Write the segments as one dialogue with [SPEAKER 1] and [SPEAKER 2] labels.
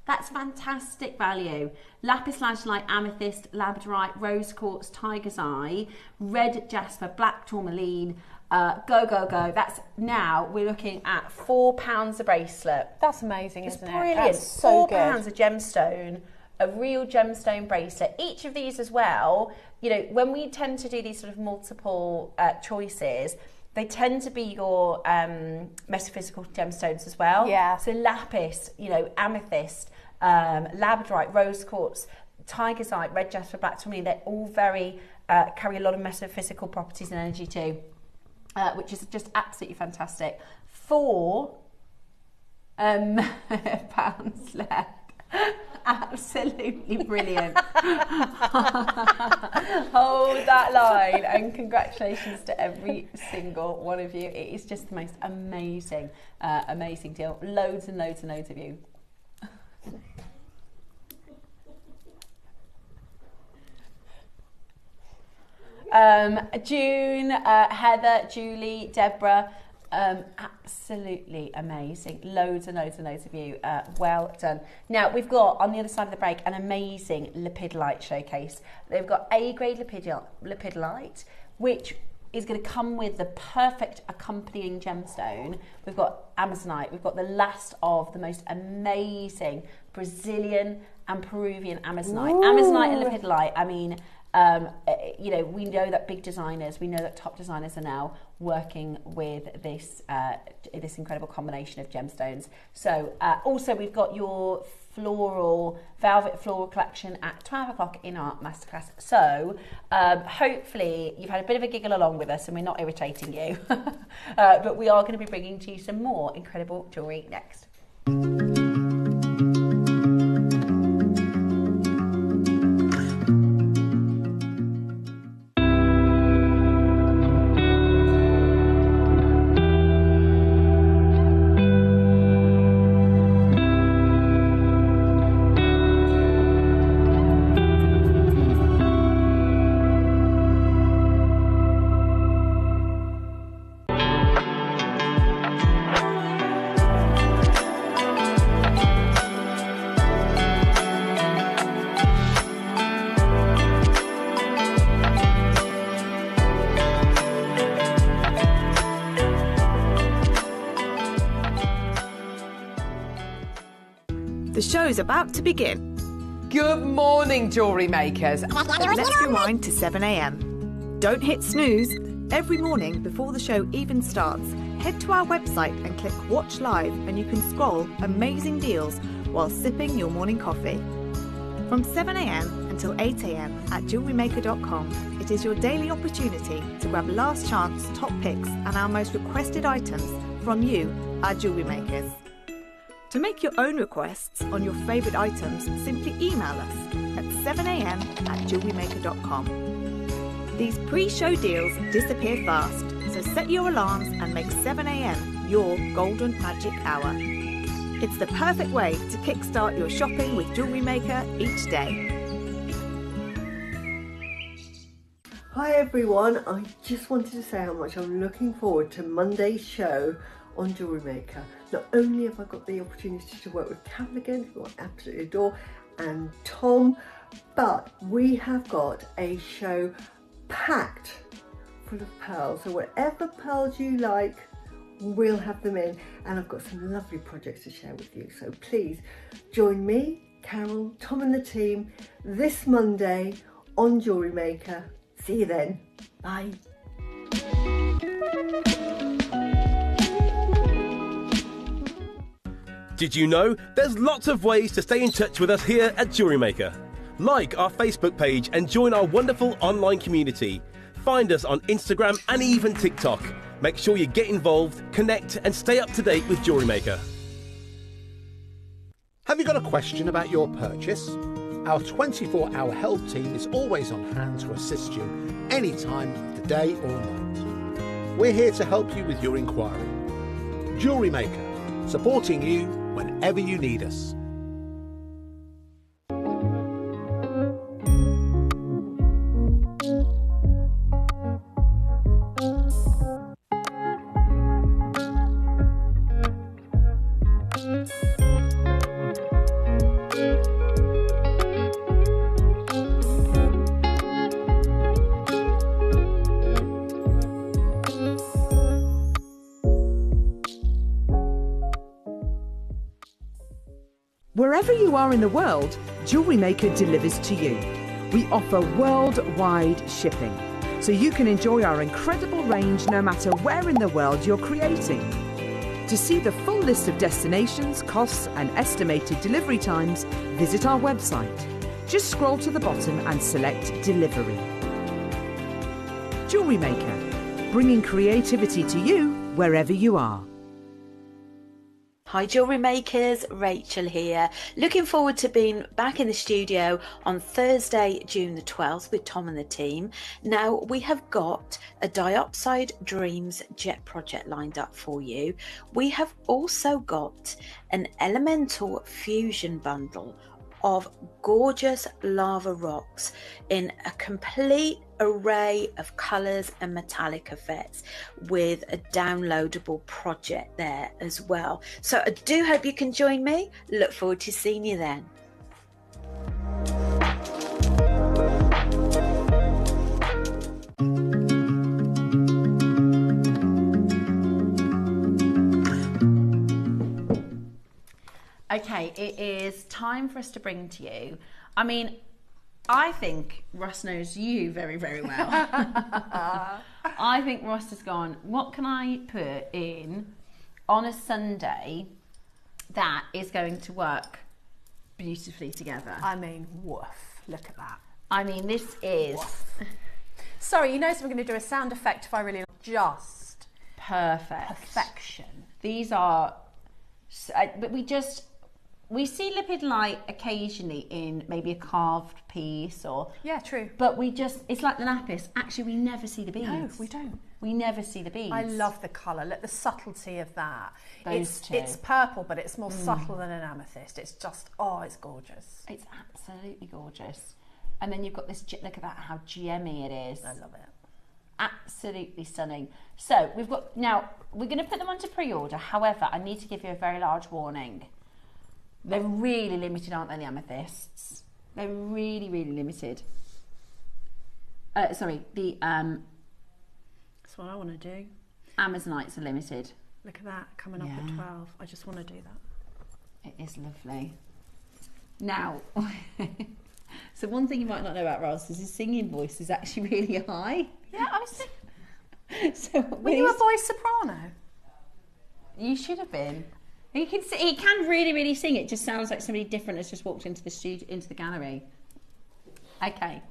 [SPEAKER 1] That's fantastic value. Lapis lazuli, amethyst, labradorite, rose quartz, tiger's eye, red jasper, black tourmaline. Go, go, go. That's now we're looking at £4 a bracelet.
[SPEAKER 2] That's amazing, isn't it?
[SPEAKER 1] Brilliant.
[SPEAKER 2] That's so good.
[SPEAKER 1] £4 a gemstone, a real gemstone bracelet. Each of these as well, you know, when we tend to do these sort of multiple choices, they tend to be your metaphysical gemstones as well.
[SPEAKER 2] Yeah.
[SPEAKER 1] So lapis, you know, amethyst, labradorite, rose quartz, tiger's eye, red jasper, black tourmaline, they're all very, carry a lot of metaphysical properties and energy too, which is just absolutely fantastic. £4 left. Absolutely brilliant. Hold that line, and congratulations to every single one of you. It is just the most amazing, amazing deal. Loads and loads and loads of you. June, Heather, Julie, Deborah, absolutely amazing. Loads and loads and loads of you. Well done. Now we've got on the other side of the break an amazing lepidolite showcase. They've got A-grade lepidolite, which is going to come with the perfect accompanying gemstone. We've got Amazonite. We've got the last of the most amazing Brazilian and Peruvian Amazonite. Ooh. Amazonite and lepidolite. I mean, you know, we know that big designers, we know that top designers are now working with this this incredible combination of gemstones. So also we've got your velvet floral collection at 12 o'clock in our masterclass. So hopefully you've had a bit of a giggle along with us and we're not irritating you. But we are going to be bringing to you some more incredible jewellery next.
[SPEAKER 3] The show's about to begin.
[SPEAKER 4] Good morning, jewellery makers.
[SPEAKER 3] Let's rewind to 7 a.m. Don't hit snooze. Every morning before the show even starts, head to our website and click Watch Live and you can scroll amazing deals while sipping your morning coffee. From 7 a.m. until 8 a.m. at JewelleryMaker.com, it is your daily opportunity to grab last chance top picks and our most requested items from you, our jewellery makers. To make your own requests on your favourite items, simply email us at 7 a.m. at JewelleryMaker.com. These pre-show deals disappear fast, so set your alarms and make 7 a.m. your golden magic hour. It's the perfect way to kickstart your shopping with Jewellery Maker each day.
[SPEAKER 5] Hi everyone, I just wanted to say how much I'm looking forward to Monday's show on Jewellery Maker. Not only have I got the opportunity to work with Carol again, who I absolutely adore, and Tom, but we have got a show packed full of pearls. So whatever pearls you like, we'll have them in, and I've got some lovely projects to share with you. So please join me, Carol, Tom and the team this Monday on Jewellery Maker. See you then. Bye.
[SPEAKER 6] Did you know there's lots of ways to stay in touch with us here at Jewellery Maker? Like our Facebook page and join our wonderful online community. Find us on Instagram and even TikTok. Make sure you get involved, connect and stay up to date with Jewellery Maker.
[SPEAKER 7] Have you got a question about your purchase? Our 24-hour help team is always on hand to assist you any time of the day or night. We're here to help you with your inquiry. Jewellery Maker, supporting you whenever you need us.
[SPEAKER 8] Wherever you are in the world, JewelleryMaker delivers to you. We offer worldwide shipping, so you can enjoy our incredible range no matter where in the world you're creating. To see the full list of destinations, costs and estimated delivery times, visit our website. Just scroll to the bottom and select Delivery. JewelleryMaker, bringing creativity to you wherever you are.
[SPEAKER 9] Hi Jewellery Makers, Rachel here. Looking forward to being back in the studio on Thursday, June the 12th with Tom and the team. Now we have got a Diopside Dreams jet project lined up for you. We have also got an Elemental Fusion bundle of gorgeous lava rocks in a complete array of colours and metallic effects with a downloadable project there as well. So I do hope you can join me. Look forward to seeing you then.
[SPEAKER 1] Okay, it is time for us to bring to you. I mean, I think Ross knows you very, very well. I think Ross has gone, what can I put in on a Sunday that is going to work beautifully together?
[SPEAKER 2] I mean, woof, look at that.
[SPEAKER 1] I mean, this is...
[SPEAKER 2] Woof. Sorry, you notice we're going to do a sound effect if I really just...
[SPEAKER 1] Perfect.
[SPEAKER 2] Perfection.
[SPEAKER 1] These are... But we see Lepidolite occasionally in maybe a carved piece or...
[SPEAKER 2] Yeah, true.
[SPEAKER 1] But it's like the lapis. Actually, we never see the beads.
[SPEAKER 2] No, we don't.
[SPEAKER 1] We never see the beads.
[SPEAKER 2] I love the colour. Look, the subtlety of that.
[SPEAKER 1] Those two.
[SPEAKER 2] It's purple, but it's more subtle than an amethyst. It's just, oh, it's gorgeous.
[SPEAKER 1] It's absolutely gorgeous. And then you've got this, look at that, how gemmy it is.
[SPEAKER 2] I love it.
[SPEAKER 1] Absolutely stunning. So now we're going to put them onto pre-order. However, I need to give you a very large warning. They're really limited, aren't they, the amethysts? They're really, really limited. Sorry, the
[SPEAKER 2] That's what I want to do.
[SPEAKER 1] Amazonites are limited.
[SPEAKER 2] Look at that, coming up at 12. I just want to do that.
[SPEAKER 1] It is lovely. Now, so one thing you might not know about Ross is his singing voice is actually really high.
[SPEAKER 2] Yeah, I was thinking.
[SPEAKER 1] So
[SPEAKER 2] Were you a voice soprano?
[SPEAKER 1] You should have been. He can really, really sing. It just sounds like somebody different has just walked into the studio, into the gallery. Okay.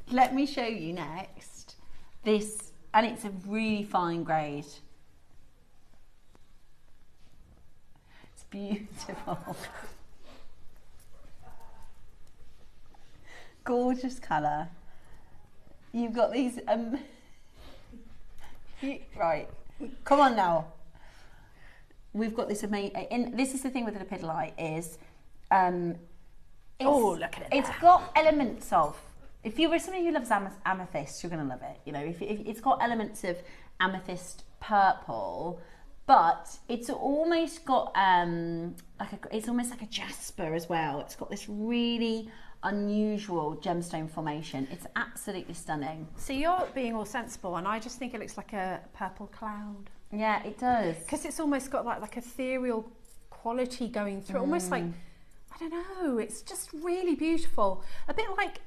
[SPEAKER 1] Let me show you next this, and it's a really fine grade. It's beautiful. Gorgeous colour. You've got these right. Come on now. We've got this amazing. This is the thing with the Lepidolite is,
[SPEAKER 2] Oh, look at it.
[SPEAKER 1] It's got elements of. If you were somebody who loves amethyst, you're going to love it. You know, if it's got elements of amethyst purple, but it's almost got it's almost like a jasper as well. It's got this really unusual gemstone formation. It's absolutely stunning.
[SPEAKER 2] So you're being all sensible, and I just think it looks like a purple cloud.
[SPEAKER 1] Yeah, it does.
[SPEAKER 2] Because it's almost got like ethereal quality going through, almost like, I don't know, it's just really beautiful. A bit like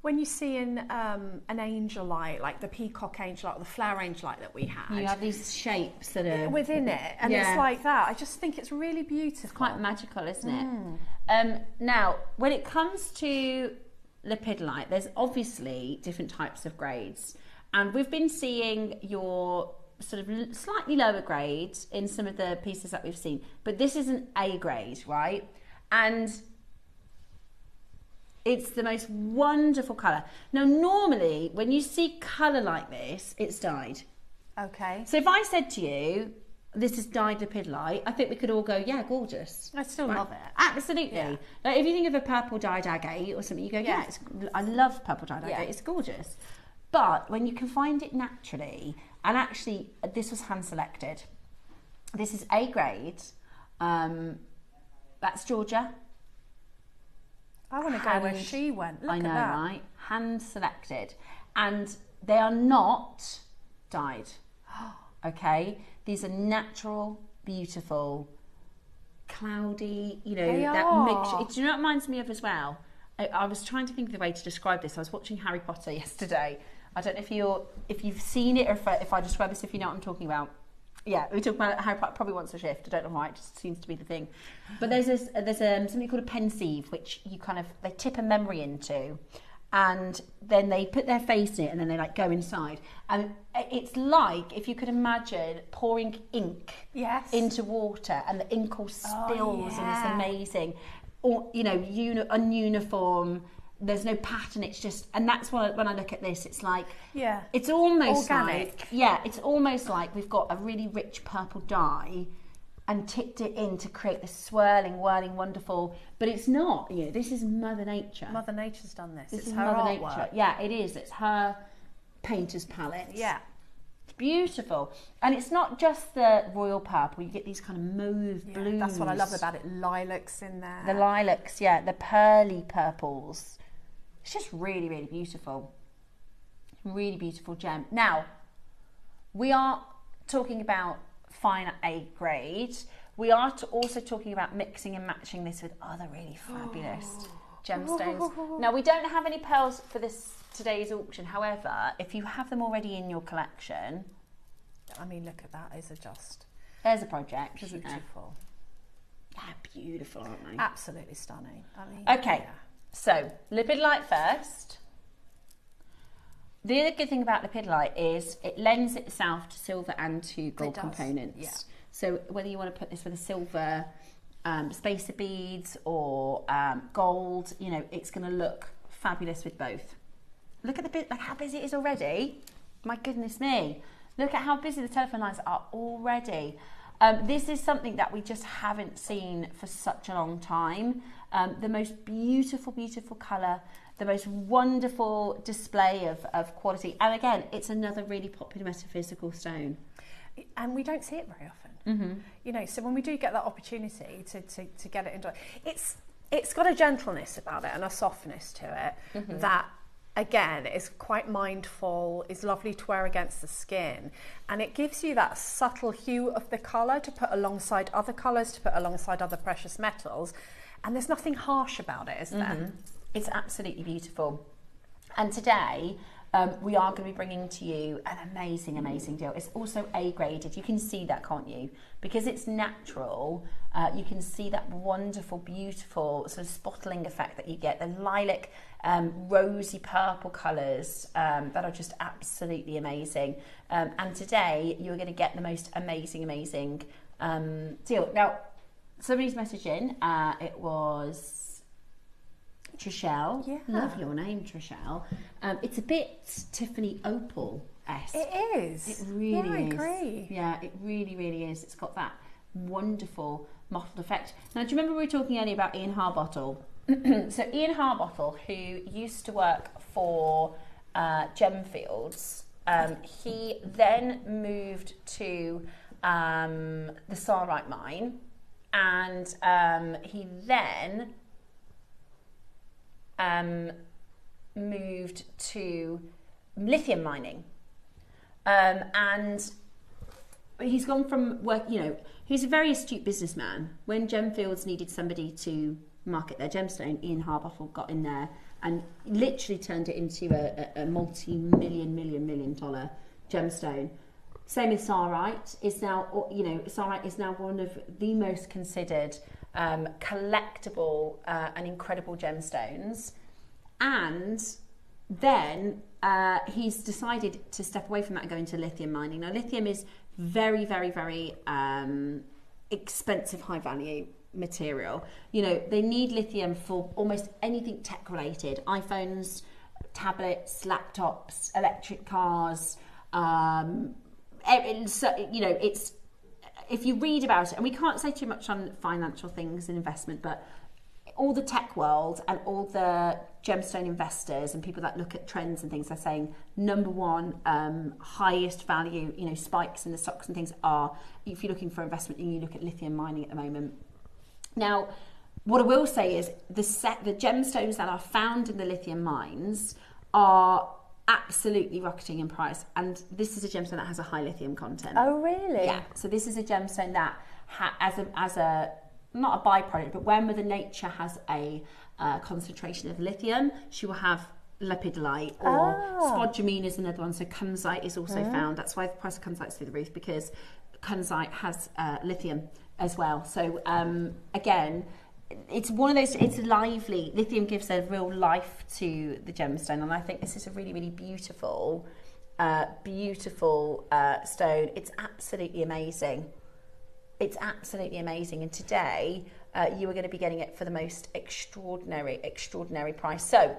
[SPEAKER 2] when you see an angel light, like the peacock angel light or the flower angel light that we had.
[SPEAKER 1] You have these shapes that are
[SPEAKER 2] within it, and it's like that. I just think it's really beautiful.
[SPEAKER 1] It's quite magical, isn't it? Now, when it comes to Lepidolite, there's obviously different types of grades, and we've been seeing your sort of slightly lower grades in some of the pieces that we've seen, but this is an A grade, right? And it's the most wonderful colour. Now, normally, when you see colour like this, it's dyed.
[SPEAKER 2] Okay.
[SPEAKER 1] So if I said to you, this is dyed Lepidolite, I think we could all go, yeah, gorgeous.
[SPEAKER 2] I still love it.
[SPEAKER 1] Absolutely.
[SPEAKER 2] Yeah.
[SPEAKER 1] Like if you think of a purple dyed agate or something, you go, yeah, I love purple dyed agate, it's gorgeous. But when you can find it naturally, and actually this was hand selected. This is A grade. That's Georgia.
[SPEAKER 2] I want to go where she went. Look
[SPEAKER 1] I know,
[SPEAKER 2] at that.
[SPEAKER 1] right? Hand selected. And they are not dyed. Okay? These are natural, beautiful cloudy, you know,
[SPEAKER 2] They
[SPEAKER 1] that
[SPEAKER 2] are.
[SPEAKER 1] mixture. Do you know what it reminds me of as well? I was trying to think of the way to describe this. I was watching Harry Potter yesterday. I don't know if you've seen it or if I describe this, if you know what I'm talking about. Yeah, we talk about Harry Potter probably wants a shift. I don't know why, it just seems to be the thing. But there's something called a pensieve, which they tip a memory into, and then they put their face in it, and then they like go inside. And it's like if you could imagine pouring ink into water, and the ink all spills, and it's amazing. Or, you know, ununiform. There's no pattern. It's just, and that's when I look at this, it's like, it's almost
[SPEAKER 2] organic.
[SPEAKER 1] It's almost like we've got a really rich purple dye and tipped it in to create this swirling, whirling, wonderful. But it's not. You know, this is Mother Nature.
[SPEAKER 2] Mother Nature's done this.
[SPEAKER 1] This
[SPEAKER 2] it's
[SPEAKER 1] is
[SPEAKER 2] her
[SPEAKER 1] Mother
[SPEAKER 2] artwork.
[SPEAKER 1] Nature. Yeah, it is. It's her painter's palette.
[SPEAKER 2] Yeah.
[SPEAKER 1] It's beautiful. And it's not just the royal purple. You get these kind of mauve blues.
[SPEAKER 2] That's what I love about it. Lilacs in there.
[SPEAKER 1] The lilacs, the pearly purples. It's just really, really beautiful. Really beautiful gem. Now, we are talking about fine A grade. We are also talking about mixing and matching this with other really fabulous gemstones. Now, we don't have any pearls for today's auction. However, if you have them already in your collection,
[SPEAKER 2] I mean, look at that.
[SPEAKER 1] There's a project, isn't there?
[SPEAKER 2] Beautiful.
[SPEAKER 1] They're beautiful, aren't they?
[SPEAKER 2] Absolutely stunning. I mean,
[SPEAKER 1] okay, so Lepidolite first. The other good thing about Lepidolite is it lends itself to silver and to gold components.
[SPEAKER 2] Yeah.
[SPEAKER 1] So whether you want to put this with a silver spacer beads or gold, you know, it's going to look fabulous with both. Look at like how busy it is already. My goodness me. Look at how busy the telephone lines are already. This is something that we just haven't seen for such a long time. The most beautiful, beautiful colour, the most wonderful display of quality. And again, it's another really popular metaphysical stone.
[SPEAKER 2] And we don't see it very often. You know, so when we do get that opportunity to get it into it's got a gentleness about it and a softness to it that, again, is quite mindful, is lovely to wear against the skin, and it gives you that subtle hue of the colour to put alongside other colours, to put alongside other precious metals, and there's nothing harsh about it, is there?
[SPEAKER 1] It's absolutely beautiful. And today we are going to be bringing to you an amazing, amazing deal. It's also A graded. You can see that, can't you? Because it's natural, you can see that wonderful, beautiful sort of spottling effect that you get. The lilac, rosy purple colours that are just absolutely amazing. And today you're going to get the most amazing, amazing deal. Now, somebody's message in, it was Trishelle. Love your name, Trishelle. It's a bit Tiffany Opal-esque.
[SPEAKER 2] It is.
[SPEAKER 1] It really is.
[SPEAKER 2] I agree.
[SPEAKER 1] Yeah, it really, really is. It's got that wonderful mottled effect. Now, do you remember we were talking earlier about Ian Harbottle? So Ian Harbottle, who used to work for Gemfields, he then moved to the Sarite mine, and he then moved to lithium mining, and he's gone from work, you know, he's a very astute businessman. When Gemfields needed somebody to market their gemstone, Ian Harbottle got in there and literally turned it into a multi-million dollar gemstone. Same with Sarite. Is now, you know, Sarite is now one of the most considered collectible and incredible gemstones. And then he's decided to step away from that and go into lithium mining. Now, lithium is very, very, very expensive, high value material. You know, they need lithium for almost anything tech related: iPhones, tablets, laptops, electric cars. You know, it's, if you read about it, and we can't say too much on financial things and investment, but all the tech world and all the gemstone investors and people that look at trends and things are saying number one highest value, you know, spikes in the stocks and things are, if you're looking for investment, you look at lithium mining at the moment. Now, what I will say is the gemstones that are found in the lithium mines are absolutely rocketing in price, and this is a gemstone that has a high lithium content.
[SPEAKER 2] Oh, really?
[SPEAKER 1] Yeah. So this is a gemstone that as a not a byproduct, but where Mother Nature has a concentration of lithium, she will have lepidolite, or spodumene is another one. So kunzite is also found. That's why the price of kunzite is through the roof, because kunzite has lithium as well. So again, it's one of those, it's lively. Lithium gives a real life to the gemstone, and I think this is a really, really beautiful stone. It's absolutely amazing. It's absolutely amazing. And today you are going to be getting it for the most extraordinary price. So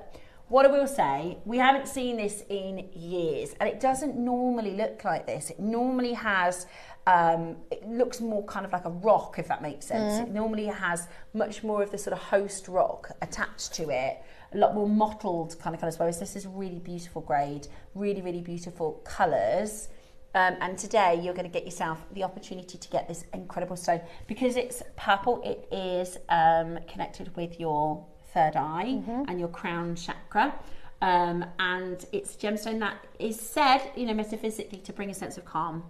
[SPEAKER 1] what I will say, we haven't seen this in years, and it doesn't normally look like this. It normally has, it looks more kind of like a rock, if that makes sense. It normally has much more of the sort of host rock attached to it, a lot more mottled kind of colours, whereas this is really beautiful grade, really, really beautiful colours. And today you're going to get yourself the opportunity to get this incredible stone. Because it's purple, it is connected with your third eye and your crown chakra. And it's a gemstone that is said, you know, metaphysically, to bring a sense of calm.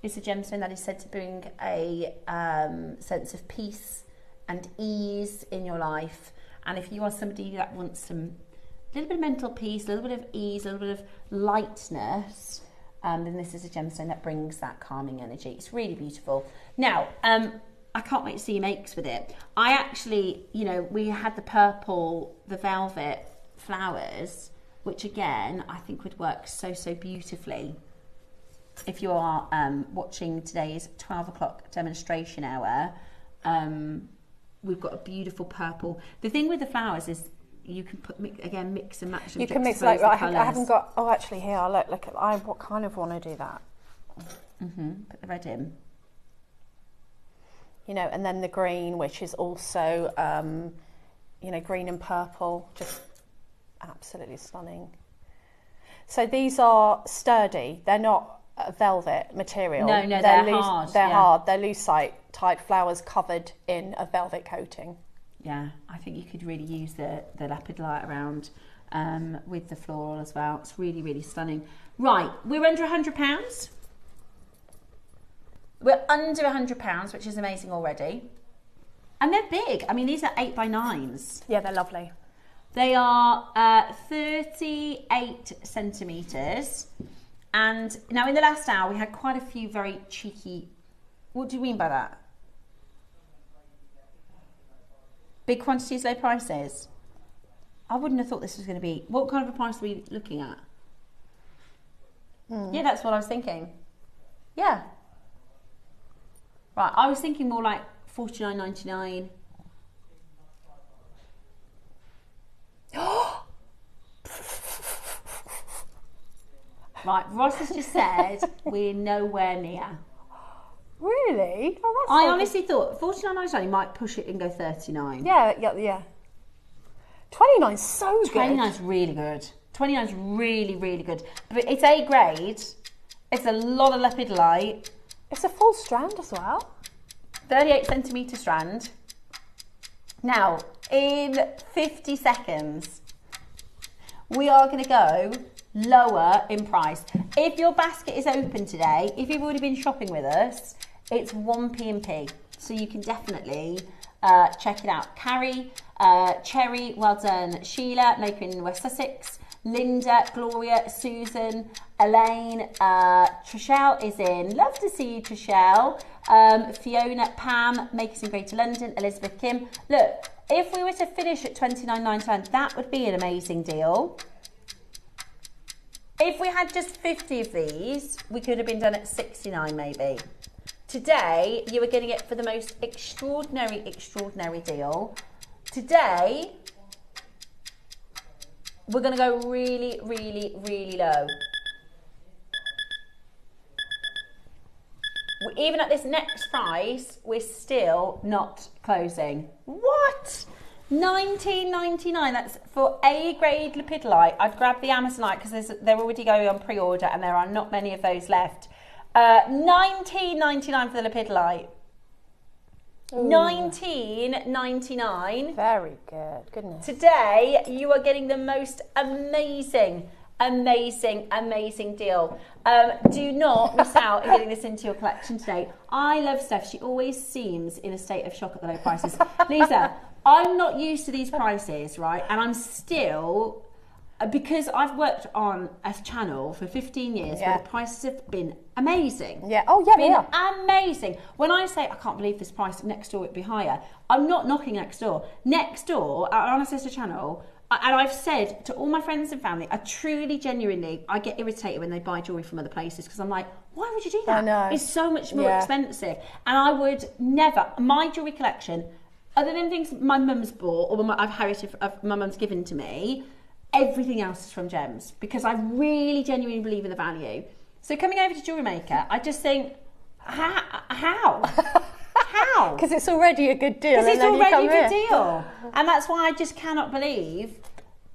[SPEAKER 1] It's a gemstone that is said to bring a sense of peace and ease in your life. And if you are somebody that wants some little bit of mental peace, a little bit of ease, a little bit of lightness, then this is a gemstone that brings that calming energy. It's really beautiful. Now, I can't wait to see your makes with it. I actually, you know, we had the purple, the velvet flowers, which again, I think would work so, so beautifully. If you are watching today's 12 o'clock demonstration hour, we've got a beautiful purple. The thing with the flowers is you can put, again, mix and match them.
[SPEAKER 2] You can mix, like, I haven't got, oh, actually here, look, I kind of want to do that.
[SPEAKER 1] Put the red in.
[SPEAKER 2] You know, and then the green, which is also, you know, green and purple, just absolutely stunning. So these are sturdy. They're not velvet material.
[SPEAKER 1] No, they're hard.
[SPEAKER 2] They're hard. They're lucite type flowers covered in a velvet coating.
[SPEAKER 1] Yeah, I think you could really use the lepidolite around with the floral as well. It's really, really stunning. Right, we're under £100. We're under £100, which is amazing already. And they're big. I mean, these are 8x9s.
[SPEAKER 2] Yeah, they're lovely.
[SPEAKER 1] They are 38 centimetres. And now in the last hour, we had quite a few very cheeky... What do you mean by that? Big quantities, low prices? I wouldn't have thought this was going to be... What kind of a price are we looking at? Yeah, that's what I was thinking. Yeah. Right, I was thinking more like $49.99. Right, Ross has just said we're nowhere near.
[SPEAKER 2] Really? Oh, that's
[SPEAKER 1] I honestly thought $49.99 might push it and go $39.
[SPEAKER 2] Yeah. 29's so good.
[SPEAKER 1] 29's really good. 29's really, really good. But it's A grade. It's a lot of lepidolite.
[SPEAKER 2] It's a full strand as well.
[SPEAKER 1] 38 centimetre strand. Now, in 50 seconds, we are going to go lower in price. If your basket is open today, if you've already been shopping with us, it's 1p&p. So you can definitely check it out. Carrie, Cherry, well done. Sheila, maker in West Sussex. Linda, Gloria, Susan, Elaine, Trishelle is in. Love to see you, Trishelle. Fiona, Pam, makers in Greater London. Elizabeth, Kim. Look, if we were to finish at $29.99, that would be an amazing deal. If we had just 50 of these, we could have been done at $69 maybe. Today, you are getting it for the most extraordinary deal. Today, we're going to go really, really, really low. Even at this next price, we're still not closing. What? $19.99. That's for A grade lepidolite. I'd grab the Amazonite because they're already going on pre-order and there are not many of those left. $19.99 for the lepidolite. $19.99.
[SPEAKER 2] Very good. Goodness.
[SPEAKER 1] Today, you are getting the most amazing amazing, amazing deal. Do not miss out on getting this into your collection today. I love Steph. She always seems in a state of shock at the low prices. Lisa, I'm not used to these prices, right? And I'm still, because I've worked on a channel for 15 years where the prices have been amazing.
[SPEAKER 2] Yeah. Oh, yeah,
[SPEAKER 1] been amazing. When I say I can't believe this price, next door would be higher, I'm not knocking next door. Next door, on a sister channel, and I've said to all my friends and family, I truly, genuinely, I get irritated when they buy jewellery from other places because I'm like, why would you do that?
[SPEAKER 2] I know.
[SPEAKER 1] It's so much more expensive. And I would never, my jewellery collection, other than things my mum's bought or I've inherited, my mum's given to me, everything else is from Gems because I really genuinely believe in the value. So coming over to JewelleryMaker, I just think, how? How?
[SPEAKER 2] Because it's already a good deal.
[SPEAKER 1] Because it's already a good deal. And that's why I just cannot believe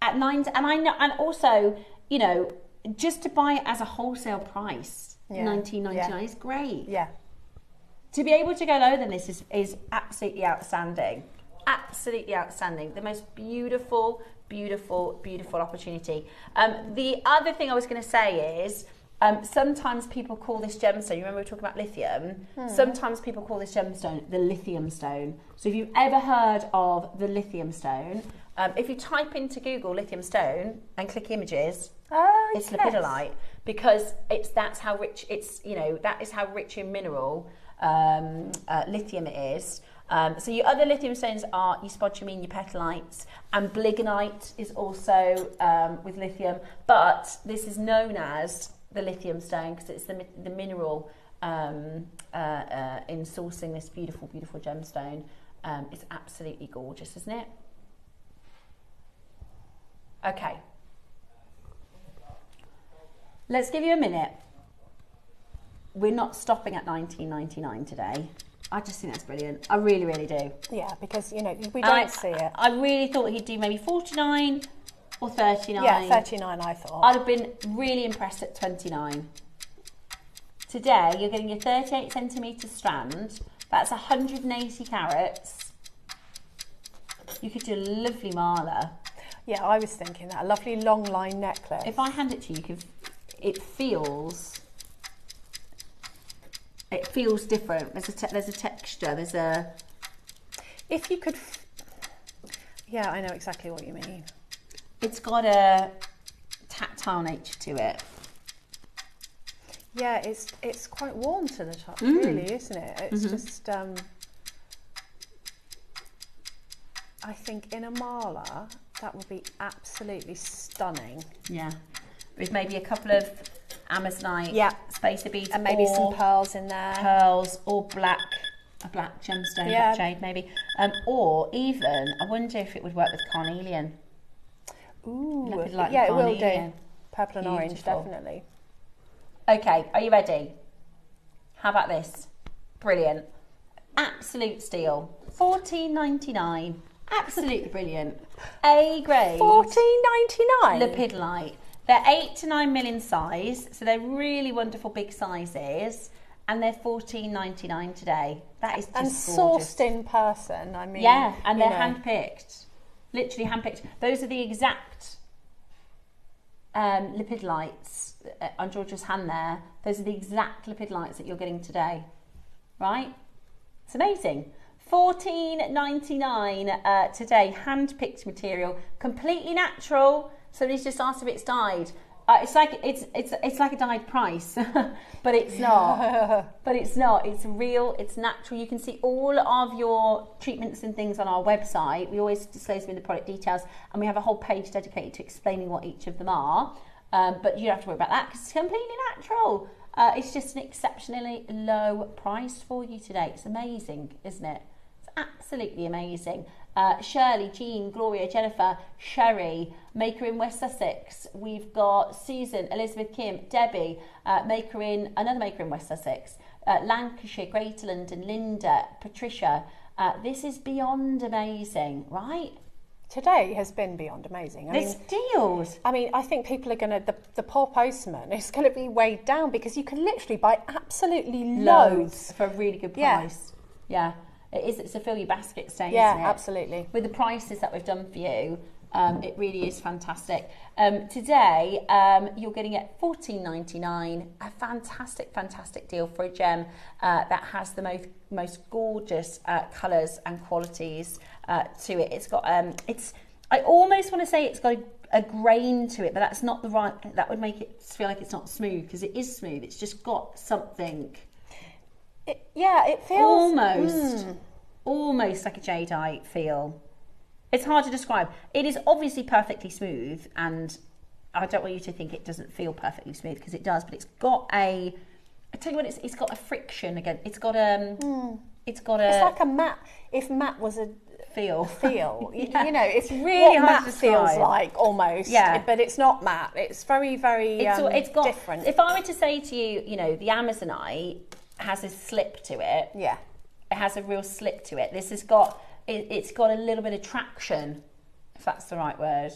[SPEAKER 1] at and also, you know, just to buy it as a wholesale price, $19.99 is great.
[SPEAKER 2] Yeah.
[SPEAKER 1] To be able to go lower than this is absolutely outstanding. Absolutely outstanding. The most beautiful, beautiful, beautiful opportunity. The other thing I was going to say is, sometimes people call this gemstone, you remember we were talking about lithium? Sometimes people call this gemstone the lithium stone. So if you've ever heard of the lithium stone, if you type into Google lithium stone and click images, it's lepidolite, because that's how rich it's, you know, that is how rich in mineral lithium it is. So your other lithium stones are your spodumene, your petalites, and bliggonite is also with lithium, but this is known as the lithium stone because it's the mineral in sourcing this beautiful, beautiful gemstone. It's absolutely gorgeous, isn't it? Okay. Let's give you a minute. We're not stopping at $19.99 today. I just think that's brilliant. I really, really do.
[SPEAKER 2] Yeah, because, you know, we don't see it.
[SPEAKER 1] I really thought he'd do maybe 49 or 39.
[SPEAKER 2] Yeah, 39 I thought.
[SPEAKER 1] I'd have been really impressed at 29. Today, you're getting your 38 centimetre strand. That's 180 carats. You could do a lovely mala.
[SPEAKER 2] Yeah, I was thinking that. A lovely long line necklace.
[SPEAKER 1] If I hand it to you, it feels different. There's a texture. There's a.
[SPEAKER 2] If you could. Yeah, I know exactly what you mean.
[SPEAKER 1] It's got a tactile nature to it.
[SPEAKER 2] Yeah, it's quite warm to the touch, really, isn't it? It's just. I think in a mala that would be absolutely stunning.
[SPEAKER 1] Yeah, with maybe a couple of Amazonite spacer beads,
[SPEAKER 2] and maybe some pearls in there.
[SPEAKER 1] Pearls or a black gemstone, black jade maybe, or even I wonder if it would work with carnelian.
[SPEAKER 2] Ooh,
[SPEAKER 1] Lepidolite
[SPEAKER 2] yeah, it will
[SPEAKER 1] carnelian.
[SPEAKER 2] do. Purple and orange, definitely.
[SPEAKER 1] Okay, are you ready? How about this? Brilliant, absolute steal. $14.99. Absolutely brilliant. A grade.
[SPEAKER 2] $14.99.
[SPEAKER 1] Lepidolite. They're 8 to 9 mil in size, so they're really wonderful big sizes, and they're $14.99 today. That is just
[SPEAKER 2] and
[SPEAKER 1] gorgeous.
[SPEAKER 2] Sourced in person. I mean,
[SPEAKER 1] yeah, and they're handpicked, literally handpicked. Those are the exact lepidolites on Georgia's hand there. Those are the exact lepidolites that you're getting today, right? It's amazing. $14.99 today, hand-picked material, completely natural. Somebody's just asked if it's dyed. It's like a dyed price, but it's not. But it's not. It's real. It's natural. You can see all of your treatments and things on our website. We always disclose them in the product details, and we have a whole page dedicated to explaining what each of them are. But you don't have to worry about that because it's completely natural. It's just an exceptionally low price for you today. It's amazing, isn't it? It's absolutely amazing. Shirley, Jean, Gloria, Jennifer, Sherry, maker in West Sussex. We've got Susan, Elizabeth, Kim, Debbie, another maker in West Sussex, Lancashire, Greater London, Linda, Patricia. This is beyond amazing, right?
[SPEAKER 2] Today has been beyond amazing.
[SPEAKER 1] There's deals.
[SPEAKER 2] I mean, I think people are going to, the poor postman is going to be weighed down because you can literally buy absolutely loads
[SPEAKER 1] for a really good price. Yeah. It is. It's a fill your basket stain,
[SPEAKER 2] yeah,
[SPEAKER 1] isn't it?
[SPEAKER 2] Absolutely.
[SPEAKER 1] With the prices that we've done for you, It really is fantastic. Today, you're getting it $14.99. A fantastic, fantastic deal for a gem that has the most gorgeous colours and qualities to it. It's got I almost want to say it's got a grain to it, but that's not the right. That would make it feel like it's not smooth, because it is smooth. It's just got something.
[SPEAKER 2] It feels
[SPEAKER 1] almost like a jadeite feel. It's hard to describe. It is obviously perfectly smooth, and I don't want you to think it doesn't feel perfectly smooth, because it does. But it's got I tell you what, it's got a friction again. It's like a matte. If matte was a
[SPEAKER 2] feel,
[SPEAKER 1] yeah.
[SPEAKER 2] you know, it's really
[SPEAKER 1] what
[SPEAKER 2] hard
[SPEAKER 1] matte
[SPEAKER 2] to feels like almost.
[SPEAKER 1] Yeah,
[SPEAKER 2] but it's not matte. It's very, very.
[SPEAKER 1] It's got
[SPEAKER 2] different.
[SPEAKER 1] If I were to say to you, you know, the Amazonite has a slip to it.
[SPEAKER 2] Yeah,
[SPEAKER 1] it has a real slip to it. This has got. It's got a little bit of traction, if that's the right word.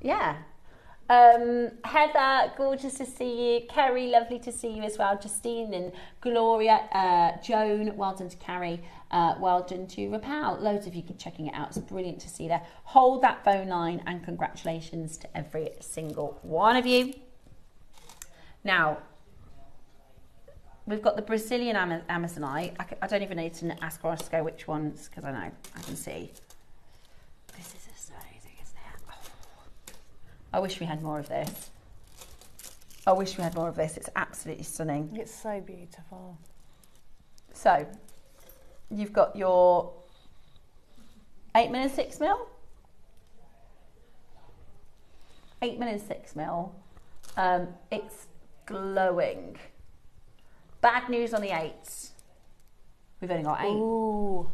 [SPEAKER 1] Yeah. Heather, gorgeous to see you. Kerry, lovely to see you as well. Justine and Gloria, Joan, well done to Carrie. Well done to Opal. Loads of you checking it out. It's brilliant to see there. Hold that phone line, and congratulations to every single one of you. Now, we've got the Brazilian Amazonite. I don't even need to ask Roscoe which ones, because I know, I can see. This is just amazing, isn't it? Oh. I wish we had more of this. I wish we had more of this. It's absolutely stunning.
[SPEAKER 2] It's so beautiful.
[SPEAKER 1] So, you've got your 8mm and 6mm. 8mm and 6mm. It's glowing. Bad news on the 8s. We've only got 8.
[SPEAKER 2] Ooh.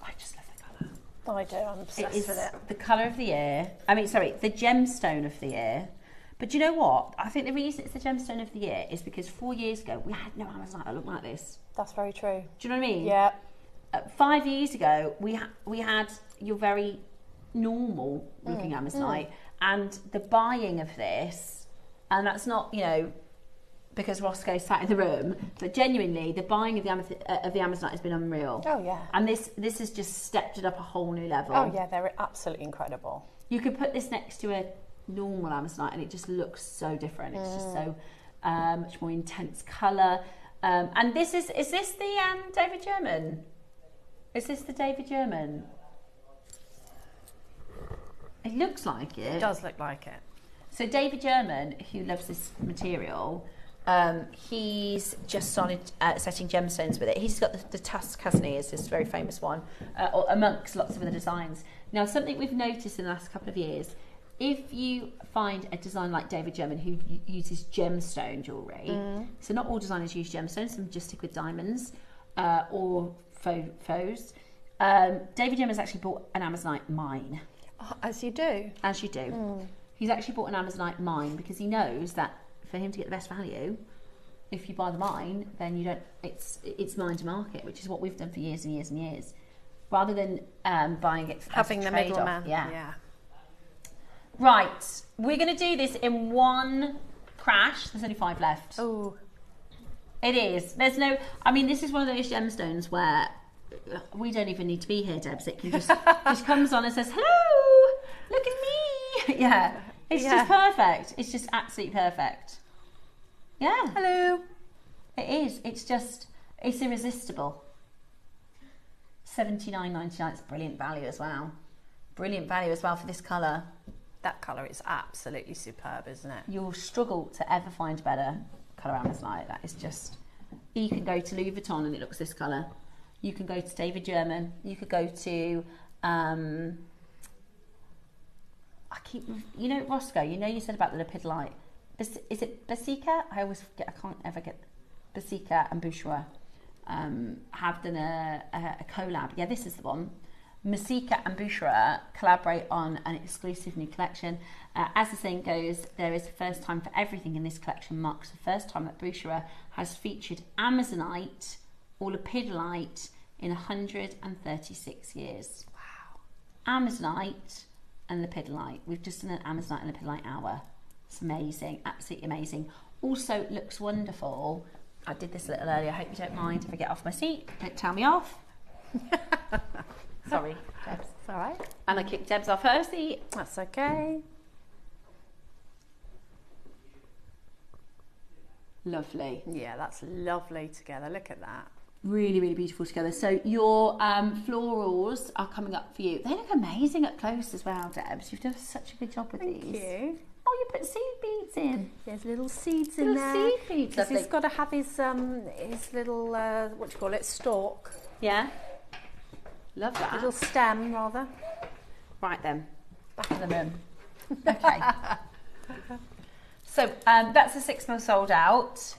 [SPEAKER 1] I just love the colour.
[SPEAKER 2] I do, I'm obsessed with it.
[SPEAKER 1] The colour of the year. I mean, sorry, the gemstone of the year. But do you know what? I think the reason it's the gemstone of the year is because 4 years ago, we had no Amazonite that looked like this.
[SPEAKER 2] That's very true.
[SPEAKER 1] Do you know what I mean?
[SPEAKER 2] Yeah.
[SPEAKER 1] 5 years ago, we had your very normal looking Amazonite, and the buying of this, and that's not, you know, because Roscoe sat in the room, but genuinely the buying of the Amazonite has been unreal.
[SPEAKER 2] Oh yeah.
[SPEAKER 1] And this has just stepped it up a whole new level.
[SPEAKER 2] Oh yeah, they're absolutely incredible.
[SPEAKER 1] You could put this next to a normal Amazonite and it just looks so different. It's just so much more intense colour. And this is this the David German? Is this the David German? It looks like it.
[SPEAKER 2] It does look like it.
[SPEAKER 1] So David German, who loves this material, he's just started setting gemstones with it. He's got the tusk, hasn't he? Is this very famous one, amongst lots of other designs. Now, something we've noticed in the last couple of years, if you find a design like David German who uses gemstone jewellery, so not all designers use gemstones, some just stick with diamonds or faux. David German's actually bought an Amazonite mine.
[SPEAKER 2] Oh, as you do.
[SPEAKER 1] As you do. He's actually bought an Amazonite mine because he knows that for him to get the best value, if you buy the mine, then you don't. It's mine to market, which is what we've done for years and years and years, rather than buying it
[SPEAKER 2] having the middleman.
[SPEAKER 1] Yeah. Right, we're going to do this in one crash. There's only 5 left.
[SPEAKER 2] Oh,
[SPEAKER 1] it is. There's no. I mean, this is one of those gemstones where we don't even need to be here, Debs. It can just comes on and says, "Hello, look at me." Yeah. It's just perfect. It's just absolutely perfect. Yeah.
[SPEAKER 2] hello.
[SPEAKER 1] It is. It's irresistible. $79.99. It's brilliant value as well. Brilliant value as well for this colour.
[SPEAKER 2] That colour is absolutely superb, isn't it?
[SPEAKER 1] You'll struggle to ever find a better colour Amazonite. That is just. You can go to Louis Vuitton and it looks this colour. You can go to David German. You could go to. You know, Roscoe, you know you said about the Lepidolite. Is it Basica? I always forget, I can't ever get. Basica and Boucherer have done a collab. Yeah, this is the one. Basica and Boucherer collaborate on an exclusive new collection. As the saying goes, there is a first time for everything, and this collection marks the first time that Boucherer has featured Amazonite or Lepidolite in 136 years. Wow. Amazonite and Lepidolite. We've just done an Amazonite and Lepidolite hour. It's amazing, absolutely amazing. Also looks wonderful. I did this a little earlier. I hope you don't mind if I get off my seat. Don't tell me off. Sorry, Debs.
[SPEAKER 2] It's all right.
[SPEAKER 1] And I kicked Debs off her seat.
[SPEAKER 2] That's okay.
[SPEAKER 1] Lovely.
[SPEAKER 2] Yeah, that's lovely together. Look at that.
[SPEAKER 1] Really, really beautiful together. So your florals are coming up for you. They look amazing up close as well, Debs. You've done such a good job with these.
[SPEAKER 2] Thank you.
[SPEAKER 1] Oh, you put seed beads in.
[SPEAKER 2] There's little seeds in
[SPEAKER 1] Little
[SPEAKER 2] there.
[SPEAKER 1] seed beads.
[SPEAKER 2] Because he's
[SPEAKER 1] Lovely.
[SPEAKER 2] got to have his little, what do you call it, stalk.
[SPEAKER 1] Yeah. Love that.
[SPEAKER 2] Little stem, rather.
[SPEAKER 1] Right then, back in the room. Okay. So that's the 6 mil sold out.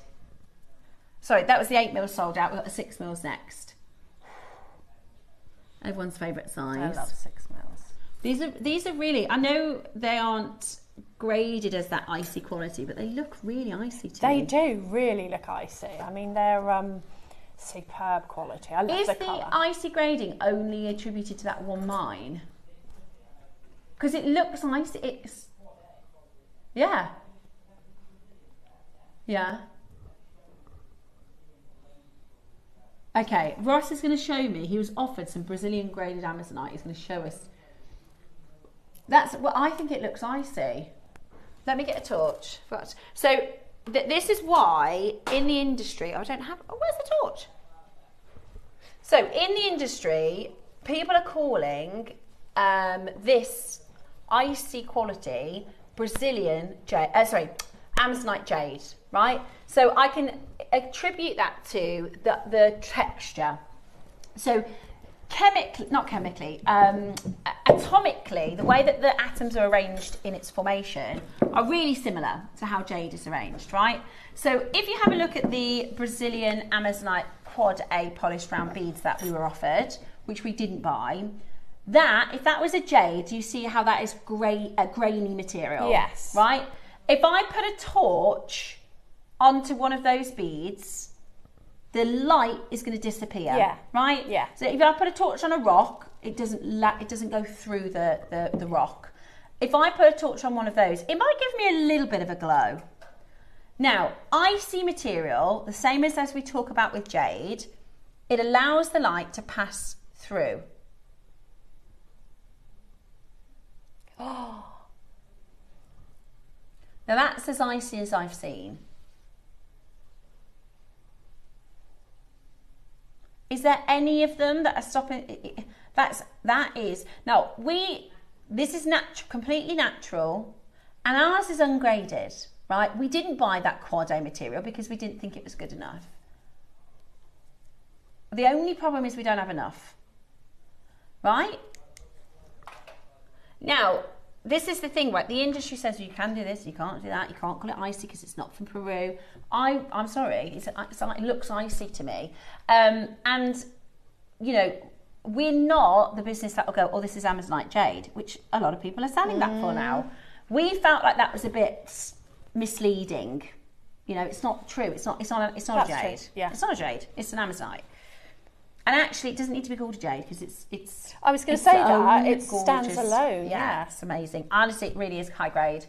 [SPEAKER 1] Sorry, that was the 8 mil sold out. We've got the 6 mils next. Everyone's favourite size.
[SPEAKER 2] I love 6 mils.
[SPEAKER 1] These are really, I know they aren't graded as that icy quality, but they look really icy to me.
[SPEAKER 2] They do really look icy. I mean, they're superb quality. I love
[SPEAKER 1] Is
[SPEAKER 2] the
[SPEAKER 1] the
[SPEAKER 2] colour.
[SPEAKER 1] icy grading only attributed to that one mine? Because it looks icy. It's, yeah. Yeah. Okay, Ross is going to show me. He was offered some Brazilian graded Amazonite. He's going to show us. That's well, I think it looks icy. Let me get a torch. So this is why in the industry, I don't have. Oh, where's the torch? So in the industry, people are calling this icy quality Brazilian jade. Amazonite jade, right? So I can attribute that to the texture. So atomically, the way that the atoms are arranged in its formation are really similar to how jade is arranged, right? So if you have a look at the Brazilian Amazonite Quad A polished round beads that we were offered, which we didn't buy, if that was a jade, you see how that is a grainy material.
[SPEAKER 2] Yes.
[SPEAKER 1] Right? If I put a torch onto one of those beads, the light is going to disappear.
[SPEAKER 2] Yeah.
[SPEAKER 1] Right?
[SPEAKER 2] Yeah.
[SPEAKER 1] So if I put a torch on a rock, it doesn't go through the rock. If I put a torch on one of those, it might give me a little bit of a glow. Now, icy material, the same as we talk about with jade, it allows the light to pass through. Oh. Now that's as icy as I've seen. Is there any of them that are stopping? That is. Now this is completely natural, and ours is ungraded, right? We didn't buy that Quad A material because we didn't think it was good enough. The only problem is we don't have enough, right? Now, this is the thing, right? The industry says you can do this, you can't do that, you can't call it icy because it's not from Peru. I'm sorry, it looks icy to me. And, you know, we're not the business that will go, oh, this is Amazonite jade, which a lot of people are selling that for now. We felt like that was a bit misleading. You know, it's not true. It's not a jade.
[SPEAKER 2] True. Yeah.
[SPEAKER 1] It's not a jade. It's an Amazonite. And actually, it doesn't need to be called a jade because it's.
[SPEAKER 2] I was going to say that it stands alone.
[SPEAKER 1] Yeah, it's amazing. Honestly, it really is high grade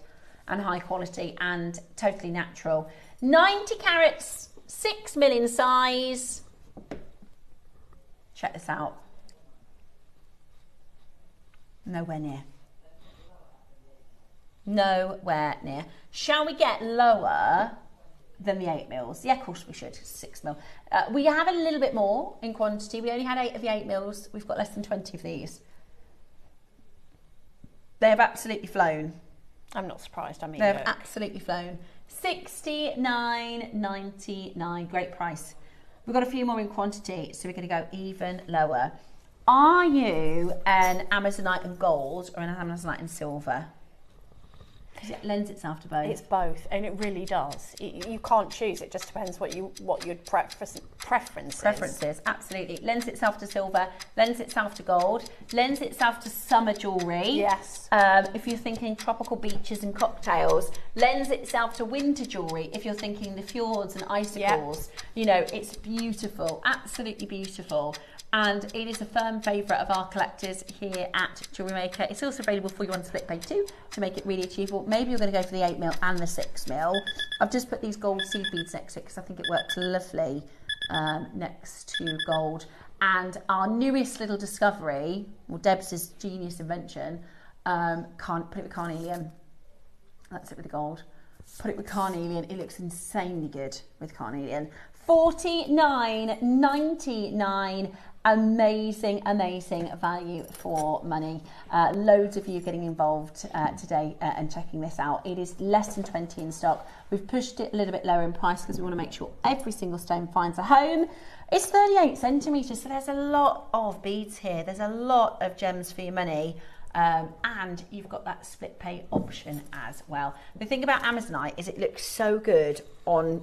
[SPEAKER 1] and high quality and totally natural. 90 carats, 6 mil in size. Check this out. Nowhere near. Nowhere near. Shall we get lower than the 8 mils? Yeah, of course we should. 6 mil. We have a little bit more in quantity. We only had 8 of the 8 mils. We've got less than 20 of these. They have absolutely flown.
[SPEAKER 2] I'm not surprised. I mean,
[SPEAKER 1] they have absolutely flown. $69.99. Great price. We've got a few more in quantity, so we're going to go even lower. Are you an Amazonite and gold or an Amazonite and silver? Because it lends itself to both.
[SPEAKER 2] It's both, and it really does. You can't choose. It just depends what your preferences.
[SPEAKER 1] Preferences, absolutely. Lends itself to silver, lends itself to gold, lends itself to summer jewellery.
[SPEAKER 2] Yes.
[SPEAKER 1] If you're thinking tropical beaches and cocktails, lends itself to winter jewellery. If you're thinking the fjords and icicles, you know, it's beautiful, absolutely beautiful. And it is a firm favourite of our collectors here at JewelleryMaker. It's also available for you on split pay too, to make it really achievable. Maybe you're going to go for the 8 mil and the 6 mil. I've just put these gold seed beads next to it because I think it works lovely next to gold. And our newest little discovery, well, Deb's genius invention, put it with carnelian. That's it with the gold. Put it with carnelian. It looks insanely good with carnelian. $49.99. Amazing, amazing value for money. Loads of you getting involved today and checking this out. It is less than 20 in stock. We've pushed it a little bit lower in price because we want to make sure every single stone finds a home. It's 38 centimetres, so there's a lot of beads here. There's a lot of gems for your money. And you've got that split pay option as well. The thing about Amazonite is it looks so good on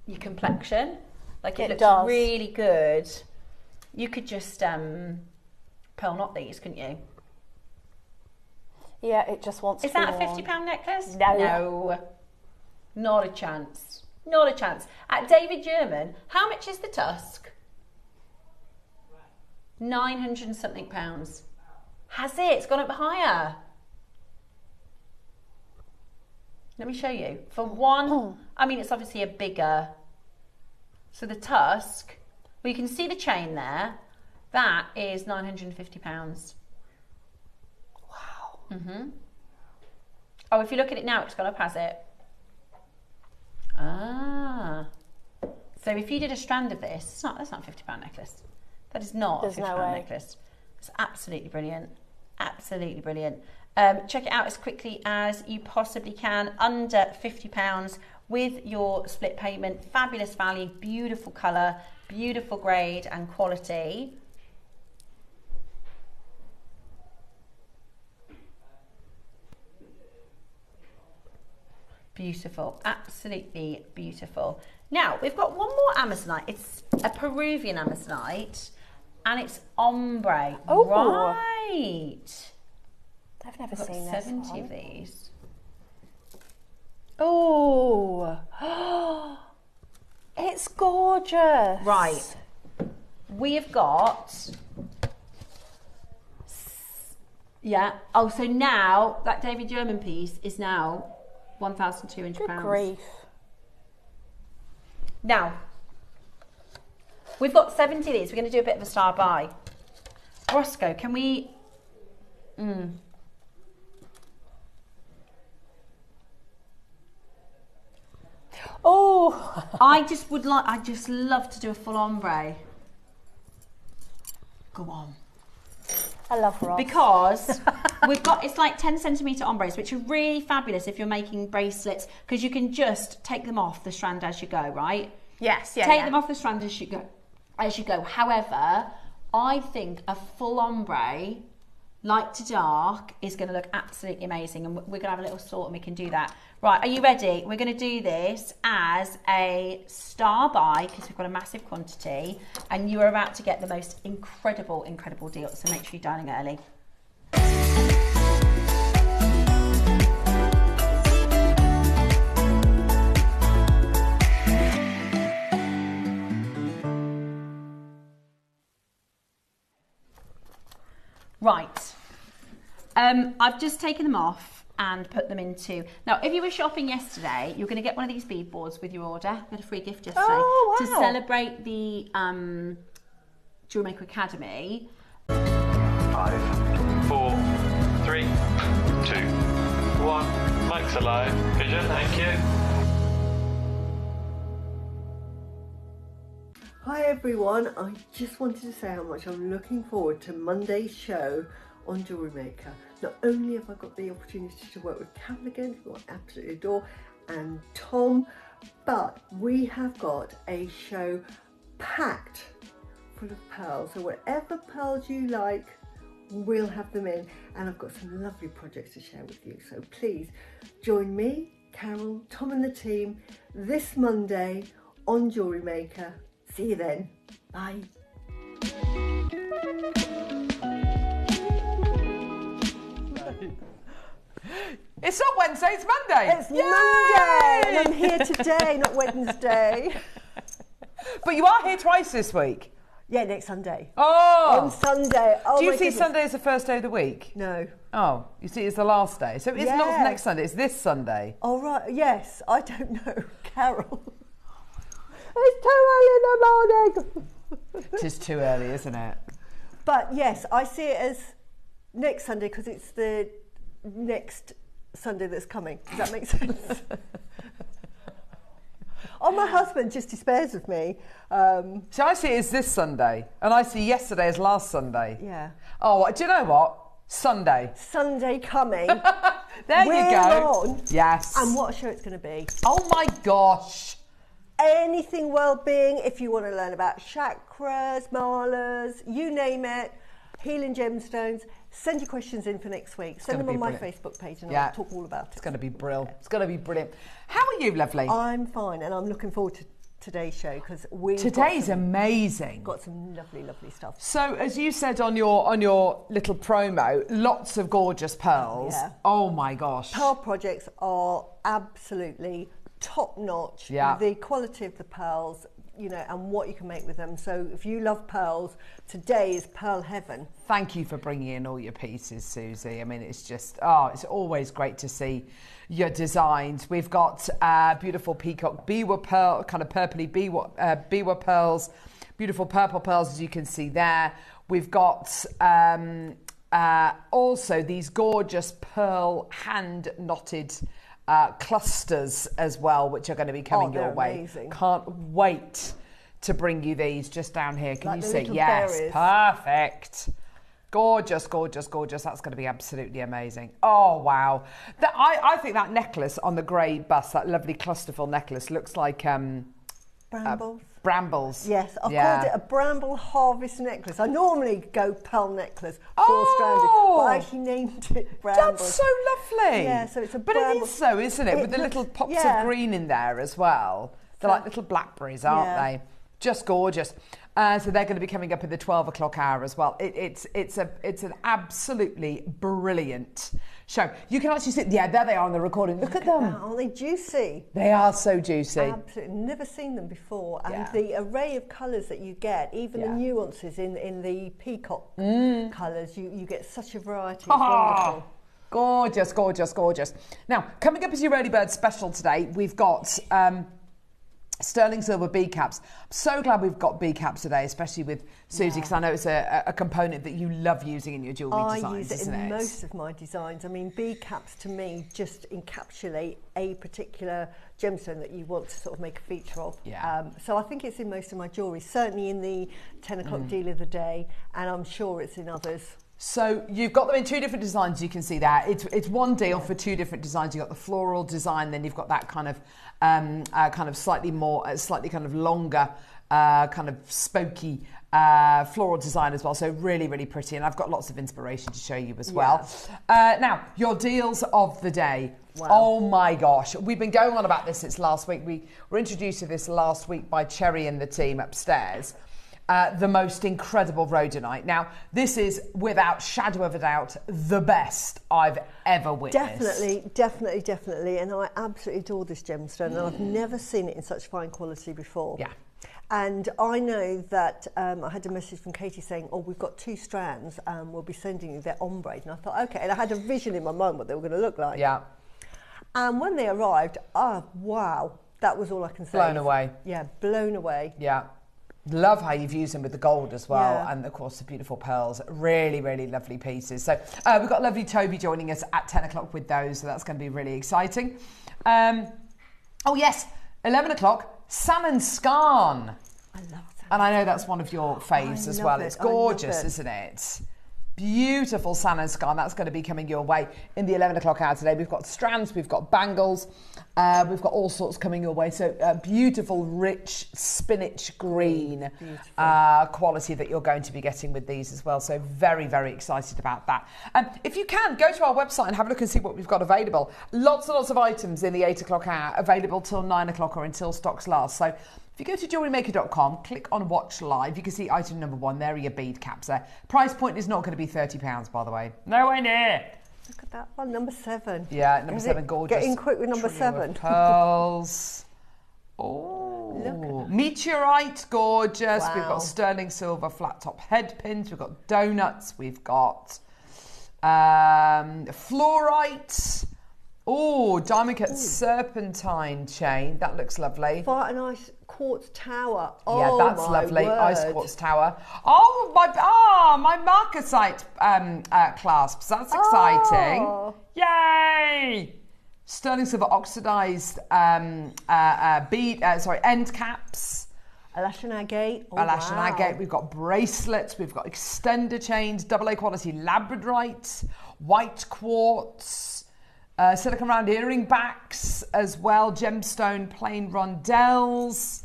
[SPEAKER 1] your complexion. Like it looks really good. You could just pearl knot these, couldn't you?
[SPEAKER 2] Yeah, it just wants to
[SPEAKER 1] Is that a £50 necklace? No. Not a chance. Not a chance. At David German, how much is the tusk? 900 and something pounds. Has it? It's gone up higher. Let me show you. For one, I mean, it's obviously a bigger. So the tusk, well, you can see the chain there. That is £950.
[SPEAKER 2] Wow.
[SPEAKER 1] Oh, if you look at it now, it's gone up, has it? Ah. So if you did a strand of this, that's not a £50 necklace. That is not a £50 necklace. It's absolutely brilliant. Absolutely brilliant. Check it out as quickly as you possibly can. Under £50 with your split payment. Fabulous value, beautiful colour, beautiful grade and quality. Beautiful, absolutely beautiful. Now, we've got one more Amazonite. It's a Peruvian Amazonite and it's ombre.
[SPEAKER 2] Oh,
[SPEAKER 1] right.
[SPEAKER 2] I've never
[SPEAKER 1] I've
[SPEAKER 2] seen
[SPEAKER 1] got
[SPEAKER 2] this
[SPEAKER 1] 70
[SPEAKER 2] one.
[SPEAKER 1] of these.
[SPEAKER 2] Oh, it's gorgeous.
[SPEAKER 1] Right. We have got, yeah. Oh, so now that David German piece is now £1,200.
[SPEAKER 2] Good grief.
[SPEAKER 1] Now, we've got 70 of these. We're going to do a bit of a star buy. Roscoe, can we...
[SPEAKER 2] Oh,
[SPEAKER 1] I just love to do a full ombre. Go on.
[SPEAKER 2] I love Ross.
[SPEAKER 1] Because we've got, it's like 10 centimetre ombres, which are really fabulous if you're making bracelets, because you can just take them off the strand as you go, right?
[SPEAKER 2] Yes, yeah.
[SPEAKER 1] Take them off the strand as you go. However, I think a full ombre, light to dark, is going to look absolutely amazing, and we're going to have a little sort and we can do that. Right, are you ready? We're going to do this as a star buy because we've got a massive quantity and you are about to get the most incredible, incredible deal. So make sure you're dialing early. Right, I've just taken them off and put them into, now if you were shopping yesterday, you're going to get one of these bead boards with your order. I got a free gift yesterday to celebrate the JewelleryMaker Academy.
[SPEAKER 10] 5, 4, 3, 2, 1. Mike's alive. Vision, thank you.
[SPEAKER 5] Hi everyone, I just wanted to say how much I'm looking forward to Monday's show on JewelleryMaker. Not only have I got the opportunity to work with Carol again, who I absolutely adore, and Tom, but we have got a show packed full of pearls. So whatever pearls you like, we'll have them in, and I've got some lovely projects to share with you. So please join me, Carol, Tom and the team this Monday on JewelleryMaker. See you then. Bye.
[SPEAKER 4] It's not Wednesday, it's Monday.
[SPEAKER 5] It's Monday, and I'm here today, not Wednesday.
[SPEAKER 4] But you are here twice this week.
[SPEAKER 5] Yeah, next Sunday.
[SPEAKER 4] Oh!
[SPEAKER 5] On Sunday. Oh,
[SPEAKER 4] do you
[SPEAKER 5] my
[SPEAKER 4] see
[SPEAKER 5] goodness.
[SPEAKER 4] Sunday as the first day of the week?
[SPEAKER 5] No.
[SPEAKER 4] Oh, you see it's the last day. So it's not next Sunday, it's this Sunday.
[SPEAKER 5] Oh, right. Yes, I don't know. Carol. It's too early in the morning.
[SPEAKER 4] It is too early, isn't it?
[SPEAKER 5] But yes, I see it as next Sunday because it's the next Sunday that's coming. Does that make sense? Oh, my husband just despairs of me.
[SPEAKER 4] So I see it as this Sunday, and I see yesterday as last Sunday.
[SPEAKER 5] Yeah.
[SPEAKER 4] Oh, do you know what? Sunday.
[SPEAKER 5] Sunday coming.
[SPEAKER 4] There you go.
[SPEAKER 5] On.
[SPEAKER 4] Yes.
[SPEAKER 5] And what a show it's going to be.
[SPEAKER 4] Oh my gosh.
[SPEAKER 5] Anything well-being, if you want to learn about chakras, malas, you name it, healing gemstones, send your questions in for next week. Send them on my Facebook page and I'll talk all about it.
[SPEAKER 4] It's going to be brilliant. It's going to be brilliant. How are you, lovely?
[SPEAKER 5] I'm fine, and I'm looking forward to today's show because
[SPEAKER 4] today's amazing.
[SPEAKER 5] Got some lovely, lovely stuff.
[SPEAKER 4] So, as you said on your little promo, lots of gorgeous pearls.
[SPEAKER 5] Yeah.
[SPEAKER 4] Oh my gosh.
[SPEAKER 5] Pearl projects are absolutely top notch.
[SPEAKER 4] Yeah.
[SPEAKER 5] The quality of the pearls, you know, and what you can make with them. So if you love pearls, today is pearl heaven.
[SPEAKER 4] Thank you for bringing in all your pieces, Susie. I mean, it's just, it's always great to see your designs. We've got beautiful peacock biwa pearl, kind of purpley biwa pearls, beautiful purple pearls, as you can see there. We've got also these gorgeous pearl hand knotted clusters as well, which are going to be coming your way.
[SPEAKER 5] Amazing.
[SPEAKER 4] Can't wait to bring you these just down here. Can
[SPEAKER 5] like
[SPEAKER 4] you see?
[SPEAKER 5] Yes,
[SPEAKER 4] berries. Perfect. Gorgeous, gorgeous, gorgeous. That's going to be absolutely amazing. Oh, wow. I think that necklace on the grey bust, that lovely clusterful necklace, looks like...
[SPEAKER 5] brambles.
[SPEAKER 4] Brambles.
[SPEAKER 5] Yes, I've called it a bramble harvest necklace. I normally go pearl necklace, four-stranded, but I actually named it brambles.
[SPEAKER 4] That's so lovely.
[SPEAKER 5] Yeah, so it's a
[SPEAKER 4] But
[SPEAKER 5] bramble.
[SPEAKER 4] it is so, isn't it? With the little pops of green in there as well. They're like little blackberries, aren't they? Just gorgeous. So they're going to be coming up in the 12 o'clock hour as well. It's an absolutely brilliant show. You can actually see, there they are on the recording. Look at them.
[SPEAKER 5] Aren't they juicy?
[SPEAKER 4] They are so juicy.
[SPEAKER 5] Absolutely. Never seen them before. And the array of colours that you get, even the nuances in the peacock colours, you get such a variety. It's wonderful.
[SPEAKER 4] Gorgeous, gorgeous, gorgeous. Now, coming up as your early bird special today, we've got... sterling silver bead caps. I'm so glad we've got bead caps today, especially with Susie, because I know it's a component that you love using in your jewellery designs,
[SPEAKER 5] isn't it? I use it in most of my designs. I mean, bead caps to me just encapsulate a particular gemstone that you want to sort of make a feature of.
[SPEAKER 4] Yeah.
[SPEAKER 5] So I think it's in most of my jewellery, certainly in the 10 o'clock deal of the day, and I'm sure it's in others.
[SPEAKER 4] So you've got them in two different designs, you can see that. It's one deal for two different designs. You've got the floral design, then you've got that kind of slightly kind of longer, kind of spooky floral design as well. So really, really pretty. And I've got lots of inspiration to show you as well. Now, your deals of the day. Wow. Oh my gosh. We've been going on about this since last week. We were introduced to this last week by Cherry and the team upstairs. The most incredible rhodonite. Now, this is, without shadow of a doubt, the best I've ever witnessed.
[SPEAKER 5] Definitely. And I absolutely adore this gemstone, and I've never seen it in such fine quality before.
[SPEAKER 4] Yeah.
[SPEAKER 5] And I know that I had a message from Katie saying, we've got 2 strands, we'll be sending you their ombre. And I thought, okay. And I had a vision in my mind what they were going to look like.
[SPEAKER 4] Yeah.
[SPEAKER 5] And when they arrived, wow, that was all I can say.
[SPEAKER 4] Blown away.
[SPEAKER 5] Yeah, blown away.
[SPEAKER 4] Yeah. Love how you've used them with the gold as well, and of course the beautiful pearls. Really, really lovely pieces. So we've got lovely Toby joining us at 10 o'clock with those, so that's going to be really exciting. Oh yes, 11 o'clock, salmon scarn.
[SPEAKER 5] I love that.
[SPEAKER 4] And I know that's one of your faves as well. It's gorgeous, isn't it? Beautiful salmon scarn. That's going to be coming your way in the 11 o'clock hour today. We've got strands, we've got bangles, we've got all sorts coming your way. So beautiful, rich spinach green quality that you're going to be getting with these as well. So very, very excited about that. If you can, go to our website and have a look and see what we've got available. Lots and lots of items in the 8 o'clock hour available till 9 o'clock or until stocks last. So if you go to JewelleryMaker.com, click on Watch Live, you can see item number 1. There are your bead caps there. Price point is not going to be £30, by the way. Nowhere near.
[SPEAKER 5] Look at that one, number 7.
[SPEAKER 4] Yeah, number 7, gorgeous.
[SPEAKER 5] Get in quick with number 7.
[SPEAKER 4] Pearls. Oh, meteorite, gorgeous.
[SPEAKER 5] Wow.
[SPEAKER 4] We've got sterling silver flat top head pins. We've got donuts. We've got fluorite. Oh, diamond cut serpentine chain. That looks lovely.
[SPEAKER 5] Quite a nice quartz tower.
[SPEAKER 4] Yeah,
[SPEAKER 5] Oh,
[SPEAKER 4] that's
[SPEAKER 5] my
[SPEAKER 4] lovely.
[SPEAKER 5] word.
[SPEAKER 4] Ice quartz tower. Oh, my marcasite clasps. That's exciting.
[SPEAKER 5] Oh.
[SPEAKER 4] Yay! Sterling silver oxidized bead. End caps.
[SPEAKER 5] Alash and agate. Oh,
[SPEAKER 4] Alash and
[SPEAKER 5] wow.
[SPEAKER 4] agate. We've got bracelets. We've got extender chains. AA quality labradorite. White quartz. Silicon round earring backs as well. Gemstone plain rondelles.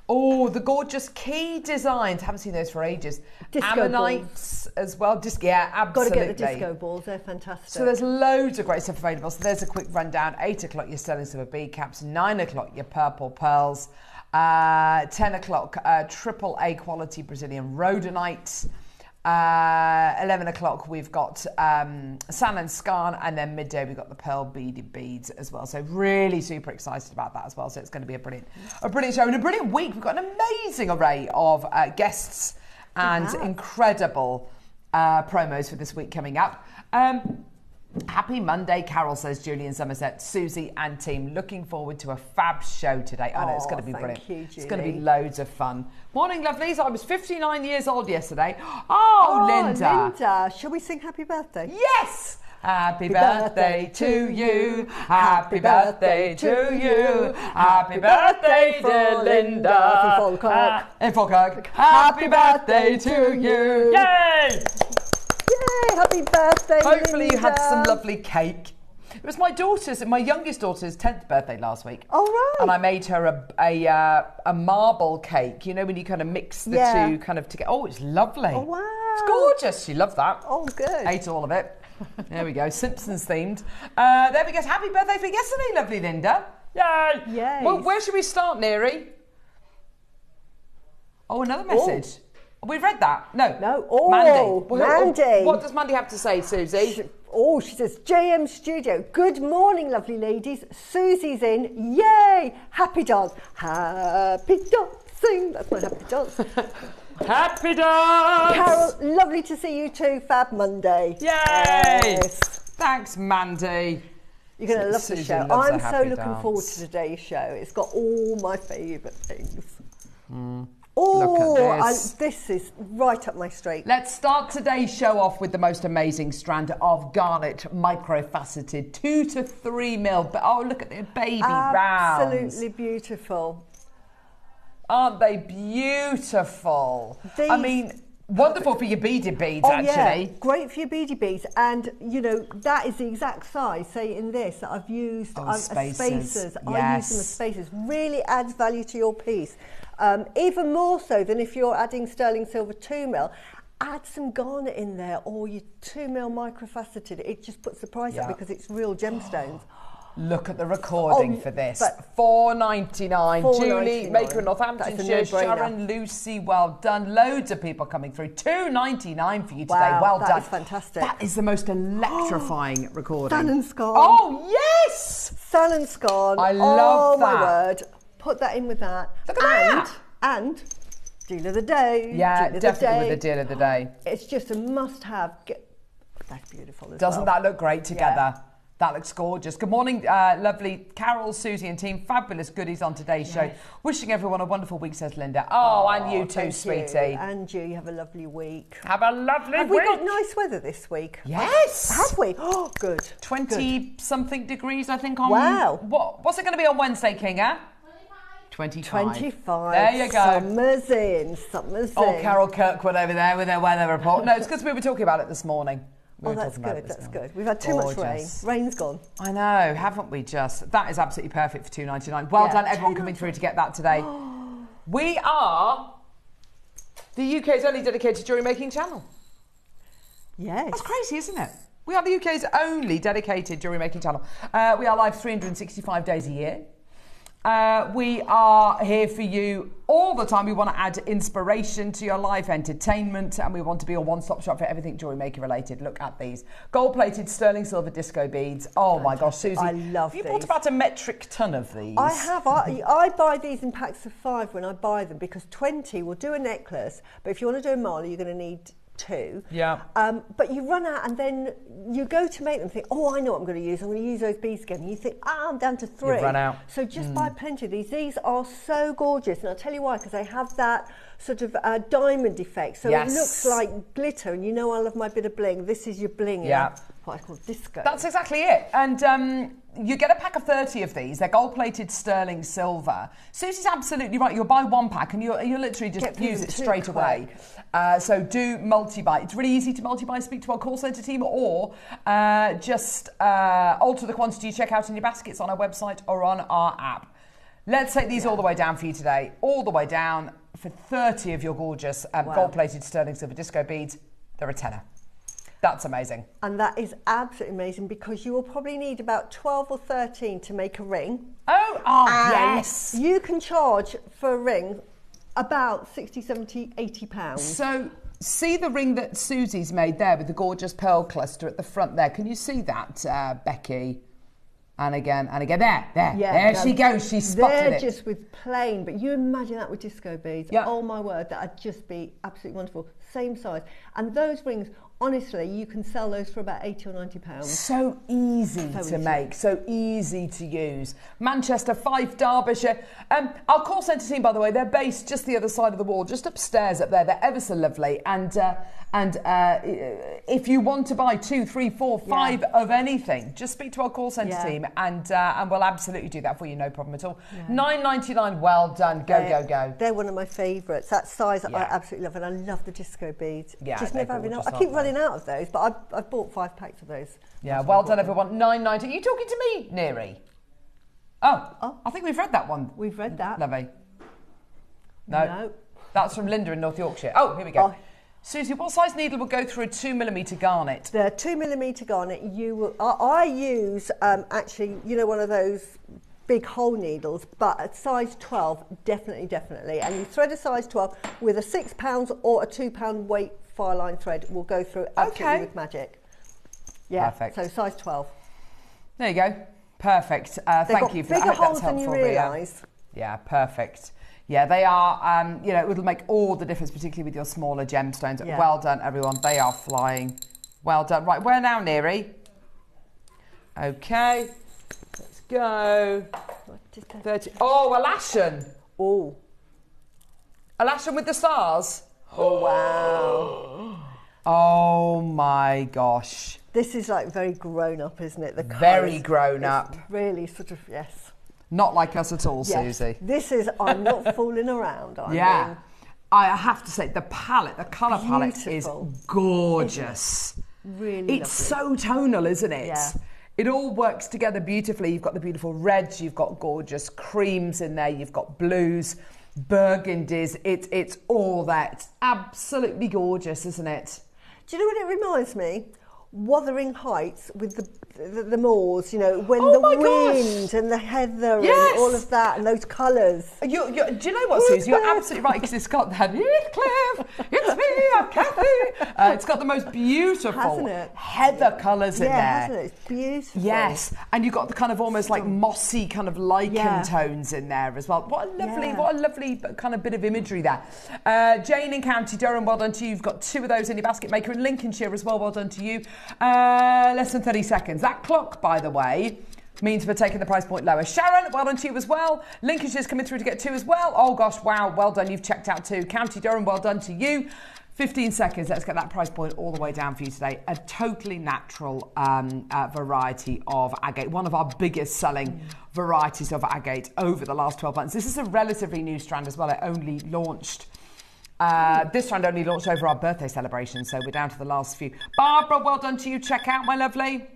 [SPEAKER 4] Oh, the gorgeous key designs. Haven't seen those for ages.
[SPEAKER 5] Disco
[SPEAKER 4] Ammonites as well. Yeah,
[SPEAKER 5] Got to
[SPEAKER 4] absolutely.
[SPEAKER 5] get the disco balls. They're fantastic.
[SPEAKER 4] So there's loads of great stuff available. So there's a quick rundown. 8 o'clock, your sterling silver bead caps. 9 o'clock, your purple pearls. 10 o'clock, AAA quality Brazilian rhodonite. 11 o'clock, we've got San and Scan, and then midday we've got the pearl beaded beads as well. So really super excited about that as well. So it's going to be a brilliant show and a brilliant week. We've got an amazing array of guests and incredible promos for this week coming up. Happy Monday, Carol, says Julie in Somerset. Susie and team, looking forward to a fab show today. I know it's going to be brilliant.
[SPEAKER 5] You,
[SPEAKER 4] it's going to be loads of fun. Morning, lovelies. I was 59 years old yesterday. Oh, Linda.
[SPEAKER 5] Linda, shall we sing happy birthday?
[SPEAKER 4] Yes! Happy birthday to you. Happy birthday to you. Happy birthday, dear Linda. In Falkirk. Happy birthday to you. Yay!
[SPEAKER 5] Yay, happy birthday,
[SPEAKER 4] Hopefully
[SPEAKER 5] Linda.
[SPEAKER 4] you had some lovely cake. It was my youngest daughter's 10th birthday last week.
[SPEAKER 5] Oh, right.
[SPEAKER 4] And I made her a marble cake, you know, when you kind of mix the two kind of together. Oh, it's lovely.
[SPEAKER 5] Oh, wow.
[SPEAKER 4] It's gorgeous. She loved that.
[SPEAKER 5] Oh, good.
[SPEAKER 4] Ate all of it. There we go. Simpsons themed. There we go. Happy birthday for yesterday, lovely Linda. Yay.
[SPEAKER 5] Yay.
[SPEAKER 4] Well, where should we start, Neri? Oh, another message. We've read that. No.
[SPEAKER 5] Oh, Mandy.
[SPEAKER 4] What does Mandy have to say, Susie?
[SPEAKER 5] She says, JM Studio, good morning, lovely ladies. Susie's in. Yay! Happy dance. Happy dancing. That's my happy dance.
[SPEAKER 4] Happy dance!
[SPEAKER 5] Carol, lovely to see you too. Fab Monday.
[SPEAKER 4] Yay!
[SPEAKER 5] Yes.
[SPEAKER 4] Thanks, Mandy.
[SPEAKER 5] You're going to love the
[SPEAKER 4] Susie
[SPEAKER 5] show.
[SPEAKER 4] loves a
[SPEAKER 5] I'm so
[SPEAKER 4] happy
[SPEAKER 5] looking
[SPEAKER 4] dance.
[SPEAKER 5] forward to today's show. It's got all my favourite things.
[SPEAKER 4] Look at this.
[SPEAKER 5] This is right up my street.
[SPEAKER 4] Let's start today's show off with the most amazing strand of Garnet micro-faceted 2 to 3 mil. Oh, look at their baby rounds.
[SPEAKER 5] Absolutely beautiful.
[SPEAKER 4] Aren't they beautiful? I mean, wonderful for your beaded beads, actually.
[SPEAKER 5] Yeah, great for your beady beads. And, you know, that is the exact size, say, in this, that I've used spacers. I use them as spacers. Really adds value to your piece. Even more so than if you're adding sterling silver 2 mil. Add some garnet in there, or your 2 mil micro-faceted. It just puts the price up because it's real gemstones.
[SPEAKER 4] Look at the recording for this. $4.99. Julie, Maker in Northamptonshire. Sharon, Lucy, well done. Loads of people coming through. $2.99 for you today.
[SPEAKER 5] Wow,
[SPEAKER 4] well done.
[SPEAKER 5] That is fantastic.
[SPEAKER 4] That is the most electrifying recording.
[SPEAKER 5] San and Scan.
[SPEAKER 4] Oh, yes!
[SPEAKER 5] San and Scan.
[SPEAKER 4] I love that.
[SPEAKER 5] Oh, my word. Put that in with that.
[SPEAKER 4] Look at that.
[SPEAKER 5] And deal of the day.
[SPEAKER 4] Yeah, definitely with the deal of the day.
[SPEAKER 5] It's just a must-have. That's beautiful as
[SPEAKER 4] Doesn't that look great together? Yeah. That looks gorgeous. Good morning, lovely Carol, Susie and team. Fabulous goodies on today's show. Wishing everyone a wonderful week, says Linda. Oh, and you too, sweetie.
[SPEAKER 5] And you have a lovely week.
[SPEAKER 4] Have a lovely week.
[SPEAKER 5] Have we got nice weather this week?
[SPEAKER 4] Yes.
[SPEAKER 5] Have we? Oh, good.
[SPEAKER 4] 20-something degrees, I think. On what's it going to be on Wednesday, Kinga? 25. There you go.
[SPEAKER 5] Summer's in.
[SPEAKER 4] Oh, Carol Kirkwood over there with their weather report. No, it's because we were talking about it this morning.
[SPEAKER 5] That's good, that's good. We've had too much rain. Rain's gone.
[SPEAKER 4] I know, haven't we just? That is absolutely perfect for $2.99. Well done, everyone coming through to get that today. We are the UK's only dedicated jewellery making channel.
[SPEAKER 5] Yes.
[SPEAKER 4] That's crazy, isn't it? We are the UK's only dedicated jewellery making channel. We are live 365 days a year. We are here for you all the time. We want to add inspiration to your life, entertainment, and we want to be a one-stop shop for everything jewellery maker related. Look at these gold-plated sterling silver disco beads. Oh my gosh, Susie,
[SPEAKER 5] I love these.
[SPEAKER 4] You bought about a metric ton of these.
[SPEAKER 5] I have. I buy these in packs of 5 when I buy them, because 20 will do a necklace, but if you want to do a mala, you're going to need 2.
[SPEAKER 4] Yeah.
[SPEAKER 5] But you run out and then you go to make them think, oh, I know what I'm going to use. I'm going to use those beads again. And you think, I'm down to 3.
[SPEAKER 4] You've run out.
[SPEAKER 5] So just buy plenty of these. These are so gorgeous. And I'll tell you why, because they have that sort of diamond effect. So it looks like glitter. And you know I love my bit of bling. This is your bling.
[SPEAKER 4] Yeah.
[SPEAKER 5] What I call disco.
[SPEAKER 4] That's exactly it. And you get a pack of 30 of these. They're gold-plated sterling silver. Susie's absolutely right. You'll buy 1 pack and you'll literally just use it straight away. So do multi-buy. It's really easy to multi-buy. Speak to our call centre team or just alter the quantity you check out in your baskets on our website or on our app. Let's take these all the way down for you today. All the way down for 30 of your gorgeous gold-plated sterling silver disco beads. They're a tenner. That's amazing.
[SPEAKER 5] And that is absolutely amazing because you will probably need about 12 or 13 to make a ring.
[SPEAKER 4] Oh, yes.
[SPEAKER 5] You can charge for a ring about 60, 70, 80 pounds.
[SPEAKER 4] So see the ring that Susie's made there with the gorgeous pearl cluster at the front there. Can you see that, Becky? And again, there she goes. She's spotted it.
[SPEAKER 5] They're just with plain, but you imagine that with disco beads.
[SPEAKER 4] Yeah.
[SPEAKER 5] Oh my word, that'd just be absolutely wonderful. Same size. And those rings, honestly, you can sell those for about 80 or 90 pounds.
[SPEAKER 4] So easy to make, so easy to use. Manchester, Fife, Derbyshire. Our call centre team, by the way, they're based just the other side of the wall, just upstairs up there. They're ever so lovely. And if you want to buy 2, 3, 4, 5 of anything, just speak to our call centre team and we'll absolutely do that for you, no problem at all. Yeah. $9.99, well done. Go.
[SPEAKER 5] They're one of my favourites. That size I absolutely love, and I love the disco beads.
[SPEAKER 4] Yeah,
[SPEAKER 5] just never have enough. I keep running out of those, but I've bought 5 packs of those.
[SPEAKER 4] Yeah, that's well done, everyone. $9.90. Are you talking to me, Neary? Oh, I think we've read that one.
[SPEAKER 5] We've read that.
[SPEAKER 4] Lovely. No. That's from Linda in North Yorkshire. Oh, here we go. Susie, what size needle will go through a 2mm garnet?
[SPEAKER 5] The 2mm garnet, I use actually, one of those big hole needles, but at size 12, definitely. And you thread a size 12 with a £6 or a £2 weight fire line thread will go through absolutely with magic. Yeah, perfect. So size 12.
[SPEAKER 4] There you go. Perfect. Thank you for that.
[SPEAKER 5] Bigger holes than you realise.
[SPEAKER 4] Yeah, perfect. Yeah, they are, it'll make all the difference, particularly with your smaller gemstones. Yeah. Well done, everyone. They are flying. Well done. Right, where now, Neary? Okay, let's go. 30. Oh, Alashan.
[SPEAKER 5] Oh.
[SPEAKER 4] Alashan with the stars.
[SPEAKER 5] Oh, wow.
[SPEAKER 4] Oh, my gosh.
[SPEAKER 5] This is like very grown up, isn't it? The
[SPEAKER 4] very grown up.
[SPEAKER 5] Really sort of, yes.
[SPEAKER 4] Not like us at all, Susie.
[SPEAKER 5] This is, I'm not fooling around.
[SPEAKER 4] I have to say, the palette, the colour palette is gorgeous.
[SPEAKER 5] Really
[SPEAKER 4] It's
[SPEAKER 5] lovely.
[SPEAKER 4] so tonal, isn't it?
[SPEAKER 5] Yeah.
[SPEAKER 4] It all works together beautifully. You've got the beautiful reds, you've got gorgeous creams in there, you've got blues, burgundies. It's all there. It's absolutely gorgeous, isn't it?
[SPEAKER 5] Do you know what it reminds me? Wuthering Heights with the moors, when the wind and the heather and all of that and those colours.
[SPEAKER 4] Do you know what, Susie? You're absolutely right, because it's got that Heathcliff, it's me, I'm Kathy. It's got the most beautiful heather colours in there.
[SPEAKER 5] Yeah, hasn't it? It's beautiful.
[SPEAKER 4] Yes, and you've got the kind of almost like mossy kind of lichen tones in there as well. What a lovely kind of bit of imagery there. Jane in County Durham, well done to you. You've got 2 of those in your basket maker. In Lincolnshire as well done to you. Less than 30 seconds. That clock, by the way, means we're taking the price point lower. Sharon, well done to you as well. Lincolnshire's coming through to get 2 as well. Oh gosh, wow, well done. You've checked out 2. County Durham, well done to you. 15 seconds. Let's get that price point all the way down for you today. A totally natural variety of agate. One of our biggest selling varieties of agate over the last 12 months. This is a relatively new strand as well. It only launched... this strand only launched over our birthday celebration, so we're down to the last few. Barbara, well done to you. Check out, my lovely.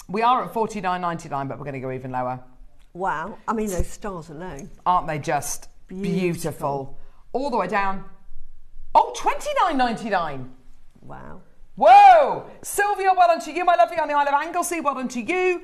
[SPEAKER 4] We are at $49.99, but we're going to go even lower.
[SPEAKER 5] Wow. I mean, those stars alone.
[SPEAKER 4] Aren't they just beautiful? All the way down. Oh, $29.99.
[SPEAKER 5] Wow.
[SPEAKER 4] Whoa. Sylvia, well done to you, my lovely, on the Isle of Anglesey. Well done to you.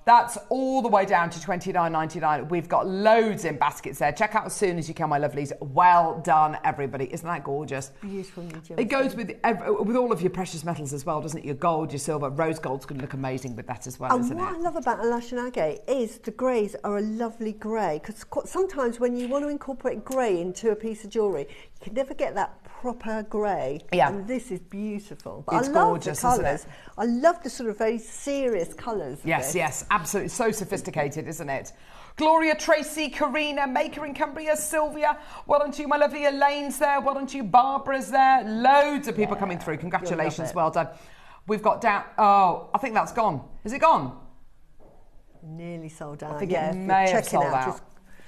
[SPEAKER 4] That's all the way down to $29.99. We've got loads in baskets there. Check out as soon as you can, my lovelies. Well done, everybody. Isn't that gorgeous?
[SPEAKER 5] Beautiful.
[SPEAKER 4] It goes with all of your precious metals as well, doesn't it? Your gold, your silver, rose gold's going to look amazing with that as well, isn't it?
[SPEAKER 5] And what I love about Alashan agate is the greys are a lovely grey, because sometimes when you want to incorporate grey into a piece of jewellery, You can never get that proper grey.
[SPEAKER 4] Yeah.
[SPEAKER 5] And this is beautiful. But
[SPEAKER 4] It's
[SPEAKER 5] I love
[SPEAKER 4] gorgeous,
[SPEAKER 5] the
[SPEAKER 4] isn't
[SPEAKER 5] colours.
[SPEAKER 4] it?
[SPEAKER 5] I love the sort of very serious colours.
[SPEAKER 4] Yes, yes, absolutely. So sophisticated, isn't it? Gloria, Tracy, Karina, Maker in Cumbria, Sylvia, well done to you, my lovely Elaine's there, well done to you, Barbara's there, loads of people coming through, congratulations, well done. We've got down, oh, I think that's gone. Is it gone?
[SPEAKER 5] Nearly sold out.
[SPEAKER 4] I think it may have sold out.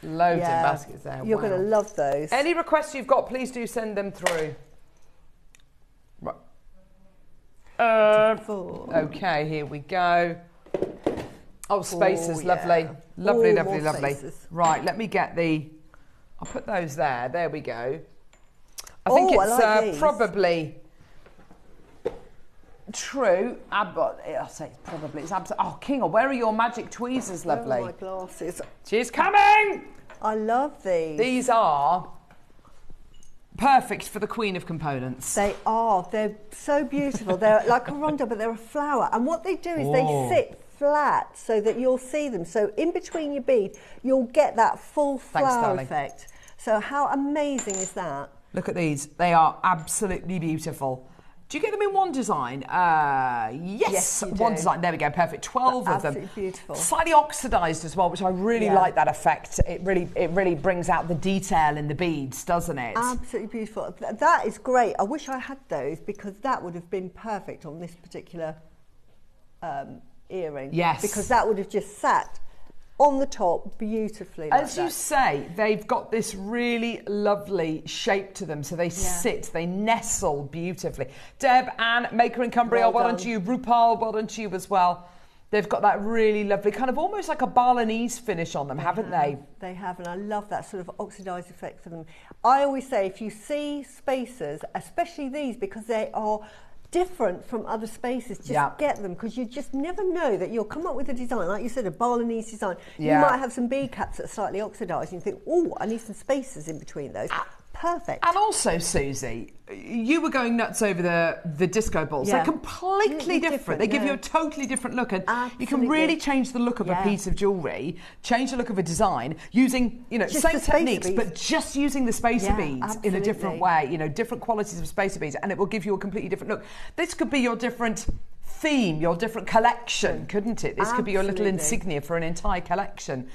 [SPEAKER 4] Loads in baskets there.
[SPEAKER 5] You're going to love those.
[SPEAKER 4] Any requests you've got, please do send them through. Right. Okay, here we go. Oh, spaces, lovely. Lovely, lovely, lovely.
[SPEAKER 5] Spaces.
[SPEAKER 4] Right, let me get I'll put those there. There we go. I think it's
[SPEAKER 5] I like
[SPEAKER 4] probably true. But I'll say it's probably. It's absolutely. Oh, Kinga, where are your magic tweezers, lovely?
[SPEAKER 5] Oh, my glasses.
[SPEAKER 4] She's coming!
[SPEAKER 5] I love these.
[SPEAKER 4] These are perfect for the queen of components.
[SPEAKER 5] They are. They're so beautiful. They're like a rondo, but they're a flower. And what they do is they sit flat so that you'll see them. So in between your bead, you'll get that full flower effect. So how amazing is that?
[SPEAKER 4] Look at these. They are absolutely beautiful. Do you get them in one design? Yes, one design. There we go. Perfect. 12 of them.
[SPEAKER 5] Absolutely beautiful.
[SPEAKER 4] Slightly oxidized as well, which I really like that effect. It really brings out the detail in the beads, doesn't it?
[SPEAKER 5] Absolutely beautiful. That is great. I wish I had those because that would have been perfect on this particular earring.
[SPEAKER 4] Yes.
[SPEAKER 5] Because that would have just sat on the top beautifully.
[SPEAKER 4] As you say, they've got this really lovely shape to them, so they sit, they nestle beautifully. Deb, Anne, Maker in Cumbria, well done to you. Rupal, well done to you as well. They've got that really lovely, kind of almost like a Balinese finish on them, haven't they?
[SPEAKER 5] They have, and I love that sort of oxidized effect for them. I always say, if you see spacers, especially these, because they are different from other spaces, just get them, because you just never know that you'll come up with a design, like you said, a Balinese design. You might have some bead caps that are slightly oxidized and you think, oh, I need some spacers in between those. Perfect.
[SPEAKER 4] And also, Susie, you were going nuts over the disco balls. They're completely different. They give you a totally different look, and you can really change the look of a piece of jewellery, change the look of a design using, same techniques, but just using the spacer beads in a different way, different qualities of spacer beads, and it will give you a completely different look. This could be your different theme, your different collection, couldn't it? This could be your little insignia for an entire collection.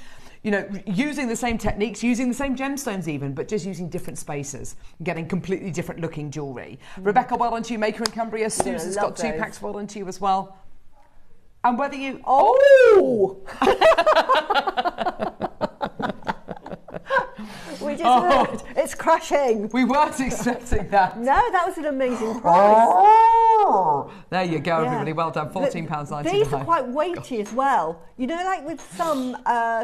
[SPEAKER 4] Using the same techniques, using the same gemstones even, but just using different spaces, getting completely different looking jewellery. Rebecca, well done to you. Maker in Cumbria. Susan's got 2 packs, well done to you as well. And whether you... Oh!
[SPEAKER 5] We just heard. It's crashing.
[SPEAKER 4] We weren't expecting that.
[SPEAKER 5] No, that was an amazing price.
[SPEAKER 4] There you go, everybody. Well done. £14.99.
[SPEAKER 5] These are quite weighty as well. Like with some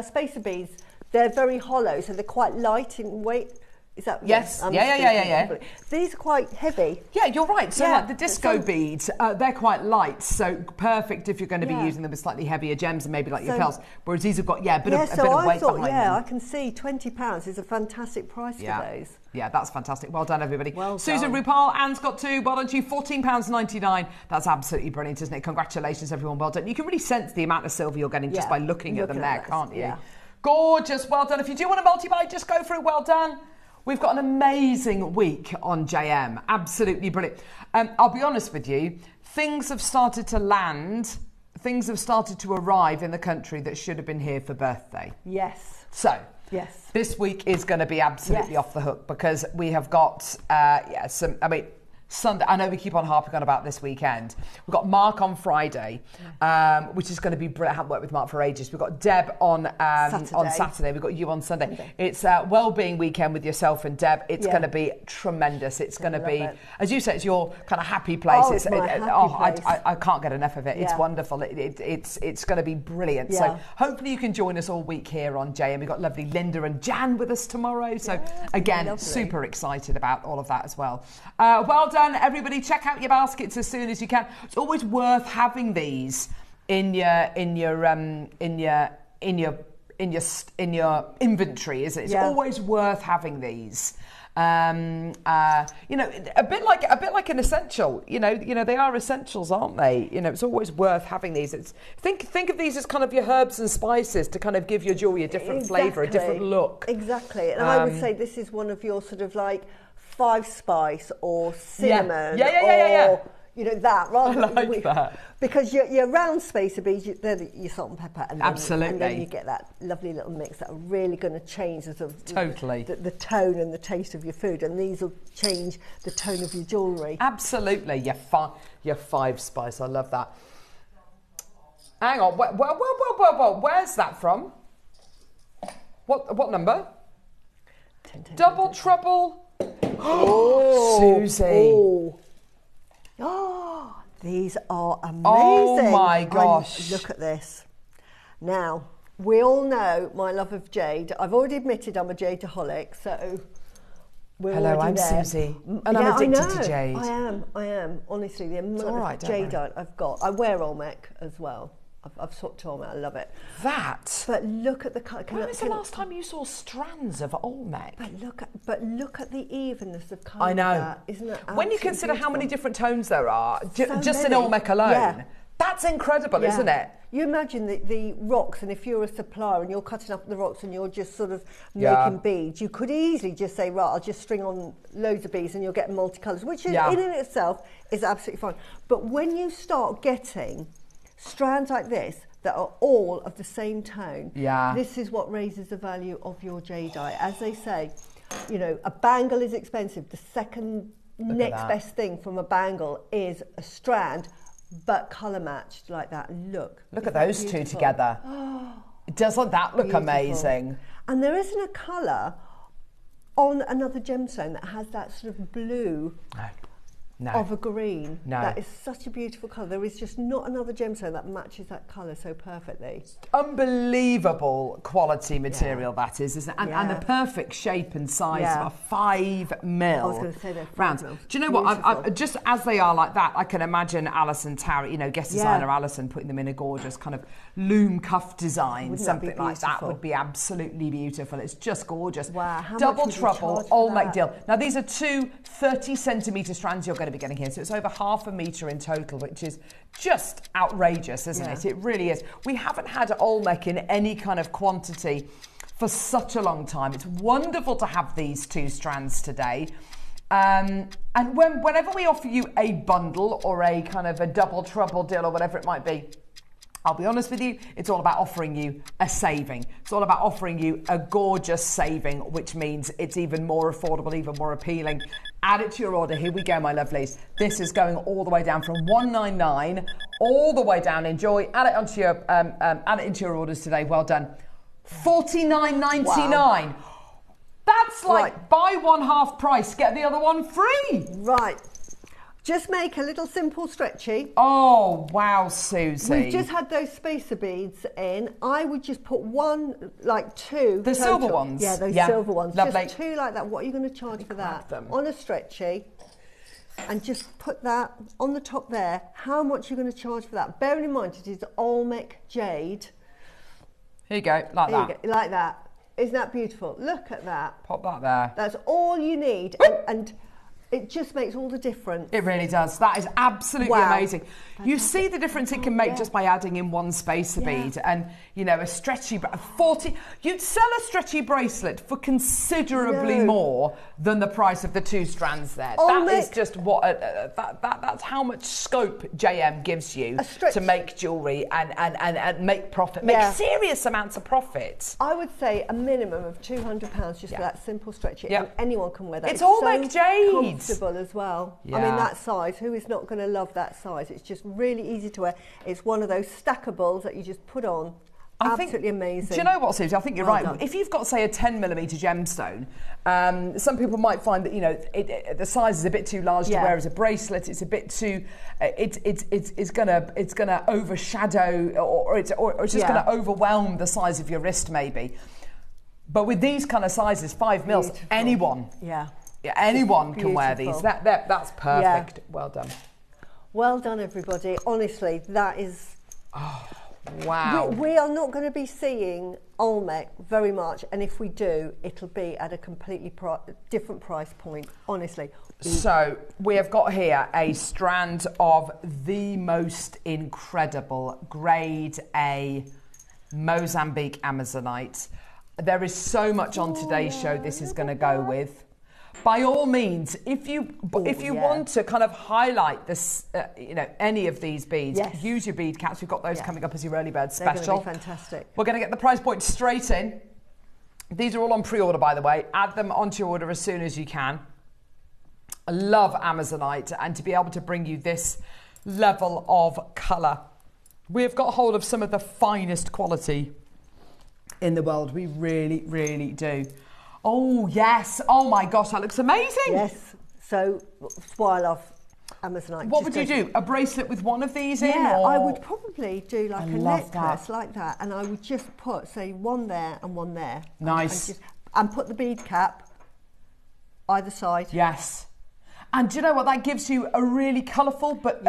[SPEAKER 5] spacer beads, they're very hollow, so they're quite light in weight. Is that
[SPEAKER 4] yes? Yeah.
[SPEAKER 5] These are quite heavy.
[SPEAKER 4] Yeah, you're right. So like the disco beads, they're quite light, so perfect if you're going to be using them with slightly heavier gems and maybe like your pearls. Whereas these have got a bit of weight behind them.
[SPEAKER 5] I can see £20 is a fantastic price for those.
[SPEAKER 4] Yeah, that's fantastic. Well done, everybody.
[SPEAKER 5] Well
[SPEAKER 4] Susan
[SPEAKER 5] done.
[SPEAKER 4] Rupal, Anne's got 2. Well done to you. £14.99. That's absolutely brilliant, isn't it? Congratulations, everyone. Well done. You can really sense the amount of silver you're getting just by looking at them there, can't you?
[SPEAKER 5] Yeah.
[SPEAKER 4] Gorgeous. Well done. If you do want to multi-buy, just go for it. Well done. We've got an amazing week on JM. Absolutely brilliant. I'll be honest with you, things have started to land, things have started to arrive in the country that should have been here for birthday.
[SPEAKER 5] Yes.
[SPEAKER 4] So, this week is going to be absolutely off the hook because we have got, Sunday, I know we keep on harping on about this weekend. We've got Mark on Friday, which is going to be brilliant. I haven't worked with Mark for ages. We've got Deb on Saturday. We've got you on Sunday. It's a well-being weekend with yourself and Deb. It's going to be tremendous. It's going to be, as you say, it's your kind of happy place.
[SPEAKER 5] Oh, it's my happy place.
[SPEAKER 4] I can't get enough of it. It's wonderful. It's going to be brilliant.
[SPEAKER 5] Yeah.
[SPEAKER 4] So hopefully you can join us all week here on JM. We've got lovely Linda and Jan with us tomorrow. So again, super excited about all of that as well. Well done. Everybody, check out your baskets as soon as you can. It's always worth having these in your inventory, isn't it? It's always worth having these. A bit like an essential. They are essentials, aren't they? It's always worth having these. Think of these as kind of your herbs and spices to kind of give your jewelry a different flavour, a different look.
[SPEAKER 5] Exactly. And I would say this is one of your sort of like 5 spice or cinnamon
[SPEAKER 4] yeah.
[SPEAKER 5] or you know that rather
[SPEAKER 4] I like that.
[SPEAKER 5] because your round spacer beads, they're your salt and pepper, and then you get that lovely little mix that are really going to change the sort of the tone and the taste of your food, and these will change the tone of your jewellery.
[SPEAKER 4] Absolutely, your 5 spice. I love that. Hang on, where's that from? What number?
[SPEAKER 5] 10,
[SPEAKER 4] Double trouble. Oh, Susie.
[SPEAKER 5] Oh, these are amazing.
[SPEAKER 4] Oh my gosh.
[SPEAKER 5] Look at this. Now, we all know my love of jade. I've already admitted I'm a jadeaholic, so we're
[SPEAKER 4] Hello,
[SPEAKER 5] already
[SPEAKER 4] I'm
[SPEAKER 5] there.
[SPEAKER 4] Susie, and I'm addicted to jade.
[SPEAKER 5] I am. Honestly, the amount of jadeite I've got. I wear Olmec as well. I've swapped to Olmec. I love it.
[SPEAKER 4] But
[SPEAKER 5] look at the colour.
[SPEAKER 4] When was the last time you saw strands of Olmec?
[SPEAKER 5] But look at the evenness of colour.
[SPEAKER 4] I know.
[SPEAKER 5] Isn't it?
[SPEAKER 4] When you consider how many different tones there are, just in
[SPEAKER 5] many.
[SPEAKER 4] Olmec alone,
[SPEAKER 5] Yeah.
[SPEAKER 4] that's incredible, isn't it?
[SPEAKER 5] You imagine the rocks, and if you're a supplier and you're cutting up the rocks and you're just sort of making beads, you could easily just say, right, I'll just string on loads of beads and you'll get multicolours, which in itself is absolutely fine. But when you start getting strands like this that are all of the same tone, this is what raises the value of your jadeite. As they say, you know, a bangle is expensive. The second next best thing from a bangle is a strand, but colour matched like that. Look
[SPEAKER 4] at those two together. Doesn't that look amazing?
[SPEAKER 5] And there isn't a colour on another gemstone that has that sort of blue of a green. That is such a beautiful colour. There is just not another gemstone that matches that colour so perfectly.
[SPEAKER 4] Unbelievable quality material that is, isn't it? And the perfect shape and size of a 5 mil.
[SPEAKER 5] I was going to say they're 5
[SPEAKER 4] rounds.
[SPEAKER 5] mil.
[SPEAKER 4] Do you know what? I just as they are like that, I can imagine Alison Tarrant, you know, guest designer Alison, putting them in a gorgeous kind of loom cuff design.
[SPEAKER 5] Wouldn't
[SPEAKER 4] something like that would be absolutely beautiful. It's just gorgeous.
[SPEAKER 5] Wow. How
[SPEAKER 4] Double
[SPEAKER 5] much
[SPEAKER 4] trouble Olmec deal. Now these are 2 30cm strands you're going to be getting here, so it's over 1/2 metre in total, which is just outrageous, isn't it? It really is. We haven't had Olmec in any kind of quantity for such a long time. It's wonderful to have these 2 strands today. And whenever we offer you a bundle or a kind of a double trouble deal or whatever it might be, I'll be honest with you, it's all about offering you a saving. It's all about offering you a gorgeous saving, which means it's even more affordable, even more appealing. Add it to your order. Here we go, my lovelies. This is going all the way down from $199 all the way down. Enjoy. Add it onto your add it into your orders today. Well done. $49.99. Wow. That's like buy one half price, get the other one free.
[SPEAKER 5] Right. Just make a little simple stretchy.
[SPEAKER 4] Oh, wow, Susie.
[SPEAKER 5] We've just had those spacer beads in. I would just put 1, like 2.
[SPEAKER 4] The silver ones?
[SPEAKER 5] Yeah, those silver ones.
[SPEAKER 4] Lovely.
[SPEAKER 5] Just 2 like that. What are you going to charge for that? On a stretchy. And just put that on the top there. How much are you going to charge for that? Bearing in mind it is Olmec jade.
[SPEAKER 4] Here you go, like
[SPEAKER 5] Here
[SPEAKER 4] that.
[SPEAKER 5] You go, like that. Isn't that beautiful? Look at that.
[SPEAKER 4] Pop that there.
[SPEAKER 5] That's all you need. And it just makes all the difference.
[SPEAKER 4] It really does. That is absolutely amazing. You see the difference it can make just by adding in 1 spacer bead, and you know, a stretchy 40. You'd sell a stretchy bracelet for considerably more than the price of the 2 strands there. That is just what that's how much scope JM gives you to make jewellery and make profit, make serious amounts of profit.
[SPEAKER 5] I would say a minimum of £200 just for that simple stretchy, and anyone can wear that.
[SPEAKER 4] It's Olmec jade.
[SPEAKER 5] As well. I mean, that size, who is not going to love that size? It's just really easy to wear. It's one of those stackables that you just put on. Absolutely amazing.
[SPEAKER 4] Do you know what, Susie? I think you're right. If you've got, say, a 10mm gemstone, some people might find that, you know, the size is a bit too large to wear as a bracelet. It's a bit too. It's gonna overshadow, or it's just gonna overwhelm the size of your wrist, maybe. But with these kind of sizes, 5 mils, anyone. Anyone can wear these. That's perfect. Well done.
[SPEAKER 5] Well done, everybody. Honestly, that is.
[SPEAKER 4] Oh, wow.
[SPEAKER 5] We are not going to be seeing Olmec very much, and if we do, it'll be at a completely different price point. Honestly.
[SPEAKER 4] So we have got here a strand of the most incredible Grade A Mozambique Amazonite. There is so much on today's show this is going to go with. by all means, if you want to kind of highlight this, any of these beads, use your bead caps. We've got those coming up as your early bird special.
[SPEAKER 5] They're going to be fantastic.
[SPEAKER 4] We're going to get the price point straight in. These are all on pre-order, by the way. Add them onto your order as soon as you can. I love Amazonite, and to be able to bring you this level of colour. We've got hold of some of the finest quality in the world. We really, really do. Oh, yes. Oh, my gosh, that looks amazing.
[SPEAKER 5] Yes. So, that's why I love Amazonite.
[SPEAKER 4] What would you do? A bracelet with one of these in?
[SPEAKER 5] Yeah,
[SPEAKER 4] or?
[SPEAKER 5] I would probably do like a necklace like that, and I would just put, say, one there and one there.
[SPEAKER 4] Nice.
[SPEAKER 5] And put the bead cap either side.
[SPEAKER 4] Yes. And do you know what? That gives you a really colourful, but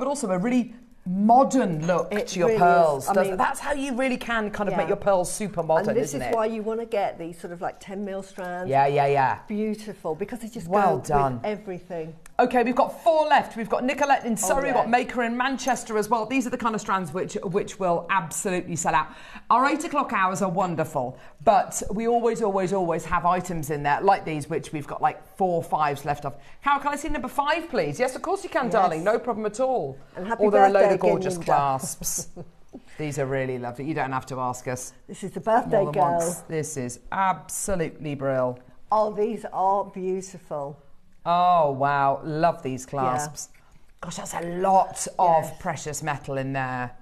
[SPEAKER 4] also a really modern look to your pearls. That's how you really can kind of make your pearls super modern, isn't it?
[SPEAKER 5] And this is why you want to get these sort of like 10mm strands.
[SPEAKER 4] Yeah.
[SPEAKER 5] Beautiful, because they just
[SPEAKER 4] well
[SPEAKER 5] go
[SPEAKER 4] done.
[SPEAKER 5] with everything.
[SPEAKER 4] Okay, we've got 4 left. We've got Nicolette in Surrey, we've got Maker in Manchester as well. These are the kind of strands which will absolutely sell out. Our 8 o'clock hours are wonderful, but we always have items in there like these, which we've got like 4 5s left of. Carol, can I see number 5, please? Yes, of course you can, darling. No problem at all.
[SPEAKER 5] And happy birthday,
[SPEAKER 4] they're a load of gorgeous clasps. These are really lovely. You don't have to ask us.
[SPEAKER 5] This is the birthday girl.
[SPEAKER 4] Once. This is absolutely brilliant.
[SPEAKER 5] Oh, these are beautiful.
[SPEAKER 4] Oh, wow. Love these clasps. Yeah. Gosh, that's a lot of precious metal in there.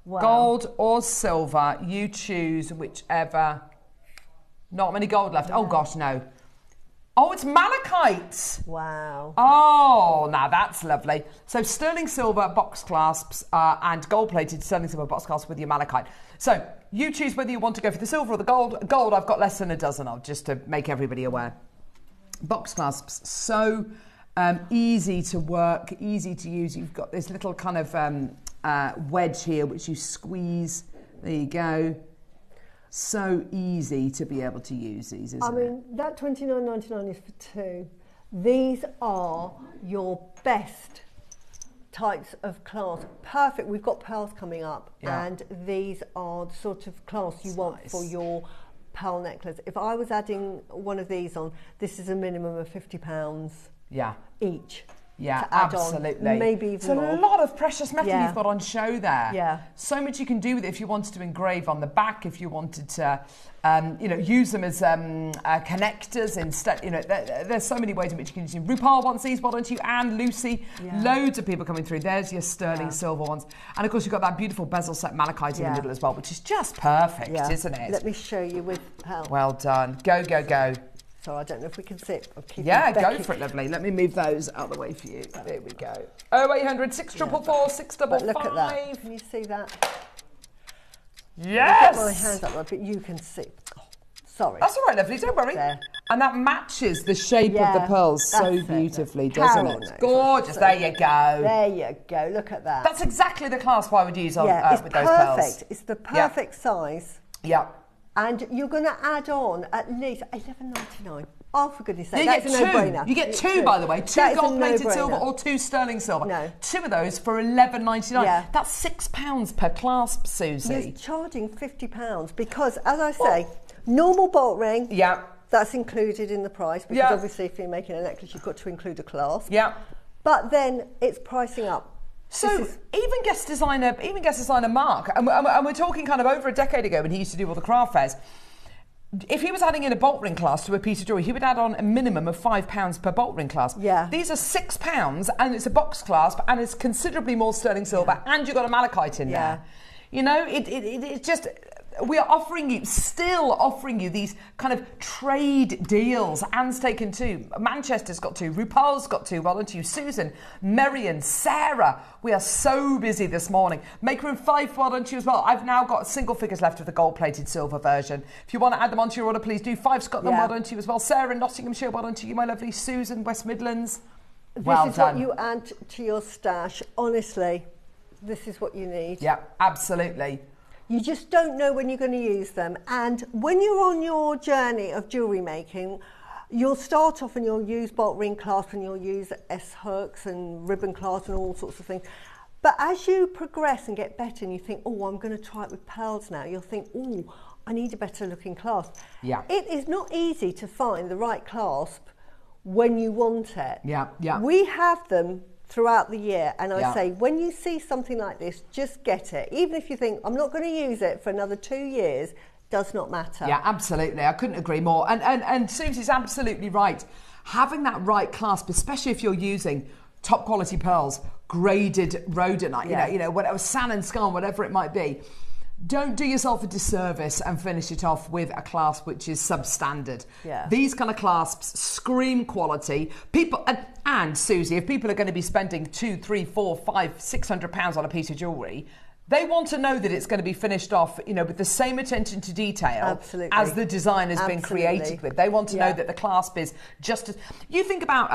[SPEAKER 4] Wow. Gold or silver, you choose whichever. Not many gold left. Oh, gosh, no. Oh, it's malachite.
[SPEAKER 5] Wow.
[SPEAKER 4] Oh, now that's lovely. So sterling silver box clasps and gold-plated sterling silver box clasps with your malachite. So you choose whether you want to go for the silver or the gold. Gold, I've got less than a dozen of, just to make everybody aware. Box clasps, so easy to work, easy to use. You've got this little kind of wedge here which you squeeze. There you go. So easy to be able to use these, isn't it?
[SPEAKER 5] That $29.99 is for 2. These are your best types of clasp. Perfect. We've got pearls coming up, and these are the sort of clasp you want for your pearl necklace. If I was adding one of these on, this is a minimum of £50 each.
[SPEAKER 4] Yeah, absolutely.
[SPEAKER 5] On, maybe even more.
[SPEAKER 4] It's a lot of precious metal you've got on show there.
[SPEAKER 5] Yeah.
[SPEAKER 4] So much you can do with it if you wanted to engrave on the back, if you wanted to, use them as connectors instead. There's so many ways in which you can use them. RuPaul wants these, why don't you? And Lucy, loads of people coming through. There's your sterling silver ones. And of course, you've got that beautiful bezel set malachite in the middle as well, which is just perfect, isn't it?
[SPEAKER 5] Let me show you with pearl.
[SPEAKER 4] Well done. Go, go, go.
[SPEAKER 5] So I don't know if we can sit.
[SPEAKER 4] Go for it, lovely. Let me move those out of the way for you. There we go. 0800 644 655.
[SPEAKER 5] Look at that. Can you see that?
[SPEAKER 4] Yes!
[SPEAKER 5] I've got my hands up, but you can see. Oh, sorry.
[SPEAKER 4] That's all right, lovely. Don't worry.
[SPEAKER 5] There.
[SPEAKER 4] And that matches the shape of the pearls so beautifully, doesn't it? Gorgeous. There you go.
[SPEAKER 5] There you go. Look at that.
[SPEAKER 4] That's exactly the clasp I would use on with those pearls.
[SPEAKER 5] It's the perfect size.
[SPEAKER 4] Yeah.
[SPEAKER 5] And you're going to add on at least $11.99. Oh, for goodness sake,
[SPEAKER 4] that's
[SPEAKER 5] a no-brainer.
[SPEAKER 4] You get two, by the way. 2 gold-plated silver or 2 sterling silver.
[SPEAKER 5] No.
[SPEAKER 4] 2 of those for $11.99.
[SPEAKER 5] Yeah.
[SPEAKER 4] That's £6 per clasp, Susie.
[SPEAKER 5] You're charging £50 because, as I say, normal bolt ring.
[SPEAKER 4] Yeah.
[SPEAKER 5] That's included in the price because obviously if you're making a necklace, you've got to include a clasp.
[SPEAKER 4] Yeah.
[SPEAKER 5] But then it's pricing up.
[SPEAKER 4] So even guest designer Mark, and we're talking kind of over a decade ago when he used to do all the craft fairs. If he was adding in a bolt ring clasp to a piece of jewellery, he would add on a minimum of £5 per bolt ring clasp.
[SPEAKER 5] Yeah.
[SPEAKER 4] These are £6 and it's a box clasp and it's considerably more sterling silver and you've got a malachite in there. You know, it's just... We are still offering you these kind of trade deals. Anne's taken 2. Manchester's got 2. RuPaul's got 2. Well, don't you? Susan, Marion, Sarah. We are so busy this morning. Maker in 5, why don't you as well? I've now got single figures left of the gold-plated silver version. If you want to add them onto your order, please do. 5 Scotland, why don't you as well? Sarah, Nottinghamshire, why don't you, my lovely Susan, West Midlands. Well
[SPEAKER 5] This is
[SPEAKER 4] done.
[SPEAKER 5] what you add to your stash. Honestly, this is what you need.
[SPEAKER 4] Yeah, absolutely.
[SPEAKER 5] You just don't know when you're going to use them. And when you're on your journey of jewellery making, you'll start off and you'll use bolt ring clasp and you'll use S-hooks and ribbon clasp and all sorts of things. But as you progress and get better and you think, oh, I'm going to try it with pearls now, you'll think, oh, I need a better looking clasp.
[SPEAKER 4] Yeah.
[SPEAKER 5] It is not easy to find the right clasp when you want it.
[SPEAKER 4] Yeah, yeah.
[SPEAKER 5] We have them throughout the year, and I
[SPEAKER 4] Yeah.
[SPEAKER 5] say, when you see something like this, just get it. Even if you think, I'm not going to use it for another 2 years, does not matter.
[SPEAKER 4] Yeah, absolutely. I couldn't agree more. And Susie's absolutely right. Having that right clasp, especially if you're using top quality pearls, graded rhodonite, you know, whatever, sand and skarn, whatever it might be. Don't do yourself a disservice and finish it off with a clasp which is substandard.
[SPEAKER 5] Yeah.
[SPEAKER 4] These kind of clasps scream quality. People and Susie, if people are going to be spending £200, £300, £400, £500, £600 on a piece of jewellery, they want to know that it's going to be finished off, you know, with the same attention to detail
[SPEAKER 5] Absolutely.
[SPEAKER 4] as the design has been created with. They want to know that the clasp is just as... You think about,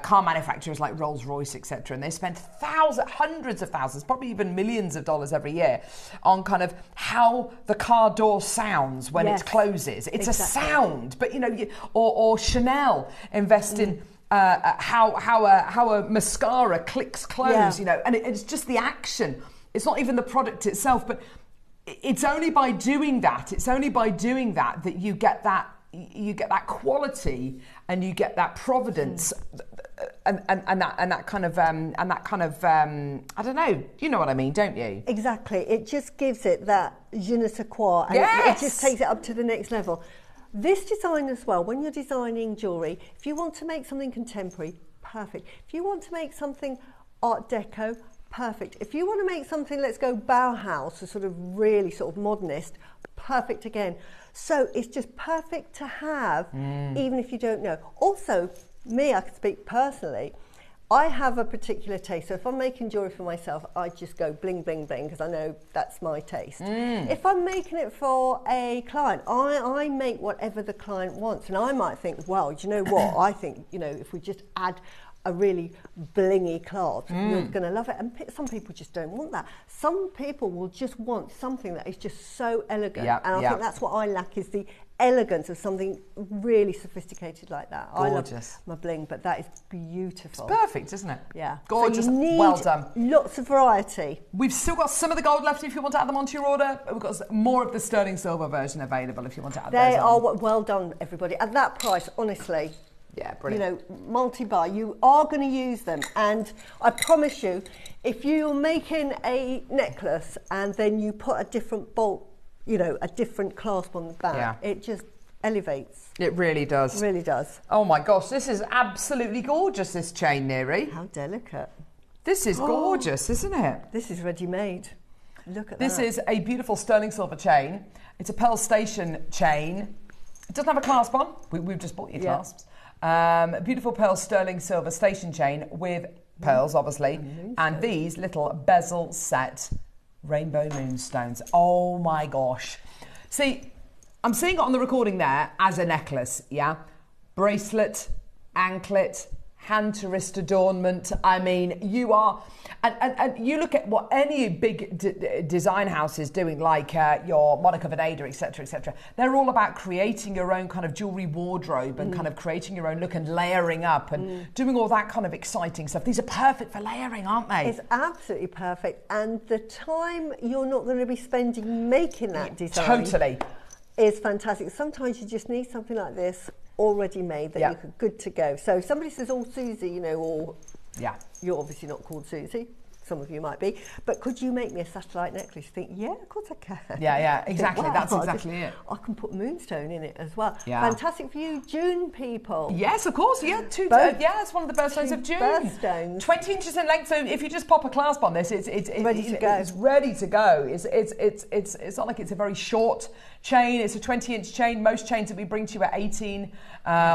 [SPEAKER 4] car manufacturers like Rolls-Royce, etc., and they spend hundreds of thousands, probably even millions of dollars every year on kind of how the car door sounds when it closes. It's a sound, but, you know, or Chanel invest in... how a mascara clicks close, you know, and it's just the action. It's not even the product itself, but it's only by doing that. It's only by doing that that you get that quality and you get that providence and that kind of I don't know. You know what I mean, don't you?
[SPEAKER 5] Exactly. It just gives it that je ne sais quoi, and it just takes it up to the next level. This design as well, when you're designing jewellery, if you want to make something contemporary, perfect. If you want to make something Art Deco, perfect. If you want to make something, let's go Bauhaus, a sort of really sort of modernist, perfect again. So it's just perfect to have, even if you don't know. Also, me, I can speak personally, I have a particular taste. So if I'm making jewellery for myself, I just go bling, bling, bling, because I know that's my taste. If I'm making it for a client, I make whatever the client wants. And I might think, well, do you know what? I think, you know, if we just add a really blingy clasp, you're going to love it. And some people just don't want that. Some people will just want something that is just so elegant. And I think that's what I lack, is the elegance of something really sophisticated like that.
[SPEAKER 4] Gorgeous.
[SPEAKER 5] I love my bling, but that is beautiful.
[SPEAKER 4] It's perfect, isn't it?
[SPEAKER 5] Yeah.
[SPEAKER 4] Gorgeous.
[SPEAKER 5] So you need
[SPEAKER 4] well done.
[SPEAKER 5] Lots of variety.
[SPEAKER 4] We've still got some of the gold left if you want to add them onto your order. We've got more of the sterling silver version available if you want to add those on.
[SPEAKER 5] They are well done, everybody. At that price, honestly.
[SPEAKER 4] Yeah, brilliant.
[SPEAKER 5] You know, multi-buy, you are going to use them. And I promise you, if you're making a necklace and then you put a different bolt, you know, a different clasp on the back, it just elevates.
[SPEAKER 4] It really does.
[SPEAKER 5] It really does.
[SPEAKER 4] Oh my gosh, this is absolutely gorgeous, this chain, Neri.
[SPEAKER 5] How delicate.
[SPEAKER 4] This is gorgeous, isn't it?
[SPEAKER 5] This is ready-made. Look at
[SPEAKER 4] this
[SPEAKER 5] that.
[SPEAKER 4] This is a beautiful sterling silver chain. It's a pearl station chain. It doesn't have a clasp on. We've just bought your clasps. Beautiful pearl sterling silver station chain with pearls, obviously, and these little bezel set rainbow moonstones. Oh my gosh. See, I'm seeing it on the recording there as a necklace, bracelet, anklet, hand to wrist adornment. I mean, you are, and you look at what any big design house is doing, like your Monica Veneda, etc., they're all about creating your own kind of jewellery wardrobe and kind of creating your own look and layering up and doing all that kind of exciting stuff. These are perfect for layering, aren't they?
[SPEAKER 5] It's absolutely perfect, and the time you're not going to be spending making that design is fantastic. Sometimes you just need something like this already made that you're good to go. So if somebody says, oh, Susie, you know, or you're obviously not called Susie, some of you might be, but could you make me a satellite necklace? You think, yeah, of course I can.
[SPEAKER 4] Yeah, exactly.
[SPEAKER 5] Think, wow,
[SPEAKER 4] that's exactly it.
[SPEAKER 5] I can put Moonstone in it as well.
[SPEAKER 4] Yeah.
[SPEAKER 5] Fantastic for you, June people.
[SPEAKER 4] Yes, of course. Yeah, it's one of the birthstones of June.
[SPEAKER 5] Birthstones.
[SPEAKER 4] 20 inches in length. So if you just pop a clasp on this, it's
[SPEAKER 5] ready to go.
[SPEAKER 4] It's ready to go. It's not like it's a very short chain. It's a 20-inch chain. Most chains that we bring to you are 18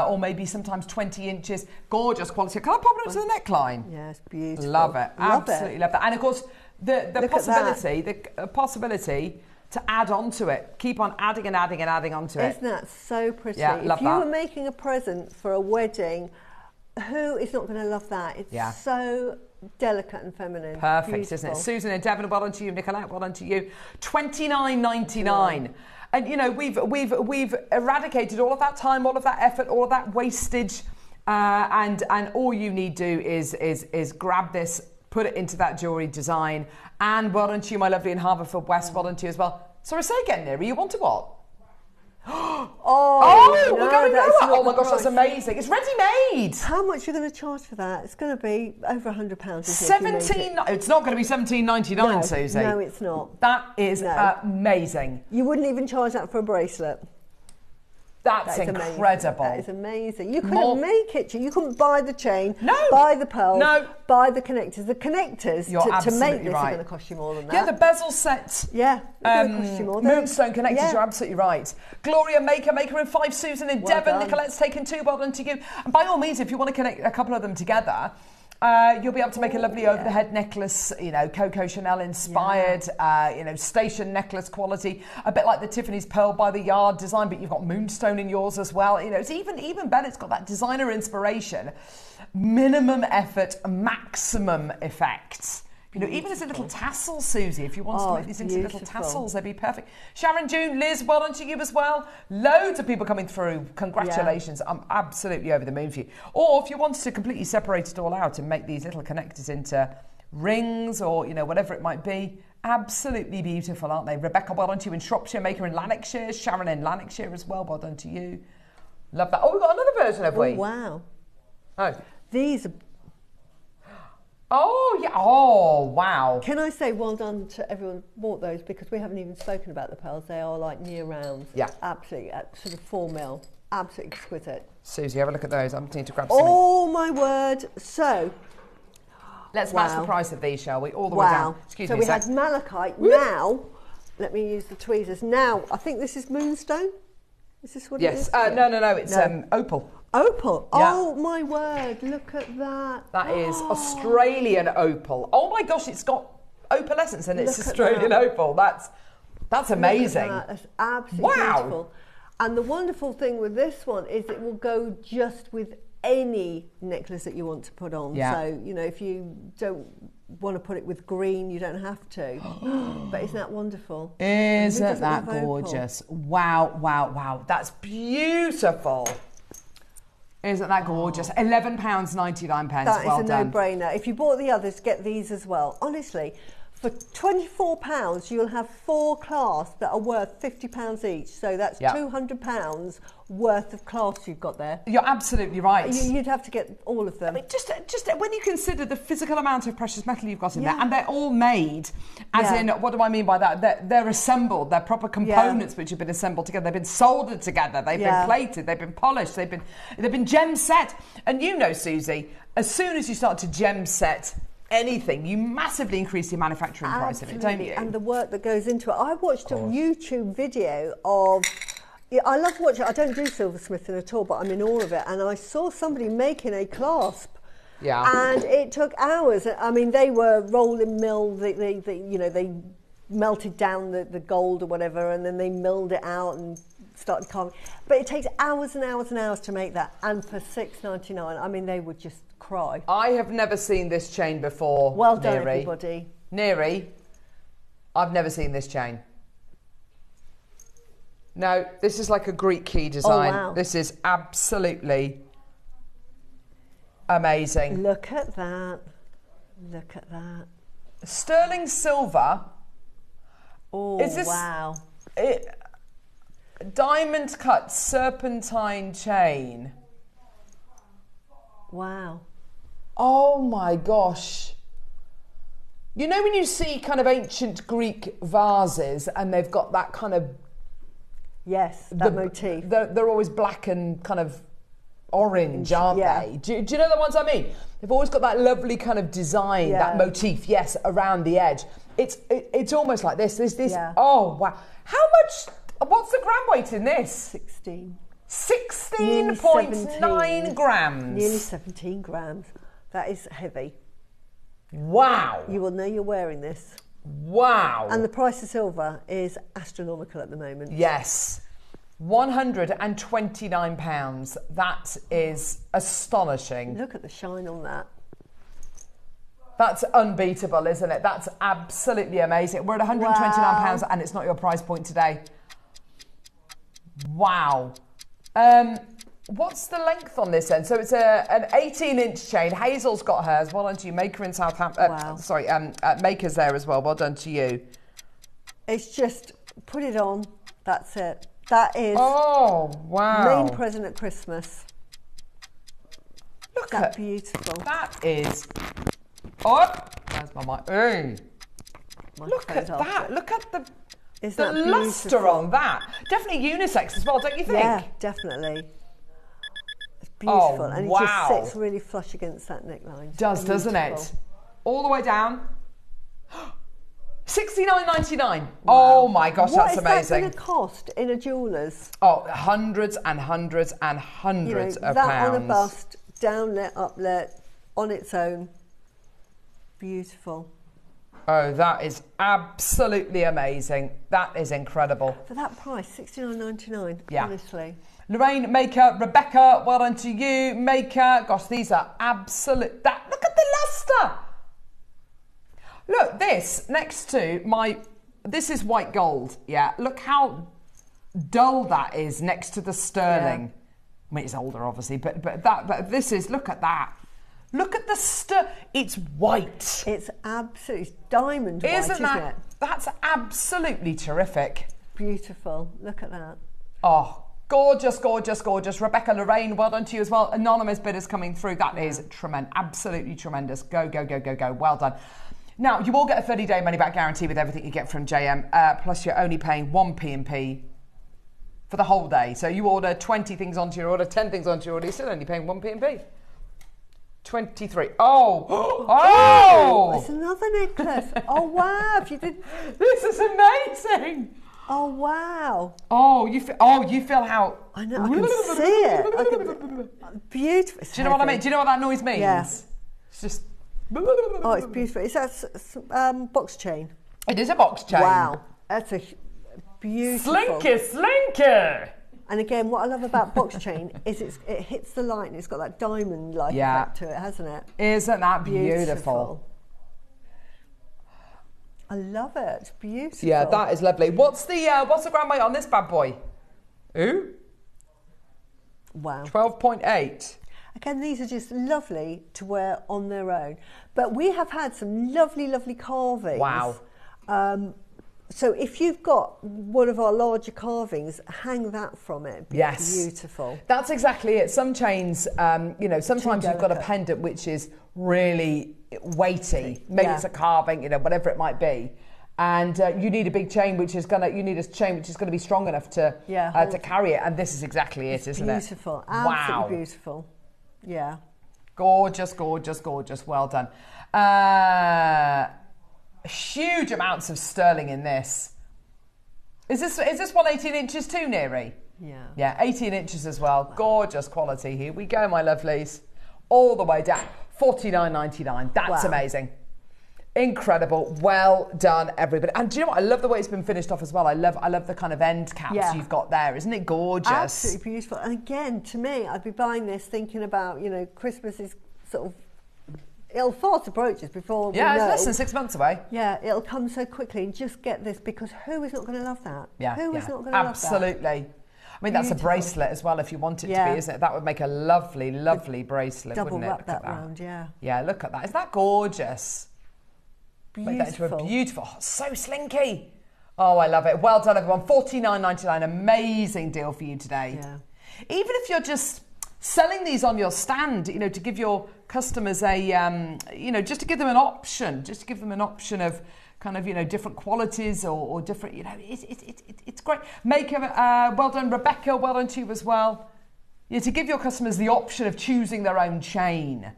[SPEAKER 4] or maybe sometimes 20 inches. Gorgeous quality. Can I pop it onto the neckline?
[SPEAKER 5] Yeah, it's beautiful.
[SPEAKER 4] Love it. Absolutely love that. And of course, the possibility to add on to it. Keep on adding and adding and adding onto it.
[SPEAKER 5] Isn't that so pretty?
[SPEAKER 4] Yeah, love
[SPEAKER 5] if you were making a present for a wedding, who is not going to love that? It's so delicate and feminine.
[SPEAKER 4] Perfect,
[SPEAKER 5] beautiful.
[SPEAKER 4] Isn't it? Susan and Devon, well done to you. Nicolette, well done to you. $29.99. And you know, we've eradicated all of that time, all of that effort, all of that wastage, and all you need to do is grab this, put it into that jewellery design. And well done to you, my lovely in Haverford West. Well done to you as well. Sorry, say again, Neri. You want to what?
[SPEAKER 5] Oh,
[SPEAKER 4] we're going lower. Oh my gosh, that's
[SPEAKER 5] price.
[SPEAKER 4] amazing. It's ready-made.
[SPEAKER 5] How much are you going to charge for that? It's going to be over £100.
[SPEAKER 4] It's not going to be $17.99, Susie.
[SPEAKER 5] No, it's not.
[SPEAKER 4] That is amazing.
[SPEAKER 5] You wouldn't even charge that for a bracelet.
[SPEAKER 4] That's incredible.
[SPEAKER 5] That is amazing. You couldn't make it. You couldn't buy the chain,
[SPEAKER 4] no,
[SPEAKER 5] buy the pearls,
[SPEAKER 4] no,
[SPEAKER 5] buy the connectors. The connectors to make this are going to cost you more than that.
[SPEAKER 4] Yeah, the bezel set.
[SPEAKER 5] Yeah, they're going to cost you more.
[SPEAKER 4] Moonstone connectors, you're absolutely right. Gloria Maker, Maker in 5, Susan in Devon, Nicolette's taken 2, well done to you. And by all means, if you want to connect a couple of them together, you'll be able to make a lovely over-the-head necklace, you know, Coco Chanel inspired, you know, station necklace quality, a bit like the Tiffany's Pearl by the Yard design, but you've got Moonstone in yours as well. You know, it's even better, it's got that designer inspiration, minimum effort, maximum effect. You know, even as a little tassel, Susie, if you want to make these into little tassels, they'd be perfect. Sharon, June, Liz, well done to you as well. Loads of people coming through. Congratulations. I'm absolutely over the moon for you. Or if you wanted to completely separate it all out and make these little connectors into rings or, you know, whatever it might be, absolutely beautiful, aren't they? Rebecca, well done to you in Shropshire, Maker in Lanarkshire, Sharon in Lanarkshire as well, well done to you. Love that. Oh, we've got another version, have we?
[SPEAKER 5] Oh, wow.
[SPEAKER 4] Oh.
[SPEAKER 5] These are...
[SPEAKER 4] Oh, yeah. Oh, wow.
[SPEAKER 5] Can I say well done to everyone who bought those, because we haven't even spoken about the pearls. They are like near rounds. Yeah. Absolutely, sort of 4 mil. Absolutely exquisite.
[SPEAKER 4] Susie, have a look at those. I'm need to grab something.
[SPEAKER 5] Oh, my word. So...
[SPEAKER 4] Let's match the price of these, shall we? All the way down. Excuse me.
[SPEAKER 5] So we had malachite. Now, let me use the tweezers. Now, I think this is Moonstone. Is this what it is?
[SPEAKER 4] Yes. No. It's Opal.
[SPEAKER 5] Opal?
[SPEAKER 4] Yeah.
[SPEAKER 5] Oh, my word. Look at that.
[SPEAKER 4] That is Australian Opal. Oh, my gosh, it's got opalescence and it's Australian Opal. That's amazing.
[SPEAKER 5] Look at that. That's absolutely beautiful. And the wonderful thing with this one is it will go just with any necklace that you want to put on.
[SPEAKER 4] Yeah.
[SPEAKER 5] So, you know, if you don't want to put it with green, you don't have to. But isn't that wonderful?
[SPEAKER 4] Isn't that gorgeous? Wow, wow, wow. That's beautiful. Isn't that gorgeous? £11.99.
[SPEAKER 5] That is a no-brainer. If you bought the others, get these as well. Honestly, for £24, you'll have 4 clasps that are worth £50 each. So that's £200 worth of clasps you've got there.
[SPEAKER 4] You're absolutely right.
[SPEAKER 5] You'd have to get all of them.
[SPEAKER 4] I mean, just when you consider the physical amount of precious metal you've got in there, and they're all made, as in, what do I mean by that? They're assembled. They're proper components which have been assembled together. They've been soldered together. They've been plated. They've been polished. They've been gem set. And you know, Susie, as soon as you start to gem set anything, you massively increase the manufacturing price of it, don't you?
[SPEAKER 5] And the work that goes into it. I watched a YouTube video of... I love watching. I don't do silversmithing at all, but I'm in awe of it. And I saw somebody making a clasp. Yeah. And it took hours. I mean, they were rolling mill. They melted down the gold or whatever, and then they milled it out and started carving. But it takes hours and hours and hours to make that. And for $6.99, I mean, they would just cry.
[SPEAKER 4] I have never seen this chain before.
[SPEAKER 5] Well done, everybody.
[SPEAKER 4] Neri, I've never seen this chain. No, this is like a Greek key design.
[SPEAKER 5] Oh, wow.
[SPEAKER 4] This is absolutely amazing.
[SPEAKER 5] Look at that. Look at that.
[SPEAKER 4] Sterling silver.
[SPEAKER 5] Oh,
[SPEAKER 4] is this,
[SPEAKER 5] wow.
[SPEAKER 4] Diamond cut serpentine chain.
[SPEAKER 5] Wow.
[SPEAKER 4] Oh my gosh. You know when you see kind of ancient Greek vases and they've got that kind of...
[SPEAKER 5] Yes, that motif.
[SPEAKER 4] They're always black and kind of orange, aren't they? Do you know the ones I mean? They've always got that lovely kind of design, that motif, yes, around the edge. It's almost like this. Oh, wow. How much, what's the gram weight in this?
[SPEAKER 5] 16.
[SPEAKER 4] 16.9 grams.
[SPEAKER 5] Nearly 17 grams. That is heavy.
[SPEAKER 4] Wow.
[SPEAKER 5] You will know you're wearing this.
[SPEAKER 4] Wow.
[SPEAKER 5] And the price of silver is astronomical at the moment.
[SPEAKER 4] Yes. £129. That is astonishing.
[SPEAKER 5] Look at the shine on that.
[SPEAKER 4] That's unbeatable, isn't it? That's absolutely amazing. We're at £129 and it's not your price point today. Wow. What's the length on this end? So it's an 18-inch chain. Hazel's got hers. Well done to you. Maker in Southampton.
[SPEAKER 5] Wow.
[SPEAKER 4] Maker's there as well. Well done to you.
[SPEAKER 5] It's just Put it on. That's it. That is
[SPEAKER 4] wow.
[SPEAKER 5] main present at Christmas.
[SPEAKER 4] Look
[SPEAKER 5] That's
[SPEAKER 4] at
[SPEAKER 5] beautiful.
[SPEAKER 4] that is. Oh, there's my mic. Hey. Look at that. Look at the luster on that. Definitely unisex as well, don't you think?
[SPEAKER 5] Yeah, definitely. It's beautiful.
[SPEAKER 4] Oh,
[SPEAKER 5] and it
[SPEAKER 4] wow.
[SPEAKER 5] just sits really flush against that neckline. It's
[SPEAKER 4] does, doesn't it? All the way down. £69.99.
[SPEAKER 5] Wow.
[SPEAKER 4] Oh my gosh, that's amazing.
[SPEAKER 5] What is that going to cost in a jeweller's?
[SPEAKER 4] Oh, hundreds and hundreds and hundreds of
[SPEAKER 5] that
[SPEAKER 4] pounds.
[SPEAKER 5] On a bust, downlit, uplit, on its own. Beautiful.
[SPEAKER 4] Oh, that is absolutely amazing. That is incredible.
[SPEAKER 5] For that price, £69.99.
[SPEAKER 4] Yeah.
[SPEAKER 5] Honestly.
[SPEAKER 4] Lorraine, Maker, Rebecca, well done to you. Maker, gosh, these are absolute. Look at the luster. Look, this next to this is white gold. Yeah, look how dull that is next to the sterling.
[SPEAKER 5] Yeah.
[SPEAKER 4] I mean, it's older, obviously, but this is. Look at that. Look at the it's white.
[SPEAKER 5] It's absolutely diamond white, isn't it?
[SPEAKER 4] That's absolutely terrific.
[SPEAKER 5] Beautiful. Look at that.
[SPEAKER 4] Oh, gorgeous, gorgeous, gorgeous. Rebecca, Lorraine, well done to you as well. Anonymous bidders coming through. That is tremendous. Absolutely tremendous. Go, go, go, go, go. Well done. Now, you will get a 30-day money-back guarantee with everything you get from JM, plus you're only paying 1 P&P for the whole day. So you order 20 things onto your order, 10 things onto your order, you're still only paying 1 P&P. 23. Oh!
[SPEAKER 5] It's another necklace. Oh, wow. If you did...
[SPEAKER 4] This is amazing.
[SPEAKER 5] Oh, wow.
[SPEAKER 4] Oh, you feel how...
[SPEAKER 5] I know, I can see it. Beautiful.
[SPEAKER 4] Do you know what I mean? Do you know what that noise means?
[SPEAKER 5] Yeah.
[SPEAKER 4] It's just...
[SPEAKER 5] Oh, it's beautiful. Is that box chain?
[SPEAKER 4] It is a box chain.
[SPEAKER 5] Wow. That's a beautiful...
[SPEAKER 4] Slinky.
[SPEAKER 5] And again, what I love about box chain is it hits the light and it's got that diamond-like effect to it, hasn't it?
[SPEAKER 4] Isn't that beautiful?
[SPEAKER 5] I love it. It's beautiful.
[SPEAKER 4] Yeah, that is lovely. What's the grand weight on this bad boy? Ooh.
[SPEAKER 5] Wow.
[SPEAKER 4] 12.8.
[SPEAKER 5] Again, these are just lovely to wear on their own. But we have had some lovely, lovely carvings.
[SPEAKER 4] Wow.
[SPEAKER 5] So if you've got one of our larger carvings, hang that from it.
[SPEAKER 4] Yes.
[SPEAKER 5] Beautiful.
[SPEAKER 4] That's exactly it. Some chains, sometimes you've got a pendant which is really weighty. Maybe it's a carving, whatever it might be. And you need a big chain which is going to be strong enough to carry it. And this is exactly it, isn't it?
[SPEAKER 5] Beautiful. Absolutely beautiful. Yeah. Gorgeous,
[SPEAKER 4] gorgeous, gorgeous. Well done. Huge amounts of sterling in this. Is this one 18 inches too, Neary?
[SPEAKER 5] Yeah.
[SPEAKER 4] Yeah, 18 inches as well. Wow. Gorgeous quality. Here we go, my lovelies. All the way down. $49.99. That's amazing. Incredible. Well done, everybody. And do you know what? I love the way it's been finished off as well. I love the kind of end caps you've got there. Isn't it gorgeous?
[SPEAKER 5] Absolutely beautiful. And again, to me, I'd be buying this thinking about, Christmas is sort of... It'll fast approaches before we know.
[SPEAKER 4] It's less than 6 months away.
[SPEAKER 5] Yeah, it'll come so quickly. And just get this, because who is not going to love that?
[SPEAKER 4] Yeah,
[SPEAKER 5] who is not going to love that?
[SPEAKER 4] Absolutely. I mean, that's a bracelet as well, if you want it to be, isn't it? That would make a lovely, lovely bracelet, wouldn't it?
[SPEAKER 5] Double wrap that round, yeah.
[SPEAKER 4] Yeah, look at that. Isn't that gorgeous?
[SPEAKER 5] Beautiful.
[SPEAKER 4] Make that into a beautiful, so slinky. Oh, I love it. Well done, everyone. $49.99, amazing deal for you today.
[SPEAKER 5] Yeah.
[SPEAKER 4] Even if you're just selling these on your stand, to give your customers a, just to give them an option, of kind of, different qualities or different, it's great. Maker, well done, Rebecca, well done to you as well. To give your customers the option of choosing their own chain,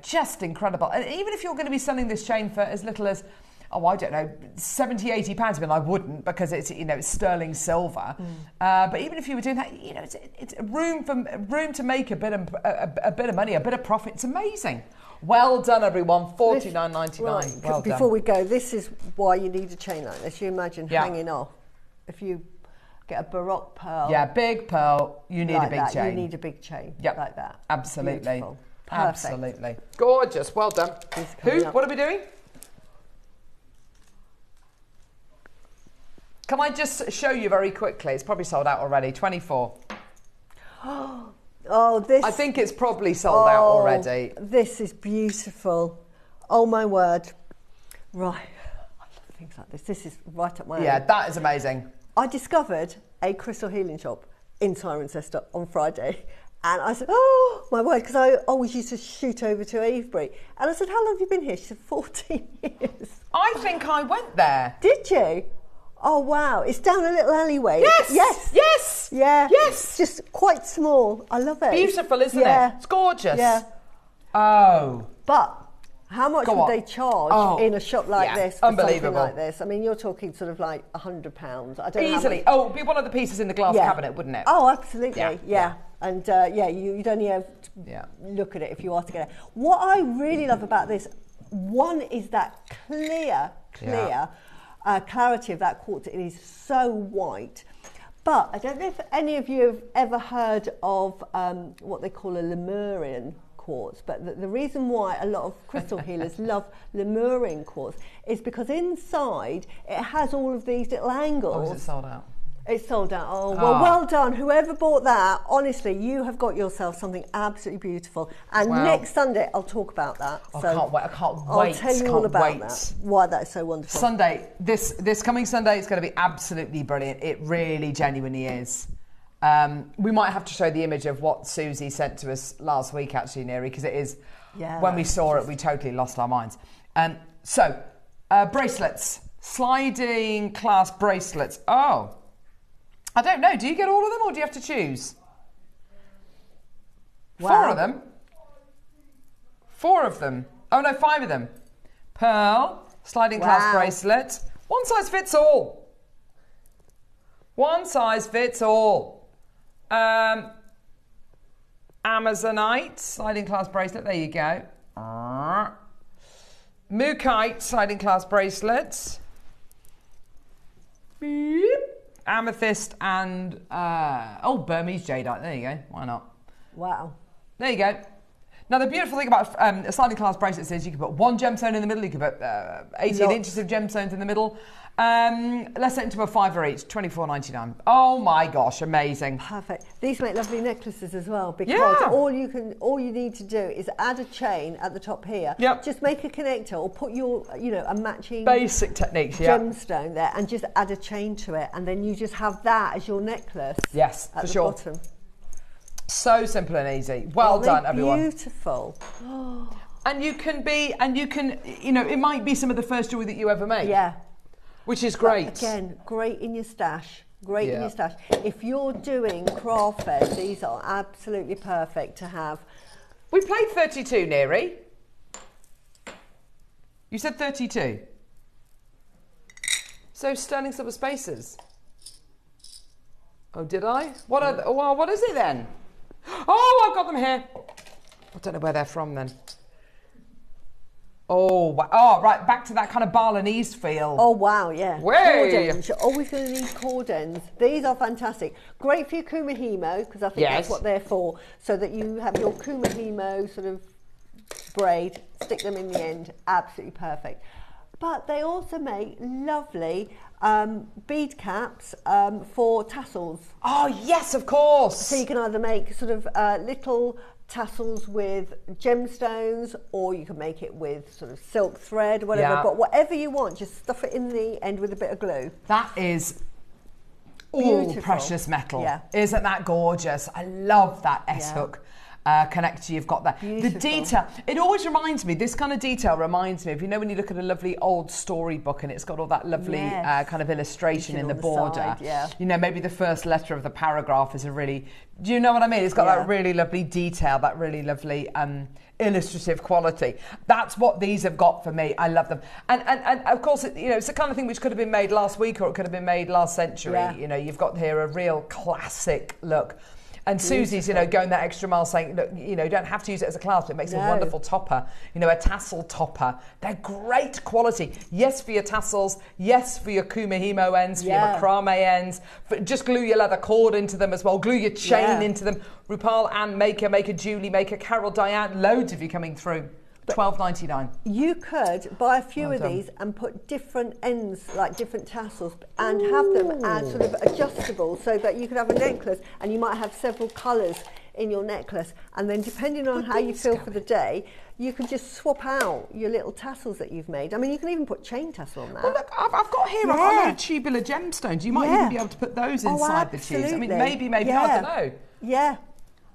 [SPEAKER 4] just incredible. And even if you're going to be selling this chain for as little as, I don't know, £70-80. I mean, I wouldn't, because it's it's sterling silver. But even if you were doing that, it's room to make a bit of money, a bit of profit. It's amazing. Well done, everyone. $49.99.
[SPEAKER 5] Right,
[SPEAKER 4] well done.
[SPEAKER 5] Before we go, this is why you need a chain like this. You imagine hanging off. If you get a Baroque pearl.
[SPEAKER 4] Yeah, big pearl. You need a big chain.
[SPEAKER 5] You need a big chain.
[SPEAKER 4] Yep.
[SPEAKER 5] Like that.
[SPEAKER 4] Absolutely.
[SPEAKER 5] Beautiful. Perfect.
[SPEAKER 4] Absolutely. Gorgeous. Well done. What are we doing? Can I just show you very quickly? It's probably sold out already. 24.
[SPEAKER 5] This...
[SPEAKER 4] I think it's probably sold out already.
[SPEAKER 5] This is beautiful. Oh, my word. Right. things like this. This is right up my alley.
[SPEAKER 4] Yeah, that is amazing.
[SPEAKER 5] I discovered a crystal healing shop in Cirencester on Friday. And I said, oh, my word, because I always used to shoot over to Avebury. And I said, how long have you been here? She said, 14 years.
[SPEAKER 4] I think I went there.
[SPEAKER 5] Did you? Oh, wow. It's down a little alleyway.
[SPEAKER 4] Yes.
[SPEAKER 5] Yes.
[SPEAKER 4] Yes.
[SPEAKER 5] Yeah.
[SPEAKER 4] Yes.
[SPEAKER 5] It's just quite small. I love it.
[SPEAKER 4] Beautiful, isn't it? It's gorgeous.
[SPEAKER 5] Yeah.
[SPEAKER 4] Oh.
[SPEAKER 5] But how much would they charge in a shop like this for
[SPEAKER 4] unbelievable.
[SPEAKER 5] something like this? I mean, you're talking sort of like £100. I don't know.
[SPEAKER 4] Easily. Oh, it'd be one of the pieces in the glass cabinet, wouldn't it?
[SPEAKER 5] Oh, absolutely. Yeah. And you'd only have to look at it if you are to get it. What I really love about this, one is that clear clarity of that quartz. It is so white. But I don't know if any of you have ever heard of what they call a Lemurian quartz, but the reason why a lot of crystal healers love Lemurian quartz is because inside it has all of these little angles.
[SPEAKER 4] Oh, is it sold out?
[SPEAKER 5] It's sold out. Oh, well done. Whoever bought that, honestly, you have got yourself something absolutely beautiful. And next Sunday, I'll talk about that.
[SPEAKER 4] I can't wait.
[SPEAKER 5] I'll tell you all about that, why that is so wonderful.
[SPEAKER 4] Sunday, this coming Sunday is going to be absolutely brilliant. It really genuinely is. We might have to show the image of what Susie sent to us last week, actually, Neri, because it is, when we saw it, we totally lost our minds. So, bracelets, sliding clasp bracelets. Oh, I don't know. Do you get all of them or do you have to choose? Wow. 4 of them. 4 of them. Oh no, 5 of them. Pearl, sliding clasp bracelet. One size fits all. One size fits all. Amazonite, sliding clasp bracelet. There you go. Mookite, sliding clasp bracelet. Beep. Amethyst and Burmese jadeite. There you go. Why not?
[SPEAKER 5] Wow.
[SPEAKER 4] There you go. Now the beautiful thing about a sliding clasp bracelet is you can put 1 gemstone in the middle. You can put 18 inches of gemstones in the middle. Let's set into a $5 each, $24.99. Oh my gosh, amazing! Perfect.
[SPEAKER 5] These make lovely necklaces as well because all you need to do is add a chain at the top here. Yep. Just make a connector or put your a matching
[SPEAKER 4] basic techniques
[SPEAKER 5] gemstone there and just add a chain to it, and then you just have that as your necklace.
[SPEAKER 4] Yes,
[SPEAKER 5] at
[SPEAKER 4] for
[SPEAKER 5] the
[SPEAKER 4] sure.
[SPEAKER 5] Bottom.
[SPEAKER 4] So simple and easy. Well done, everyone.
[SPEAKER 5] Beautiful.
[SPEAKER 4] And you can, it might be some of the first jewellery that you ever made.
[SPEAKER 5] Yeah.
[SPEAKER 4] Which is great.
[SPEAKER 5] But again, great in your stash. Great in your stash. If you're doing craft fairs, these are absolutely perfect to have.
[SPEAKER 4] We played 32, Neri. You said 32. So sterling silver spaces. Oh, did I? What is it then? Oh, I've got them here. I don't know where they're from then. Oh, right, back to that kind of Balinese feel.
[SPEAKER 5] Oh, wow, yeah.
[SPEAKER 4] Way.
[SPEAKER 5] Cordons. You're always going to need cordons. These are fantastic. Great for your Kumihimo, because I think that's what they're for, so that you have your Kumihimo sort of braid, stick them in the end. Absolutely perfect. But they also make lovely bead caps for tassels.
[SPEAKER 4] Oh, yes, of course.
[SPEAKER 5] So you can either make sort of little tassels with gemstones, or you can make it with sort of silk thread, whatever, but whatever you want, just stuff it in the end with a bit of glue.
[SPEAKER 4] That is all precious metal. Isn't that gorgeous? I love that S-hook connector you've got there.
[SPEAKER 5] Beautiful.
[SPEAKER 4] The detail, it always reminds me, this kind of detail reminds me of, when you look at a lovely old storybook and it's got all that lovely kind of illustration in the border.
[SPEAKER 5] Side,
[SPEAKER 4] maybe the first letter of the paragraph is a really, do you know what I mean? It's got that really lovely detail, that really lovely illustrative quality. That's what these have got for me. I love them. And of course, it's the kind of thing which could have been made last week or it could have been made last century. You've got here a real classic look. And Susie's, going that extra mile saying, look, you don't have to use it as a clasp. It makes a wonderful topper, a tassel topper. They're great quality. Yes, for your tassels. Yes, for your Kumihimo ends, for your macrame ends. Just glue your leather cord into them as well. Glue your chain into them. RuPaul, Anne Maker, Julie Maker, Carol, Diane, loads of you coming through. $12.99.
[SPEAKER 5] You could buy a few of these and put different ends, like different tassels, and have them as sort of adjustable, so that you could have a necklace and you might have several colours in your necklace, and then depending on how you feel for the day, you can just swap out your little tassels that you've made. I mean, you can even put chain tassel on that.
[SPEAKER 4] Well, look, I've got here a load of tubular gemstones. You might even be able to put those inside the tubes. I mean, maybe, I don't know.
[SPEAKER 5] Yeah.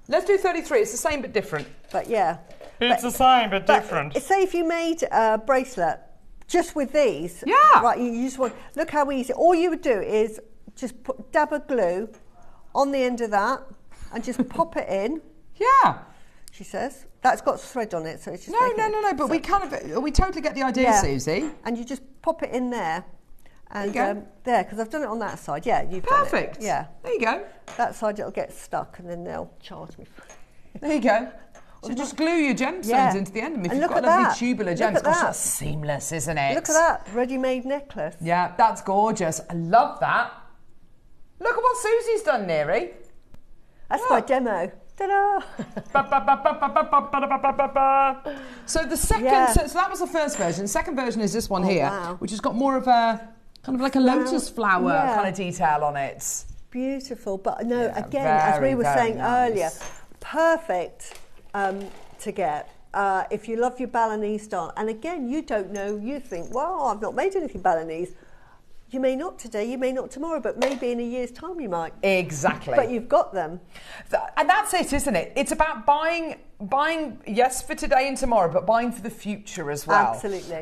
[SPEAKER 4] Let's do 33. It's the same but different.
[SPEAKER 5] But yeah.
[SPEAKER 10] It's the same but different.
[SPEAKER 5] Say if you made a bracelet just with these.
[SPEAKER 4] Yeah.
[SPEAKER 5] Right, you just want, look how easy. All you would do is just dab a glue on the end of that and just pop it in.
[SPEAKER 4] Yeah.
[SPEAKER 5] She says. That's got thread on it, so it's just
[SPEAKER 4] No, but we totally get the idea, Susie.
[SPEAKER 5] And you just pop it in there. And
[SPEAKER 4] there,
[SPEAKER 5] because I've done it on that side. Yeah, you've
[SPEAKER 4] Perfect.
[SPEAKER 5] done it. Yeah.
[SPEAKER 4] There you go.
[SPEAKER 5] That side it'll get stuck and then they'll charge me for it.
[SPEAKER 4] There you go. So just glue your gemstones into the end. And if you've got lovely tubular gems, that's seamless, isn't it?
[SPEAKER 5] Look at that ready-made necklace.
[SPEAKER 4] Yeah, that's gorgeous. I love that. Look at what Susie's done, Neri.
[SPEAKER 5] That's my demo. Ta-da!
[SPEAKER 4] So the second, so that was the first version. The second version is this one here, which has got more of a kind of like a lotus flower kind of detail on it.
[SPEAKER 5] Beautiful, but no, again, as we were saying earlier, perfect to get. If you love your Balinese style, and again, you don't know, you think, well, I've not made anything Balinese. You may not today, you may not tomorrow, but maybe in a year's time you might.
[SPEAKER 4] Exactly.
[SPEAKER 5] But you've got them.
[SPEAKER 4] And that's it, isn't it? It's about buying, yes, for today and tomorrow, but buying for the future as well.
[SPEAKER 5] Absolutely.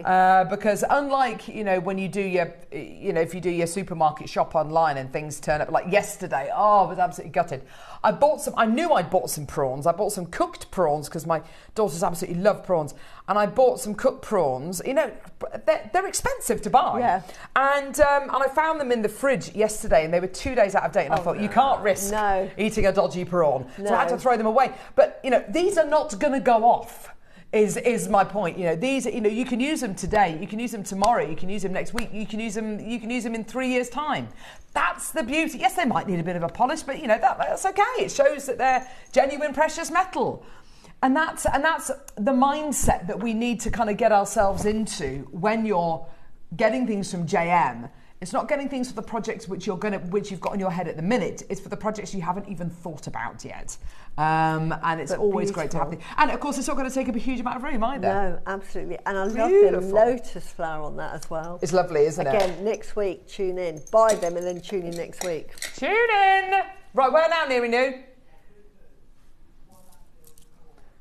[SPEAKER 4] Because unlike, when you do your, if you do your supermarket shop online and things turn up, like yesterday, I was absolutely gutted. I knew I'd bought some prawns. I bought some cooked prawns because my daughters absolutely love prawns. And I bought some cooked prawns. They're expensive to buy.
[SPEAKER 5] Yeah.
[SPEAKER 4] And I found them in the fridge yesterday and they were 2 days out of date. And I thought, you can't risk eating a dodgy prawn.
[SPEAKER 5] No.
[SPEAKER 4] So I had to throw them away. But, these are not going to go off. Is my point. These, you can use them today, you can use them tomorrow, you can use them next week, you can use them in 3 years' time. That's the beauty. Yes, they might need a bit of a polish, but that's okay. It shows that they're genuine precious metal. And that's the mindset that we need to kind of get ourselves into when you're getting things from JM. It's not getting things for the projects which you've got in your head at the minute. It's for the projects you haven't even thought about yet. And it's always great to have them. And of course, it's not going to take up a huge amount of room either.
[SPEAKER 5] No, absolutely. And I love the lotus flower on that as well.
[SPEAKER 4] It's lovely, isn't it?
[SPEAKER 5] Again, next week, tune in. Buy them and then tune in next week.
[SPEAKER 4] Tune in! Right, where now, Neri New?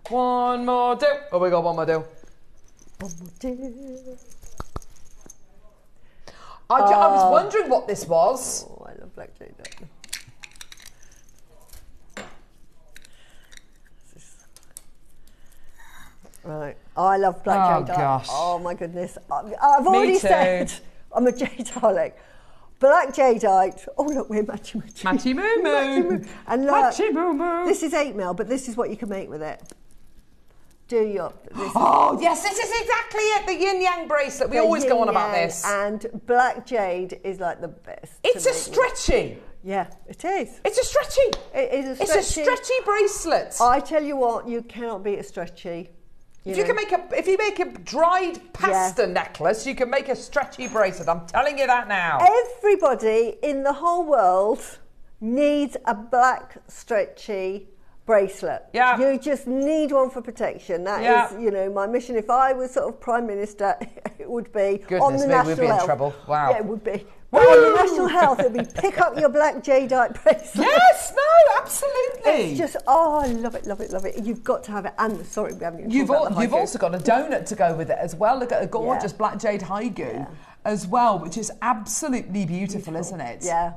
[SPEAKER 4] One more do. Oh, we got one more do.
[SPEAKER 5] One more do.
[SPEAKER 4] I was wondering what this was.
[SPEAKER 5] Oh, I love black jade. Right. I love black jade.
[SPEAKER 4] Gosh.
[SPEAKER 5] Oh my goodness. I've already said I'm a jadeite. Black jadeite. Oh look, we're matchy
[SPEAKER 4] moo moo.
[SPEAKER 5] And look, matchy moo moo. This is 8mm, but this is what you can make with it.
[SPEAKER 4] Yes, this is exactly it. The yin yang bracelet. We always go on about this.
[SPEAKER 5] And black jade is like the best.
[SPEAKER 4] It's a stretchy.
[SPEAKER 5] Yeah, it is.
[SPEAKER 4] It's a stretchy.
[SPEAKER 5] It is a stretchy.
[SPEAKER 4] It's a stretchy bracelet.
[SPEAKER 5] I tell you what, you cannot beat a stretchy.
[SPEAKER 4] If you make a dried pasta necklace, you can make a stretchy bracelet. I'm telling you that now.
[SPEAKER 5] Everybody in the whole world needs a black stretchy bracelet.
[SPEAKER 4] Yeah.
[SPEAKER 5] You just need one for protection. That is, my mission. If I was sort of Prime Minister, it would be on the national
[SPEAKER 4] we'd be
[SPEAKER 5] health.
[SPEAKER 4] In trouble. Wow.
[SPEAKER 5] Yeah, it would be. But on the national health, it would be pick up your black jadeite bracelet.
[SPEAKER 4] Yes, no, absolutely.
[SPEAKER 5] It's just, I love it, love it, love it. You've got to have it. And sorry, we haven't even
[SPEAKER 4] You've also got a donut to go with it as well. Look at a gorgeous black jade haiku as well, which is absolutely beautiful, isn't it?
[SPEAKER 5] Yeah.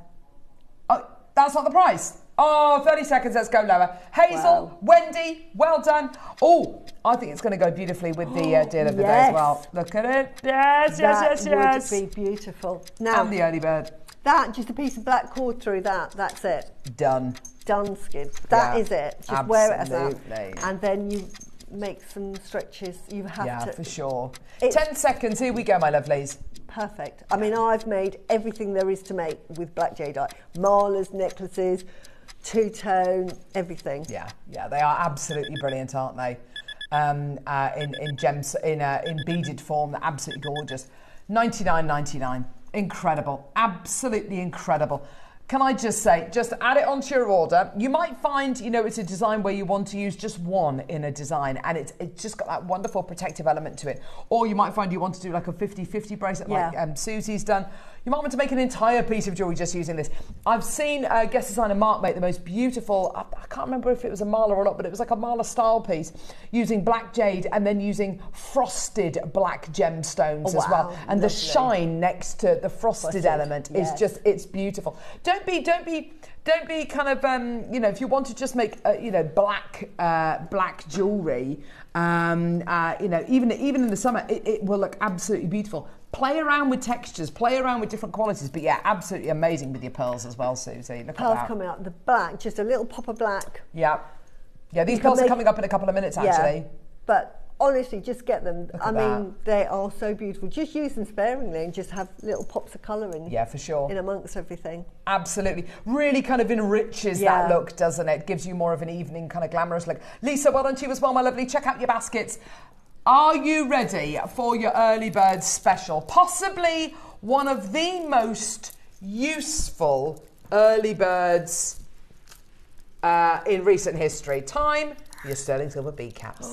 [SPEAKER 4] Oh, that's not the price. Oh, 30 seconds, let's go lower. Hazel, Wendy, well done. Oh, I think it's going to go beautifully with the deal of the day as well. Look at it. Yes.
[SPEAKER 5] That would be beautiful. Now,
[SPEAKER 4] and the early bird.
[SPEAKER 5] That, just a piece of black cord through that's it.
[SPEAKER 4] Done, Skid.
[SPEAKER 5] That is it. Just
[SPEAKER 4] absolutely.
[SPEAKER 5] Wear it as that. And then you make some stretches. You have to.
[SPEAKER 4] Yeah, for sure. 10 seconds, here we go, my lovelies.
[SPEAKER 5] Perfect. I mean, I've made everything there is to make with black jadeite. Malas, necklaces, two-tone, everything.
[SPEAKER 4] Yeah, they are absolutely brilliant, aren't they? In beaded form, they're absolutely gorgeous. $99.99, incredible, absolutely incredible. Can I just say, just add it onto your order. You might find, you know, it's a design where you want to use just one in a design and it's just got that wonderful protective element to it. Or you might find you want to do like a 50-50 bracelet like Susie's done. You might want to make an entire piece of jewellery just using this. I've seen guest designer Mark make the most beautiful, I can't remember if it was a mala or not, but it was like a mala style piece using black jade and then using frosted black gemstones as well. And the shine next to the frosted element is just, it's beautiful. Don't be kind of, you know, if you want to just make, you know, black jewellery, you know, even in the summer, it will look absolutely beautiful. Play around with textures, play around with different qualities, but yeah, absolutely amazing with your pearls as well, Susie. Look
[SPEAKER 5] pearls
[SPEAKER 4] at that.
[SPEAKER 5] coming out, the black, just a little pop of black.
[SPEAKER 4] Yeah. Yeah, these pearls are coming up in a couple of minutes, actually.
[SPEAKER 5] But honestly, just get them. I mean, they are so beautiful. Just use them sparingly and just have little pops of colour in.
[SPEAKER 4] Yeah, for sure.
[SPEAKER 5] In amongst everything.
[SPEAKER 4] Absolutely. Really kind of enriches that look, doesn't it? Gives you more of an evening kind of glamorous look. Lisa, well done to you as well, my lovely. Check out your baskets. Are you ready for your early bird special? Possibly one of the most useful early birds in recent history. Time for your sterling silver bead caps.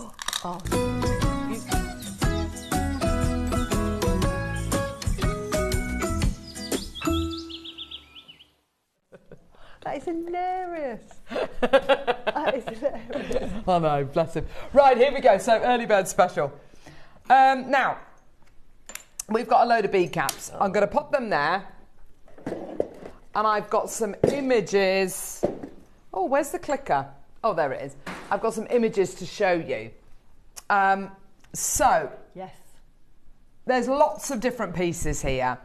[SPEAKER 5] That is hilarious. That is hilarious.
[SPEAKER 4] I know, bless him. Right, here we go. So, early bird special. Now, we've got a load of bead caps. I'm going to pop them there. And I've got some images. Oh, where's the clicker? Oh, there it is. I've got some images to show you. So,
[SPEAKER 5] yes,
[SPEAKER 4] there's lots of different pieces here.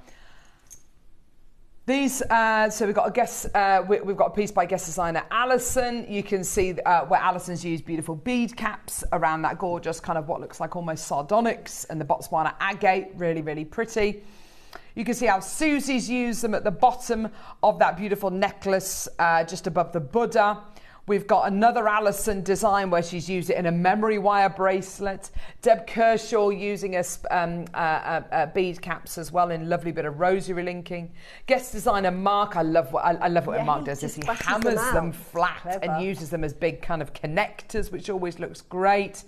[SPEAKER 4] These, so we've got we've got a piece by guest designer Alison. You can see where Alison's used beautiful bead caps around that gorgeous kind of what looks like almost sardonyx and the Botswana agate, really, really pretty. You can see how Susie's used them at the bottom of that beautiful necklace just above the Buddha. We've got another Alison design where she's used it in a memory wire bracelet. Deb Kershaw using a bead caps as well in lovely bit of rosary linking. Guest designer Mark, I love what Mark does. He hammers them flat and uses them as big kind of connectors, which always looks great.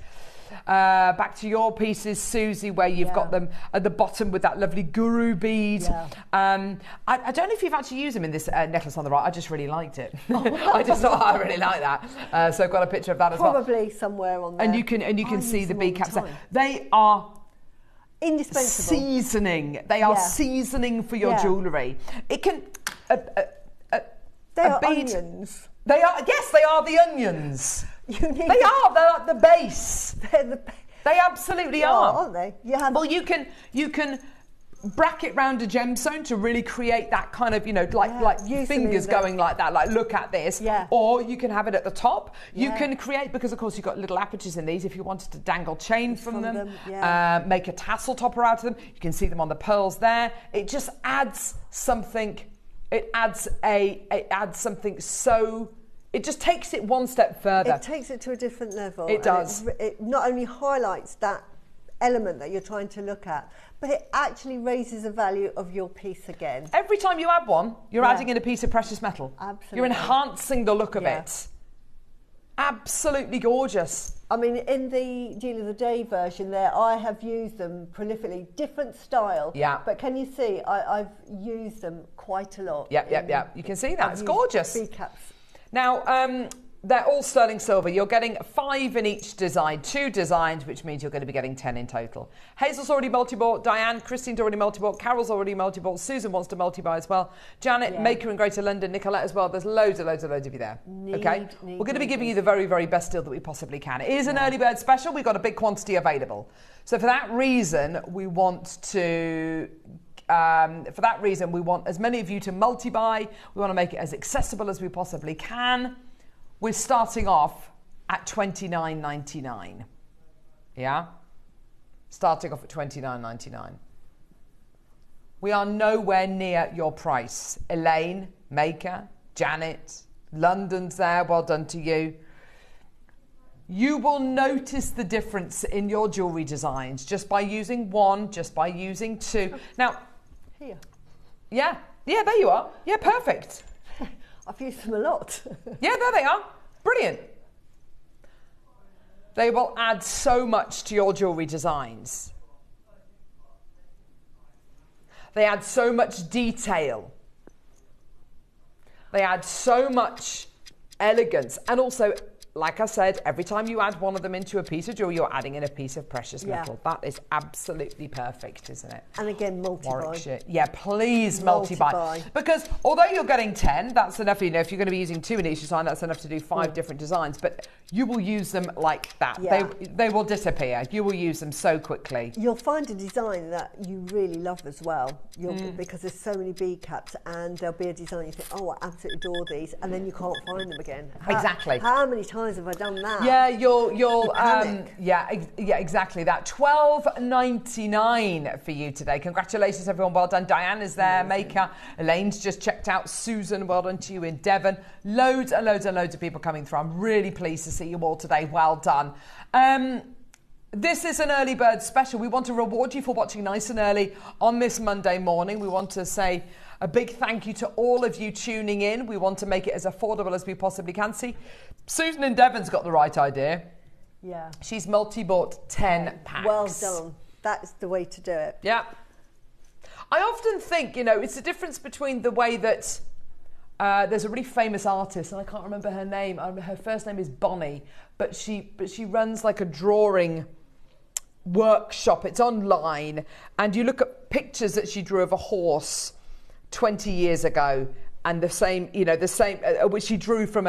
[SPEAKER 4] Back to your pieces, Susie, where you've got them at the bottom with that lovely guru bead. I don't know if you've actually used them in this necklace on the right. I just really liked it. I just thought I really like that. So I've got a picture of that as well.
[SPEAKER 5] Probably somewhere on there.
[SPEAKER 4] And you can see the bead caps there. They are
[SPEAKER 5] indispensable.
[SPEAKER 4] Seasoning. They are seasoning for your jewellery. It can.
[SPEAKER 5] They are onions.
[SPEAKER 4] They are. Yes, they are the onions. They're like the base. They absolutely are,
[SPEAKER 5] aren't they?
[SPEAKER 4] Well, you can bracket round a gemstone to really create that kind of, you know, like fingers going like that, like look at this. Or you can have it at the top. You can create, because of course you've got little apertures in these, if you wanted to dangle chain from them, make a tassel topper out of them. You can see them on the pearls there. It just adds something. It adds something so. It just takes it one step further.
[SPEAKER 5] It takes it to a different level.
[SPEAKER 4] It does.
[SPEAKER 5] It not only highlights that element that you're trying to look at, but it actually raises the value of your piece again.
[SPEAKER 4] Every time you add one, you're adding in a piece of precious metal.
[SPEAKER 5] Absolutely.
[SPEAKER 4] You're enhancing the look of it. Absolutely gorgeous.
[SPEAKER 5] I mean, in the Deal of the Day version there, I have used them prolifically, different style. But can you see, I've used them quite a lot.
[SPEAKER 4] Yeah. You can see that. It's gorgeous.
[SPEAKER 5] Bead caps.
[SPEAKER 4] Now, they're all sterling silver. You're getting 5 in each design, 2 designs, which means you're going to be getting 10 in total. Hazel's already multi-bought. Diane, Christine's already multi-bought. Carol's already multi-bought. Susan wants to multi-buy as well. Janet, Maker in Greater London. Nicolette as well. There's loads of you there. We're going to be giving you the very, very best deal that we possibly can. It is an early bird special. We've got a big quantity available. So for that reason, we want as many of you to multi-buy. We want to make it as accessible as we possibly can. We're starting off at $29.99. Yeah? Starting off at $29.99. We are nowhere near your price. Elaine, Maker, Janet, London's there. Well done to you. You will notice the difference in your jewellery designs just by using one, just by using two. Now,
[SPEAKER 5] here.
[SPEAKER 4] Yeah, there you are. Yeah, perfect.
[SPEAKER 5] I've used them a lot.
[SPEAKER 4] Yeah, there they are. Brilliant. They will add so much to your jewellery designs. They add so much detail. They add so much elegance. And also, like I said, every time you add one of them into a piece of jewellery, you're adding in a piece of precious metal. That is absolutely perfect, isn't it?
[SPEAKER 5] And again, multi-buy.
[SPEAKER 4] Yeah, please multi-buy. Because although you're getting 10, that's enough. You know, if you're going to be using 2 in each design, that's enough to do 5 different designs. But you will use them like that.
[SPEAKER 5] Yeah.
[SPEAKER 4] They will disappear. You will use them so quickly.
[SPEAKER 5] You'll find a design that you really love as well, because there's so many bead caps, and there'll be a design you think, oh, I absolutely adore these, and then you can't find them again.
[SPEAKER 4] Exactly.
[SPEAKER 5] How many times have I done that?
[SPEAKER 4] Yeah, you'll yeah, exactly that. $12.99 for you today. Congratulations, everyone. Well done. Diane is there, Maker. Elaine's just checked out. Susan, well done to you in Devon. Loads and loads and loads of people coming through. I'm really pleased to see you all today. Well done. This is an early bird special. We want to reward you for watching nice and early on this Monday morning. We want to say a big thank you to all of you tuning in. We want to make it as affordable as we possibly can. See, Susan in Devon's got the right idea.
[SPEAKER 5] Yeah.
[SPEAKER 4] She's multi-bought 10 packs.
[SPEAKER 5] Well done. That's the way to do it.
[SPEAKER 4] Yeah. I often think, you know, it's the difference between the way that there's a really famous artist, and I can't remember her name. Her first name is Bonnie, but she runs like a drawing workshop. It's online, and you look at pictures that she drew of a horse 20 years ago, and the same, which she drew from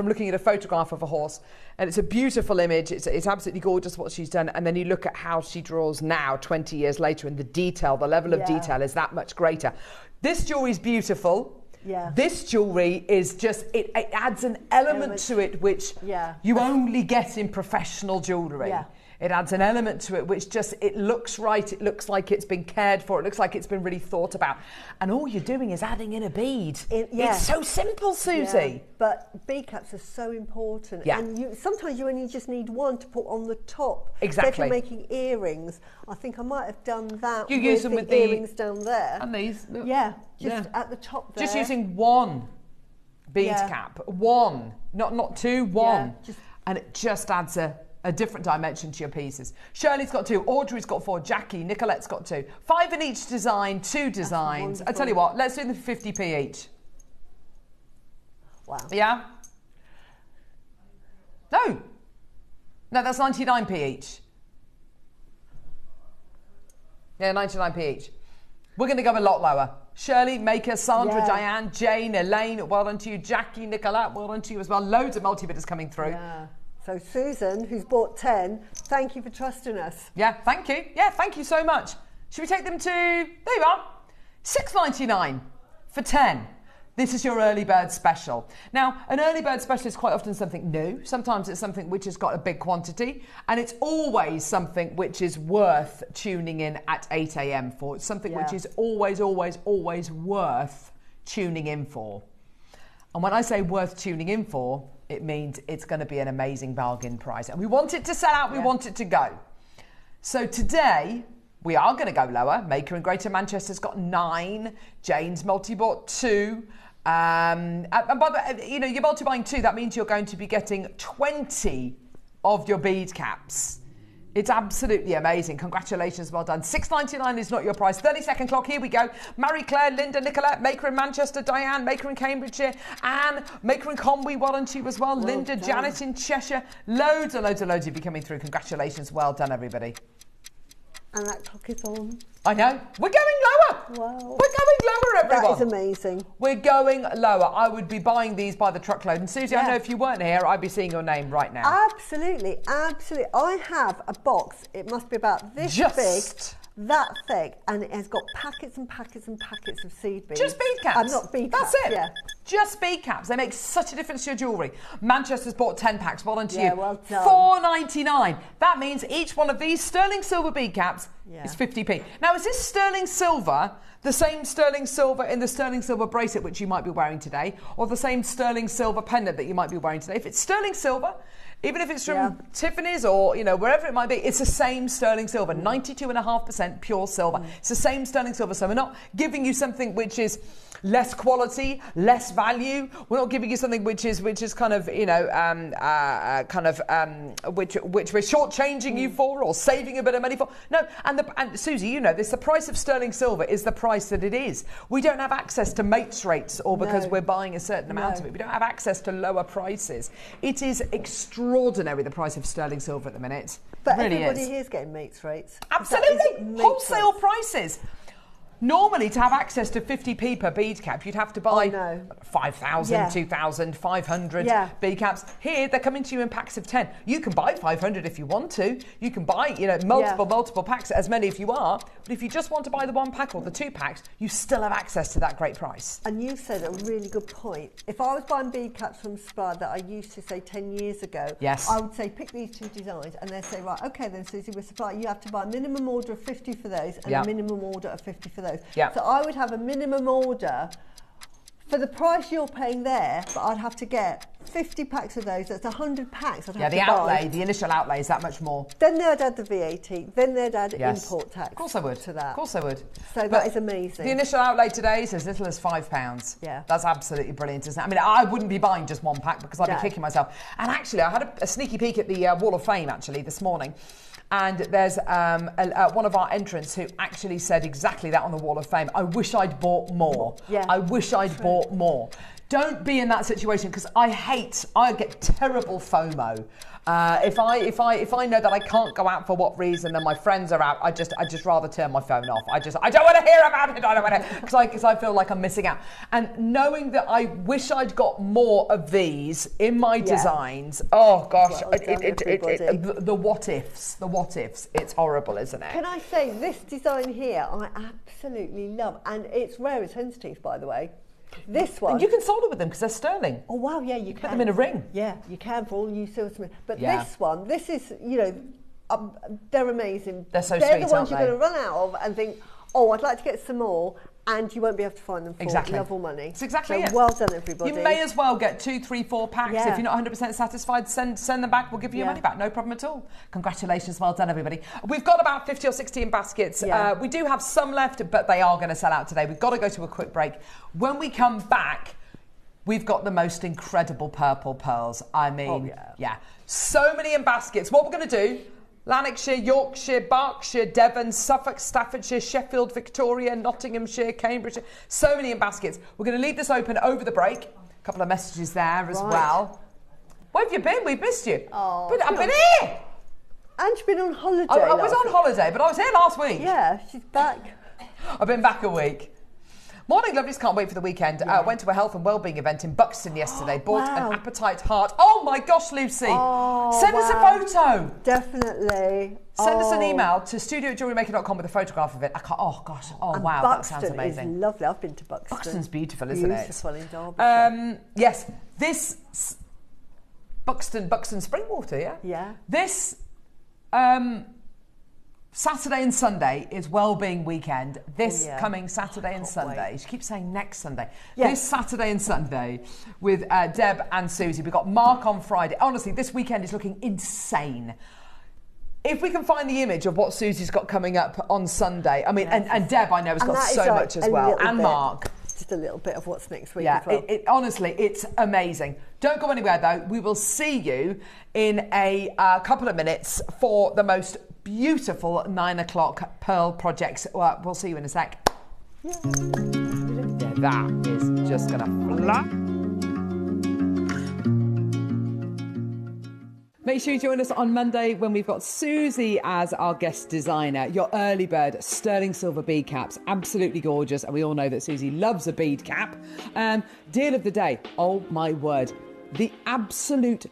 [SPEAKER 4] looking at a photograph of a horse, and it's a beautiful image. It's absolutely gorgeous what she's done. And then you look at how she draws now, 20 years later, and the detail, the level of detail is that much greater. This jewelry is beautiful.
[SPEAKER 5] Yeah.
[SPEAKER 4] This jewelry is just, it adds an element to it which you only get in professional jewellery. Yeah. It adds an element to it which just, it looks right, it looks like it's been cared for, it looks like it's been really thought about. And all you're doing is adding in a bead. It's so simple, Susie.
[SPEAKER 5] Yeah. But bead caps are so important.
[SPEAKER 4] Yeah.
[SPEAKER 5] And sometimes you only just need one to put on the top.
[SPEAKER 4] Exactly.
[SPEAKER 5] So if you're making earrings, I think I might have done that.
[SPEAKER 4] You use them with the
[SPEAKER 5] earrings down there.
[SPEAKER 4] And these.
[SPEAKER 5] Yeah, just at the top there.
[SPEAKER 4] Just using one bead cap. One. Not two, one.
[SPEAKER 5] Yeah,
[SPEAKER 4] and it just adds a different dimension to your pieces. Shirley's got 2, Audrey's got 4, Jackie, Nicolette's got 2. 5 in each design, 2 designs. I tell you what, let's do them for 50p each.
[SPEAKER 5] Wow.
[SPEAKER 4] Yeah? No, that's 99p each. Yeah, 99p each. We're going to go a lot lower. Shirley, Maker, Sandra, Diane, Jane, Elaine, well done to you. Jackie, Nicolette, well done to you as well. Loads of multi-bidders coming through.
[SPEAKER 5] Yeah. So Susan, who's bought 10, thank you for trusting us.
[SPEAKER 4] Yeah, thank you. Yeah, thank you so much. Should we take them to, there you are, $6.99 for 10. This is your early bird special. Now, an early bird special is quite often something new. Sometimes it's something which has got a big quantity, and it's always something which is worth tuning in at 8 a.m. for. It's something which is always, always, always worth tuning in for. And when I say worth tuning in for, it means it's going to be an amazing bargain price. And we want it to sell out, we want it to go. So today, we are going to go lower. Maker in Greater Manchester's got 9. Jane's multi-bought 2. And by the way, you're multi-buying 2. That means you're going to be getting 20 of your bead caps. It's absolutely amazing. Congratulations, well done. $6.99 is not your price. 30-second clock, here we go. Marie Claire, Linda, Nicolette, Maker in Manchester, Diane, Maker in Cambridgeshire, Anne, Maker in Conwy, well done to you as well. Linda, done. Janet in Cheshire. Loads and loads and loads of you coming through. Congratulations, well done, everybody.
[SPEAKER 5] And that clock is on.
[SPEAKER 4] I know. We're going lower.
[SPEAKER 5] Wow.
[SPEAKER 4] We're going lower, everyone.
[SPEAKER 5] That is amazing.
[SPEAKER 4] We're going lower. I would be buying these by the truckload. And Susie, I know if you weren't here, I'd be seeing your name right now.
[SPEAKER 5] Absolutely, absolutely. I have a box. It must be about this big, that thick, and it has got packets and packets and packets of seed beads.
[SPEAKER 4] Just bead caps?
[SPEAKER 5] Not bead caps.
[SPEAKER 4] That's it.
[SPEAKER 5] Yeah.
[SPEAKER 4] Just bead caps. They make such a difference to your jewellery. Manchester's bought 10 packs. Well done to you.
[SPEAKER 5] Well done.
[SPEAKER 4] $4.99. That means each one of these sterling silver bead caps is 50p. Now, is this sterling silver the same sterling silver in the sterling silver bracelet which you might be wearing today, or the same sterling silver pendant that you might be wearing today? If it's sterling silver, even if it's from Tiffany's or, wherever it might be, it's the same sterling silver, 92.5% pure silver. It's the same sterling silver. So we're not giving you something which is less quality, less value. We're not giving you something which is kind of, you know, which we're shortchanging you for or saving a bit of money for. No, and Susie, you know this, the price of sterling silver is the price that it is. We don't have access to mates rates or because we're buying a certain amount of it. We don't have access to lower prices. It is extraordinary, the price of sterling silver at the minute.
[SPEAKER 5] But
[SPEAKER 4] it really
[SPEAKER 5] everybody
[SPEAKER 4] is.
[SPEAKER 5] here is getting mates rates.
[SPEAKER 4] Absolutely. Wholesale prices. Normally, to have access to 50p per bead cap, you'd have to buy 5,000, 2,000, 500 bead caps. Here, they're coming to you in packs of 10. You can buy 500 if you want to. You can buy, you know, multiple packs, as many if you are. But if you just want to buy the 1 pack or the 2 packs, you still have access to that great price.
[SPEAKER 5] And you said a really good point. If I was buying bead caps from Spar that I used to say 10 years ago, I would say pick these 2 designs, and they'd say, right, okay then, Susie, we're supplying. You have to buy a minimum order of 50 for those and a minimum order of 50 for those.
[SPEAKER 4] Yeah.
[SPEAKER 5] So I would have a minimum order for the price you're paying there, but I'd have to get 50 packs of those. That's 100 packs I'd have to buy.
[SPEAKER 4] The initial outlay is that much more.
[SPEAKER 5] Then they'd add the VAT, then they'd add import tax.
[SPEAKER 4] Of course I would.
[SPEAKER 5] To that.
[SPEAKER 4] Of course I would.
[SPEAKER 5] So that is amazing.
[SPEAKER 4] The initial outlay today is as little as £5.
[SPEAKER 5] Yeah.
[SPEAKER 4] That's absolutely brilliant, isn't it? I mean, I wouldn't be buying just 1 pack because I'd be kicking myself. And actually, I had a sneaky peek at the Wall of Fame, actually, this morning. And there's one of our entrants who actually said exactly that on the Wall of Fame. I wish I'd bought more.
[SPEAKER 5] Yeah.
[SPEAKER 4] I wish I'd bought more. Don't be in that situation because I get terrible FOMO. If I know that I can't go out for what reason and my friends are out, I just rather turn my phone off. I don't want to hear about it. I don't want to because I feel like I'm missing out. And knowing that I wish I'd got more of these in my designs. Oh gosh, the what ifs. It's horrible, isn't it?
[SPEAKER 5] Can I say this design here? I absolutely love, and it's rare as hen's teeth, by the way. This one.
[SPEAKER 4] And you can solder with them because they're sterling.
[SPEAKER 5] Oh wow, yeah, you can.
[SPEAKER 4] Put them in a ring.
[SPEAKER 5] Yeah, you can for all you silversmiths. But this one, this is, you know, they're amazing.
[SPEAKER 4] They're so
[SPEAKER 5] they're
[SPEAKER 4] sweet,
[SPEAKER 5] the ones
[SPEAKER 4] aren't
[SPEAKER 5] you're going to run out of and think, oh, I'd like to get some more, and you won't be able to find them for love or money.
[SPEAKER 4] It's exactly it.
[SPEAKER 5] Well done, everybody.
[SPEAKER 4] You may as well get 2, 3, 4 packs.
[SPEAKER 5] Yeah.
[SPEAKER 4] If you're not 100% satisfied, send them back. We'll give you your money back. No problem at all. Congratulations. Well done, everybody. We've got about 50 or 60 in baskets. We do have some left, but they are going to sell out today. We've got to go to a quick break. When we come back, we've got the most incredible purple pearls. I mean, so many in baskets. What we're going to do, Lanarkshire, Yorkshire, Berkshire, Devon, Suffolk, Staffordshire, Sheffield, Victoria, Nottinghamshire, Cambridgeshire, so many in baskets. We're going to leave this open over the break. A couple of messages there as well. Where have you been? We've missed you.
[SPEAKER 5] Oh,
[SPEAKER 4] but I've been here.
[SPEAKER 5] And she's been on holiday.
[SPEAKER 4] I was on holiday, but I was here last week.
[SPEAKER 5] Yeah, she's back.
[SPEAKER 4] I've been back a week. Morning, lovelies. Can't wait for the weekend. Went to a health and wellbeing event in Buxton yesterday. Bought an appetite heart. Oh my gosh, Lucy. Send us a photo.
[SPEAKER 5] Definitely.
[SPEAKER 4] Send us an email to studio@jewellerymaker.com with a photograph of it. Wow, that sounds amazing.
[SPEAKER 5] Buxton is lovely. I've been to Buxton.
[SPEAKER 4] Buxton's beautiful, isn't it?
[SPEAKER 5] Beautiful in Derbyshire.
[SPEAKER 4] Yes, this Buxton Springwater, yeah?
[SPEAKER 5] Yeah.
[SPEAKER 4] This Saturday and Sunday is Wellbeing Weekend. This coming Saturday and Sunday. She keeps saying next Sunday. Yes. This Saturday and Sunday with Deb and Susie. We've got Mark on Friday. Honestly, this weekend is looking insane. If we can find the image of what Susie's got coming up on Sunday, I mean, and Deb, I know, has got so much as well, and Mark.
[SPEAKER 5] Just a little bit of what's next week
[SPEAKER 4] as
[SPEAKER 5] well.
[SPEAKER 4] Honestly, it's amazing. Don't go anywhere, though. We will see you in a couple of minutes for the most beautiful 9 o'clock pearl projects. We'll see you in a sec. Yeah, that is just going to flap. Make sure you join us on Monday when we've got Susie as our guest designer. Your early bird sterling silver bead caps, absolutely gorgeous. And we all know that Susie loves a bead cap. Deal of the day, oh my word, the absolute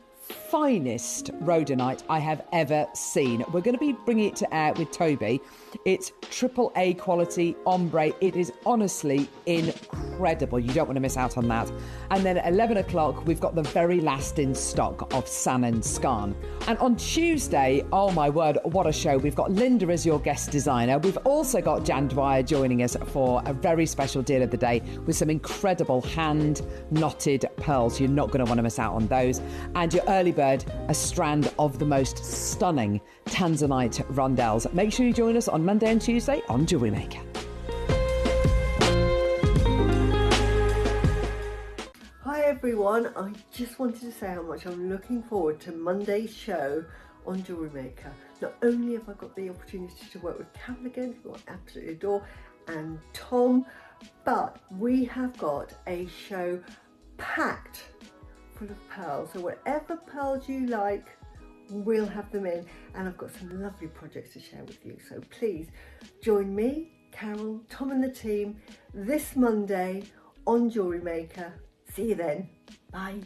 [SPEAKER 4] finest rhodonite I have ever seen. We're going to be bringing it to air with Toby. It's AAA quality ombre. It is honestly incredible. You don't want to miss out on that. And then at 11 o'clock, we've got the very last in stock of San and Scarn. And on Tuesday, oh my word, what a show. We've got Linda as your guest designer. We've also got Jan Dwyer joining us for a very special deal of the day with some incredible hand knotted pearls. You're not going to want to miss out on those. And your early bird, a strand of the most stunning tanzanite rondelles. Make sure you join us on Monday and Tuesday on Jewellery Maker.
[SPEAKER 5] everyone, I just wanted to say how much I'm looking forward to Monday's show on JewelleryMaker. Not only have I got the opportunity to work with Cavill again, who I absolutely adore, and Tom, but we have got a show packed full of pearls. So whatever pearls you like, we'll have them in, and I've got some lovely projects to share with you. So please join me, Carol, Tom and the team this Monday on JewelleryMaker. See you then. Bye.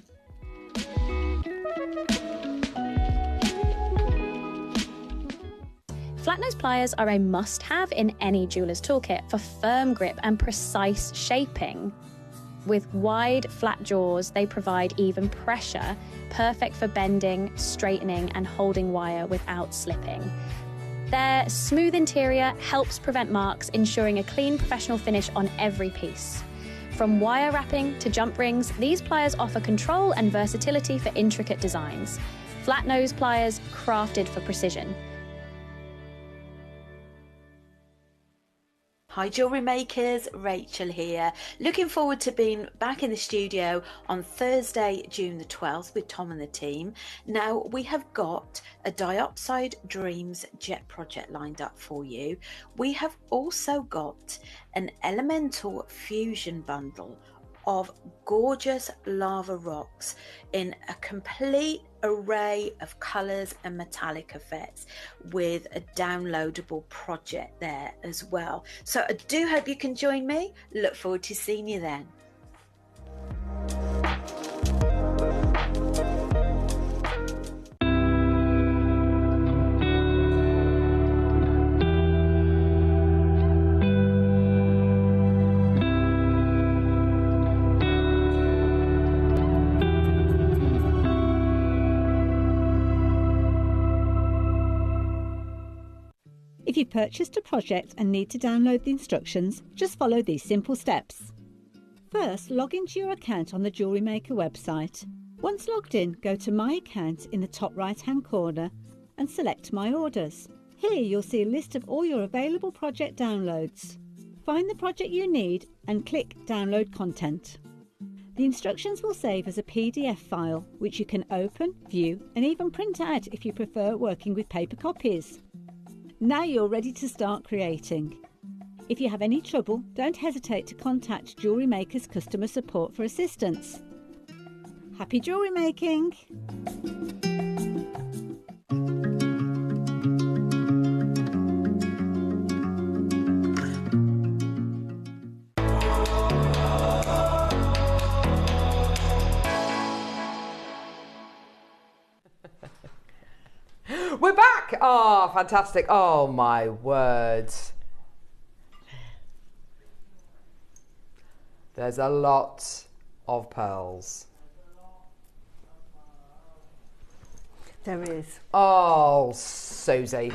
[SPEAKER 11] Flat nose pliers are a must-have in any jeweller's toolkit for firm grip and precise shaping. With wide, flat jaws, they provide even pressure, perfect for bending, straightening, and holding wire without slipping. Their smooth interior helps prevent marks, ensuring a clean, professional finish on every piece. From wire wrapping to jump rings, these pliers offer control and versatility for intricate designs. Flat nose pliers crafted for precision.
[SPEAKER 9] Hi jewellery makers, Rachel here. Looking forward to being back in the studio on Thursday, June the 12th with Tom and the team. Now we have got a Diopside Dreams jet project lined up for you. We have also got an elemental fusion bundle of gorgeous lava rocks in a complete array of colours and metallic effects with a downloadable project there as well. So I do hope you can join me. Look forward to seeing you then.
[SPEAKER 12] If you purchased a project and need to download the instructions, just follow these simple steps. First, log into your account on the JewelleryMaker website. Once logged in, go to My Account in the top right-hand corner and select My Orders. Here you'll see a list of all your available project downloads. Find the project you need and click Download Content. The instructions will save as a PDF file, which you can open, view, and even print out if you prefer working with paper copies. Now you're ready to start creating. If you have any trouble, don't hesitate to contact JewelleryMaker's customer support for assistance. Happy jewellery making!
[SPEAKER 4] We're back! Oh, fantastic. Oh, my word. There's a lot of pearls.
[SPEAKER 5] There is.
[SPEAKER 4] Oh, Susie.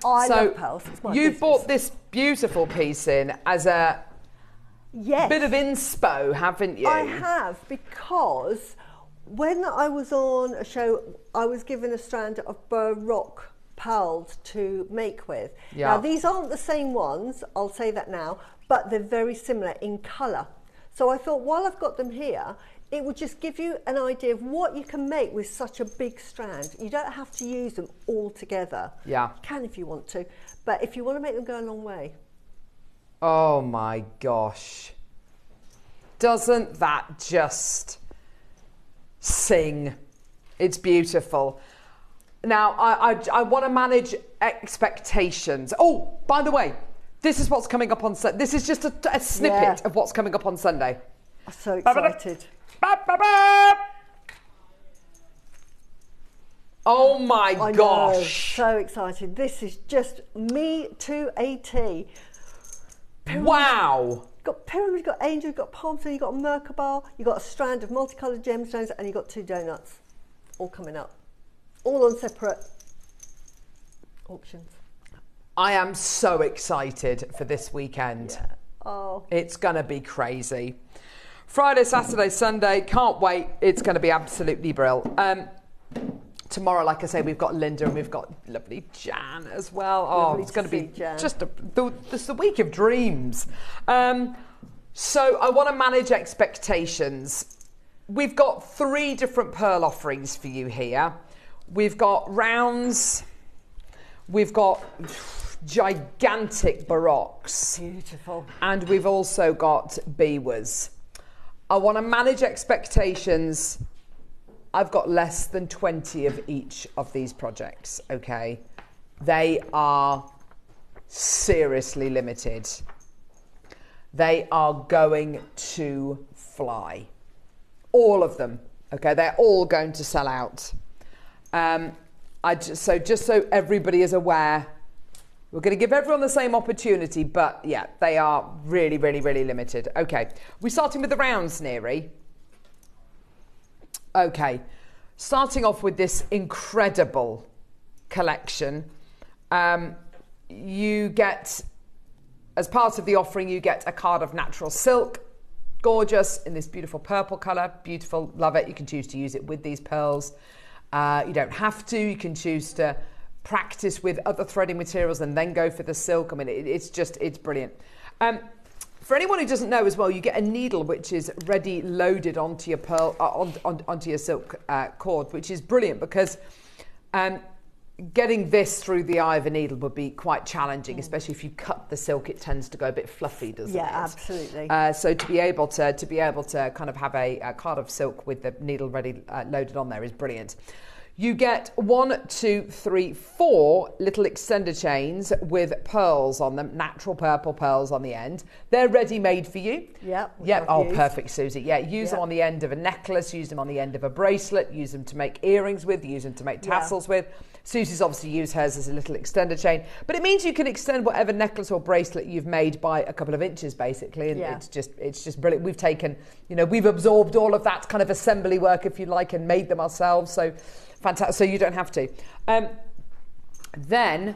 [SPEAKER 5] I love pearls. It's my
[SPEAKER 4] you
[SPEAKER 5] business.
[SPEAKER 4] bought this beautiful piece in as a
[SPEAKER 5] Yes.
[SPEAKER 4] bit of inspo, haven't you?
[SPEAKER 5] I have, because when I was on a show, I was given a strand of Baroque pearls to make with.
[SPEAKER 4] Yeah.
[SPEAKER 5] Now, these aren't the same ones, I'll say that now, but they're very similar in colour. So I thought, while I've got them here, it would just give you an idea of what you can make with such a big strand. You don't have to use them all together.
[SPEAKER 4] Yeah.
[SPEAKER 5] You can if you want to, but if you want to make them go a long way.
[SPEAKER 4] Oh, my gosh. Doesn't that just sing? It's beautiful. Now, I want to manage expectations. Oh, by the way, this is what's coming up on Sunday. This is just a snippet of what's coming up on Sunday.
[SPEAKER 5] I'm so excited.
[SPEAKER 4] Oh my gosh.
[SPEAKER 5] So excited. This is just me to a T.
[SPEAKER 4] Wow.
[SPEAKER 5] You've got pyramids, you've got angels, you've got palm tree, you've got a Merkabah, you've got a strand of multicoloured gemstones, and you've got 2 donuts. All coming up. All on separate auctions.
[SPEAKER 4] I am so excited for this weekend.
[SPEAKER 5] Yeah. Oh.
[SPEAKER 4] It's going to be crazy. Friday, Saturday, Sunday, can't wait. It's going to be absolutely brilliant. Tomorrow, like I say, we've got Linda and we've got lovely Jan as well.
[SPEAKER 5] Lovely
[SPEAKER 4] It's going to be
[SPEAKER 5] Jan.
[SPEAKER 4] just the week of dreams. So I want to manage expectations. we've got 3 different pearl offerings for you here. We've got rounds, we've got gigantic baroques.
[SPEAKER 5] Beautiful.
[SPEAKER 4] And we've also got biwas. I want to manage expectations. I've got less than 20 of each of these projects, okay? They are seriously limited. They are going to fly. All of them, okay? They're all going to sell out. Just so everybody is aware, we're going to give everyone the same opportunity, but yeah, they are really, really, really limited. Okay, we're starting with the rounds, Neri. Okay, starting off with this incredible collection. You get, as part of the offering, you get a card of natural silk. Gorgeous, in this beautiful purple colour. Beautiful, love it. You can choose to use it with these pearls. You don't have to. You can choose to practice with other threading materials and then go for the silk. I mean, it's brilliant. For anyone who doesn't know as well, you get a needle which is ready loaded onto your pearl, onto your silk cord, which is brilliant because getting this through the eye of a needle would be quite challenging, especially if you cut the silk. It tends to go a bit fluffy, doesn't it?
[SPEAKER 5] Yeah, absolutely.
[SPEAKER 4] So to be able to kind of have a card of silk with the needle ready loaded on there is brilliant. You get 1, 2, 3, 4 little extender chains with pearls on them, natural purple pearls on the end. They're ready made for you.
[SPEAKER 5] Yep.
[SPEAKER 4] Oh, perfect, Susie. Yeah, use them on the end of a necklace, use them on the end of a bracelet, use them to make earrings with, use them to make tassels with. Susie's obviously used hers as a little extender chain, but it means you can extend whatever necklace or bracelet you've made by a couple of inches, basically, and it's just brilliant. We've taken, we've absorbed all of that kind of assembly work, if you like, and made them ourselves. So fantastic. So you don't have to. Then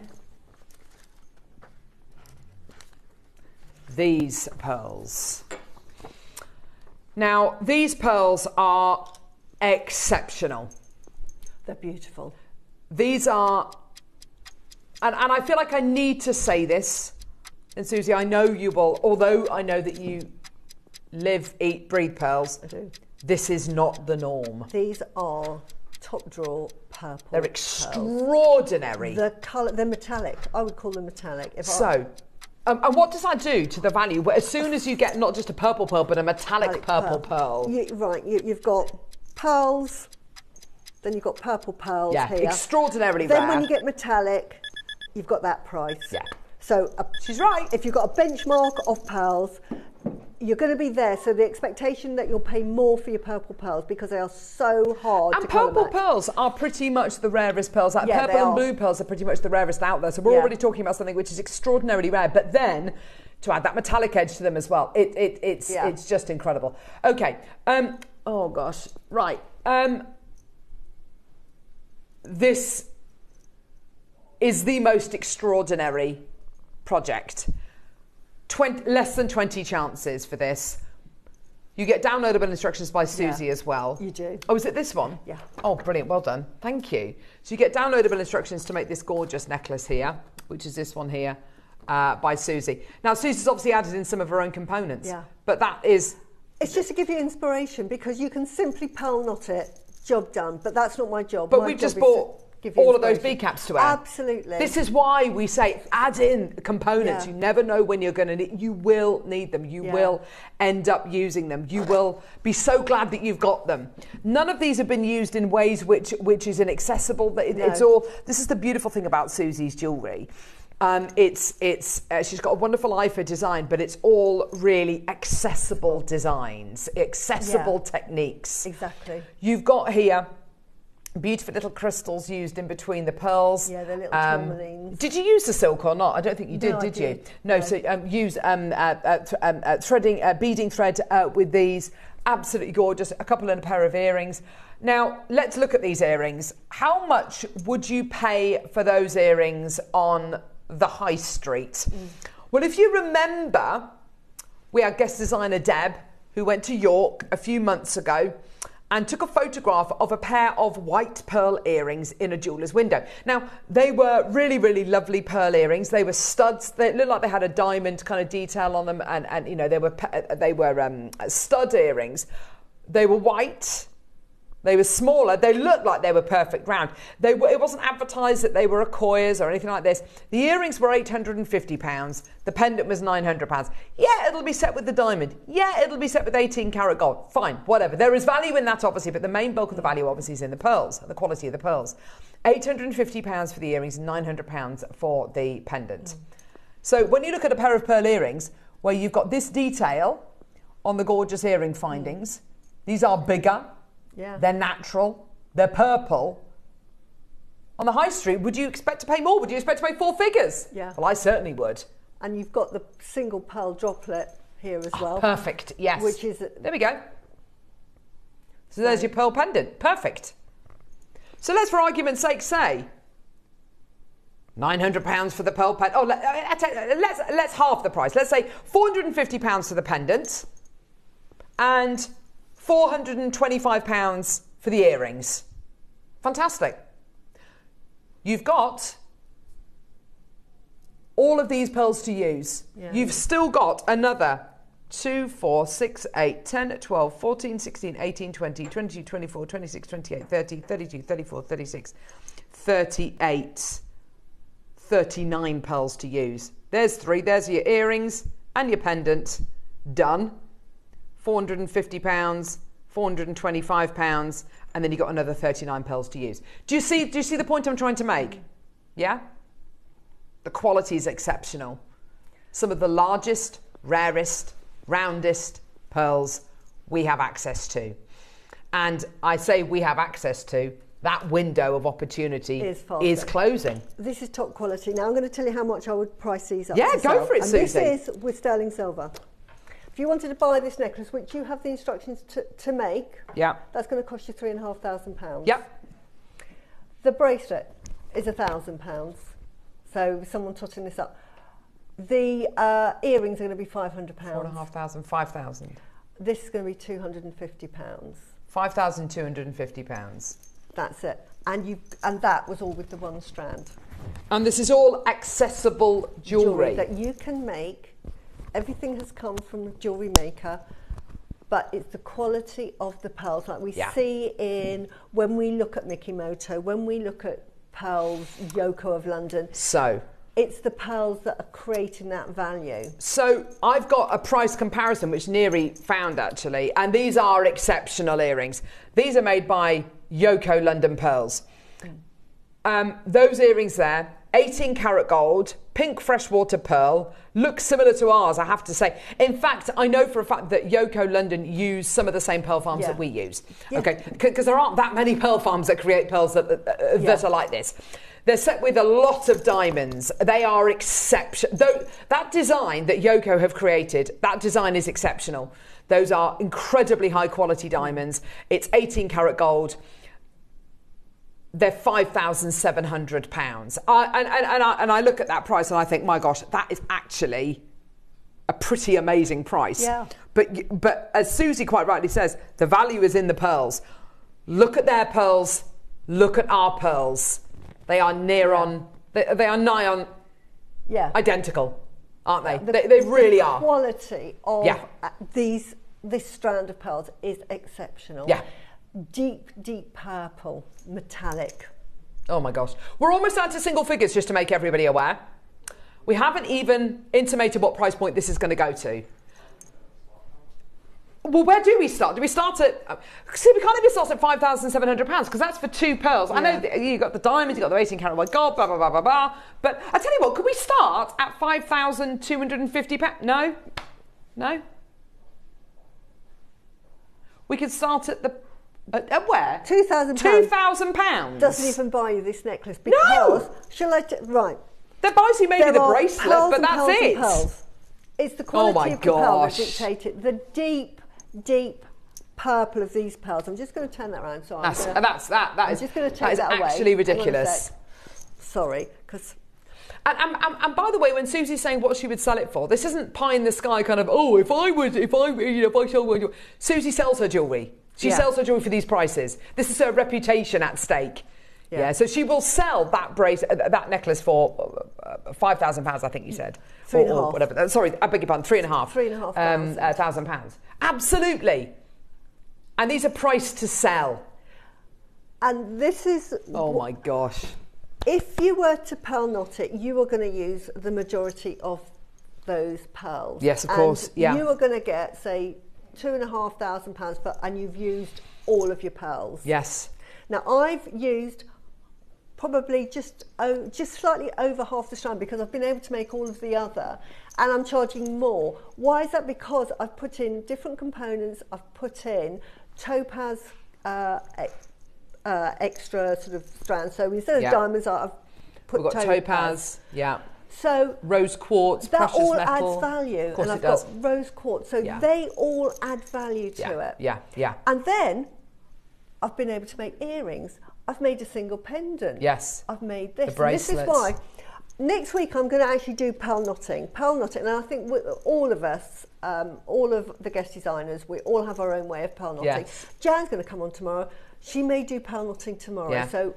[SPEAKER 4] these pearls. Now these pearls are exceptional.
[SPEAKER 5] They're beautiful.
[SPEAKER 4] These are, and I feel like I need to say this, and Susie, I know you will, although I know that you live, eat, breathe pearls.
[SPEAKER 5] I do.
[SPEAKER 4] This is not the norm.
[SPEAKER 5] These are top drawer purple.
[SPEAKER 4] They're extraordinary.
[SPEAKER 5] The colour, they're metallic. I would call them metallic.
[SPEAKER 4] And what does that do to the value? As soon as you get not just a purple pearl, but a metallic purple pearl.
[SPEAKER 5] You've got pearls. Then you've got purple pearls here.
[SPEAKER 4] Extraordinarily rare.
[SPEAKER 5] Then when you get metallic, you've got that price.
[SPEAKER 4] Yeah.
[SPEAKER 5] So
[SPEAKER 4] she's right.
[SPEAKER 5] If you've got a benchmark of pearls, you're going to be there. So the expectation that you'll pay more for your purple pearls because they are so hard to colour match.
[SPEAKER 4] And purple pearls are pretty much the rarest pearls. Purple and blue pearls are pretty much the rarest out there. So we're already talking about something which is extraordinarily rare. But then to add that metallic edge to them as well, it's just incredible. Okay. Oh gosh. Right. This is the most extraordinary project. Less than 20 chances for this. You get downloadable instructions by Susie as well.
[SPEAKER 5] You do.
[SPEAKER 4] Oh, is it this one?
[SPEAKER 5] Yeah.
[SPEAKER 4] Oh, brilliant. Well done. Thank you. So you get downloadable instructions to make this gorgeous necklace here, which is this one here, by Susie. Now, Susie's obviously added in some of her own components.
[SPEAKER 5] Yeah.
[SPEAKER 4] But that is...
[SPEAKER 5] It's just to give you inspiration because you can simply pearl knot it. Job done, but that's not my job.
[SPEAKER 4] But we've just bought all of those bead caps to wear.
[SPEAKER 5] Absolutely.
[SPEAKER 4] This is why we say add in components. You never know when you're going to need. You will need them. You will end up using them. You will be so glad that you've got them. None of these have been used in ways which is inaccessible. It's all. This is the beautiful thing about Susie's jewellery. She's got a wonderful eye for design, but it's all really accessible designs, accessible techniques.
[SPEAKER 5] Exactly.
[SPEAKER 4] You've got here beautiful little crystals used in between the pearls.
[SPEAKER 5] Yeah, they're little tourmalines.
[SPEAKER 4] Did you use the silk or not? I don't think you did, did you? No, so use beading thread with these. Absolutely gorgeous. A couple and a pair of earrings. Now, let's look at these earrings. How much would you pay for those earrings on the high street? Well, if you remember, we had guest designer Deb, who went to York a few months ago and took a photograph of a pair of white pearl earrings in a jeweller's window. Now, they were really, really lovely pearl earrings. They were studs. They looked like they had a diamond kind of detail on them, and they were stud earrings. They were white. They were smaller. They looked like they were perfect round. It wasn't advertised that they were Akoyas or anything like this. The earrings were £850. The pendant was £900. Yeah, it'll be set with the diamond. Yeah, it'll be set with 18 karat gold. Fine, whatever. There is value in that, obviously, but the main bulk of the value, obviously, is in the pearls, the quality of the pearls. £850 for the earrings and £900 for the pendant. So when you look at a pair of pearl earrings, where you've got this detail on the gorgeous earring findings, these are bigger.
[SPEAKER 5] Yeah.
[SPEAKER 4] They're natural. They're purple. On the high street, would you expect to pay more? Would you expect to pay 4 figures?
[SPEAKER 5] Yeah.
[SPEAKER 4] Well, I certainly would.
[SPEAKER 5] And you've got the single pearl droplet here as well.
[SPEAKER 4] Perfect, yes.
[SPEAKER 5] Which is...
[SPEAKER 4] There we go. So there's your pearl pendant. Perfect. So let's, for argument's sake, say £900 for the pearl pendant. Oh, let's half the price. Let's say £450 for the pendant and £425 for the earrings. Fantastic. You've got all of these pearls to use. Yeah. You've still got another 2, 4, 6, 8, 10, 12, 14, 16, 18, 20, 22, 24, 26, 28, 30, 32, 34, 36, 38, 39 pearls to use. There's 3. There's your earrings and your pendant. Done. £450, £425, and then you've got another 39 pearls to use. Do you see the point I'm trying to make? Yeah? The quality is exceptional. Some of the largest, rarest, roundest pearls we have access to. And I say we have access to, that window of opportunity is closing.
[SPEAKER 5] This is top quality. Now I'm going to tell you how much I would price these up.
[SPEAKER 4] Yeah, go for it, Susie.
[SPEAKER 5] This is with sterling silver. If you wanted to buy this necklace, which you have the instructions to make, that's going to cost you £3,500.
[SPEAKER 4] Yep.
[SPEAKER 5] The bracelet is £1,000. So someone totting this up. The earrings are going to be £500.
[SPEAKER 4] £4,500, £5,000.
[SPEAKER 5] This is going to be £250.
[SPEAKER 4] £5,250.
[SPEAKER 5] That's it. And that was all with the one strand.
[SPEAKER 4] And this is all accessible jewellery
[SPEAKER 5] that you can make. Everything has come from Jewellery Maker, but it's the quality of the pearls, like we see in when we look at Mikimoto, when we look at pearls, Yoko of London.
[SPEAKER 4] So
[SPEAKER 5] it's the pearls that are creating that value.
[SPEAKER 4] So I've got a price comparison which Neri found actually, and these are exceptional earrings. These are made by Yoko London Pearls. Those earrings there, 18 karat gold, pink freshwater pearl, look similar to ours, I have to say. In fact, I know for a fact that Yoko London use some of the same pearl farms that we use. Okay, because there aren't that many pearl farms that create pearls that are like this. They're set with a lot of diamonds. They are exceptional. That design that Yoko have created, that design is exceptional. Those are incredibly high quality diamonds. It's 18 karat gold. They're £5,700. And I look at that price and I think, my gosh, that is actually a pretty amazing price.
[SPEAKER 5] Yeah.
[SPEAKER 4] But as Susie quite rightly says, the value is in the pearls. Look at their pearls. Look at our pearls. They are near on. They are nigh on. Identical, aren't they? They really are.
[SPEAKER 5] The quality of this strand of pearls is exceptional.
[SPEAKER 4] Yeah.
[SPEAKER 5] Deep purple, metallic.
[SPEAKER 4] Oh my gosh. We're almost down to single figures, just to make everybody aware. We haven't even intimated what price point this is going to go to. Well, where do we start? Do we start at... See, we can't even start at £5,700 because that's for 2 pearls. I know you've got the diamonds, you've got the 18 karat white gold, blah, blah, blah, blah, blah. But I tell you what, could we start at £5,250? No? No? We could start at the... At where?
[SPEAKER 5] £2,000.
[SPEAKER 4] £2,000.
[SPEAKER 5] Doesn't even buy you this necklace because... Shall I... Right.
[SPEAKER 4] That buys you maybe the bracelet, but that's it.
[SPEAKER 5] Pearls. It's the quality of the pearl that dictated the deep purple of these pearls. I'm just going to turn that around. So I'm just going to take that away.
[SPEAKER 4] Actually ridiculous.
[SPEAKER 5] Sorry, because...
[SPEAKER 4] And by the way, when Susie's saying what she would sell it for, this isn't pie in the sky kind of, if I sell my jewelry. Susie sells her jewelry. She sells her jewelry for these prices. This is her reputation at stake. Yeah. So she will sell that necklace for £5,000, I think you said. Or whatever. Sorry, I beg your pardon, £3,500.
[SPEAKER 5] £3,500.
[SPEAKER 4] £1,000. Absolutely. And these are priced to sell.
[SPEAKER 5] And this is...
[SPEAKER 4] Oh my gosh.
[SPEAKER 5] If you were to pearl knot it, you are going to use the majority of those pearls.
[SPEAKER 4] Yes, of course, yeah.
[SPEAKER 5] You are going to get, say, £2,500, and you've used all of your pearls.
[SPEAKER 4] Yes.
[SPEAKER 5] Now, I've used probably just slightly over half the strand because I've been able to make all of the other, and I'm charging more. Why is that? Because I've put in different components. I've put in topaz extra sort of strands. So instead of diamonds, I've put
[SPEAKER 4] topaz. Yeah.
[SPEAKER 5] So
[SPEAKER 4] rose quartz,
[SPEAKER 5] that
[SPEAKER 4] precious
[SPEAKER 5] all
[SPEAKER 4] metal.
[SPEAKER 5] adds value,
[SPEAKER 4] Of course
[SPEAKER 5] and I've
[SPEAKER 4] it does.
[SPEAKER 5] got rose quartz. So they all add value to it.
[SPEAKER 4] Yeah, yeah.
[SPEAKER 5] And then I've been able to make earrings. I've made a single pendant.
[SPEAKER 4] Yes.
[SPEAKER 5] I've made this.
[SPEAKER 4] The bracelets.
[SPEAKER 5] And this is why next week I'm going to actually do pearl knotting. And I think all of us, all of the guest designers, we all have our own way of pearl knotting.
[SPEAKER 4] Yes.
[SPEAKER 5] Jan's going to come on tomorrow. She may do pearl knotting tomorrow.
[SPEAKER 4] Yeah.
[SPEAKER 5] So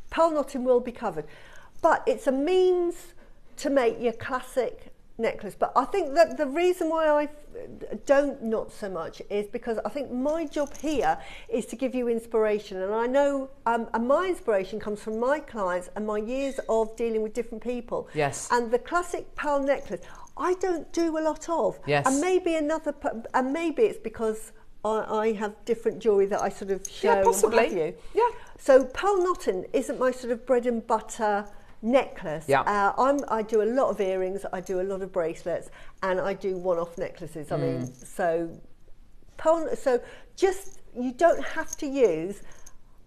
[SPEAKER 5] pearl knotting will be covered. But it's a means to make your classic necklace. But I think that the reason why I don't knot so much is because I think my job here is to give you inspiration. And I know and my inspiration comes from my clients and my years of dealing with different people.
[SPEAKER 4] Yes.
[SPEAKER 5] And the classic pearl necklace, I don't do a lot of.
[SPEAKER 4] Yes.
[SPEAKER 5] And maybe it's because I have different jewellery that I sort of show.
[SPEAKER 4] Yeah, possibly.
[SPEAKER 5] And what have you.
[SPEAKER 4] Yeah.
[SPEAKER 5] So pearl knotting isn't my sort of bread and butter necklace.
[SPEAKER 4] Yeah.
[SPEAKER 5] I do a lot of earrings, I do a lot of bracelets, and I do one-off necklaces. I mean, so just you don't have to use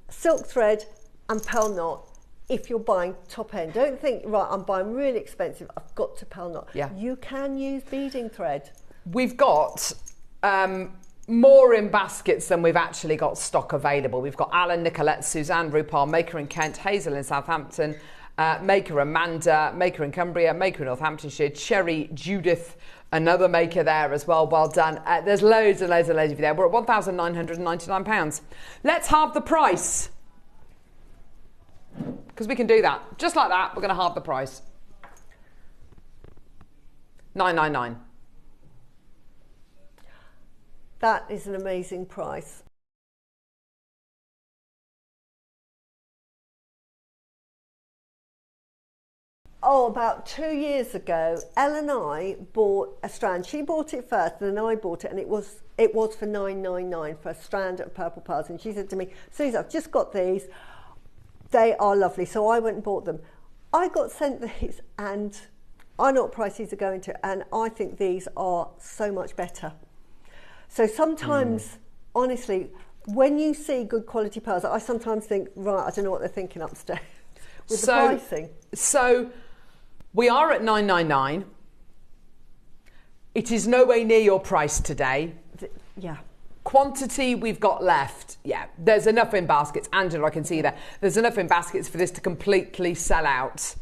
[SPEAKER 5] silk thread and pearl knot if you're buying top end. Don't think, right, I'm buying really expensive, I've got to pearl knot.
[SPEAKER 4] Yeah.
[SPEAKER 5] You can use beading thread.
[SPEAKER 4] We've got more in baskets than we've actually got stock available. We've got Alan, Nicolette, Suzanne, Rupal, Maker in Kent, Hazel in Southampton, Maker Amanda, Maker in Cumbria, Maker in Northamptonshire, Cherry, Judith, another maker there as well. Well done. There's loads and loads and loads of you there. We're at £1,999. Let's halve the price. Because we can do that. Just like that, we're going to halve the price. $999.
[SPEAKER 5] That is an amazing price. Oh, about 2 years ago, Elle and I bought a strand. She bought it first, and then I bought it, and it was for $999 for a strand of purple pearls. And she said to me, "Suze, I've just got these. They are lovely." So I went and bought them. I got sent these, and I know what price these are going to, and I think these are so much better. So sometimes, honestly, when you see good quality pearls, I sometimes think, right, I don't know what they're thinking upstairs with the pricing.
[SPEAKER 4] So we are at $999. It is no way near your price today.
[SPEAKER 5] Yeah.
[SPEAKER 4] Quantity we've got left. Yeah, there's enough in baskets. Angela, I can see there. There's enough in baskets for this to completely sell out.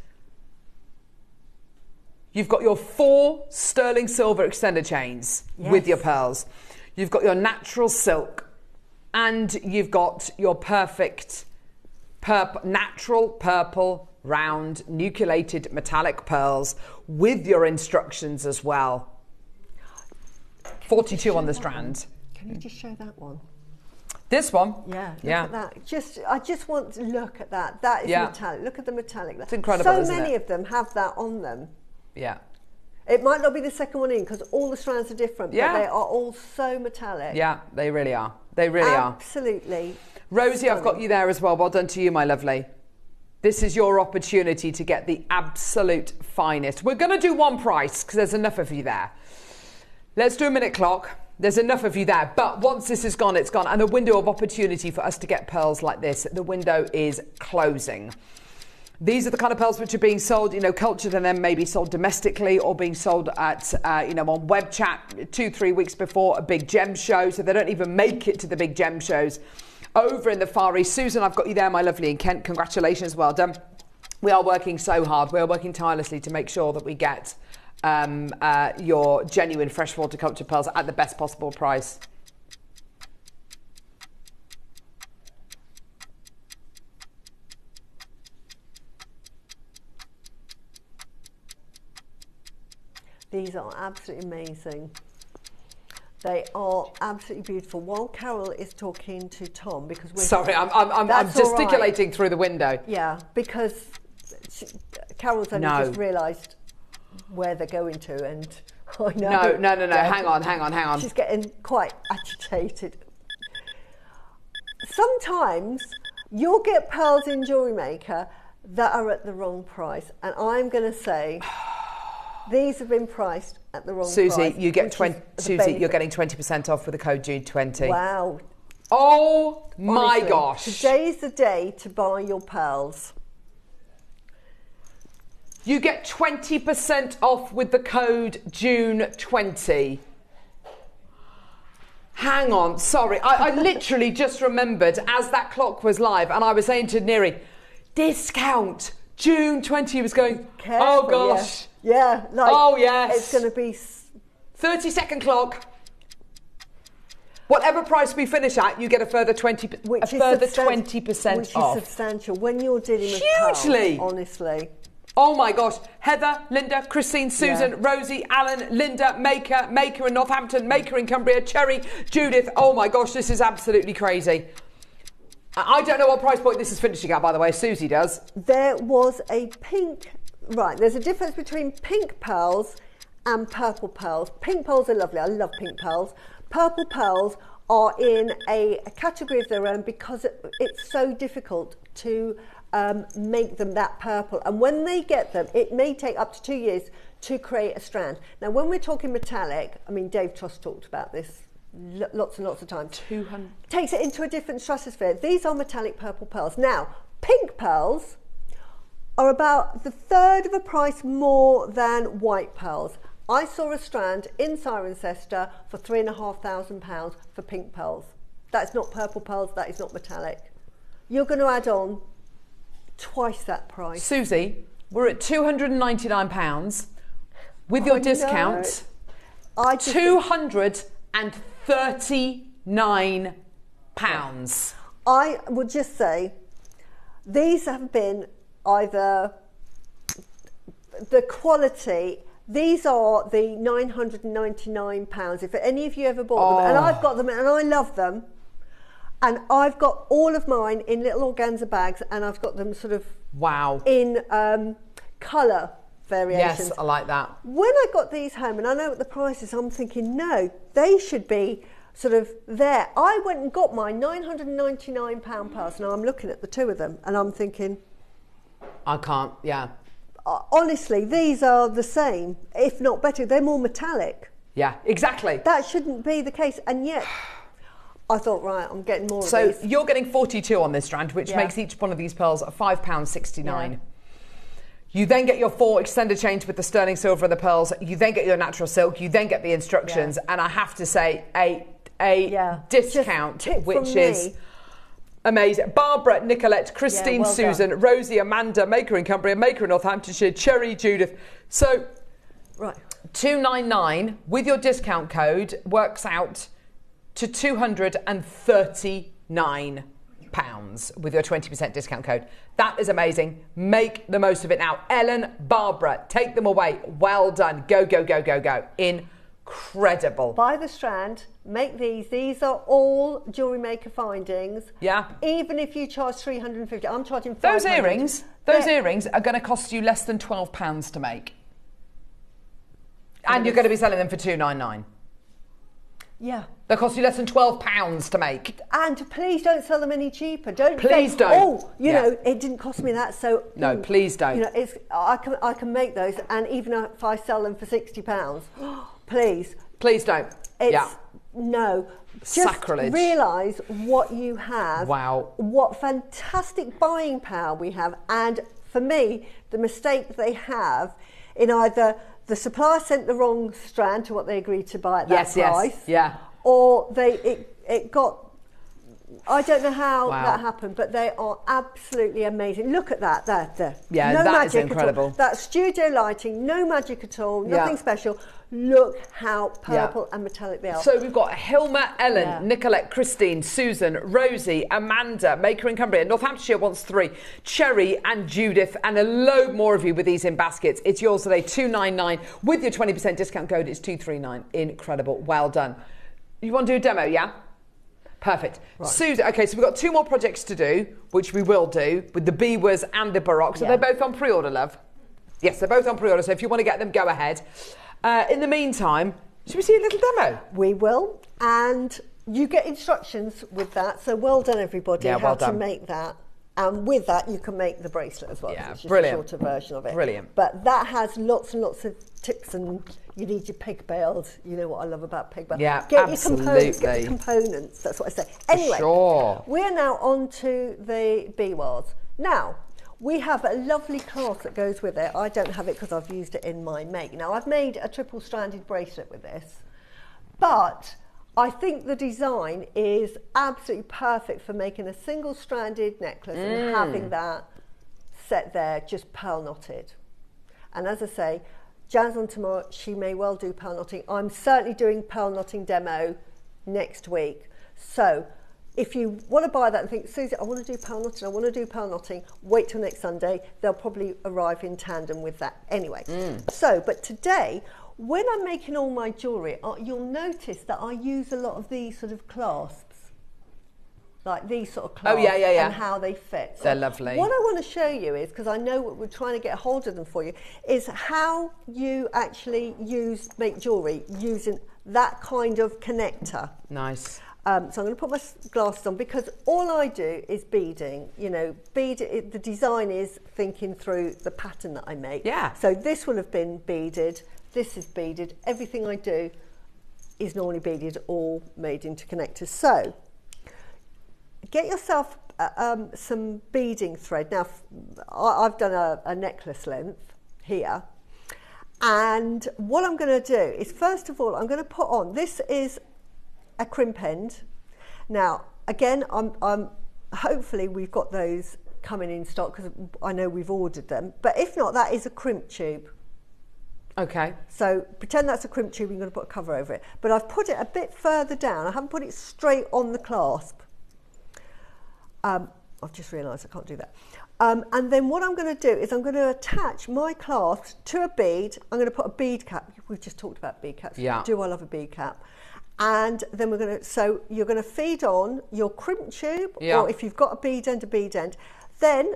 [SPEAKER 4] You've got your 4 sterling silver extender chains with your pearls. You've got your natural silk, and you've got your perfect natural purple round nucleated metallic pearls with your instructions as well. 42 on the strand.
[SPEAKER 5] Can you just show that one?
[SPEAKER 4] This one?
[SPEAKER 5] Yeah, look at that. I just want to look at that. That is metallic. Look at the metallic.
[SPEAKER 4] It's incredible,
[SPEAKER 5] so
[SPEAKER 4] isn't
[SPEAKER 5] many
[SPEAKER 4] it?
[SPEAKER 5] of them have that on them.
[SPEAKER 4] Yeah.
[SPEAKER 5] It might not be the second one in because all the strands are different, but they are all so metallic.
[SPEAKER 4] Yeah, they really are. They really are.
[SPEAKER 5] Absolutely.
[SPEAKER 4] Rosie,
[SPEAKER 5] stunning.
[SPEAKER 4] I've got you there as well. Well done to you, my lovely. This is your opportunity to get the absolute finest. We're going to do one price because there's enough of you there. Let's do a minute clock. There's enough of you there. But once this is gone, it's gone. And the window of opportunity for us to get pearls like this, the window is closing. These are the kind of pearls which are being sold, cultured and then maybe sold domestically or being sold at, on web chat 2-3 weeks before a big gem show. So they don't even make it to the big gem shows over in the Far East. Susan, I've got you there, my lovely, in Kent. Congratulations, well done. We are working so hard. We are working tirelessly to make sure that we get your genuine freshwater cultured pearls at the best possible price.
[SPEAKER 5] These are absolutely amazing. They are absolutely beautiful. While Carol is talking to Tom, because we're
[SPEAKER 4] sorry, I'm gesticulating through the window.
[SPEAKER 5] Yeah, because Carol's only just realised where they're going to, and I know.
[SPEAKER 4] No. Hang on.
[SPEAKER 5] She's getting quite agitated. Sometimes you'll get pearls in Jewellery Maker that are at the wrong price, and I'm going to say these have been priced at the wrong price.
[SPEAKER 4] Susie, you're getting 20% off with the code Jude20.
[SPEAKER 5] Wow.
[SPEAKER 4] Oh my
[SPEAKER 5] Honestly,
[SPEAKER 4] gosh.
[SPEAKER 5] Today's the day to buy your pearls.
[SPEAKER 4] You get 20% off with the code June20. Hang on, sorry. I literally just remembered as that clock was live and I was saying to Neri, discount June20 was going,
[SPEAKER 5] Careful,
[SPEAKER 4] oh gosh.
[SPEAKER 5] Yeah.
[SPEAKER 4] Oh yes.
[SPEAKER 5] It's going to be
[SPEAKER 4] 30-second clock. Whatever price we finish at, you get a further 20%
[SPEAKER 5] which
[SPEAKER 4] off.
[SPEAKER 5] Which is substantial when you're dealing with
[SPEAKER 4] hugely.
[SPEAKER 5] Pearls, honestly.
[SPEAKER 4] Oh my gosh. Heather, Linda, Christine, Susan, Rosie, Alan, Linda, Maker in Northampton, Maker in Cumbria, Cherry, Judith. Oh my gosh, this is absolutely crazy. I don't know what price point this is finishing at, by the way. Susie does.
[SPEAKER 5] There was a pink... Right, there's a difference between pink pearls and purple pearls. Pink pearls are lovely. I love pink pearls. Purple pearls are in a category of their own because it's so difficult to make them that purple. And when they get them, it may take up to 2 years to create a strand. Now, when we're talking metallic, I mean, Dave Truss talked about this lots and lots of times.
[SPEAKER 4] 200.
[SPEAKER 5] Takes it into a different stratosphere. These are metallic purple pearls. Now, pink pearls are about the third of a price more than white pearls. I saw a strand in Cirencester for £3,500 for pink pearls. That's not purple pearls, that is not metallic. You're going to add on twice that price.
[SPEAKER 4] Susie, we're at £299 with your discount. £239.
[SPEAKER 5] I would just say these have been either the quality. These are the £999. If any of you ever bought them, and I've got them and I love them, and I've got all of mine in little organza bags, and I've got them sort of in colour variations.
[SPEAKER 4] Yes, I like that.
[SPEAKER 5] When I got these home, and I know what the price is, I'm thinking, no, they should be sort of there. I went and got my £999 pearls. Now I'm looking at the two of them, and I'm thinking,
[SPEAKER 4] I can't,
[SPEAKER 5] honestly, these are the same, if not better. They're more metallic.
[SPEAKER 4] Yeah, exactly.
[SPEAKER 5] That shouldn't be the case, and yet I thought, right, I'm getting more of these.
[SPEAKER 4] So you're getting 42 on this strand, which makes each one of these pearls £5.69. Yeah. You then get your 4 extended chains with the sterling silver and the pearls. You then get your natural silk. You then get the instructions, and I have to say a discount, which is amazing. Barbara, Nicolette, Christine, Susan, done. Rosie, Amanda, Maker in Cumbria, Maker in Northamptonshire, Cherry, Judith. So, $299 with your discount code works out to £239 with your 20% discount code. That is amazing. Make the most of it now. Ellen, Barbara, take them away. Well done. Go, go, go, go, go. Incredible.
[SPEAKER 5] Buy the strand. Make these. These are all Jewellery Maker findings.
[SPEAKER 4] Yeah.
[SPEAKER 5] Even if you charge $350, I'm charging $500.
[SPEAKER 4] Those earrings are going to cost you less than £12 to make. And you're going to be selling them for $299.
[SPEAKER 5] Yeah.
[SPEAKER 4] They'll cost you less than £12 to make.
[SPEAKER 5] And please don't sell them any cheaper. Don't you know, it didn't cost me that, so
[SPEAKER 4] no, please don't.
[SPEAKER 5] You know, I can make those, and even if I sell them for £60, please
[SPEAKER 4] don't.
[SPEAKER 5] No. Just
[SPEAKER 4] sacrilege.
[SPEAKER 5] Realise what you have.
[SPEAKER 4] Wow.
[SPEAKER 5] What fantastic buying power we have. And for me, the mistake they have in either the supplier sent the wrong strand to what they agreed to buy at that price. Or it got, I don't know how that happened, but they are absolutely amazing. Look at that, there.
[SPEAKER 4] Yeah,
[SPEAKER 5] no
[SPEAKER 4] that
[SPEAKER 5] magic
[SPEAKER 4] is incredible.
[SPEAKER 5] At all. That's studio lighting, no magic at all, nothing special. Look how purple and metallic they are.
[SPEAKER 4] So we've got Hilma, Ellen, Nicolette, Christine, Susan, Rosie, Amanda, Maker in Cumbria, Northamptonshire wants 3, Cherry and Judith, and a load more of you with these in baskets. It's yours today, $299. With your 20% discount code, it's $239. Incredible. Well done. You want to do a demo, yeah? Perfect. Right. Susan, okay, so we've got 2 more projects to do, which we will do, with the Biwas and the Baroque. So they're both on pre-order, love? Yes, they're both on pre-order, so if you want to get them, go ahead. In the meantime, should we see a little demo?
[SPEAKER 5] We will, and you get instructions with that, so well done, everybody, how to make that. And with that, you can make the bracelet as well.
[SPEAKER 4] Yeah,
[SPEAKER 5] it's just
[SPEAKER 4] brilliant.
[SPEAKER 5] a shorter version of it.
[SPEAKER 4] Brilliant.
[SPEAKER 5] But that has lots and lots of tips, and you need your pig bailed. You know what I love about pig bailed.
[SPEAKER 4] Yeah,
[SPEAKER 5] get
[SPEAKER 4] absolutely.
[SPEAKER 5] Your components, get the components. That's what I say. Anyway,
[SPEAKER 4] sure.
[SPEAKER 5] We're now on to the Biwas. Now, we have a lovely clasp that goes with it. I don't have it because I've used it in my make. Now, I've made a triple stranded bracelet with this, but I think the design is absolutely perfect for making a single stranded necklace and having that set there just pearl knotted. And as I say, Jan's on tomorrow, she may well do pearl knotting. I'm certainly doing pearl knotting demo next week. So if you want to buy that and think, Susie, I want to do pearl knotting, wait till next Sunday. They'll probably arrive in tandem with that anyway. So, but today, when I'm making all my jewellery, you'll notice that I use a lot of these sort of clasps, like these sort of clasps, and how they fit. So
[SPEAKER 4] they're lovely.
[SPEAKER 5] What I want to show you is, because I know we're trying to get a hold of them for you, is how you actually make jewellery using that kind of connector.
[SPEAKER 4] Nice.
[SPEAKER 5] So I'm going to put my glasses on, because all I do is beading. You know, the design is thinking through the pattern that I make.
[SPEAKER 4] Yeah.
[SPEAKER 5] So this will have been beaded. This is beaded. Everything I do is normally beaded, all made into connectors. So get yourself some beading thread. Now, I've done a necklace length here. And what I'm going to do is, first of all, I'm going to put on, this is a crimp end. Now, again, I'm hopefully we've got those coming in stock, because I know we've ordered them. But if not, that is a crimp tube.
[SPEAKER 4] Okay.
[SPEAKER 5] So pretend that's a crimp tube, you're going to put a cover over it. But I've put it a bit further down. I haven't put it straight on the clasp. I've just realised I can't do that. And then what I'm going to do is I'm going to attach my clasp to a bead. I'm going to put a bead cap. We've just talked about bead caps.
[SPEAKER 4] Yeah.
[SPEAKER 5] Do I love a bead cap? And then so you're going to feed on your crimp tube, or if you've got a bead end, then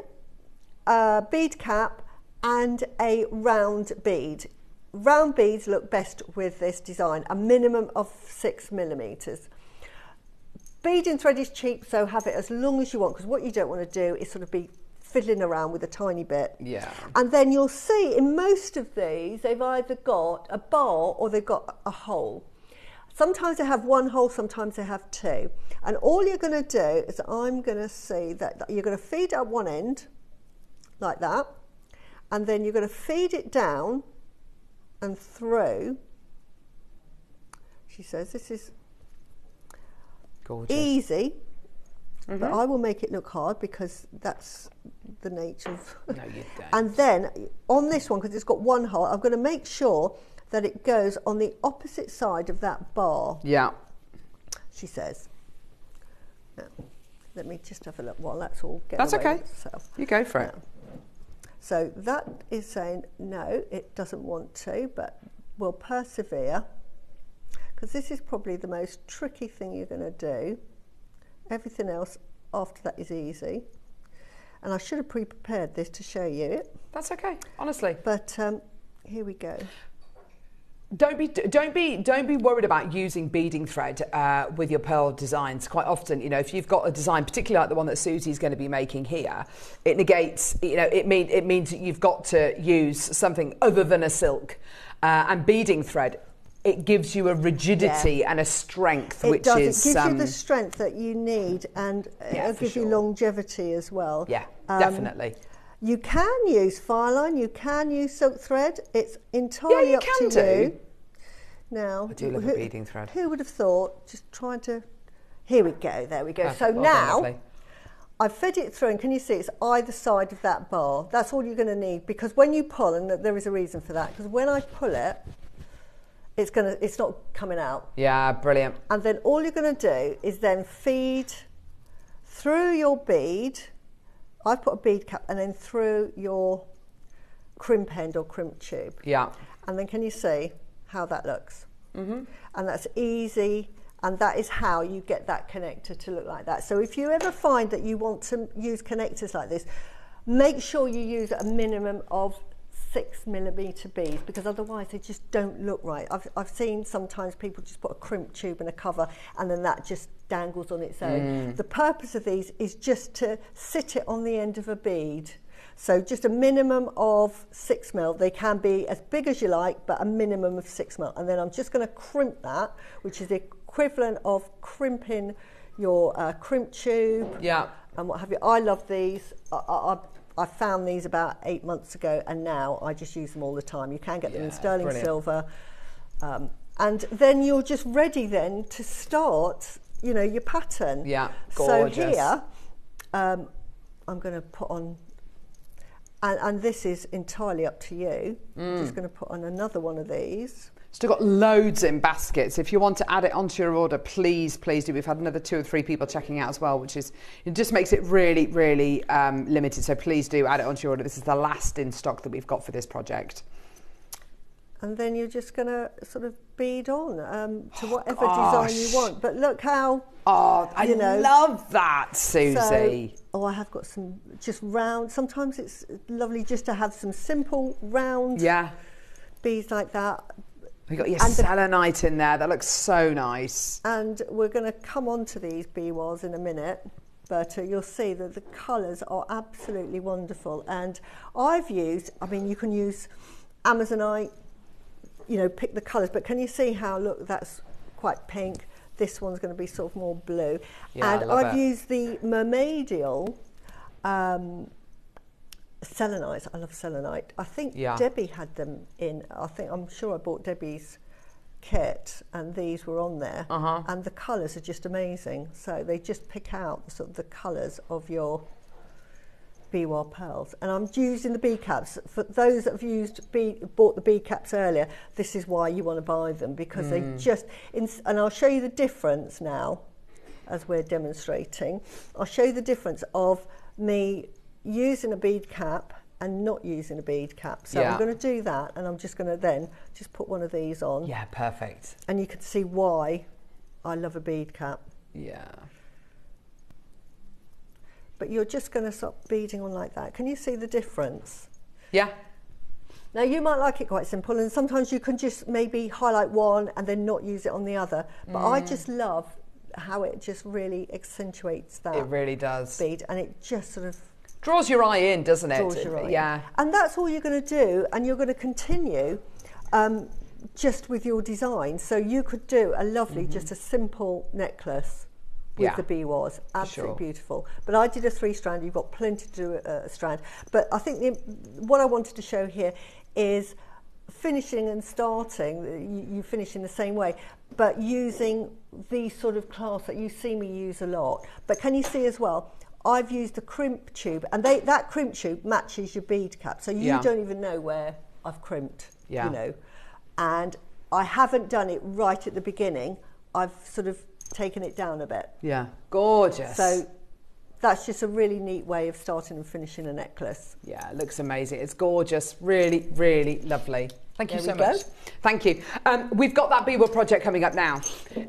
[SPEAKER 5] a bead cap and a round bead. Round beads look best with this design, a minimum of 6 millimetres. Beading thread is cheap, so have it as long as you want, because what you don't want to do is sort of be fiddling around with a tiny bit.
[SPEAKER 4] Yeah.
[SPEAKER 5] And then you'll see in most of these, they've either got a bar or they've got a hole. Sometimes they have one hole, sometimes they have 2. And all you're going to do is, I'm going to see that you're going to feed at one end, like that, and then you're going to feed it down and through. She says this is
[SPEAKER 4] gorgeous,
[SPEAKER 5] easy, but I will make it look hard, because that's the nature of.
[SPEAKER 4] No, you don't.
[SPEAKER 5] And then on this one, because it's got one hole, I'm going to make sure that it goes on the opposite side of that bar.
[SPEAKER 4] Yeah.
[SPEAKER 5] She says. Now, let me just have a look while that's all getting.
[SPEAKER 4] That's
[SPEAKER 5] away
[SPEAKER 4] okay.
[SPEAKER 5] with itself.
[SPEAKER 4] You go for it.
[SPEAKER 5] So that is saying no, it doesn't want to, but we'll persevere, because this is probably the most tricky thing you're going to do. Everything else after that is easy. And I should have pre-prepared this to show you it.
[SPEAKER 4] That's okay, honestly.
[SPEAKER 5] But here we go.
[SPEAKER 4] Don't be worried about using beading thread with your pearl designs. Quite often, you know, if you've got a design, particularly like the one that Susie's going to be making here, it negates. You know, it means that you've got to use something other than a silk, and beading thread. It gives you a rigidity and a strength,
[SPEAKER 5] It gives you the strength that you need, and it'll give you longevity as well.
[SPEAKER 4] Yeah, definitely.
[SPEAKER 5] You can use fireline, you can use silk thread. It's entirely up to you. Now,
[SPEAKER 4] I do love a beading thread.
[SPEAKER 5] Who would have thought? Just trying to. Here we go. There we go.
[SPEAKER 4] Perfect.
[SPEAKER 5] So
[SPEAKER 4] Well
[SPEAKER 5] now,
[SPEAKER 4] done,
[SPEAKER 5] I've fed it through, and can you see it's either side of that bar? That's all you're going to need, because when you pull, and there is a reason for that, because when I pull it, it's not coming out.
[SPEAKER 4] Yeah, brilliant.
[SPEAKER 5] And then all you're going to do is then feed through your bead. I've put a bead cap, and then through your crimp end or crimp tube.
[SPEAKER 4] Yeah.
[SPEAKER 5] And then can you see how that looks? And that's easy And that is how you get that connector to look like that. So if you ever find that you want to use connectors like this, make sure you use a minimum of 6mm beads, because otherwise they just don't look right. I've seen sometimes people just put a crimp tube in a cover and then that just dangles on its own. The purpose of these is just to sit it on the end of a bead. So just a minimum of 6mm. They can be as big as you like, but a minimum of 6mm. And then I'm just going to crimp that, which is the equivalent of crimping your crimp tube and what have you. I love these. I found these about 8 months ago, and now I just use them all the time. You can get them in sterling silver. And then you're just ready then to start, you know, your pattern.
[SPEAKER 4] Yeah, gorgeous.
[SPEAKER 5] So here, I'm going to put on, and this is entirely up to you. I'm just going to put on another one of these.
[SPEAKER 4] Still got loads in baskets. If you want to add it onto your order, please do. We've had another 2 or 3 people checking out as well, which is, it just makes it really, really limited. So please do add it onto your order. This is the last in stock that we've got for this project.
[SPEAKER 5] And then you're just going to sort of bead on to whatever design you want. But look how,
[SPEAKER 4] I love that, Susie.
[SPEAKER 5] So, I have got some just round. Sometimes it's lovely just to have some simple round beads like that.
[SPEAKER 4] We've got your selenite in there. That looks so nice.
[SPEAKER 5] And we're going to come on to these biwas in a minute, but you'll see that the colours are absolutely wonderful. And I've used, I mean, you can use Amazonite, you know, pick the colours, but can you see how, look, that's quite pink. This one's going to be sort of more blue.
[SPEAKER 4] Yeah,
[SPEAKER 5] and I've used the mermaidial selenite. I love selenite. I think Debbie had them in. I'm sure I bought Debbie's kit, and these were on there. And the colours are just amazing. So they just pick out sort of the colours of your biwa pearls. And I'm using the bead caps. For those that have bought the bead caps earlier, this is why you want to buy them, because they just. And I'll show you the difference now, as we're demonstrating. I'll show you the difference of me using a bead cap and not using a bead cap. So I'm going to do that, and I'm just going to then just put one of these on.
[SPEAKER 4] Yeah, perfect.
[SPEAKER 5] And you can see why I love a bead cap.
[SPEAKER 4] Yeah.
[SPEAKER 5] But you're just going to start beading on like that. Can you see the difference?
[SPEAKER 4] Yeah.
[SPEAKER 5] Now you might like it quite simple, and sometimes you can just maybe highlight one and then not use it on the other. But I just love how it just really accentuates that.
[SPEAKER 4] It really does.
[SPEAKER 5] Bead, and it just sort of
[SPEAKER 4] draws your eye in, doesn't it?
[SPEAKER 5] Draws your eye in. And that's all you're going to do, and you're going to continue just with your design. So you could do a lovely, just a simple necklace with the biwas. Absolutely beautiful. But I did a 3-strand. You've got plenty to do a strand. But I think what I wanted to show here is finishing and starting. You finish in the same way, but using these sort of clasps that you see me use a lot. But can you see as well, I've used a crimp tube, and that crimp tube matches your bead cap, so you don't even know where I've crimped, you know. And I haven't done it right at the beginning. I've sort of taken it down a bit.
[SPEAKER 4] Yeah, gorgeous.
[SPEAKER 5] So that's just a really neat way of starting and finishing a necklace.
[SPEAKER 4] Yeah, it looks amazing. It's gorgeous. Really, really lovely. Thank you so much. Thank you. We've got that Beadwork project coming up now.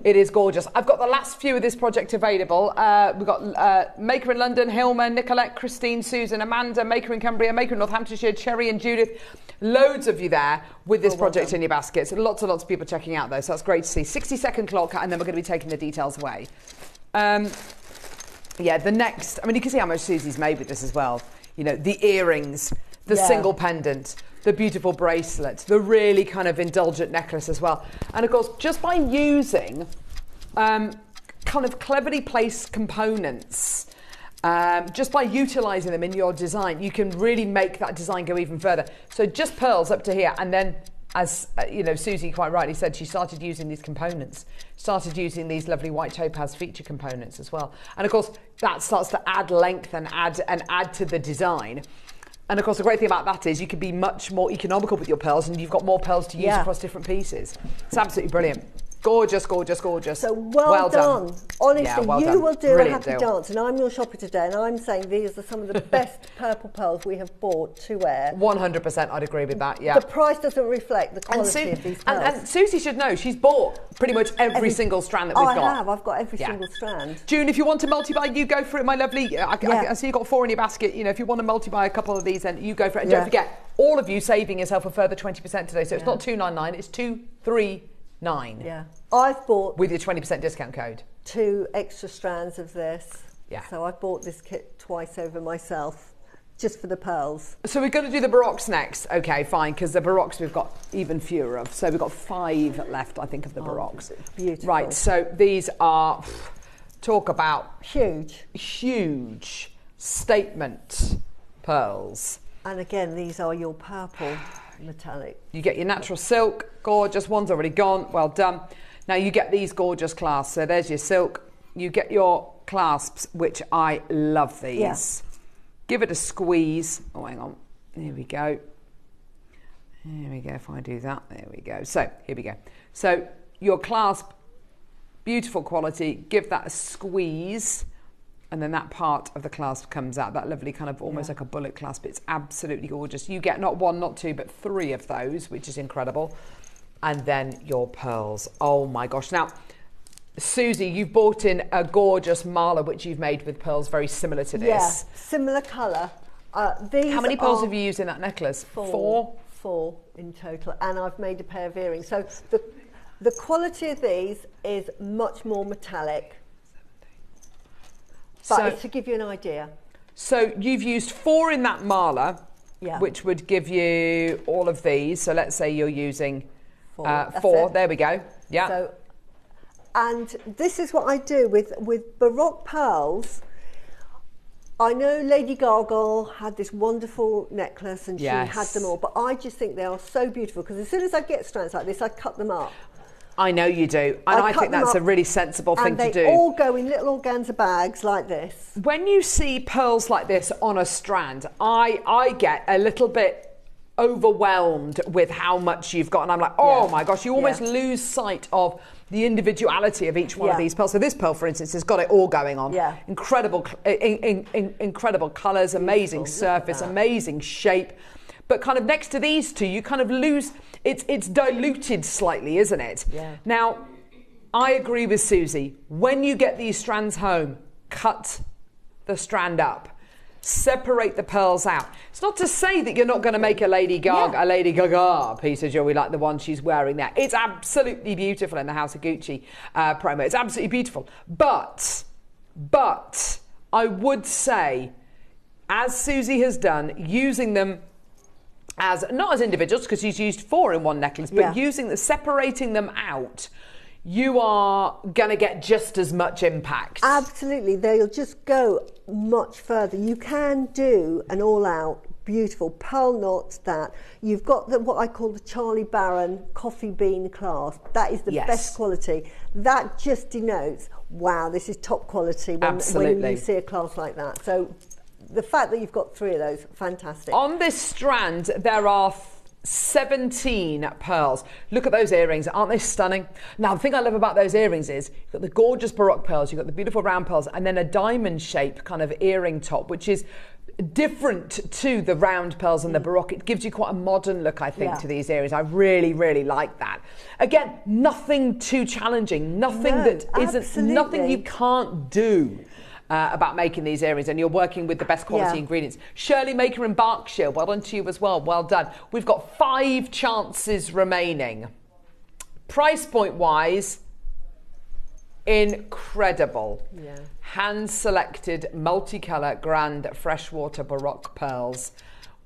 [SPEAKER 4] It is gorgeous. I've got the last few of this project available. We've got Maker in London, Hilma, Nicolette, Christine, Susan, Amanda, Maker in Cumbria, Maker in Northamptonshire, Cherry and Judith. Loads of you there with this project in your baskets. Lots and lots of people checking out though, so that's great to see. 60-second clock, and then we're going to be taking the details away. Yeah, the next, I mean, you can see how much Susie's made with this as well. You know, the earrings, the single pendant, the beautiful bracelet, the really kind of indulgent necklace as well. And of course, just by using kind of cleverly placed components, just by utilising them in your design, you can really make that design go even further. So just pearls up to here, and then, as you know, Susie quite rightly said, she started using these components, started using these lovely white topaz feature components as well. And of course, that starts to add length and add to the design. And of course, the great thing about that is you can be much more economical with your pearls, and you've got more pearls to use across different pieces. It's absolutely brilliant. Gorgeous, gorgeous, gorgeous.
[SPEAKER 5] So well done. Honestly,
[SPEAKER 4] Yeah, well
[SPEAKER 5] you
[SPEAKER 4] done.
[SPEAKER 5] will do
[SPEAKER 4] Brilliant
[SPEAKER 5] a happy dance, and I'm your shopper today, and I'm saying these are some of the best purple pearls we have bought to wear.
[SPEAKER 4] 100%, I'd agree with that, yeah.
[SPEAKER 5] The price doesn't reflect the quality of these pearls.
[SPEAKER 4] And Susie should know, she's bought pretty much every single strand that we've got.
[SPEAKER 5] I have, I've got every single strand.
[SPEAKER 4] June, if you want to multi-buy, you go for it, my lovely. I see you've got 4 in your basket. You know, if you want to multi-buy a couple of these, then you go for it. And don't forget, all of you saving yourself a further 20% today. So it's not $299, it's $239.
[SPEAKER 5] Yeah. I've bought...
[SPEAKER 4] with your 20% discount code.
[SPEAKER 5] 2 extra strands of this.
[SPEAKER 4] Yeah.
[SPEAKER 5] So I bought this kit twice over myself, just for the pearls.
[SPEAKER 4] So we're going to do the Baroques next. Okay, fine, because the Baroques we've got even fewer of. So we've got 5 left, I think, of the Baroques.
[SPEAKER 5] Beautiful.
[SPEAKER 4] Right, so these are, talk about... huge statement pearls.
[SPEAKER 5] And again, these are your purple metallic.
[SPEAKER 4] You get your natural silk, gorgeous. One's already gone, well done. Now you get these gorgeous clasps. So there's your silk. You get your clasps, which I love these.
[SPEAKER 5] Yes.
[SPEAKER 4] Give it a squeeze. Oh, hang on. Here we go. Here we go. If I do that, there we go. So here we go. So your clasp, beautiful quality. Give that a squeeze. And then that part of the clasp comes out, that lovely kind of almost like a bullet clasp. It's absolutely gorgeous. You get not 1, not 2, but 3 of those, which is incredible. And then your pearls. Oh my gosh. Now, Susie, you've bought in a gorgeous mala, which you've made with pearls very similar to this.
[SPEAKER 5] Yeah, similar colour. These
[SPEAKER 4] How many pearls have you used in that necklace?
[SPEAKER 5] 4? 4 in total. And I've made a pair of earrings. So the quality of these is much more metallic. But it's to give you an idea.
[SPEAKER 4] So you've used 4 in that mala, which would give you all of these. So let's say you're using 4. There we go. Yeah.
[SPEAKER 5] So, and this is what I do with Baroque pearls. I know Lady Gaga had this wonderful necklace and she had them all, but I just think they are so beautiful because as soon as I get strands like this, I cut them up.
[SPEAKER 4] I know you do, and I think that's a really sensible thing to do.
[SPEAKER 5] And they all go in little organza bags like this.
[SPEAKER 4] When you see pearls like this on a strand, I get a little bit overwhelmed with how much you've got, and I'm like, oh my gosh, you almost lose sight of the individuality of each one of these pearls. So this pearl, for instance, has got it all going on. Yeah. Incredible, incredible colours, amazing surface, amazing shape. But kind of next to these two, you kind of lose, it's diluted slightly, isn't it? Yeah. Now, I agree with Susie. When you get these strands home, cut the strand up. Separate the pearls out. It's not to say that you're not going to make a Lady Gaga piece of jewelry like the one she's wearing there. It's absolutely beautiful in the House of Gucci promo. It's absolutely beautiful. But I would say, as Susie has done, using them as not as individuals, because she's used 4 in one necklace, but separating them out, you are going to get just as much impact.
[SPEAKER 5] Absolutely, they'll just go much further. You can do an all-out beautiful pearl knot that you've got what I call the Charlie Barron coffee bean clasp. That is the best quality. That just denotes, wow, this is top quality when you see a clasp like that. So the fact that you've got 3 of those, fantastic.
[SPEAKER 4] On this strand, there are 17 pearls. Look at those earrings. Aren't they stunning? Now, the thing I love about those earrings is you've got the gorgeous Baroque pearls, you've got the beautiful round pearls, and then a diamond shape kind of earring top, which is different to the round pearls and the Baroque. It gives you quite a modern look, I think, to these earrings. I really, really like that. Again, nothing too challenging, nothing nothing you can't do. About making these earrings, and you're working with the best quality ingredients. JewelleryMaker in Berkshire, well done to you as well, well done. We've got 5 chances remaining. Price point wise, incredible. Hand selected multicolour grand freshwater Baroque pearls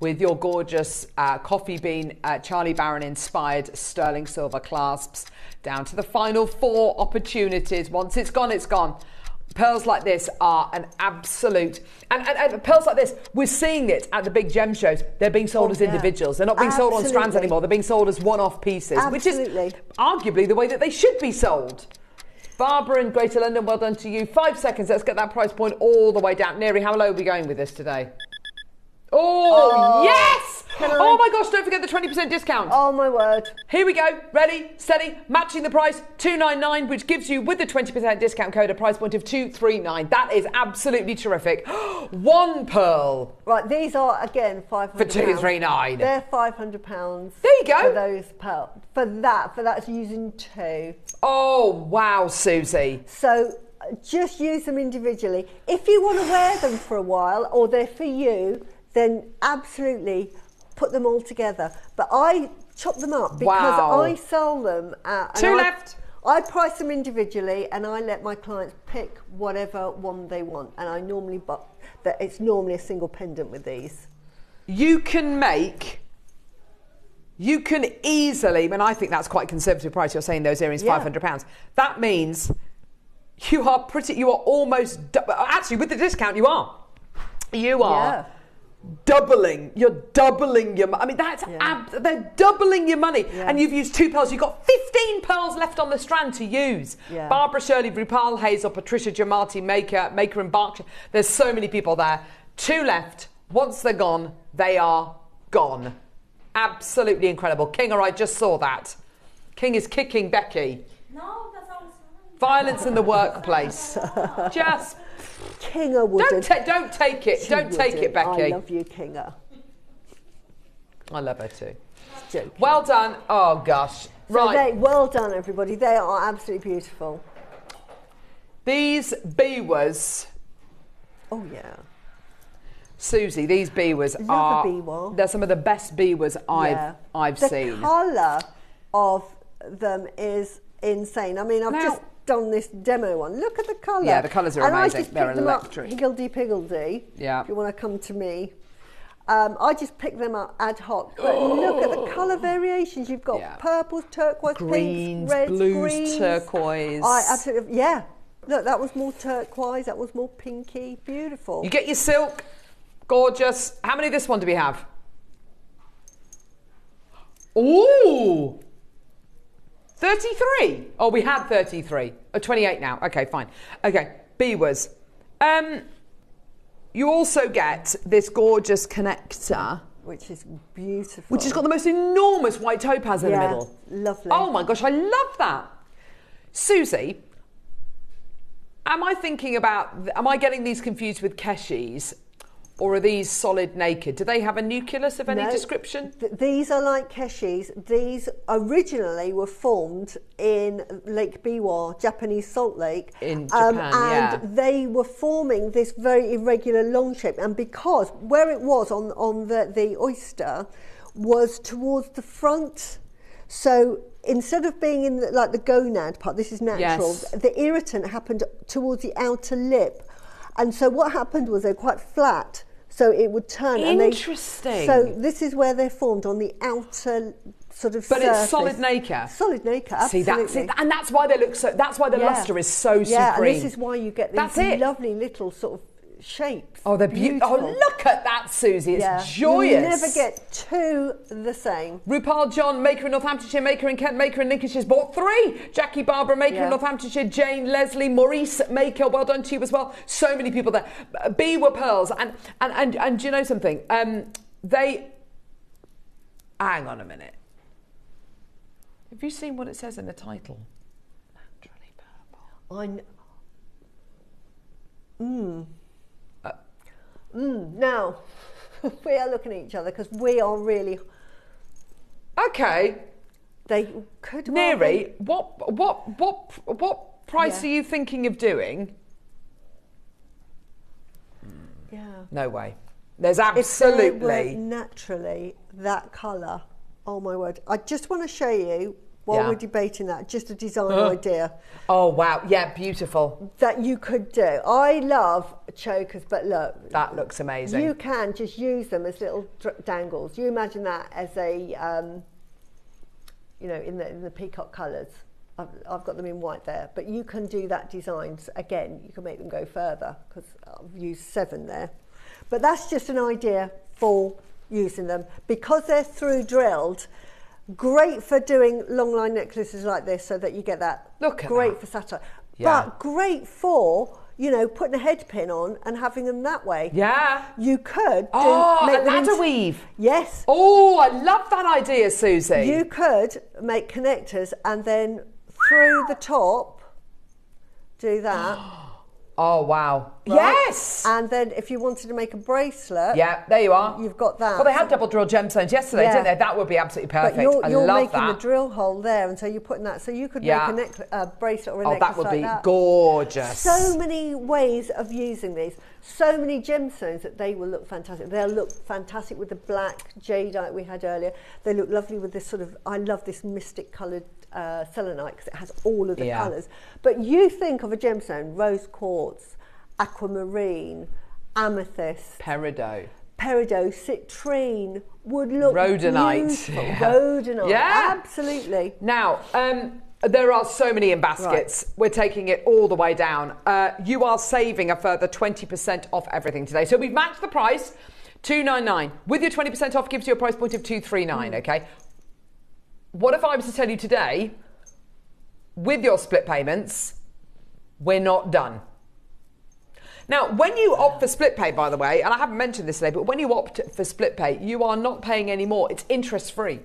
[SPEAKER 4] with your gorgeous coffee bean Charlie Barron inspired sterling silver clasps down to the final 4 opportunities. Once it's gone, it's gone. Pearls like this are an absolute, and pearls like this, we're seeing it at the big gem shows. They're being sold as individuals. They're not being sold on strands anymore. They're being sold as one-off pieces, which is arguably the way that they should be sold. Barbara in Greater London, well done to you. 5 seconds, let's get that price point all the way down. Neri, how low are we going with this today? Oh, yes! Oh my gosh, don't forget the 20% discount.
[SPEAKER 5] Oh my word.
[SPEAKER 4] Here we go. Ready, steady, matching the price, $299, which gives you, with the 20% discount code, a price point of $239. That is absolutely terrific. One pearl.
[SPEAKER 5] Right, these are, again, £500.
[SPEAKER 4] For $239.
[SPEAKER 5] They're £500.
[SPEAKER 4] There you go.
[SPEAKER 5] For those pearls. For that's using 2.
[SPEAKER 4] Oh, wow, Susie.
[SPEAKER 5] So just use them individually. If you want to wear them for a while, or they're for you, then absolutely put them all together. But I chop them up because I sell them at...
[SPEAKER 4] Two left.
[SPEAKER 5] I price them individually, and I let my clients pick whatever one they want. And I normally, it's normally a single pendant with these.
[SPEAKER 4] You can easily, and I think that's quite a conservative price. You're saying those earrings, £500. That means you are almost, actually with the discount you are doubling. You're doubling your, I mean, they're doubling your money. Yeah. And you've used 2 pearls. You've got 15 pearls left on the strand to use. Yeah. Barbara Shirley, Rupal Hazel, Patricia Jamati, Maker in Berkshire. There's so many people there. 2 left. Once they're gone, they are gone. Absolutely incredible. King, I just saw that. King is kicking Becky.
[SPEAKER 13] No, that's all.
[SPEAKER 4] Violence in the workplace. Just...
[SPEAKER 5] Kinga wouldn't.
[SPEAKER 4] Don't take it. Don't take it, Becky.
[SPEAKER 5] I love you, Kinga.
[SPEAKER 4] I love her too. Well done. Oh, gosh.
[SPEAKER 5] Right. Well done, everybody. They are absolutely beautiful.
[SPEAKER 4] These biwas.
[SPEAKER 5] Oh, yeah.
[SPEAKER 4] Susie, these biwas
[SPEAKER 5] are... biwa.
[SPEAKER 4] They're some of the best biwas I've seen.
[SPEAKER 5] The colour of them is insane. I mean, I've just done this demo one. Look at the colour.
[SPEAKER 4] Yeah, the colours are amazing.
[SPEAKER 5] They're
[SPEAKER 4] electric.
[SPEAKER 5] Higgledy-piggledy.
[SPEAKER 4] Yeah.
[SPEAKER 5] If you want to come to me. I just pick them up ad hoc. But look at the colour variations. You've got purples, turquoise,
[SPEAKER 4] greens,
[SPEAKER 5] pinks, reds,
[SPEAKER 4] blues,
[SPEAKER 5] greens.
[SPEAKER 4] turquoise.
[SPEAKER 5] Absolutely, yeah. Look, that was more turquoise. That was more pinky. Beautiful.
[SPEAKER 4] You get your silk. Gorgeous. How many of this one do we have? Ooh! 33. Oh, we had 33. Oh, 28 now. Okay, fine. Okay, biwas. You also get this gorgeous connector.
[SPEAKER 5] Which is beautiful.
[SPEAKER 4] Which has got the most enormous white topaz in the middle.
[SPEAKER 5] Lovely.
[SPEAKER 4] Oh my gosh, I love that. Susie, am I getting these confused with Keshis? Or are these solid naked? Do they have a nucleus of any description?
[SPEAKER 5] These are like Keshis. These originally were formed in Lake Biwa, Japanese salt lake.
[SPEAKER 4] In Japan,
[SPEAKER 5] and they were forming this very irregular long shape. And because where it was on the oyster was towards the front, so instead of being in the gonad part, this is natural, the irritant happened towards the outer lip. And so what happened was they're quite flat. So it would turn.
[SPEAKER 4] Interesting.
[SPEAKER 5] So this is where they're formed, on the outer sort of surface.
[SPEAKER 4] But it's solid nacre.
[SPEAKER 5] Solid nacre, absolutely.
[SPEAKER 4] See, and that's why they look so. That's why the luster is so supreme.
[SPEAKER 5] Yeah, and this is why you get these lovely little sort of shapes.
[SPEAKER 4] Oh, they're beautiful. Oh, look at that, Susie. It's joyous.
[SPEAKER 5] You never get 2 the same.
[SPEAKER 4] Rupal John, Maker in Northamptonshire, Maker in Kent, Maker in Lincolnshire's bought 3. Jackie Barbara, Maker in Northamptonshire, Jane, Leslie, Maurice, Maker, well done to you as well. So many people there. Biwa pearls. And do you know something? They... Hang on a minute. Have you seen what it says in the title? Naturally purple.
[SPEAKER 5] Now, we are looking at each other because we are really...
[SPEAKER 4] Okay.
[SPEAKER 5] They could...
[SPEAKER 4] Neri, what price are you thinking of doing?
[SPEAKER 5] Yeah.
[SPEAKER 4] No way. There's absolutely...
[SPEAKER 5] If they were naturally that colour, oh my word. I just want to show you, while we're debating that, just a design idea.
[SPEAKER 4] Oh, wow. Yeah, beautiful.
[SPEAKER 5] That you could do. I love chokers, but look.
[SPEAKER 4] That looks amazing.
[SPEAKER 5] You can just use them as little dangles. You imagine that as a, in the peacock colours. I've got them in white there. But you can do that design. Again, you can make them go further because I've used 7 there. But that's just an idea for using them. Because they're through drilled, great for doing long line necklaces like this so that you get that.
[SPEAKER 4] Look at
[SPEAKER 5] great
[SPEAKER 4] that.
[SPEAKER 5] for satire.
[SPEAKER 4] Yeah.
[SPEAKER 5] But great for you know, putting a head pin on and having them that way.
[SPEAKER 4] Yeah.
[SPEAKER 5] You could
[SPEAKER 4] make a ladder weave.
[SPEAKER 5] Yes.
[SPEAKER 4] Oh, I love that idea, Susie.
[SPEAKER 5] You could make connectors and then through the top do that.
[SPEAKER 4] Oh, wow.
[SPEAKER 5] Right?
[SPEAKER 4] Yes!
[SPEAKER 5] And then if you wanted to make a bracelet...
[SPEAKER 4] Yeah, there you are.
[SPEAKER 5] You've got that.
[SPEAKER 4] Well, they had double drill gemstones yesterday, didn't they? That would be absolutely perfect.
[SPEAKER 5] But you're
[SPEAKER 4] I love
[SPEAKER 5] making
[SPEAKER 4] that.
[SPEAKER 5] the drill hole there, and so you're putting that... So you could make a bracelet or a necklace
[SPEAKER 4] that would
[SPEAKER 5] like
[SPEAKER 4] be
[SPEAKER 5] that.
[SPEAKER 4] gorgeous.
[SPEAKER 5] So many ways of using these. So many gemstones that they will look fantastic. They'll look fantastic with the black jadeite we had earlier. They look lovely with this sort of... I love this mystic coloured selenite because it has all of the colours. But you think of a gemstone, rose quartz, aquamarine, amethyst,
[SPEAKER 4] peridot,
[SPEAKER 5] citrine would look
[SPEAKER 4] rhodonite.
[SPEAKER 5] Beautiful. Rhodonite, absolutely.
[SPEAKER 4] Now, there are so many in baskets. Right. We're taking it all the way down. You are saving a further 20% off everything today. So we've matched the price, $299. With your 20% off gives you a price point of $239, okay? What if I was to tell you today, with your split payments, we're not done? Now, when you opt for split pay, by the way, and I haven't mentioned this today, but when you opt for split pay, you are not paying any more. It's interest-free.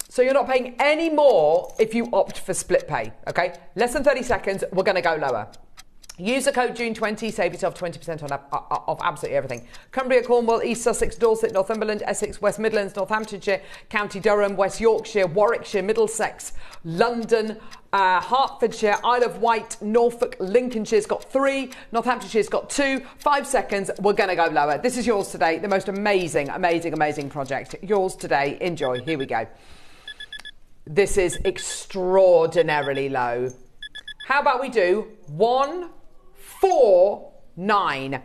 [SPEAKER 4] So you're not paying any more if you opt for split pay, okay? Less than 30 seconds, we're going to go lower. Use the code June20, save yourself 20% off absolutely everything. Cumbria, Cornwall, East Sussex, Dorset, Northumberland, Essex, West Midlands, Northamptonshire, County Durham, West Yorkshire, Warwickshire, Middlesex, London, Hertfordshire, Isle of Wight, Norfolk, Lincolnshire's got 3, Northamptonshire's got 2. 5 seconds, we're going to go lower. This is yours today, the most amazing, amazing, amazing project. Yours today, enjoy. Here we go. This is extraordinarily low. How about we do 149?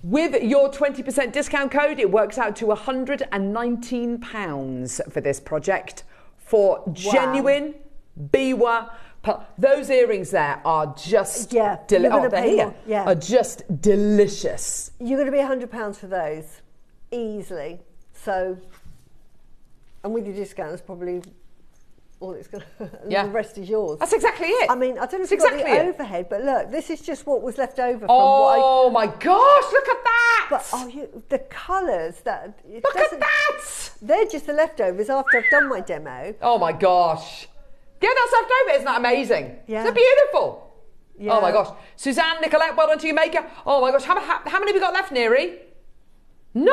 [SPEAKER 4] With your 20% discount code, it works out to £119 for this project for genuine Biwa. Those earrings there are just are just delicious.
[SPEAKER 5] You're going to be £100 for those easily. So, and with your discount, it's probably all it's going to. The rest is yours.
[SPEAKER 4] That's exactly it.
[SPEAKER 5] I mean, I don't know if you've got the overhead, but look, this is just what was left over from
[SPEAKER 4] Oh my gosh, look at that!
[SPEAKER 5] But the colours that...
[SPEAKER 4] Look at that!
[SPEAKER 5] They're just the leftovers after I've done my demo.
[SPEAKER 4] Oh my gosh. Yeah, that's left over. Isn't that amazing?
[SPEAKER 5] Yeah.
[SPEAKER 4] They're beautiful.
[SPEAKER 5] Yeah.
[SPEAKER 4] Oh my gosh. Suzanne, Nicolette, well done to you, Maker. Oh my gosh, how many have we got left, Neri? 9!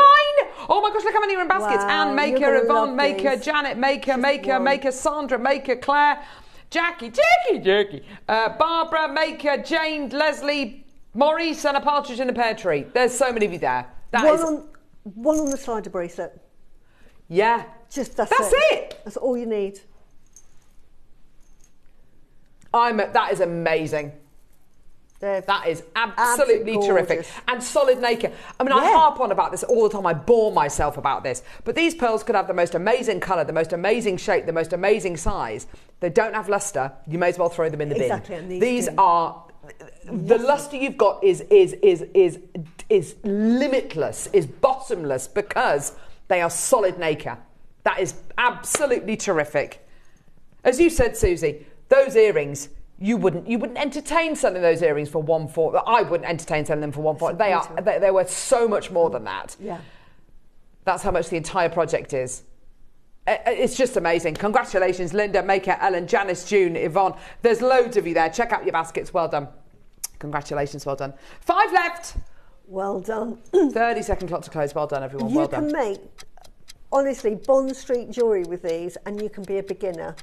[SPEAKER 4] Oh my gosh, look how many are in baskets.
[SPEAKER 5] Wow,
[SPEAKER 4] Anne Maker, Yvonne Maker, Janet Maker, Maker, Sandra Maker, Claire, Jackie, Barbara Maker, Jane, Leslie, Maurice, and a partridge in a pear tree. There's so many of you there.
[SPEAKER 5] One on the slider bracelet.
[SPEAKER 4] Yeah.
[SPEAKER 5] Just that's
[SPEAKER 4] it.
[SPEAKER 5] That's all you need.
[SPEAKER 4] That is amazing. That is absolutely terrific. And solid nacre. I mean, I harp on about this all the time. I bore myself about this. But these pearls could have the most amazing colour, the most amazing shape, the most amazing size. They don't have lustre. You may as well throw them in the bin.
[SPEAKER 5] Exactly. And
[SPEAKER 4] these are... The lustre you've got is limitless, is bottomless, because they are solid nacre. That is absolutely terrific. As you said, Susie, those earrings... You wouldn't entertain selling those earrings for $140. I wouldn't entertain selling them for $140. They're worth so much more than that.
[SPEAKER 5] Yeah.
[SPEAKER 4] That's how much the entire project is. It's just amazing. Congratulations, Linda, Maker, Ellen, Janice, June, Yvonne. There's loads of you there. Check out your baskets. Well done. Congratulations. Well done. 5 left.
[SPEAKER 5] Well done.
[SPEAKER 4] 30-second clock to close. Well done, everyone. Well done.
[SPEAKER 5] You can make, honestly, Bond Street jewellery with these, and you can be a beginner.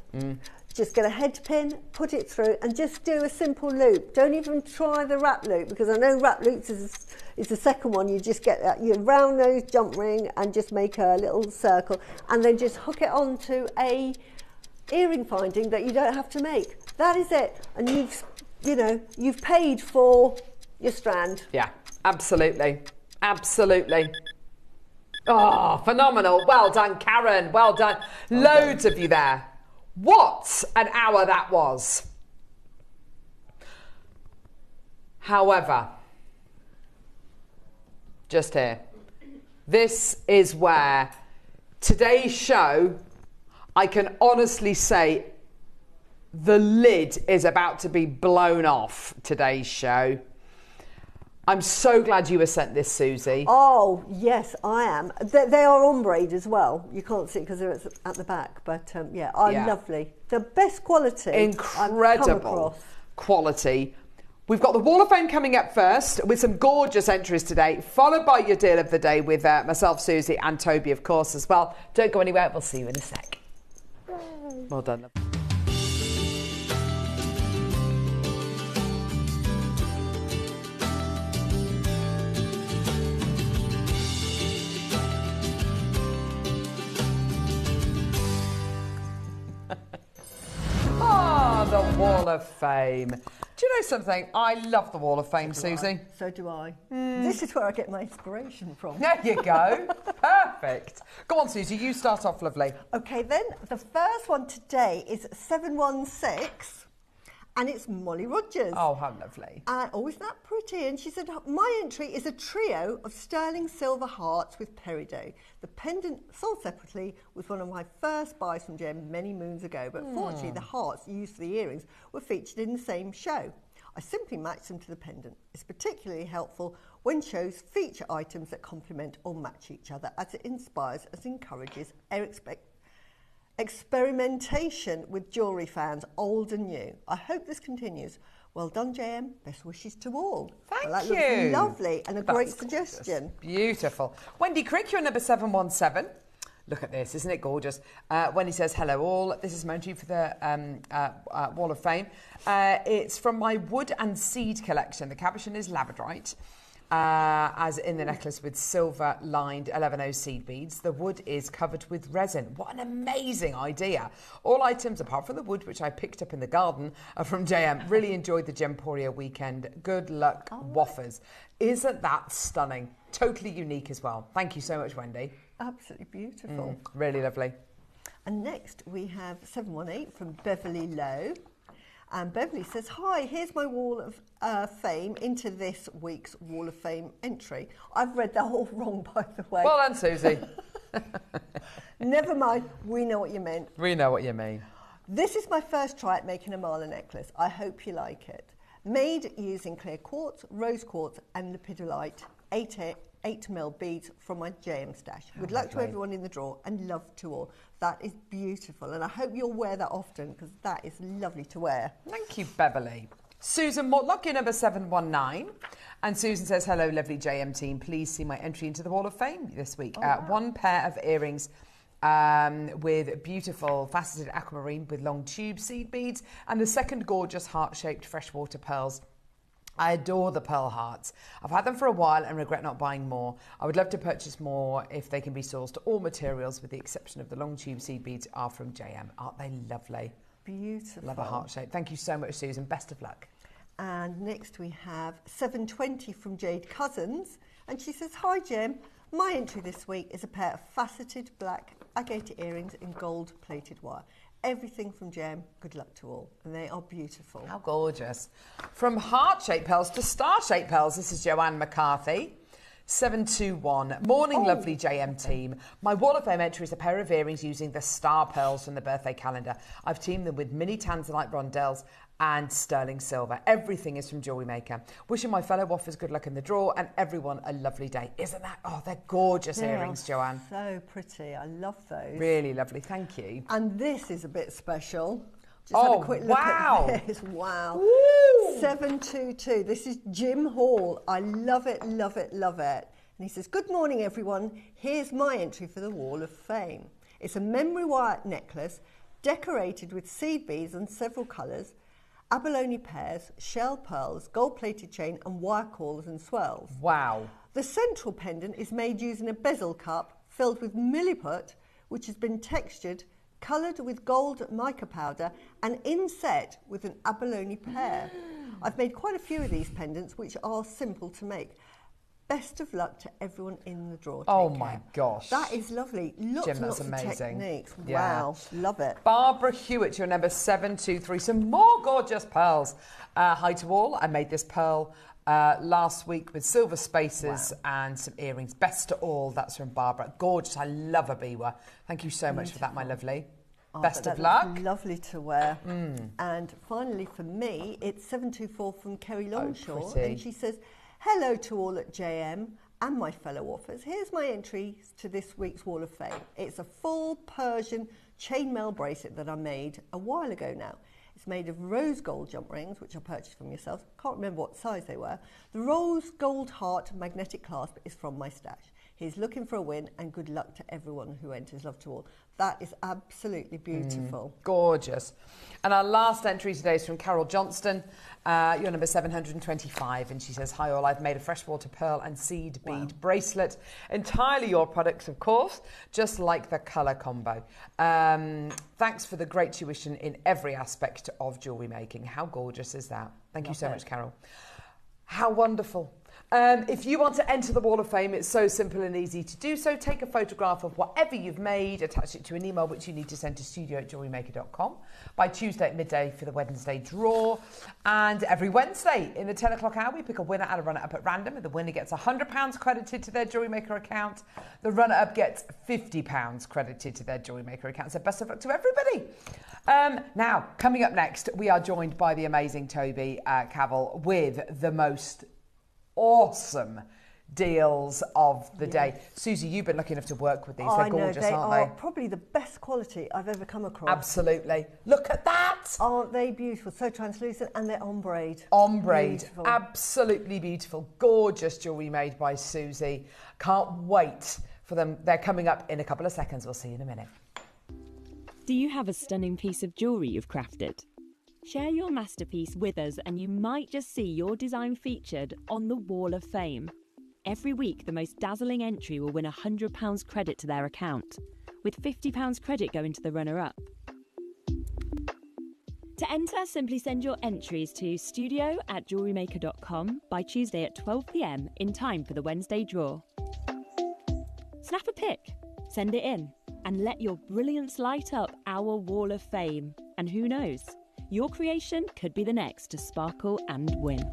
[SPEAKER 5] Just get a head pin, put it through, and just do a simple loop. Don't even try the wrap loop, because I know wrap loops is the second one. You just get that, your round nose jump ring and just make a little circle, and then just hook it onto a earring finding that you don't have to make. That is it, and you've paid for your strand.
[SPEAKER 4] Yeah, absolutely, absolutely. Oh, phenomenal! Well done, Karen. Well done. Loads of you there. What an hour that was. However, just here, this is where today's show, I can honestly say, the lid is about to be blown off today's show. I'm so glad you were sent this, Susie.
[SPEAKER 5] Oh, yes, I am. They are ombre as well. You can't see it because they're at the back, but yeah, lovely. The best quality.
[SPEAKER 4] Incredible quality. We've got the Wall of Fame coming up first with some gorgeous entries today, followed by your deal of the day with myself, Susie, and Toby, of course, as well. Don't go anywhere. We'll see you in a sec. Yay. Well done. The Wall of Fame. Do you know something? I love the Wall of Fame, Susie.
[SPEAKER 5] So do I. This is where I get my inspiration from.
[SPEAKER 4] There you go. Perfect. Go on, Susie. You start off, lovely.
[SPEAKER 5] Okay, then. The first one today is 716. And it's Molly Rogers.
[SPEAKER 4] Oh, how lovely.
[SPEAKER 5] Oh, isn't that pretty? And she said, my entry is a trio of sterling silver hearts with peridot. The pendant sold separately was one of my first buys from Jem many moons ago, but fortunately the hearts used for the earrings were featured in the same show. I simply matched them to the pendant. It's particularly helpful when shows feature items that complement or match each other, as it inspires and encourages experimentation with jewellery fans, old and new. I hope this continues. Well done, JM. Best wishes to all.
[SPEAKER 4] Thank you.
[SPEAKER 5] That looks lovely and a great suggestion.
[SPEAKER 4] Gorgeous. Beautiful. Wendy Crick, you're number 717. Look at this, isn't it gorgeous? Wendy says, hello all. This is my entry for the Wall of Fame. It's from my wood and seed collection. The caption is labradorite. As in the necklace with silver lined 11O seed beads. The wood is covered with resin. What an amazing idea. All items apart from the wood, which I picked up in the garden, are from JM. Really enjoyed the Gemporia weekend. Good luck, waffers. Isn't that stunning? Totally unique as well. Thank you so much, Wendy.
[SPEAKER 5] Absolutely beautiful.
[SPEAKER 4] Really lovely.
[SPEAKER 5] And next we have 718 from Beverly Lowe. And Beverly says, hi, here's my Wall of Fame into this week's Wall of Fame entry. I've read that all wrong, by the way.
[SPEAKER 4] Well done, Susie.
[SPEAKER 5] Never mind, we know what you meant.
[SPEAKER 4] We know what you mean.
[SPEAKER 5] This is my first try at making a mala necklace. I hope you like it. Made using clear quartz, rose quartz and lepidolite, 8mm beads from my JM stash. Good luck to everyone in the draw and love to all. That is beautiful and I hope you'll wear that often because that is lovely to wear.
[SPEAKER 4] Thank you, Beverly. Susan Mortlock, you're number 719. And Susan says, hello, lovely JM team. Please see my entry into the Wall of Fame this week. Wow. One pair of earrings with beautiful faceted aquamarine with long tube seed beads and the second gorgeous heart-shaped freshwater pearls. I adore the pearl hearts. I've had them for a while and regret not buying more. I would love to purchase more if they can be sourced. All materials, with the exception of the long tube seed beads, are from JM. Aren't they lovely?
[SPEAKER 5] Beautiful.
[SPEAKER 4] Love a heart shape. Thank you so much, Susan. Best of luck.
[SPEAKER 5] And next we have 720 from Jade Cousins. And she says, hi, Jem. My entry this week is a pair of faceted black agate earrings in gold-plated wire. Everything from Jem. Good luck to all. And they are beautiful.
[SPEAKER 4] How gorgeous. From heart-shaped pearls to star-shaped pearls, this is Joanne McCarthy. 721. Morning, lovely JM team. My Wall of Fame entry is a pair of earrings using the star pearls from the birthday calendar. I've teamed them with mini tanzanite rondelles and sterling silver. Everything is from JewelleryMaker. Wishing my fellow waffers good luck in the draw and everyone a lovely day. Isn't that? Oh, they're gorgeous earrings, Joanne.
[SPEAKER 5] So pretty. I love those.
[SPEAKER 4] Really lovely. Thank you.
[SPEAKER 5] And this is a bit special. Just had a quick look at this. Wow.
[SPEAKER 4] Woo!
[SPEAKER 5] 722. This is Jim Hall. I love it, love it, love it. And he says, good morning, everyone. Here's my entry for the Wall of Fame. It's a memory wire necklace decorated with seed beads in several colours, abalone pears, shell pearls, gold-plated chain and wire coils and swirls.
[SPEAKER 4] Wow.
[SPEAKER 5] The central pendant is made using a bezel cup filled with milliput, which has been textured, coloured with gold mica powder and inset with an abalone pear. I've made quite a few of these pendants, which are simple to make. Best of luck to everyone in the draw.
[SPEAKER 4] Oh my gosh.
[SPEAKER 5] That is lovely. Lots
[SPEAKER 4] Jim,
[SPEAKER 5] and
[SPEAKER 4] that's
[SPEAKER 5] lots
[SPEAKER 4] amazing.
[SPEAKER 5] of techniques.
[SPEAKER 4] Yeah.
[SPEAKER 5] Wow, love it.
[SPEAKER 4] Barbara Hewitt, your number 723. Some more gorgeous pearls. Hi to all. I made this pearl last week with silver spaces and some earrings. Best to all. That's from Barbara. Gorgeous. I love a biwa. Thank you so much for that, my lovely. Best of luck.
[SPEAKER 5] Lovely to wear. And finally for me, it's 724 from Kerry Longshaw. And she says, Hello to all at JM and my fellow authors. Here's my entry to this week's Wall of Fame. It's a full Persian chainmail bracelet that I made a while ago now. It's made of rose gold jump rings, which I purchased from yourself. Can't remember what size they were. The rose gold heart magnetic clasp is from my stash. He's looking for a win, and good luck to everyone who enters. Love to all. That is absolutely beautiful.
[SPEAKER 4] Gorgeous. And our last entry today is from Carol Johnston. You're number 725, and she says, hi all, I've made a freshwater pearl and seed bead bracelet. Entirely your products, of course, just like the colour combo. Thanks for the great tuition in every aspect of jewellery making. How gorgeous is that? Thank you so much, Carol. How wonderful. If you want to enter the Wall of Fame, it's so simple and easy to do so. Take a photograph of whatever you've made, attach it to an email which you need to send to studio@jewellerymaker.com by Tuesday at midday for the Wednesday draw. And every Wednesday in the 10 o'clock hour, we pick a winner and a runner-up at random, and the winner gets £100 credited to their Jewellery Maker account. The runner-up gets £50 credited to their Jewellery Maker account. So best of luck to everybody. Now, coming up next, we are joined by the amazing Toby Cavell with the most awesome deals of the day. Susie, you've been lucky enough to work with these. They're gorgeous, aren't they?
[SPEAKER 5] Are probably the best quality I've ever come across.
[SPEAKER 4] Absolutely. Look at that!
[SPEAKER 5] Aren't they beautiful? So translucent, and they're ombre.
[SPEAKER 4] Ombre, absolutely beautiful. Gorgeous jewellery made by Susie. Can't wait for them. They're coming up in a couple of seconds. We'll see you in a minute.
[SPEAKER 13] Do you have a stunning piece of jewellery you've crafted? Share your masterpiece with us and you might just see your design featured on the Wall of Fame. Every week, the most dazzling entry will win £100 credit to their account, with £50 credit going to the runner-up. To enter, simply send your entries to studio@jewellerymaker.com by Tuesday at 12 p.m. in time for the Wednesday draw. Snap a pic, send it in, and let your brilliance light up our Wall of Fame. And who knows? Your creation could be the next to sparkle and win.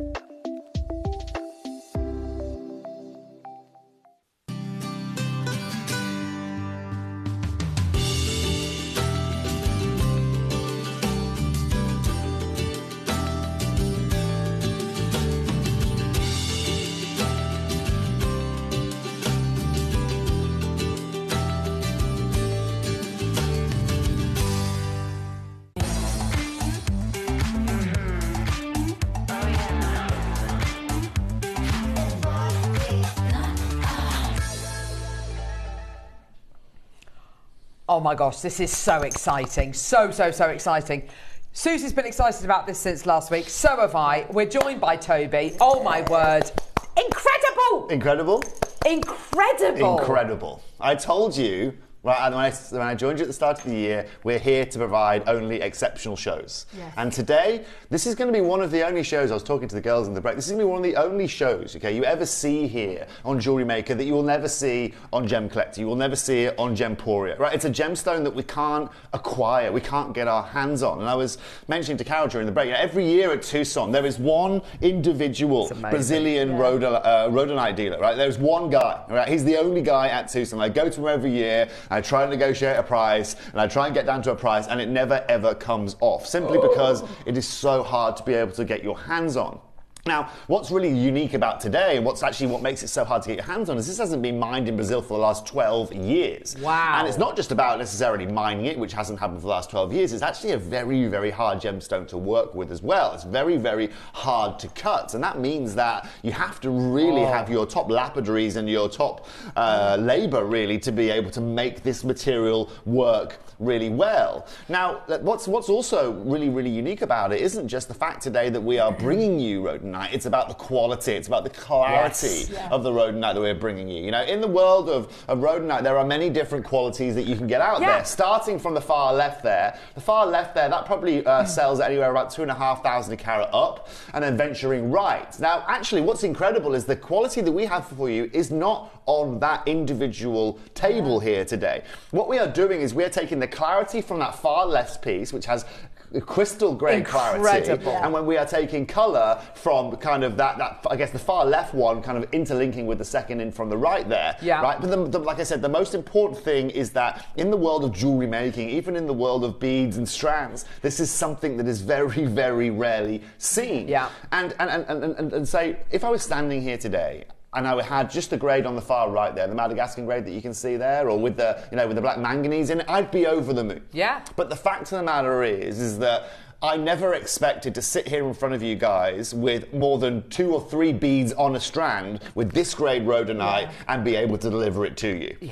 [SPEAKER 4] Oh my gosh, this is so exciting. So exciting. Susie's been excited about this since last week. So have I. We're joined by Toby. Oh my word. Incredible!
[SPEAKER 14] Incredible?
[SPEAKER 4] Incredible!
[SPEAKER 14] Incredible. I told you, right, when I joined you at the start of the year, we're here to provide only exceptional shows.
[SPEAKER 2] Yes.
[SPEAKER 14] And today, this is going to be one of the only shows, I was talking to the girls in the break, this is going to be one of the only shows, okay, you ever see here on Jewellery Maker that you will never see on Gem Collector, you will never see it on Gemporia, right? It's a gemstone that we can't acquire, we can't get our hands on. And I was mentioning to Carol during the break, every year at Tucson, there is one individual Brazilian rhodonite dealer, right? There's one guy, right? He's the only guy at Tucson. I go to him every year, I try and negotiate a price, and I try and get down to a price, and it never ever comes off, simply because it is so hard to be able to get your hands on. Now, what's really unique about today, and what makes it so hard to get your hands on, is this hasn't been mined in Brazil for the last 12 years.
[SPEAKER 4] Wow.
[SPEAKER 14] And it's not just about necessarily mining it, which hasn't happened for the last 12 years. It's actually a very, very hard gemstone to work with as well. It's very, very hard to cut. And that means that you have to really have your top lapidaries and your top labour, really, to be able to make this material work really well. Now, what's also really, really unique about it isn't just the fact today that we are bringing you Rhodonite. It's about the quality, it's about the clarity of the Rhodonite that we're bringing you. You know, in the world of Rhodonite, there are many different qualities that you can get out there. Starting from the far left there, that probably sells anywhere about 2,500 a carat up, and then venturing right. Now, actually, what's incredible is the quality that we have for you is not on that individual table here today. What we are doing is we're taking the clarity from that far left piece, which has crystal grade clarity. And when we are taking colour from kind of that I guess the far left one kind of interlinking with the second in from the right there, right? But like I said, the most important thing is that in the world of jewellery making, even in the world of beads and strands, this is something that is very, very rarely seen. And say, if I was standing here today and I had just the grade on the far right there, the Madagascan grade that you can see there, or with the, you know, with the black manganese in it, I'd be over the moon. But the fact of the matter is that I never expected to sit here in front of you guys with more than 2 or 3 beads on a strand with this grade rhodonite and be able to deliver it to you.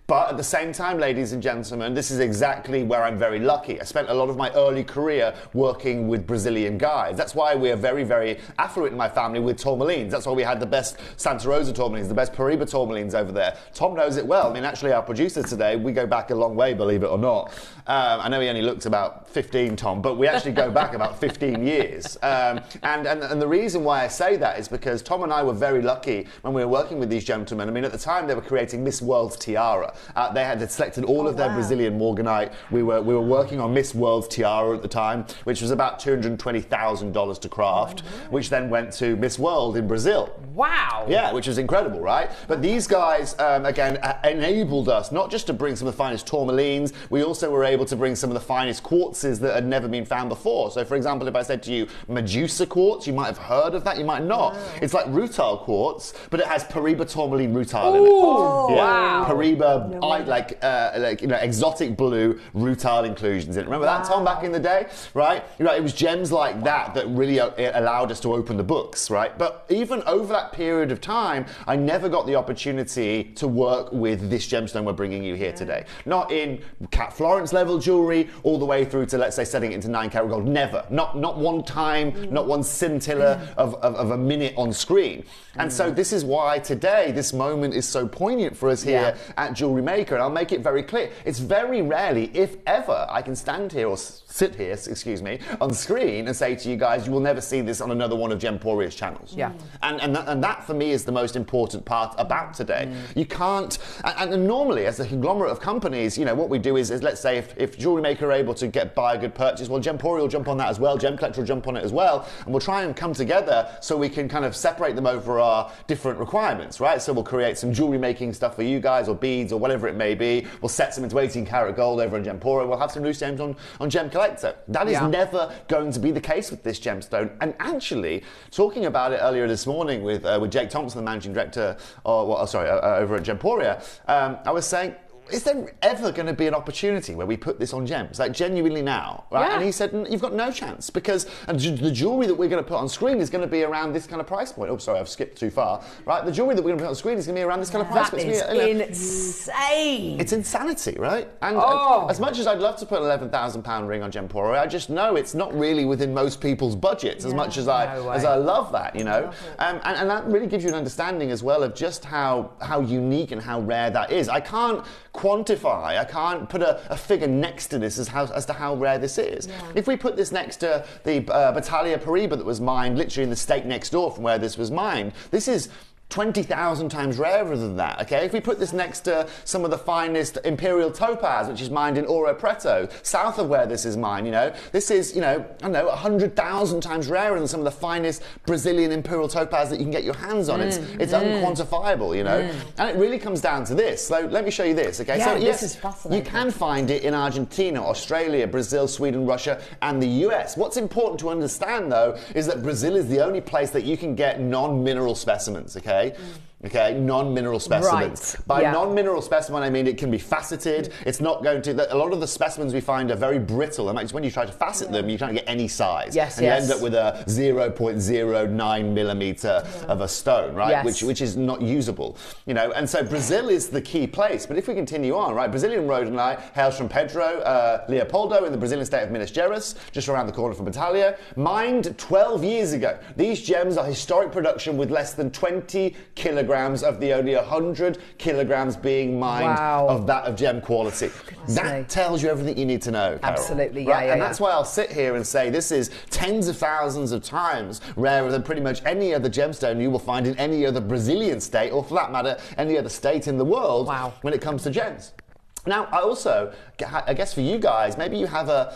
[SPEAKER 14] But at the same time, ladies and gentlemen, this is exactly where I'm very lucky. I spent a lot of my early career working with Brazilian guys. That's why we are very, very affluent in my family with tourmalines. That's why we had the best Santa Rosa tourmalines, the best Paraíba tourmalines over there. Tom knows it well. I mean, actually, our producer today, we go back a long way, believe it or not. I know he only looks about 15, Tom, but we actually go back about 15 years. And the reason why I say that is because Tom and I were very lucky when we were working with these gentlemen. I mean, at the time, they were creating Miss World's tiara. They had selected all of their Brazilian morganite. We were working on Miss World's tiara at the time, which was about $220,000 to craft, which then went to Miss World in Brazil.
[SPEAKER 4] Wow!
[SPEAKER 14] Yeah, which was incredible, right? But these guys, again, enabled us not just to bring some of the finest tourmalines, we also were able to bring some of the finest quartzes that had never been found before. So, for example, if I said to you Medusa quartz, you might have heard of that, you might not. It's like rutile quartz, but it has Paraíba tourmaline rutile in it.
[SPEAKER 4] Wow!
[SPEAKER 14] Paraíba, like you know, exotic blue rutile inclusions in it. Remember that, Tom, back in the day, right? You know, it was gems like that that really allowed us to open the books, right? But even over that period of time, I never got the opportunity to work with this gemstone we're bringing you here today. Not in Cat Florence level jewelry, all the way through to, let's say, setting it into 9 karat gold. Never. Not one time, not one scintilla of a minute on screen. And so this is why today, this moment is so poignant for us here at JewelleryMaker. And I'll make it very clear. It's very rarely, if ever, I can stand here or sit here, excuse me, on screen and say to you guys, you will never see this on another one of Gemporia's channels. And that for me is the most important part about today. You can't, and normally as a conglomerate of companies, you know, what we do is let's say if JewelleryMaker are able to buy a good purchase, well, Gemporia will jump on that as well, Gem Collector will jump on it as well, and we'll try and come together so we can kind of separate them over our different requirements, right? So we'll create some jewellery making stuff for you guys, or beads, or whatever it may be. We'll set some into 18 karat gold over on Gemporia. We'll have some loose gems on Gem Collector. That is never going to be the case with this gemstone. And actually, talking about it earlier this morning with Jake Thompson, the managing director, over at Gemporia, I was saying, is there ever going to be an opportunity where we put this on gems, like genuinely now, right? And he said, you've got no chance, because the jewellery that we're going to put on screen is going to be around this kind of price point. Oh, sorry, I've skipped too far, right? The jewellery that we're going to put on screen is going to be around this kind of price point.
[SPEAKER 4] That is insane.
[SPEAKER 14] It's insanity, right? And as much as I'd love to put an £11,000 ring on Gemporia, I just know it's not really within most people's budgets, as much as I love that, you know? And that really gives you an understanding as well of just how unique and how rare that is. I can't quantify, I can't put a figure next to this as to how rare this is. If we put this next to the Battaglia Paraíba that was mined literally in the state next door from where this was mined, this is 20,000 times rarer than that, okay? If we put this next to some of the finest imperial topaz, which is mined in Ouro Preto, south of where this is mined, you know, this is, you know, I don't know, 100,000 times rarer than some of the finest Brazilian imperial topaz that you can get your hands on. It's unquantifiable, you know? And it really comes down to this. So let me show you this, okay? So
[SPEAKER 4] this is fascinating.
[SPEAKER 14] You can find it in Argentina, Australia, Brazil, Sweden, Russia, and the US. What's important to understand, though, is that Brazil is the only place that you can get non-mineral specimens, okay? Okay, non-mineral specimens. By non-mineral specimen, I mean it can be faceted. It's not going to. A lot of the specimens we find are very brittle, and when you try to facet them, you can't get any size. And you end up with a 0.09 millimeter of a stone, right? Which is not usable, you know. And so Brazil is the key place. But if we continue on, right, Brazilian rhodonite hails from Pedro Leopoldo in the Brazilian state of Minas Gerais, just around the corner from Battaglia, mined 12 years ago. These gems are historic production with less than 20 kilograms of the only 100 kilograms being mined of that of gem quality. That tells you everything you need to know, Carol.
[SPEAKER 4] Absolutely,
[SPEAKER 14] right? And that's why I'll sit here and say this is tens of thousands of times rarer than pretty much any other gemstone you will find in any other Brazilian state, or for that matter, any other state in the world when it comes to gems. Now, I guess for you guys, maybe you have a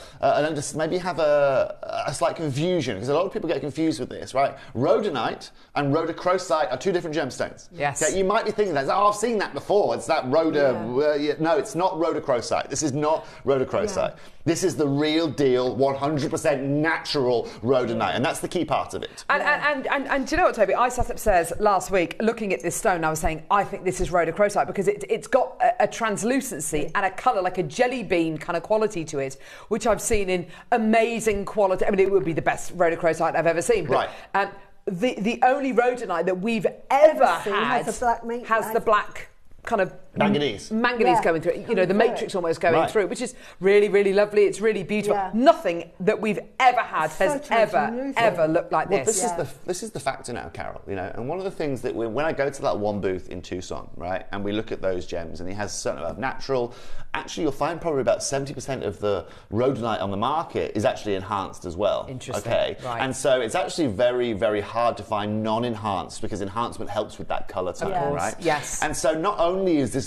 [SPEAKER 14] slight confusion, because a lot of people get confused with this, right? Rhodonite and rhodochrosite are two different gemstones.
[SPEAKER 4] Yes.
[SPEAKER 14] Okay, you might be thinking that, oh, I've seen that before. It's that no, it's not rhodochrosite. This is not rhodochrosite. Yeah. This is the real deal, 100% natural rhodonite, and that's the key part of it.
[SPEAKER 4] And do you know what, Toby? I sat upstairs last week looking at this stone. I was saying, I think this is rhodochrosite because it's got a translucency and a colour like a jelly bean kind of quality to it, which I've seen in amazing quality. I mean, it would be the best rhodochrosite I've ever seen. But,
[SPEAKER 14] right.
[SPEAKER 4] The only rhodonite that we've ever had has the black kind of
[SPEAKER 14] manganese
[SPEAKER 4] going through it, you know, the matrix almost going through, which is really, really lovely. It's really beautiful. Nothing that we've ever had has ever looked like this.
[SPEAKER 14] This is the factor now, Carol, you know, and one of the things that when I go to that one booth in Tucson, right, and we look at those gems, and it has a certain amount of natural, actually you'll find probably about 70% of the rhodonite on the market is actually enhanced as well.
[SPEAKER 4] Interesting.
[SPEAKER 14] Okay.
[SPEAKER 4] Right.
[SPEAKER 14] And so it's actually very, very hard to find non-enhanced, because enhancement helps with that colour tone, right?
[SPEAKER 4] Yes.
[SPEAKER 14] And so not only is this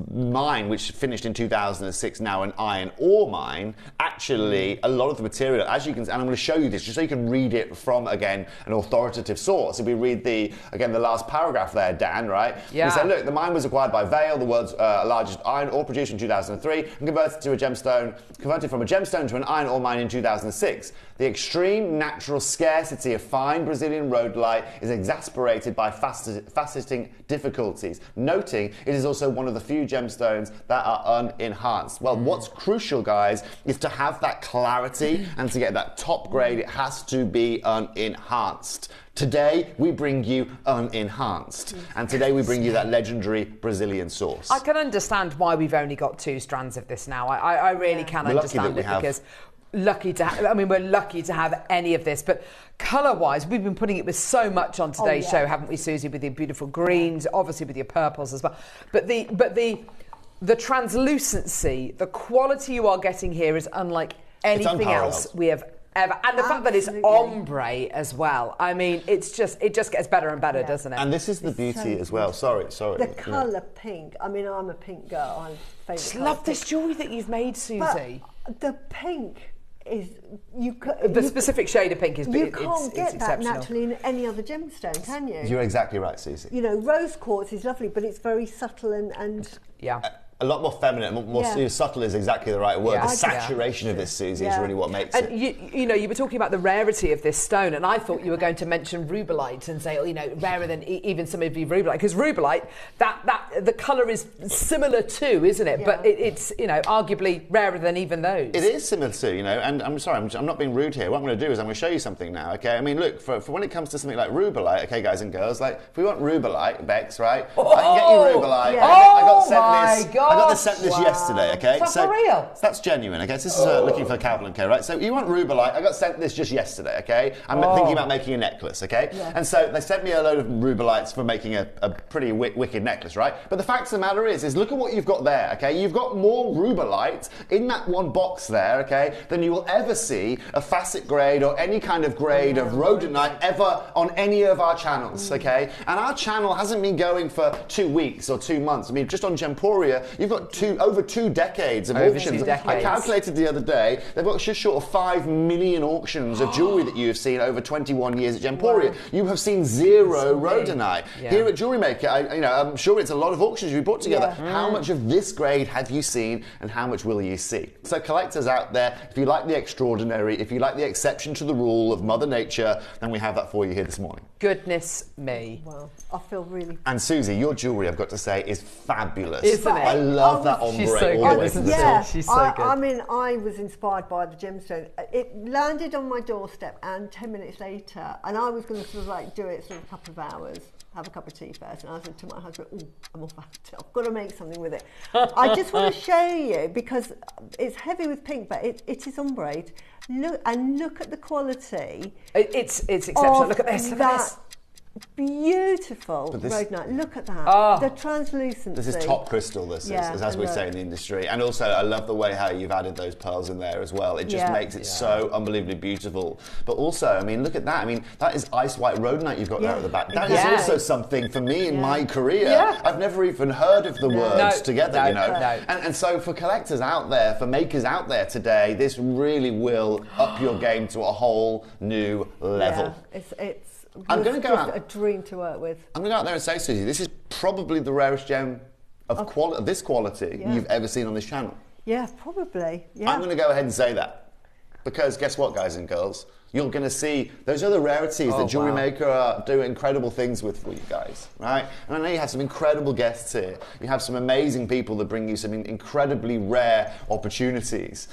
[SPEAKER 14] mine, which finished in 2006, now an iron ore mine, actually a lot of the material, as you can, and I'm going to show you this just so you can read it from, again, an authoritative source. If we read the last paragraph there, Dan, right?
[SPEAKER 4] Yeah.
[SPEAKER 14] We say, look, the mine was acquired by Vale, the world's largest iron ore producer, in 2003, and converted from a gemstone to an iron ore mine in 2006. The extreme natural scarcity of fine Brazilian rhodolite is exasperated by faceting difficulties, noting it is also one of the few gemstones that are unenhanced. Well, what's crucial, guys, is to have that clarity, and to get that top grade, it has to be unenhanced. Today, we bring you unenhanced. And today, we bring you that legendary Brazilian source.
[SPEAKER 4] I can understand why we've only got 2 strands of this now. I really can understand it, because we're lucky to have any of this. But colour-wise, we've been putting it with so much on today's show, haven't we, Susie, with your beautiful greens, obviously with your purples as well. But the translucency, the quality you are getting here is unlike anything else we have ever. And the fact that it's ombre as well. I mean, it just gets better and better, doesn't it?
[SPEAKER 14] And this is the beauty as well. Sorry.
[SPEAKER 5] The colour pink. I mean, I'm a pink girl. I
[SPEAKER 4] just love this jewellery that you've made, Susie.
[SPEAKER 5] But the pink is
[SPEAKER 4] specific shade of pink is
[SPEAKER 5] you can't get that
[SPEAKER 4] exceptional.
[SPEAKER 5] naturally in any other gemstone, can you?
[SPEAKER 14] You're exactly right, Susie.
[SPEAKER 5] You know, rose quartz is lovely, but it's very subtle and
[SPEAKER 14] a lot more feminine, more subtle is exactly the right word.
[SPEAKER 4] Yeah.
[SPEAKER 14] The saturation of this, Susie, is really what makes it.
[SPEAKER 4] You know, you were talking about the rarity of this stone, and I thought you were going to mention rubellite and say, rarer than even some of the rubellite, because rubellite, that the colour is similar to, isn't it? Yeah. But it's arguably rarer than even those.
[SPEAKER 14] It is similar to, and I'm sorry, I'm not being rude here. What I'm going to do is I'm going to show you something now, okay? I mean, look, for when it comes to something like rubellite, okay, guys and girls, like if we want rubellite, Bex, right? I can get you rubellite.
[SPEAKER 4] Yeah.
[SPEAKER 14] I got sent this.
[SPEAKER 4] God.
[SPEAKER 14] I got sent this yesterday, okay?
[SPEAKER 4] Is that for real?
[SPEAKER 14] That's genuine, okay? So this is looking for Calvin, okay, right? So you want rubellite, I got sent this just yesterday, okay? I'm thinking about making a necklace, okay? Yeah. And so they sent me a load of rubellites for making a pretty wicked necklace, right? But the fact of the matter is look at what you've got there, okay? You've got more rubellite in that one box there, okay, than you will ever see a facet grade or any kind of grade of rhodonite ever on any of our channels, okay? And our channel hasn't been going for 2 weeks or 2 months. I mean, just on Gemporia, you've got over 2 decades of auctions. I calculated the other day, they've got just short of 5 million auctions of jewellery that you have seen over 21 years at Gemporia. Wow. You have seen zero rhodonite. Yeah. Here at JewelleryMaker, I'm sure it's a lot of auctions you brought together. Yeah. How much of this grade have you seen, and how much will you see? So collectors out there, if you like the extraordinary, if you like the exception to the rule of Mother Nature, then we have that for you here this morning.
[SPEAKER 4] Goodness me.
[SPEAKER 5] Well, I feel really...
[SPEAKER 14] And Susie, your jewellery, I've got to say, is fabulous.
[SPEAKER 4] Isn't it?
[SPEAKER 14] I love that ombre all the way to the
[SPEAKER 5] top.
[SPEAKER 4] She's so good.
[SPEAKER 5] I mean, I was inspired by the gemstone. It landed on my doorstep, and 10 minutes later, and I was going to sort of like do it for a couple of hours, have a cup of tea first, and I said to my husband, I'm off after. I've got to make something with it. I just want to show you, because it's heavy with pink, but it is ombre. Look at the quality.
[SPEAKER 4] It's exceptional. Look at this. Look at this.
[SPEAKER 5] beautiful rhodonite. Look at that. The translucency.
[SPEAKER 14] This is top crystal, this is, as we say in the industry. And also, I love the way how you've added those pearls in there as well. It just makes it so unbelievably beautiful. But also, I mean, look at that. I mean, that is ice white rhodonite you've got there at the back. That is also something for me in my career. I've never even heard of the words together, you know. And so for collectors out there, for makers out there today, this really will up your game to a whole new level. I'm going to go out.
[SPEAKER 5] A dream to work with.
[SPEAKER 14] I'm going to go out there and say, Susie, this is probably the rarest gem of this quality you've ever seen on this channel.
[SPEAKER 5] Yeah, probably. Yeah.
[SPEAKER 14] I'm going to go ahead and say that. Because guess what, guys and girls? You're going to see those other rarities that JewelleryMaker are doing incredible things with for you guys, right? And I know you have some incredible guests here. You have some amazing people that bring you some incredibly rare opportunities.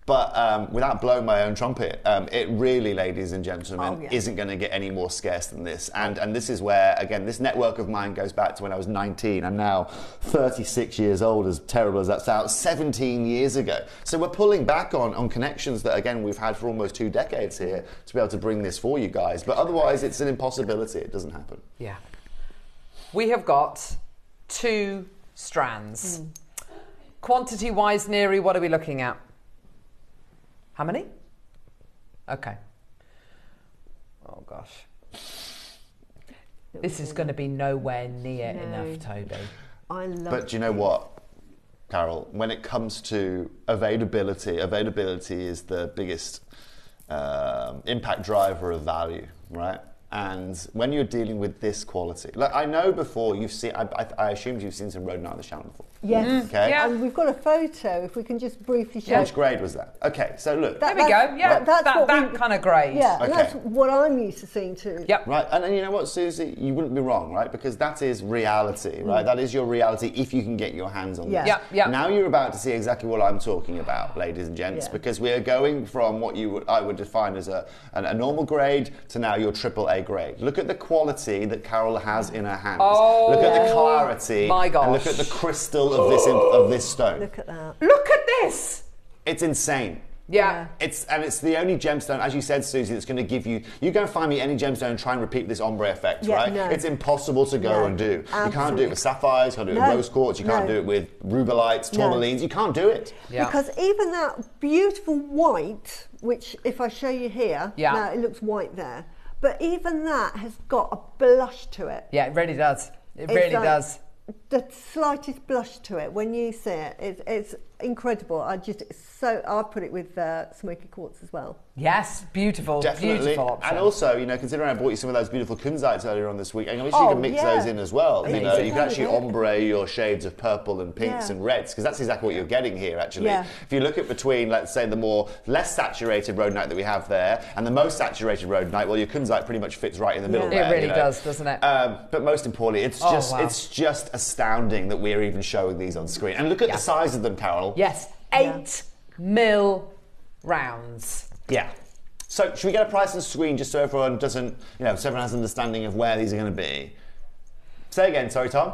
[SPEAKER 14] But without blowing my own trumpet, it really, ladies and gentlemen, isn't going to get any more scarce than this. And this is where, again, this network of mine goes back to when I was 19. I'm now 36 years old, as terrible as that sounds, 17 years ago. So we're pulling back on connections that, again, we've had for almost 2 decades here to be able to bring this for you guys. But otherwise, it's an impossibility. It doesn't happen.
[SPEAKER 4] Yeah. We have got 2 strands. Quantity-wise, Neri, what are we looking at? How many? Okay. Oh, gosh. This is going to be nowhere near enough, Toby.
[SPEAKER 5] I love it.
[SPEAKER 14] But do you know what, Carol? When it comes to availability is the biggest impact driver of value, right? And when you're dealing with this quality, like I know before you've seen, I assumed you've seen some rhodonite on the channel before.
[SPEAKER 5] Yes.
[SPEAKER 14] Okay.
[SPEAKER 5] Yeah. And we've got a photo, if we can just briefly show.
[SPEAKER 14] Which grade was that? Okay, so look.
[SPEAKER 4] There we go. Yeah, that kind of grade.
[SPEAKER 5] Yeah,
[SPEAKER 14] okay.
[SPEAKER 5] and that's what I'm used to seeing too.
[SPEAKER 4] Yep.
[SPEAKER 14] Right, and you know what, Susie? You wouldn't be wrong, right? Because that is reality, right? That is your reality if you can get your hands on this.
[SPEAKER 4] Yeah.
[SPEAKER 14] Now you're about to see exactly what I'm talking about, ladies and gents, because we are going from what I would define as a normal grade to now your AAA grade. Look at the quality that Carol has in her hands.
[SPEAKER 4] Oh,
[SPEAKER 14] look at the clarity.
[SPEAKER 4] My gosh.
[SPEAKER 14] And look at the crystal of this stone.
[SPEAKER 5] Look at that.
[SPEAKER 4] Look at this.
[SPEAKER 14] It's insane.
[SPEAKER 4] Yeah.
[SPEAKER 14] It's the only gemstone, as you said, Susie, that's going to give you go and find me any gemstone and try and repeat this ombre effect, right?
[SPEAKER 5] No.
[SPEAKER 14] It's impossible to go and do.
[SPEAKER 5] Absolutely.
[SPEAKER 14] You can't do it with sapphires, you can't do it with rose quartz, you can't do it with rubelites, tourmalines, you can't do it.
[SPEAKER 4] Yeah.
[SPEAKER 5] Because even that beautiful white, which if I show you here, now it looks white there, but even that has got a blush to it.
[SPEAKER 4] Yeah, it really does. It really does.
[SPEAKER 5] The slightest blush to it when you see it, it's incredible. I put it with smoky quartz as well.
[SPEAKER 4] Yes, beautiful,
[SPEAKER 14] definitely.
[SPEAKER 4] Beautiful option.
[SPEAKER 14] And also, considering I bought you some of those beautiful kunzites earlier on this week, I wish you could mix those in as well. You can actually ombre your shades of purple and pinks and reds, because that's exactly what you're getting here, actually. Yeah. If you look at between, let's say, the less saturated rhodonite that we have there and the most saturated rhodonite, well, your kunzite pretty much fits right in the middle there.
[SPEAKER 4] It really does, doesn't it?
[SPEAKER 14] But most importantly, it's just astounding that we're even showing these on screen. And look at the size of them, Carol.
[SPEAKER 4] Yes, 8 mil rounds.
[SPEAKER 14] Yeah. So should we get a price on the screen just so everyone doesn't, so everyone has an understanding of where these are going to be? Say again, sorry, Tom.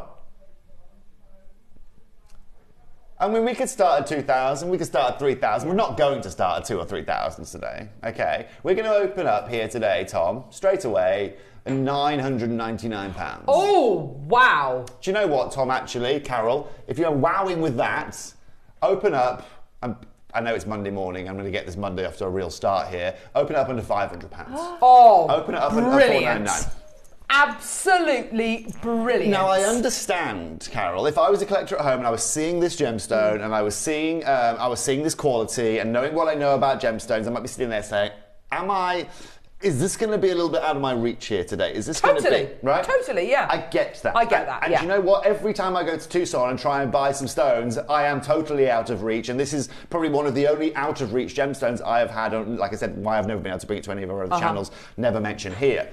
[SPEAKER 14] I mean, we could start at 2,000, we could start at 3,000. We're not going to start at 2,000 or 3,000 today, okay? We're going to open up here today, Tom, straight away, at £999.
[SPEAKER 4] Oh, wow.
[SPEAKER 14] Do you know what, Tom, actually, Carol, if you're wowing with that, open up, I know it's Monday morning, I'm going to get this Monday off to a real start here, open it up under £500.
[SPEAKER 4] Oh,
[SPEAKER 14] open it up
[SPEAKER 4] brilliant.
[SPEAKER 14] under £499.
[SPEAKER 4] Absolutely brilliant.
[SPEAKER 14] Now, I understand, Carol, if I was a collector at home and I was seeing this gemstone and I was seeing this quality and knowing what I know about gemstones, I might be sitting there saying, is this going to be a little bit out of my reach here today? Is this going to be, right?
[SPEAKER 4] Totally, yeah.
[SPEAKER 14] I get that.
[SPEAKER 4] I get that,
[SPEAKER 14] And you know what? Every time I go to Tucson and try and buy some stones, I am totally out of reach. And this is probably one of the only out of reach gemstones I have had. Like I said, why I've never been able to bring it to any of our other channels, never mentioned here.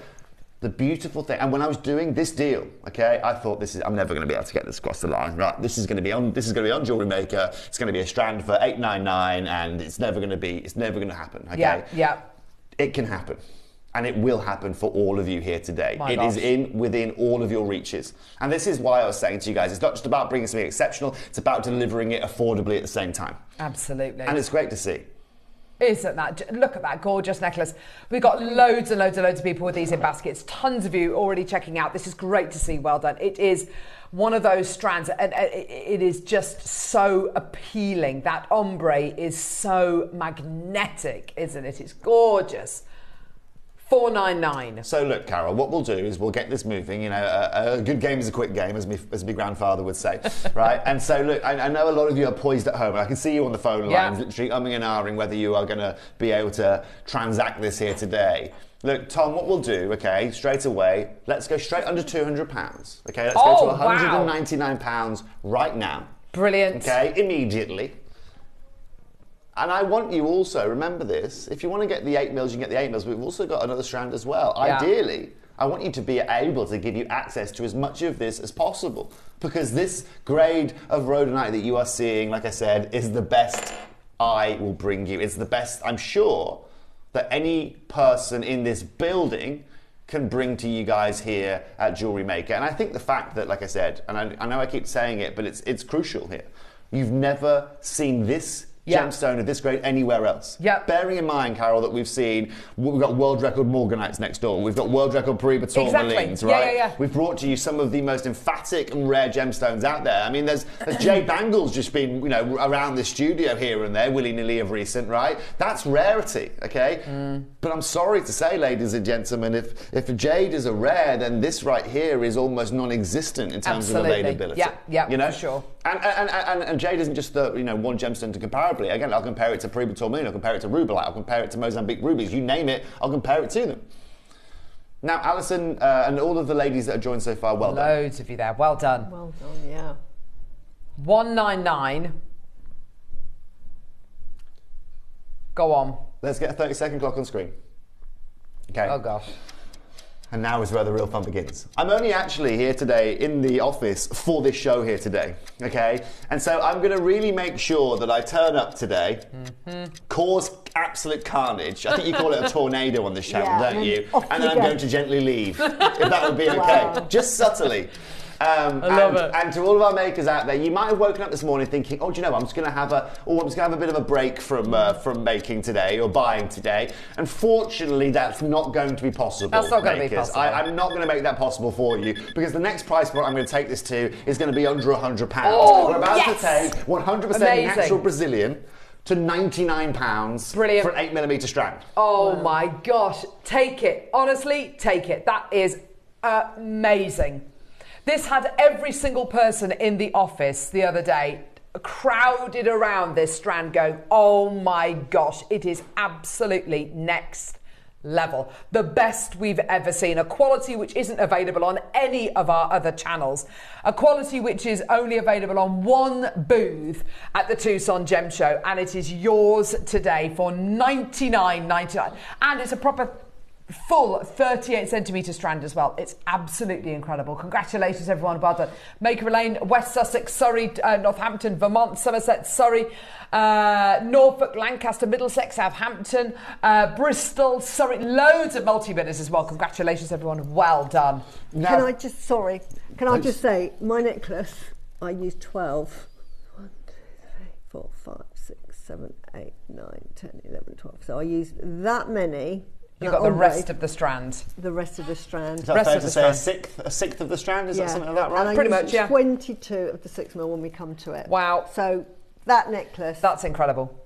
[SPEAKER 14] The beautiful thing, and when I was doing this deal, okay, I thought I'm never going to be able to get this across the line, right? This is going to be on JewelleryMaker. It's going to be a strand for $899, and it's never going to happen, okay?
[SPEAKER 4] Yeah.
[SPEAKER 14] It can happen. And it will happen for all of you here today. It is within all of your reaches. And this is why I was saying to you guys, it's not just about bringing something exceptional, it's about delivering it affordably at the same time.
[SPEAKER 4] Absolutely.
[SPEAKER 14] And it's great to see.
[SPEAKER 4] Isn't that, look at that gorgeous necklace. We've got loads and loads and loads of people with these in baskets. Tons of you already checking out. This is great to see. Well done. It is one of those strands, and it is just so appealing. That ombre is so magnetic, isn't it? It's gorgeous. $4.99.
[SPEAKER 14] So look, Carol, what we'll do is we'll get this moving. You know, a good game is a quick game, as my grandfather would say, right? And so look, I know a lot of you are poised at home, and I can see you on the phone lines, literally umming and ahhing whether you are going to be able to transact this here today. Look, Tom, what we'll do, okay, straight away, let's go straight under £200. Okay, let's go to £199 right now.
[SPEAKER 4] Brilliant.
[SPEAKER 14] Okay, immediately. And I want you also, remember this, if you want to get the 8 mils, you can get the 8 mils, but we've also got another strand as well. Yeah. Ideally, I want you to be able to give you access to as much of this as possible, because this grade of rhodonite that you are seeing, like I said, is the best I will bring you. It's the best, I'm sure, that any person in this building can bring to you guys here at Jewellery Maker. And I think the fact that, like I said, and I know I keep saying it, but it's crucial here. You've never seen this gemstone of this grade anywhere else. Bearing in mind, Carol, that we've got world record morganites next door. We've got world record pre-tourmalines, right? We've brought to you some of the most emphatic and rare gemstones out there. I mean, there's jade bangles just been, you know, around the studio here and there, willy-nilly of recent, right? That's rarity, okay? But I'm sorry to say, ladies and gentlemen, if a jade is a rare, then this right here is almost non-existent in terms of availability. You know?
[SPEAKER 4] For sure.
[SPEAKER 14] And jade isn't just the, you know, one gemstone to comparably. Again, I'll compare it to tourmaline, I'll compare it to rubellite, I'll compare it to Mozambique rubies. You name it, I'll compare it to them. Now, Alison and all of the ladies that have joined so far, well done.
[SPEAKER 4] Loads of you there. Well done.
[SPEAKER 5] Well done, yeah.
[SPEAKER 4] $199. Go on.
[SPEAKER 14] Let's get a 30-second clock on screen. Okay.
[SPEAKER 4] Oh gosh.
[SPEAKER 14] And now is where the real fun begins. I'm only actually here today in the office for this show here today, okay? And so I'm going to really make sure that I turn up today, cause absolute carnage. I think you call it a tornado on this channel, don't you? And then I'm going to gently leave, if that would be okay. Just subtly.
[SPEAKER 4] I love it.
[SPEAKER 14] And to all of our makers out there, you might have woken up this morning thinking, oh, do you know, I'm just going to have a bit of a break from making today or buying today. Unfortunately, that's not going to be possible.
[SPEAKER 4] That's not going to be possible.
[SPEAKER 14] I'm not going to make that possible for you, because the next price point I'm going to take this to is going to be under £100. Oh, we're about to take 100% natural Brazilian to £99.
[SPEAKER 4] Brilliant.
[SPEAKER 14] For an 8mm strand.
[SPEAKER 4] Oh my gosh, take it. Honestly, take it. That is amazing. This had every single person in the office the other day crowded around this strand going, oh my gosh, it is absolutely next level. The best we've ever seen. A quality which isn't available on any of our other channels. A quality which is only available on one booth at the Tucson Gem Show, and it is yours today for $99.99. And it's a proper full 38 centimetre strand as well. It's absolutely incredible. Congratulations everyone, well done. Maker Lane, West Sussex, Surrey, Northampton, Vermont, Somerset, Surrey, Norfolk, Lancaster, Middlesex, Southampton, Bristol, Surrey, loads of multi-bidders as well. Congratulations everyone, well done.
[SPEAKER 5] Now, can I just say, my necklace, I used 12. 1, 2, 3, 4, 5, 6, 7, 8, 9, 10, 11, 12. So I used that many.
[SPEAKER 4] You've got the rest of the strand.
[SPEAKER 5] The rest of the strand.
[SPEAKER 14] Is that fair to say a sixth of the strand? Is that something like that, right?
[SPEAKER 5] And
[SPEAKER 4] pretty much, yeah.
[SPEAKER 5] 22 of the 6 mil when we come to it.
[SPEAKER 4] Wow.
[SPEAKER 5] So that necklace.
[SPEAKER 4] That's incredible.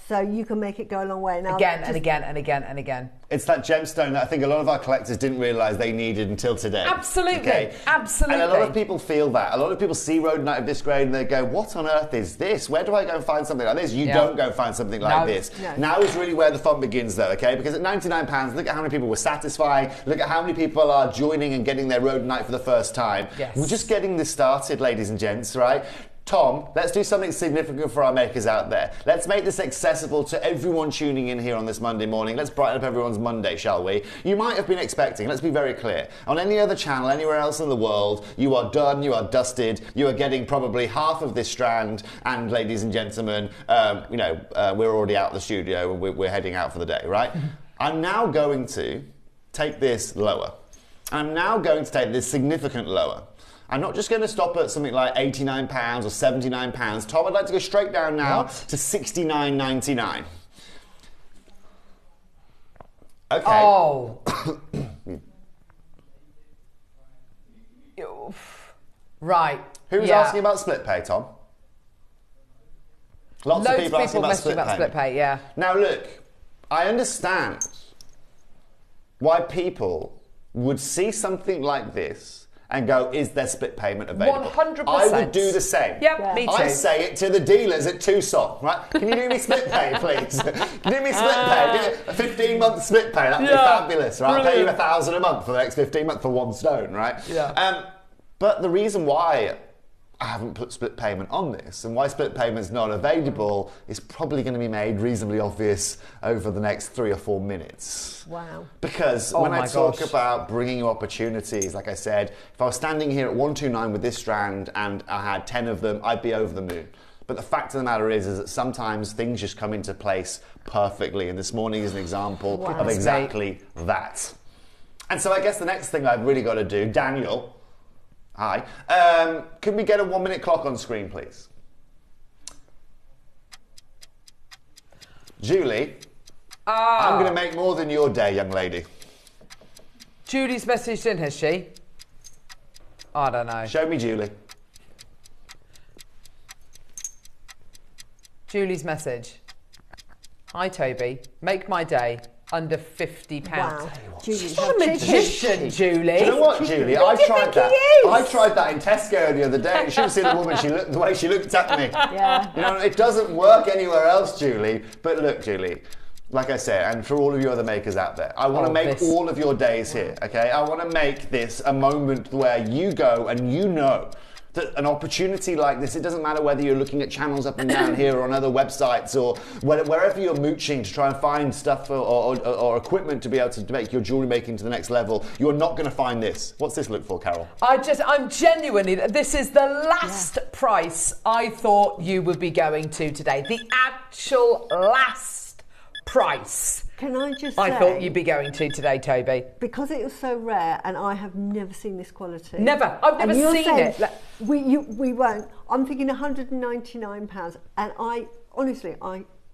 [SPEAKER 5] So you can make it go a long way. Now,
[SPEAKER 4] again and again and again and again.
[SPEAKER 14] It's that gemstone that I think a lot of our collectors didn't realise they needed until today.
[SPEAKER 4] Absolutely,
[SPEAKER 14] okay?
[SPEAKER 4] Absolutely.
[SPEAKER 14] And a lot of people feel that. A lot of people see rhodonite of this grade and they go, what on earth is this? Where do I go and find something like this? You don't go find something like this. No. Now is really where the fun begins though, okay? Because at £99, look at how many people were satisfying, look at how many people are joining and getting their rhodonite for the first time.
[SPEAKER 4] Yes.
[SPEAKER 14] We're just getting this started, ladies and gents, right? Tom, let's do something significant for our makers out there. Let's make this accessible to everyone tuning in here on this Monday morning. Let's brighten up everyone's Monday, shall we? You might have been expecting, let's be very clear, on any other channel, anywhere else in the world, you are done, you are dusted, you are getting probably half of this strand, and ladies and gentlemen, we're already out of the studio and we're heading out for the day, right? I'm now going to take this lower. I'm now going to take this significant lower. I'm not just going to stop at something like £89 or £79. Tom, I'd like to go straight down now to $69.99. Okay.
[SPEAKER 4] Oh. Right.
[SPEAKER 14] Who was asking about split pay, Tom? Lots of people asking about split pay.
[SPEAKER 4] Yeah.
[SPEAKER 14] Now look, I understand why people would see something like this and go, is there split payment available?
[SPEAKER 4] 100%.
[SPEAKER 14] I would do the same.
[SPEAKER 4] Yep, me too.
[SPEAKER 14] I say it to the dealers at Tucson, right? Can you do me split pay, please? Can you do me split pay? A 15-month split pay, that'd be fabulous, right? Brilliant. I'll pay you $1,000 a month for the next 15 months for one stone, right?
[SPEAKER 4] Yeah.
[SPEAKER 14] But the reason why I haven't put split payment on this, and why split payment is not available is probably going to be made reasonably obvious over the next 3 or 4 minutes.
[SPEAKER 5] Wow.
[SPEAKER 14] Because when I talk about bringing you opportunities, like I said, if I was standing here at 129 with this strand and I had 10 of them, I'd be over the moon. But the fact of the matter is that sometimes things just come into place perfectly, and this morning is an example of exactly that. And so I guess the next thing I've really got to do, Daniel, hi. Can we get a 1-minute clock on screen, please? Julie, I'm going to make more than your day, young lady.
[SPEAKER 4] Julie's messaged in, has she? I don't know.
[SPEAKER 14] Show me Julie.
[SPEAKER 4] Julie's message. Hi, Toby. Make my day. Under £50.
[SPEAKER 5] Wow.
[SPEAKER 4] She's not a magician, Julie.
[SPEAKER 14] Do you know what, Julie? I tried that. I tried that in Tesco the other day. You should have seen the woman. The way she looked at me.
[SPEAKER 5] Yeah.
[SPEAKER 14] You know, it doesn't work anywhere else, Julie. But look, Julie. Like I said, and for all of you other makers out there, I want to make all of your days here. Okay, I want to make this a moment where you go and you know that an opportunity like this, it doesn't matter whether you're looking at channels up and down here or on other websites or wherever you're mooching to try and find stuff or equipment to be able to make your jewellery making to the next level, you're not going to find this. What's this look for, Carol?
[SPEAKER 4] I'm genuinely, this is the last price I thought you would be going to today. The actual last price.
[SPEAKER 5] Can I just say,
[SPEAKER 4] I thought you'd be going to today, Toby.
[SPEAKER 5] Because it was so rare and I have never seen this quality.
[SPEAKER 4] Never. I've never seen it.
[SPEAKER 5] We won't. I'm thinking £199 and I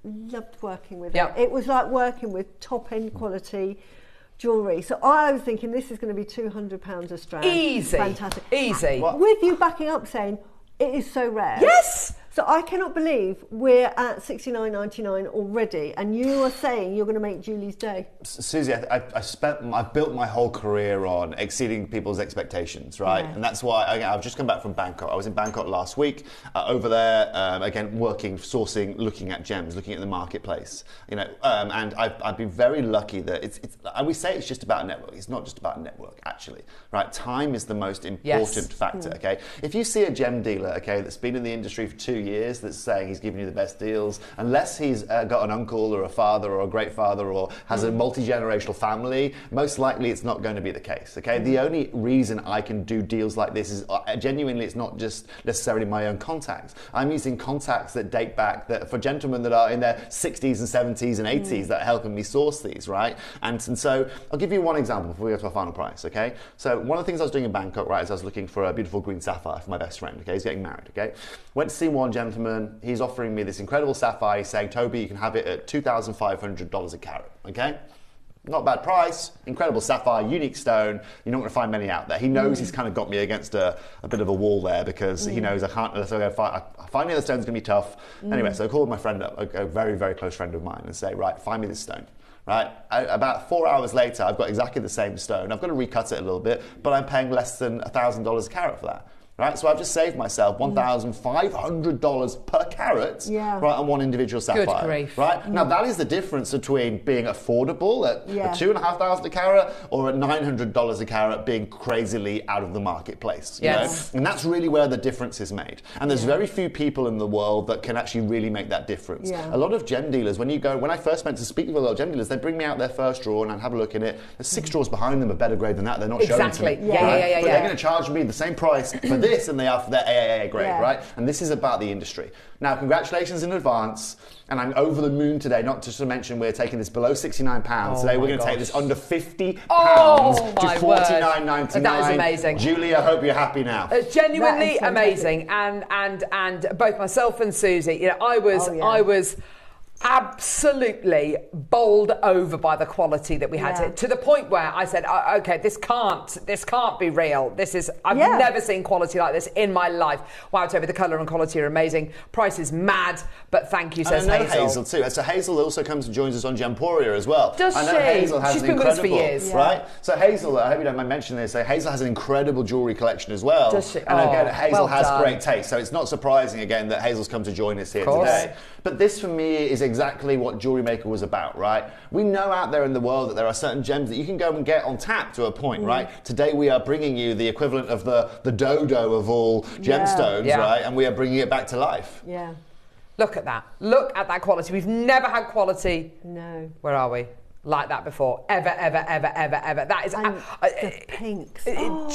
[SPEAKER 5] loved working with it. It was like working with top-end quality jewellery. So I was thinking this is going to be £200 a strand.
[SPEAKER 4] Easy.
[SPEAKER 5] Fantastic.
[SPEAKER 4] Easy.
[SPEAKER 5] With you backing up saying it is so rare.
[SPEAKER 4] Yes.
[SPEAKER 5] So I cannot believe we're at $69.99 already, and you are saying you're going to make Julie's day.
[SPEAKER 14] Susie, I've built my whole career on exceeding people's expectations, right? Yeah. And that's why I've just come back from Bangkok. I was in Bangkok last week, over there again working, sourcing, looking at gems, looking at the marketplace. You know, and I've been very lucky that we say it's just about network. It's not just about network, actually, right? Time is the most important factor. Okay, if you see a gem dealer, okay, that's been in the industry for 2 years that's saying he's giving you the best deals, unless he's got an uncle or a father or a great father or has a multi-generational family, most likely it's not going to be the case. Okay, the only reason I can do deals like this is genuinely it's not just necessarily my own contacts. I'm using contacts that date back for gentlemen that are in their 60s and 70s and 80s that are helping me source these, right? And so I'll give you one example before we go to our final price. Okay, so one of the things I was doing in Bangkok, right, is I was looking for a beautiful green sapphire for my best friend. Okay, he's getting married. Okay, went to see one gentleman, he's offering me this incredible sapphire. He's saying, Toby, you can have it at $2,500 a carat. Okay, not a bad price, incredible sapphire, unique stone. You're not going to find many out there. He knows he's kind of got me against a bit of a wall there because he knows I can't. So finding the stone's going to be tough. Anyway, so I called my friend up, a very, very close friend of mine, and say, right, find me this stone. Right, about 4 hours later, I've got exactly the same stone. I've got to recut it a little bit, but I'm paying less than $1,000 a carat for that. Right, so I've just saved myself $1,500 per carat, right, on one individual sapphire.
[SPEAKER 4] Good grief.
[SPEAKER 14] Right, now that is the difference between being affordable at $2,500 a carat or at $900 a carat being crazily out of the marketplace. You know? And that's really where the difference is made. And there's very few people in the world that can actually really make that difference. A lot of gem dealers, when I first went to speak with a lot of gem dealers, they bring me out their first drawer and I'd have a look in it. There's 6 drawers behind them of better grade than that. They're not showing to me. But they're going to charge me the same price for this and they are for their AAA grade, right? And this is about the industry. Now, congratulations in advance, and I'm over the moon today, not just to mention we're taking this below £69. Today we're going to take this under £50 to $49.99.
[SPEAKER 4] That is amazing.
[SPEAKER 14] Julie, I hope you're happy now.
[SPEAKER 4] Genuinely amazing. And both myself and Susie, you know, I was absolutely bowled over by the quality that we had to the point where I said, okay, this can't be real. I've never seen quality like this in my life. Wow, Toby, the colour and quality are amazing. Price is mad, but thank you, says
[SPEAKER 14] Hazel too. So Hazel also comes and joins us on Gemporia as well.
[SPEAKER 4] Does
[SPEAKER 14] I know
[SPEAKER 4] she?
[SPEAKER 14] Hazel has
[SPEAKER 4] She's
[SPEAKER 14] an
[SPEAKER 4] been with us for
[SPEAKER 14] incredible,
[SPEAKER 4] years.
[SPEAKER 14] right? So Hazel, I hope you don't mind mentioning this, Hazel has an incredible jewellery collection as well.
[SPEAKER 4] Does she?
[SPEAKER 14] And again, Hazel has
[SPEAKER 4] done.
[SPEAKER 14] great taste, so it's not surprising again that Hazel's come to join us here today. But this for me is exactly what JewelleryMaker was about, right? We know out there in the world that there are certain gems that you can go and get on tap to a point, right? Today we are bringing you the equivalent of the dodo of all gemstones, right? And we are bringing it back to life.
[SPEAKER 5] Yeah.
[SPEAKER 4] Look at that. Look at that quality. We've never had quality.
[SPEAKER 5] No.
[SPEAKER 4] Where are we? Like that before. Ever. That is
[SPEAKER 5] the pinks.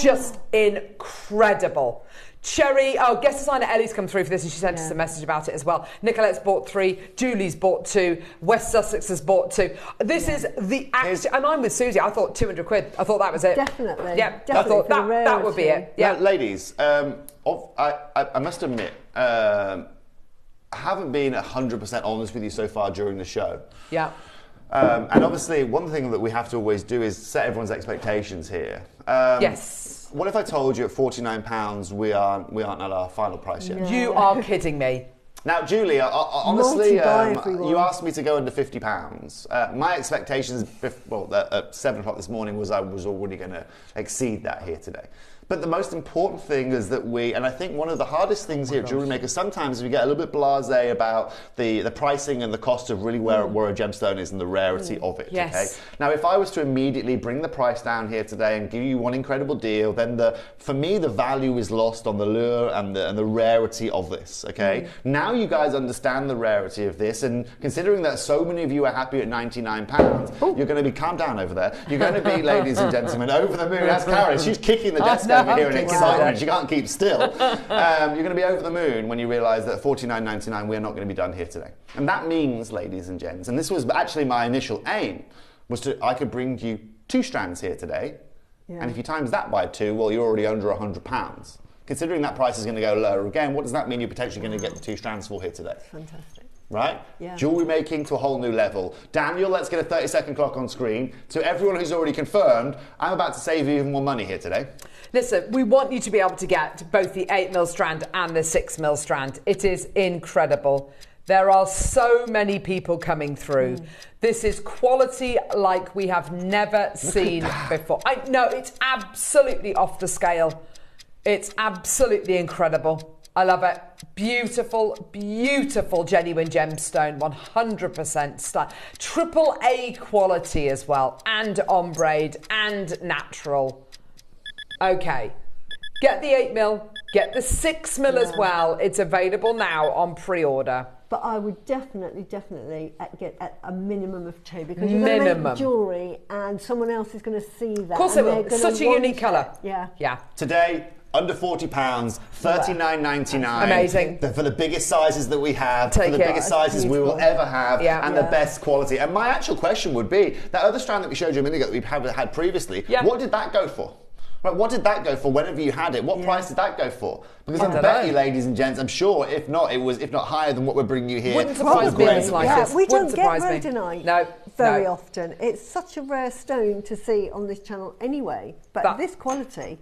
[SPEAKER 4] Just incredible. Cherry, guest designer Ellie's come through for this and she sent us a message about it as well. Nicolette's bought 3, Julie's bought 2, West Sussex has bought 2. This is the act, and I'm with Susie, I thought 200 quid, I thought that was it.
[SPEAKER 5] Definitely.
[SPEAKER 4] Yeah,
[SPEAKER 5] definitely
[SPEAKER 4] I thought that would be it. Yeah.
[SPEAKER 14] Now, ladies, I must admit, I haven't been 100% honest with you so far during the show.
[SPEAKER 4] Yeah.
[SPEAKER 14] And obviously, one thing that we have to always do is set everyone's expectations here.
[SPEAKER 4] Yes.
[SPEAKER 14] What if I told you at £49 we aren't at our final price yet?
[SPEAKER 4] No. You are kidding me.
[SPEAKER 14] Now, Julie, honestly, you asked me to go under £50. My expectations, at 7 o'clock this morning, was I was already going to exceed that here today. But the most important thing is that and I think one of the hardest things here at JewelleryMaker, sometimes we get a little bit blasé about the pricing and the cost of really where a gemstone is and the rarity of it.
[SPEAKER 4] Yes.
[SPEAKER 14] Okay? Now, if I was to immediately bring the price down here today and give you one incredible deal, then for me, the value is lost on the lure and the rarity of this, okay? Now you guys understand the rarity of this, and considering that so many of you are happy at £99, you're going to be, calm down over there, you're going to be, ladies and gentlemen, over the moon. That's Karen, she's kicking the desk over here in excitement. She can't keep still. You're going to be over the moon when you realise that at $49.99 we're not going to be done here today. And that means, ladies and gents, and this was actually my initial aim, was I could bring you 2 strands here today, and if you times that by 2, well, you're already under £100. Considering that price is going to go lower again, what does that mean you're potentially going to get the 2 strands for here today?
[SPEAKER 5] Fantastic.
[SPEAKER 14] Right?
[SPEAKER 5] Yeah.
[SPEAKER 14] Jewellery making to a whole new level. Daniel, let's get a 30-second clock on screen. To everyone who's already confirmed, I'm about to save you even more money here today.
[SPEAKER 4] Listen, we want you to be able to get both the 8mm strand and the 6mm strand. It is incredible. There are so many people coming through. This is quality like we have never seen before. I know, it's absolutely off the scale. It's absolutely incredible. I love it. Beautiful, beautiful genuine gemstone, 100% style. Triple A quality as well, and ombre and natural. Okay, get the 8mm, get the 6mm as well. It's available now on pre-order.
[SPEAKER 5] But I would definitely get at a minimum of 2, because you're going to make jewellery and someone else is going to see that.
[SPEAKER 4] Of course it will. It's such a unique colour.
[SPEAKER 5] Yeah.
[SPEAKER 14] Today, under £40, $39.99.
[SPEAKER 4] Amazing.
[SPEAKER 14] For the biggest sizes that we have,
[SPEAKER 4] Take
[SPEAKER 14] for the
[SPEAKER 4] it.
[SPEAKER 14] biggest sizes we will ever have, and the best quality. And my actual question would be, that other strand that we showed you a minute ago that we've had previously, what did that go for? Right, what did that go for whenever you had it? What price did that go for? Because I bet you, ladies and gents, I'm sure, if not higher than what we're bringing you here.
[SPEAKER 4] Wouldn't surprise me in this like this.
[SPEAKER 5] We don't get
[SPEAKER 4] Rhodonite
[SPEAKER 5] very often. It's such a rare stone to see on this channel anyway. But this quality...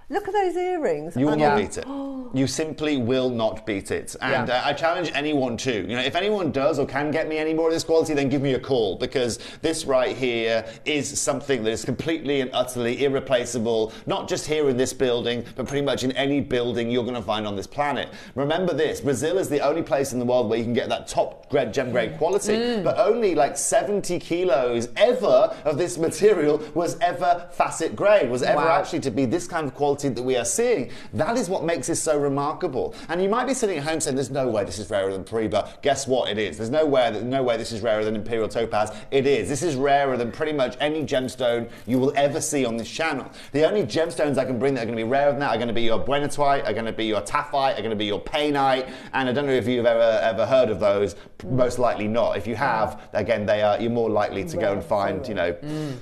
[SPEAKER 5] Look at those earrings.
[SPEAKER 14] You will not beat it. You simply will not beat it. And I challenge anyone to. You know, if anyone does or can get me any more of this quality, then give me a call, because this right here is something that is completely and utterly irreplaceable, not just here in this building, but pretty much in any building you're going to find on this planet. Remember this, Brazil is the only place in the world where you can get that top grade gem grade quality, but only like 70 kilos ever of this material was ever facet grade, was ever actually to be this kind of quality that we are seeing. That is what makes this so remarkable. And you might be sitting at home saying, there's no way this is rarer than Paribas. Guess what? It is. There's no way this is rarer than Imperial Topaz. It is. This is rarer than pretty much any gemstone you will ever see on this channel. The only gemstones I can bring that are going to be rarer than that are going to be your Buenotite, are going to be your Taphite, are going to be your Painite, and I don't know if you've ever heard of those. Most likely not. If you have, again, you're more likely to go and find,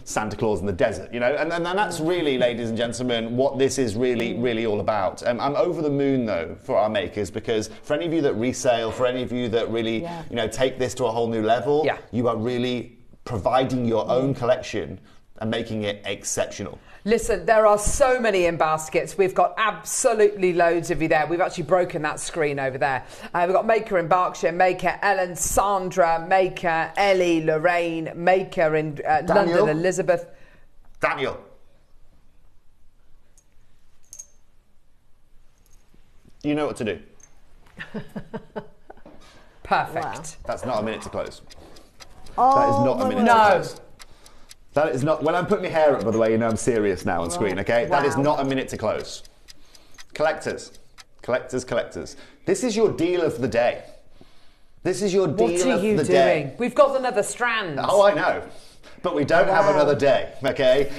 [SPEAKER 14] Santa Claus in the desert, and that's really, ladies and gentlemen, what this is really all about. I'm over the moon though for our makers, because for any of you that resale, for any of you that really take this to a whole new level, you are really providing your own collection and making it exceptional.
[SPEAKER 4] Listen, there are so many in baskets. We've got absolutely loads of you there. We've actually broken that screen over there. We've got Maker in Berkshire, Maker Ellen, Sandra, Maker Ellie, Lorraine, Maker in London, Elizabeth.
[SPEAKER 14] Daniel. You know what to do.
[SPEAKER 4] Perfect.
[SPEAKER 5] Wow.
[SPEAKER 14] That's not a minute to close.
[SPEAKER 5] Oh,
[SPEAKER 14] that is not a minute to close. That is not, when I'm putting my hair up, by the way, you know I'm serious now on screen, okay? That is not a minute to close. Collectors. This is your deal of the day. This is your deal of the day. What are you doing?
[SPEAKER 4] We've got another strand.
[SPEAKER 14] Oh, I know. But we don't have another day, okay?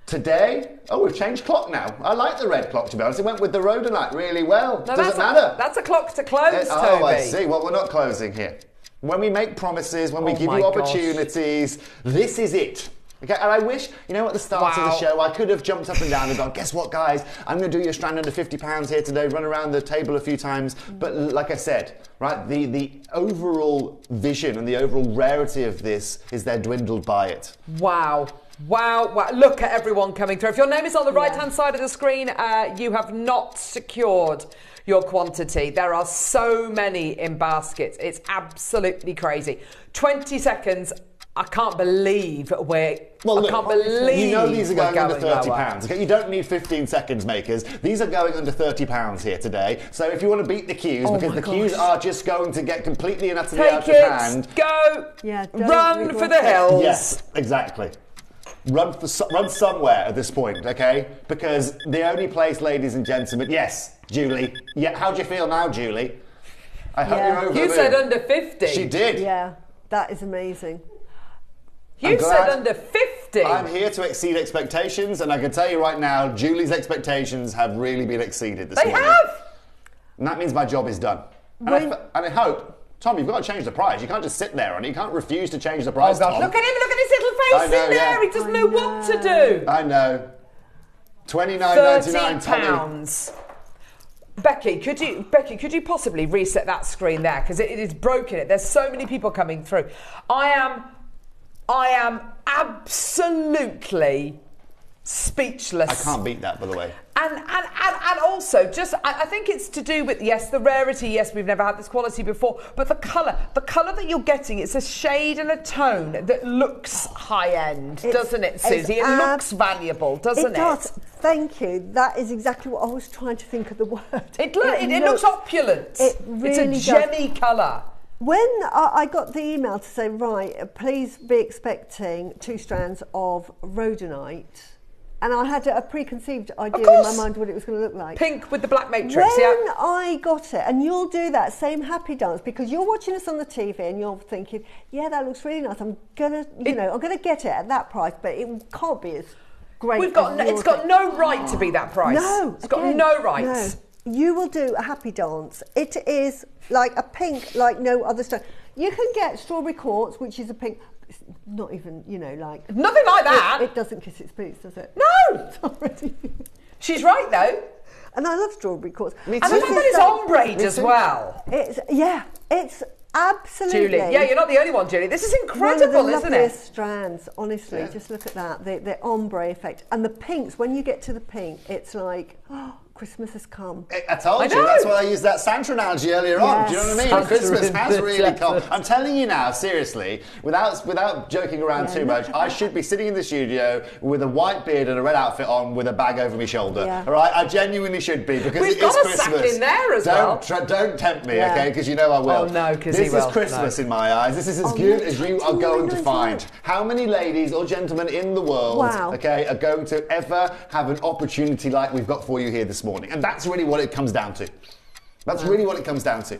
[SPEAKER 14] Today, we've changed clock now. I like the red clock, to be honest. It went with the Rhodonite really well.
[SPEAKER 4] No,
[SPEAKER 14] doesn't matter.
[SPEAKER 4] That's a clock to close, Toby.
[SPEAKER 14] Oh, I see. Well, we're not closing here. When we make promises, when we give you opportunities, this is it. Okay, and I wish, at the start of the show, I could have jumped up and down and gone, guess what, guys? I'm going to do your strand under £50 here today, run around the table a few times. But like I said, right, the overall vision and the overall rarity of this is they're dwindled by it.
[SPEAKER 4] Wow. Look at everyone coming through. If your name is on the right-hand side of the screen, you have not secured your quantity. There are so many in baskets. It's absolutely crazy. 20 seconds. I can't believe
[SPEAKER 14] you know these are going under £30. Okay? You don't need 15 seconds, makers. These are going under £30 here today. So if you want to beat the queues, because the queues are just going to get completely and utterly out of hand.
[SPEAKER 4] Go! Run for the hills!
[SPEAKER 14] Yes, exactly. Run somewhere at this point, okay? Because the only place, ladies and gentlemen, yes, Julie. Yeah, how do you feel now, Julie? I hope you're over the moon.
[SPEAKER 4] You said under 50.
[SPEAKER 14] She did.
[SPEAKER 5] Yeah, that is amazing.
[SPEAKER 4] You said under 50.
[SPEAKER 14] I'm here to exceed expectations, and I can tell you right now, Julie's expectations have really been exceeded this morning.
[SPEAKER 4] They have!
[SPEAKER 14] And that means my job is done. And I hope, Tom, you've got to change the price. You can't just sit there on it. You can't refuse to change the price, Tom.
[SPEAKER 4] Look at him, look at his little face in there. He doesn't know what to do.
[SPEAKER 14] I know. £29.99,
[SPEAKER 4] £30. Becky, could you possibly reset that screen there? Because it is broken. There's so many people coming through. I am absolutely speechless.
[SPEAKER 14] I can't beat that, by the way.
[SPEAKER 4] And also, I think it's to do with, yes, the rarity, yes, we've never had this quality before, but the colour that you're getting, it's a shade and a tone that looks high-end, doesn't it, Susie? It looks valuable, doesn't it?
[SPEAKER 5] It does. Thank you. That is exactly what I was trying to think of the word.
[SPEAKER 4] It looks opulent.
[SPEAKER 5] It really
[SPEAKER 4] it's a gemmy colour.
[SPEAKER 5] When I got the email to say, right, please be expecting 2 strands of Rhodonite, and I had a preconceived idea in my mind what it was going to look like.
[SPEAKER 4] Pink with the black matrix,
[SPEAKER 5] When I got it, and you'll do that same happy dance because you're watching us on the TV and you're thinking, yeah, that looks really nice. I'm gonna get it at that price, but it can't be as great.
[SPEAKER 4] It's got no right to be that price.
[SPEAKER 5] No,
[SPEAKER 4] it's got no right.
[SPEAKER 5] No. You will do a happy dance. It is like a pink, like no other stone. You can get strawberry quartz, which is a pink. It's not even, like...
[SPEAKER 4] Nothing like that.
[SPEAKER 5] It doesn't kiss its boots, does it?
[SPEAKER 4] No!
[SPEAKER 5] Sorry.
[SPEAKER 4] She's right, though.
[SPEAKER 5] And I love strawberry quartz.
[SPEAKER 4] And the fact that it's ombre as well.
[SPEAKER 5] It's absolutely...
[SPEAKER 4] Julie, you're not the only one, Julie. This is incredible, isn't it?
[SPEAKER 5] Strands, honestly. Yeah. Just look at that, the ombre effect. And the pinks, when you get to the pink, it's like... Christmas has come.
[SPEAKER 14] I told you, that's why I used that Santa analogy earlier on. Do you know what I mean? Christmas has really come. I'm telling you now, seriously, without joking around too much, I should be sitting in the studio with a white beard and a red outfit on with a bag over my shoulder. Yeah. All right? I genuinely should be because it is Christmas. We've got a sack in there as well. Don't tempt me, okay? Because you know I will.
[SPEAKER 4] Oh, no, because he will.
[SPEAKER 14] This is Christmas in my eyes. This is as good as you are going to find. How many ladies or gentlemen in the world, okay, are going to ever have an opportunity like we've got for you here this morning? And that's really what it comes down to. That's really what it comes down to.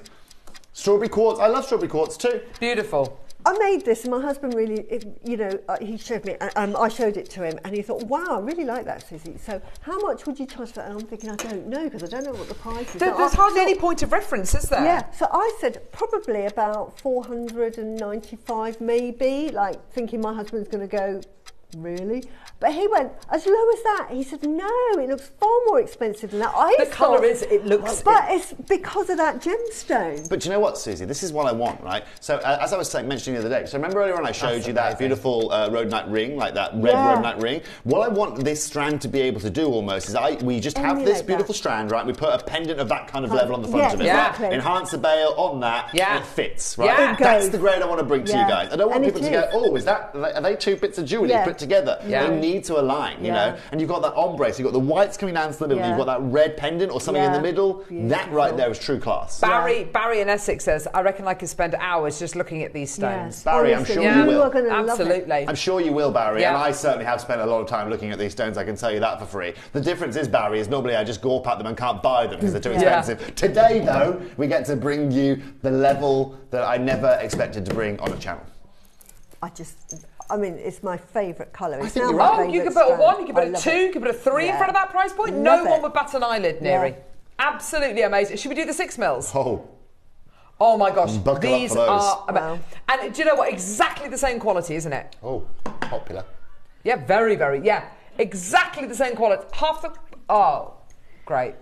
[SPEAKER 14] Strawberry quartz. I love strawberry quartz too.
[SPEAKER 4] Beautiful.
[SPEAKER 5] I made this and my husband really, he showed me, I showed it to him and he thought, wow, I really like that, Susie. So how much would you charge for that? And I'm thinking, I don't know because I don't know what the price is.
[SPEAKER 4] There's hardly any point of reference, is there?
[SPEAKER 5] Yeah, so I said probably about 495 maybe, like thinking my husband's going to go really? But he went, as low as that? He said, no, it looks far more expensive than that.
[SPEAKER 4] The colour is, it looks...
[SPEAKER 5] But it's because of that gemstone.
[SPEAKER 14] But do you know what, Susie? This is what I want, right? So as I was mentioning the other day, so remember earlier on I showed you that beautiful Rhodonite ring, like that red Rhodonite ring? What I want this strand to be able to do almost is we just have this beautiful strand, right? We put a pendant of that kind of level on the front of it, right? Enhance the bail on that, and it fits, right?
[SPEAKER 5] Yeah.
[SPEAKER 14] That's the grade I want to bring to you guys. I don't want people to go, oh, are they two bits of jewellery put together? They need to align, you know? And you've got that ombre, so you've got the whites coming down to the middle, you've got that red pendant or something in the middle. Beautiful. That right there is true class.
[SPEAKER 4] Barry in Essex says, I reckon I could spend hours just looking at these stones.
[SPEAKER 14] Barry, I'm sure you will.
[SPEAKER 4] Absolutely.
[SPEAKER 14] I'm sure you will, Barry, and I certainly have spent a lot of time looking at these stones, I can tell you that for free. The difference is, Barry, is normally I just gawp at them and can't buy them because they're too expensive. Today, though, we get to bring you the level that I never expected to bring on a channel.
[SPEAKER 5] I mean, it's my favourite colour.
[SPEAKER 4] You could put a 1, you could put a 2, you could put a 3 in front of that price point. No one would bat an eyelid, Neri. Absolutely amazing. Should we do the 6 mils? Oh my gosh, these are amazing. And do you know what? Exactly the same quality, isn't it?
[SPEAKER 14] Oh, popular.
[SPEAKER 4] Yeah, very, very, exactly the same quality. Half the... Oh, great.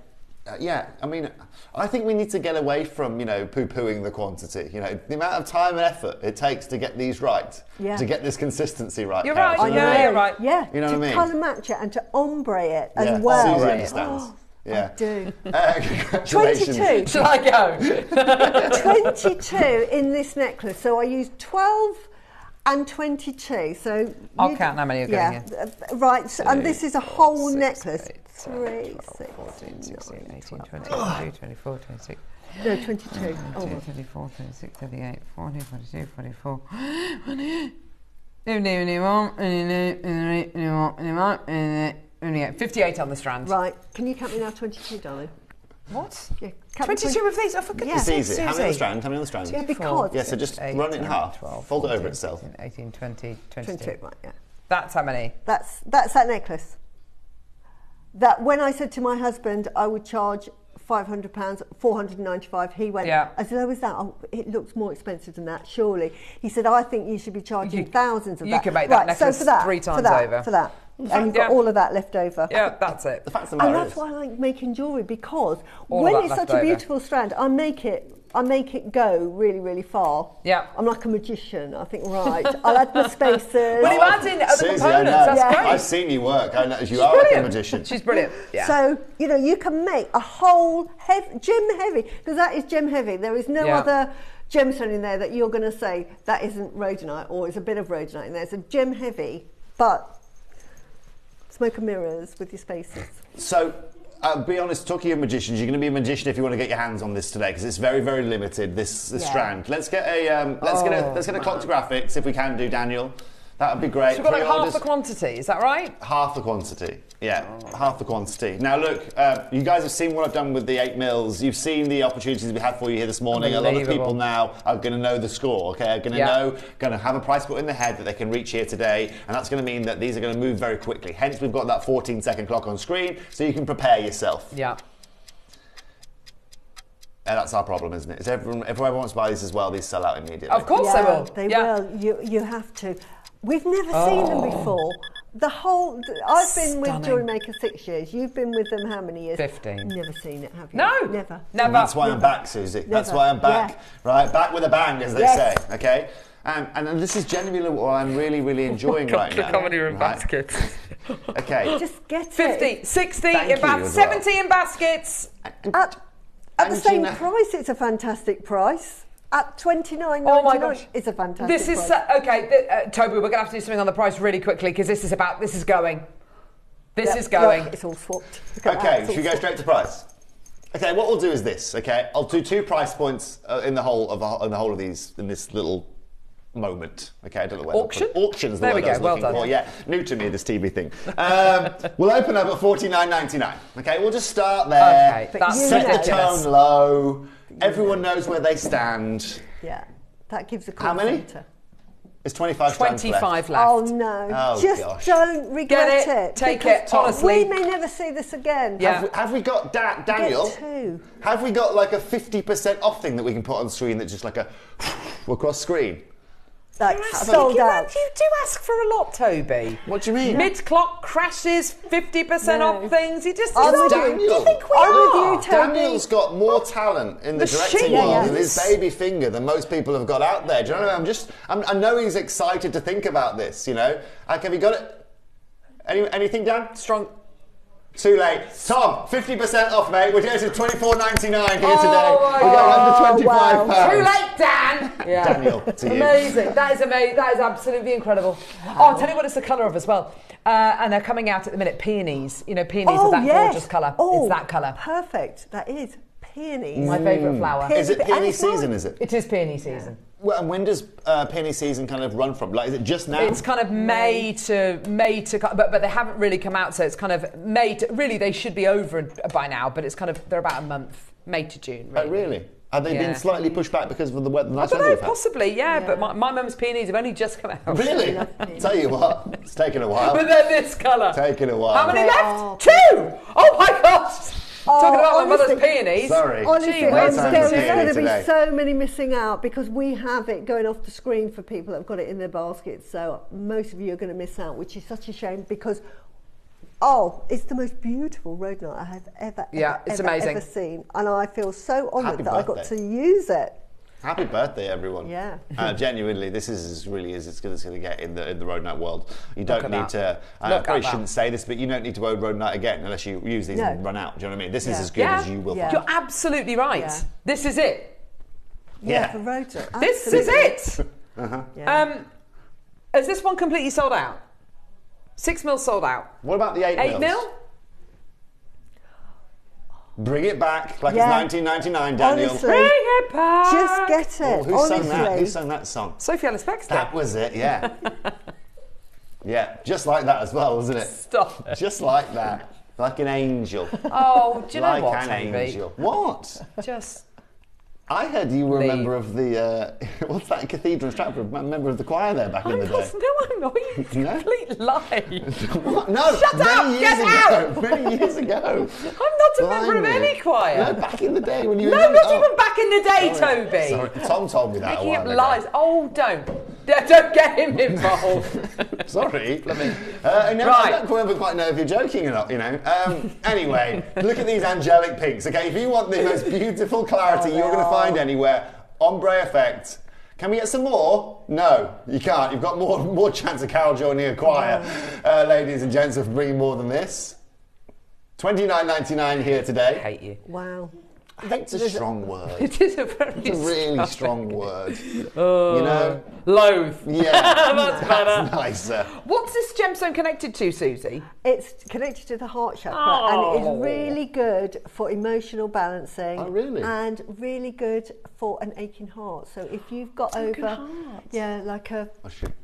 [SPEAKER 14] Yeah, I mean, I think we need to get away from, poo-pooing the quantity. The amount of time and effort it takes to get these right, to get this consistency right.
[SPEAKER 4] You're right, you're right.
[SPEAKER 5] Yeah,
[SPEAKER 14] you know what I mean?
[SPEAKER 5] To colour match it and to ombre it as well.
[SPEAKER 14] Susie understands.
[SPEAKER 5] I do.
[SPEAKER 14] Congratulations.
[SPEAKER 5] 22.
[SPEAKER 4] Shall I go?
[SPEAKER 5] 22 in this necklace. So I used 12 and 22. So
[SPEAKER 4] I'll count how many you're getting here.
[SPEAKER 5] Right, so, and this is a whole necklace. 3, 6,
[SPEAKER 4] 14, 16, 18, 20, 22, 24, 26.
[SPEAKER 5] No, 22.
[SPEAKER 4] 24, 26, 38, 40, 42, 44. 58 on the strand.
[SPEAKER 5] Right. Can you count me now 22, darling?
[SPEAKER 4] What?
[SPEAKER 5] Yeah,
[SPEAKER 4] 22 of these? Oh, for goodness sake.
[SPEAKER 14] It's easy. How many on the strand? How many on the strand?
[SPEAKER 5] Yeah, because...
[SPEAKER 14] Yeah, so just run it in half.
[SPEAKER 4] 12,
[SPEAKER 14] fold
[SPEAKER 4] 14,
[SPEAKER 14] it over itself.
[SPEAKER 4] 16, 18, 20, 22.
[SPEAKER 5] 22, right, yeah.
[SPEAKER 4] That's how many?
[SPEAKER 5] That's that necklace. That when I said to my husband I would charge £500, 495, he went, as low as that? Oh, it looks more expensive than that, surely. He said, I think you should be charging thousands of that.
[SPEAKER 4] You can make that necklace
[SPEAKER 5] so for that,
[SPEAKER 4] 3 times
[SPEAKER 5] over. For that. And you've got all of that left over.
[SPEAKER 4] Yeah, that's it.
[SPEAKER 14] The fact of the matter
[SPEAKER 5] and that's why I like making jewellery, because
[SPEAKER 4] all
[SPEAKER 5] when it's such a beautiful strand, I make it go really, really far.
[SPEAKER 4] Yeah.
[SPEAKER 5] I'm like a magician. I think, right, I'll add my spacers.
[SPEAKER 4] Well, you add in other components, that's great.
[SPEAKER 14] I've seen you work. I know you are like a magician.
[SPEAKER 4] She's brilliant. Yeah.
[SPEAKER 5] So, you can make a whole gem heavy, because that is gem heavy. There is no other gemstone in there that you're going to say that isn't rhodonite, or is a bit of rhodonite in there. It's a gem heavy, but smoke and mirrors with your spacers. So,
[SPEAKER 14] be honest, talking of magicians, you're going to be a magician if you want to get your hands on this today, because it's very, very limited. This strand. Let's get a let's get a clock to graphics if we can do, Daniel. That would be great.
[SPEAKER 4] So we've got like half the quantity, is that right?
[SPEAKER 14] Half the quantity, half the quantity. Now look, you guys have seen what I've done with the 8 mils. You've seen the opportunities we had for you here this morning. A lot of people now are going to know the score, okay? Are going to going to have a price put in their head that they can reach here today, and that's going to mean that these are going to move very quickly. Hence, we've got that 14-second clock on screen, so you can prepare yourself.
[SPEAKER 4] Yeah.
[SPEAKER 14] And that's our problem, isn't it? If everyone wants to buy these as well, these sell out immediately.
[SPEAKER 4] Of course they will.
[SPEAKER 5] They will. You have to. We've never seen them before. I've been with JewelleryMaker 6 years. You've been with them how many years?
[SPEAKER 4] 15.
[SPEAKER 5] Never seen it, have you?
[SPEAKER 4] No.
[SPEAKER 5] Never.
[SPEAKER 14] And that's why I'm back, Susie. That's why I'm back. Right, back with a bang, as they say. Okay. And this is genuinely what I'm really, really enjoying right now.
[SPEAKER 4] Comedy room baskets.
[SPEAKER 14] Okay.
[SPEAKER 5] Just get
[SPEAKER 4] 50,
[SPEAKER 5] it.
[SPEAKER 4] 60 in baskets, 70 in baskets.
[SPEAKER 5] At the same price, it's a fantastic price. At $29.99,
[SPEAKER 4] oh my gosh,
[SPEAKER 5] it's a fantastic
[SPEAKER 4] This is
[SPEAKER 5] price.
[SPEAKER 4] okay, Toby. We're going to have to do something on the price really quickly, because this is going. This is going.
[SPEAKER 5] It's all swapped.
[SPEAKER 14] Okay, should we go straight to price? Okay, what we'll do is this. Okay, I'll do 2 price points in the whole of these in this little moment. Okay, I don't know where auctions.
[SPEAKER 4] There we go. Well done.
[SPEAKER 14] For. Yeah, new to me, this TV thing. We'll open up at $49.99. Okay, we'll just start there.
[SPEAKER 4] Okay, that's
[SPEAKER 14] set the tone low. Everyone knows where they stand.
[SPEAKER 5] Yeah, that gives a
[SPEAKER 14] How many? It's 25 strands left.
[SPEAKER 5] Oh no! Just don't regret it.
[SPEAKER 4] Take it. Honestly,
[SPEAKER 5] we may never see this again.
[SPEAKER 14] Yeah. Have we got Daniel?
[SPEAKER 5] Get 2.
[SPEAKER 14] Have we got like a 50% off thing that we can put on screen that's just like a across screen?
[SPEAKER 5] Like, sold out.
[SPEAKER 4] You do ask for a lot, Toby.
[SPEAKER 14] What do you mean?
[SPEAKER 4] Mid-clock crashes, 50% off things. You just...
[SPEAKER 14] Daniel.
[SPEAKER 4] Do you think we
[SPEAKER 5] are?
[SPEAKER 14] Daniel's got more talent in the directing world with his baby finger than most people have got out there. Do you know what I mean? I know he's excited to think about this, you know. Like, have you got it? Anything, Dan?
[SPEAKER 4] Strong...
[SPEAKER 14] Too late. Tom, 50% off, mate. We're going to $24.99 here today. We're going under £25.
[SPEAKER 4] Too late, Dan!
[SPEAKER 14] Yeah. Daniel, to you.
[SPEAKER 4] Amazing. That is amazing. That is absolutely incredible. Oh, I'll tell you what it's the colour of as well. And they're coming out at the minute, peonies. You know, peonies are that gorgeous colour. It's that colour.
[SPEAKER 5] Perfect. That is peonies.
[SPEAKER 4] My favourite flower.
[SPEAKER 14] Is it peony season, is it?
[SPEAKER 4] It is peony season.
[SPEAKER 14] Well, and when does peony season kind of run from? Like, is it just now?
[SPEAKER 4] It's kind of May to, but they haven't really come out, so it's kind of May to, really they should be over by now, but it's kind of, they're about a month, May to June. Really.
[SPEAKER 14] Oh, really? Have they been slightly pushed back because of the weather?
[SPEAKER 4] I don't know, possibly, but my mum's peonies have only just come out.
[SPEAKER 14] Really? Tell you what, it's taken a while.
[SPEAKER 4] But they're this colour.
[SPEAKER 14] Taken a while.
[SPEAKER 4] How many left? 2! Oh my gosh! Talking about my mother's peonies.
[SPEAKER 14] Sorry.
[SPEAKER 5] Honestly,
[SPEAKER 14] there's
[SPEAKER 5] going to be so many missing out because we have it going off the screen for people that have got it in their baskets. So most of you are going to miss out, which is such a shame because, it's the most beautiful rhodonite I have ever seen. And I feel so honoured that I got to use it.
[SPEAKER 14] Happy birthday, everyone.
[SPEAKER 5] Yeah.
[SPEAKER 14] Genuinely, this is as really as it's going to get in the Rhodonite world. You don't need to, I probably shouldn't say this, but you don't need to own Rhodonite again unless you use these and run out. Do you know what I mean? This is as good as you will find.
[SPEAKER 4] You're absolutely right.
[SPEAKER 5] Yeah.
[SPEAKER 4] This is it.
[SPEAKER 5] For Rhodonite.
[SPEAKER 4] This is it.
[SPEAKER 5] Yeah.
[SPEAKER 4] Is this one completely sold out? 6 mil sold out.
[SPEAKER 14] What about the 8 mils?
[SPEAKER 4] 8 mil?
[SPEAKER 14] Bring it back like it's 1999, Daniel.
[SPEAKER 5] Honestly,
[SPEAKER 4] bring it back.
[SPEAKER 5] Just get it.
[SPEAKER 14] Oh, who sang that? Who sang that song?
[SPEAKER 4] Sophie Ellis-Bextor.
[SPEAKER 14] That was it, yeah. Yeah, just like that as well, wasn't it?
[SPEAKER 4] Stop it.
[SPEAKER 14] Just like that. Like an angel.
[SPEAKER 4] Oh, do you know what,
[SPEAKER 14] Like an
[SPEAKER 4] Toby?
[SPEAKER 14] angel. What?
[SPEAKER 4] Just...
[SPEAKER 14] I heard you were a member of the, what's that, Cathedral in Stratford, a member of the choir there back in the day.
[SPEAKER 4] I'm not. You complete lie.
[SPEAKER 14] What? No,
[SPEAKER 4] Shut up! Get out!
[SPEAKER 14] Many years ago.
[SPEAKER 4] I'm not a member of any choir.
[SPEAKER 14] No, back in the day when you
[SPEAKER 4] No,
[SPEAKER 14] were...
[SPEAKER 4] not even back in the day, Toby.
[SPEAKER 14] Sorry, Tom told me that
[SPEAKER 4] Making
[SPEAKER 14] a while
[SPEAKER 4] up
[SPEAKER 14] ago.
[SPEAKER 4] lies. Oh, don't get him involved.
[SPEAKER 14] Sorry. I don't ever quite know if you're joking or not, you know. Anyway, look at these angelic pinks, okay? If you want the most beautiful clarity you're going to find anywhere, ombre effect. Can we get some more? No, you can't. You've got more chance of Carol joining a choir, ladies and gents, of bringing more than this. $29.99 here today.
[SPEAKER 4] I hate you.
[SPEAKER 5] Wow.
[SPEAKER 14] Hate's a strong word.
[SPEAKER 4] It is a
[SPEAKER 14] really strong word. You know?
[SPEAKER 4] Loathe.
[SPEAKER 14] Yeah.
[SPEAKER 4] That's better.
[SPEAKER 14] That's nicer.
[SPEAKER 4] What's this gemstone connected to, Susie?
[SPEAKER 5] It's connected to the heart chakra and it is really good for emotional balancing.
[SPEAKER 14] Oh, really?
[SPEAKER 5] And really good for an aching heart. So if you've got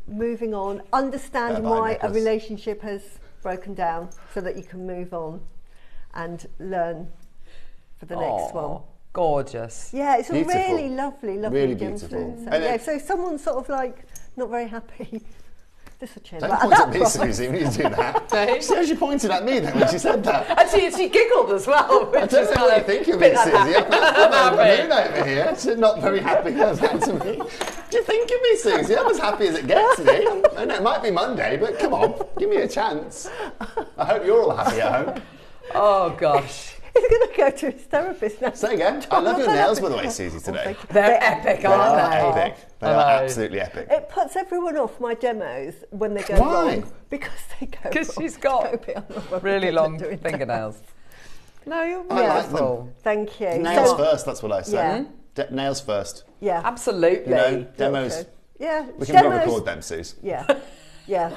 [SPEAKER 5] moving on, understanding why a relationship has broken down so that you can move on and learn for the next one.
[SPEAKER 4] Gorgeous.
[SPEAKER 5] Yeah, it's
[SPEAKER 14] beautiful.
[SPEAKER 5] a really lovely
[SPEAKER 14] Really
[SPEAKER 5] gemstone.
[SPEAKER 14] beautiful.
[SPEAKER 5] So, so someone's sort of like not very happy. This will change.
[SPEAKER 14] Don't point at me, Susie, when you do that. She actually pointed at me then when she said that.
[SPEAKER 4] And she giggled as well.
[SPEAKER 14] I don't know what you think of me, Susie. I'm the moon over here. She's not very happy as that to me. Do you think of me, Susie? I'm as happy as it gets me. I know it might be Monday, but come on, give me a chance. I hope you're all happy at home.
[SPEAKER 4] Oh, gosh.
[SPEAKER 5] He's going to go to his therapist now.
[SPEAKER 14] Say again. I love your nails, by the way, Susie, today.
[SPEAKER 4] They're epic, aren't they?
[SPEAKER 14] Epic. They are absolutely epic.
[SPEAKER 5] It puts everyone off my demos when they go wrong. Because they go wrong.
[SPEAKER 4] Because she's got really long fingernails. No, you're wonderful.
[SPEAKER 5] Thank you.
[SPEAKER 14] Nails first, that's what I say.
[SPEAKER 5] Yeah.
[SPEAKER 14] Nails first.
[SPEAKER 5] Yeah.
[SPEAKER 4] Absolutely.
[SPEAKER 14] You know, demos.
[SPEAKER 5] Yeah.
[SPEAKER 14] We can record them, Suze.
[SPEAKER 5] Yeah. Yeah.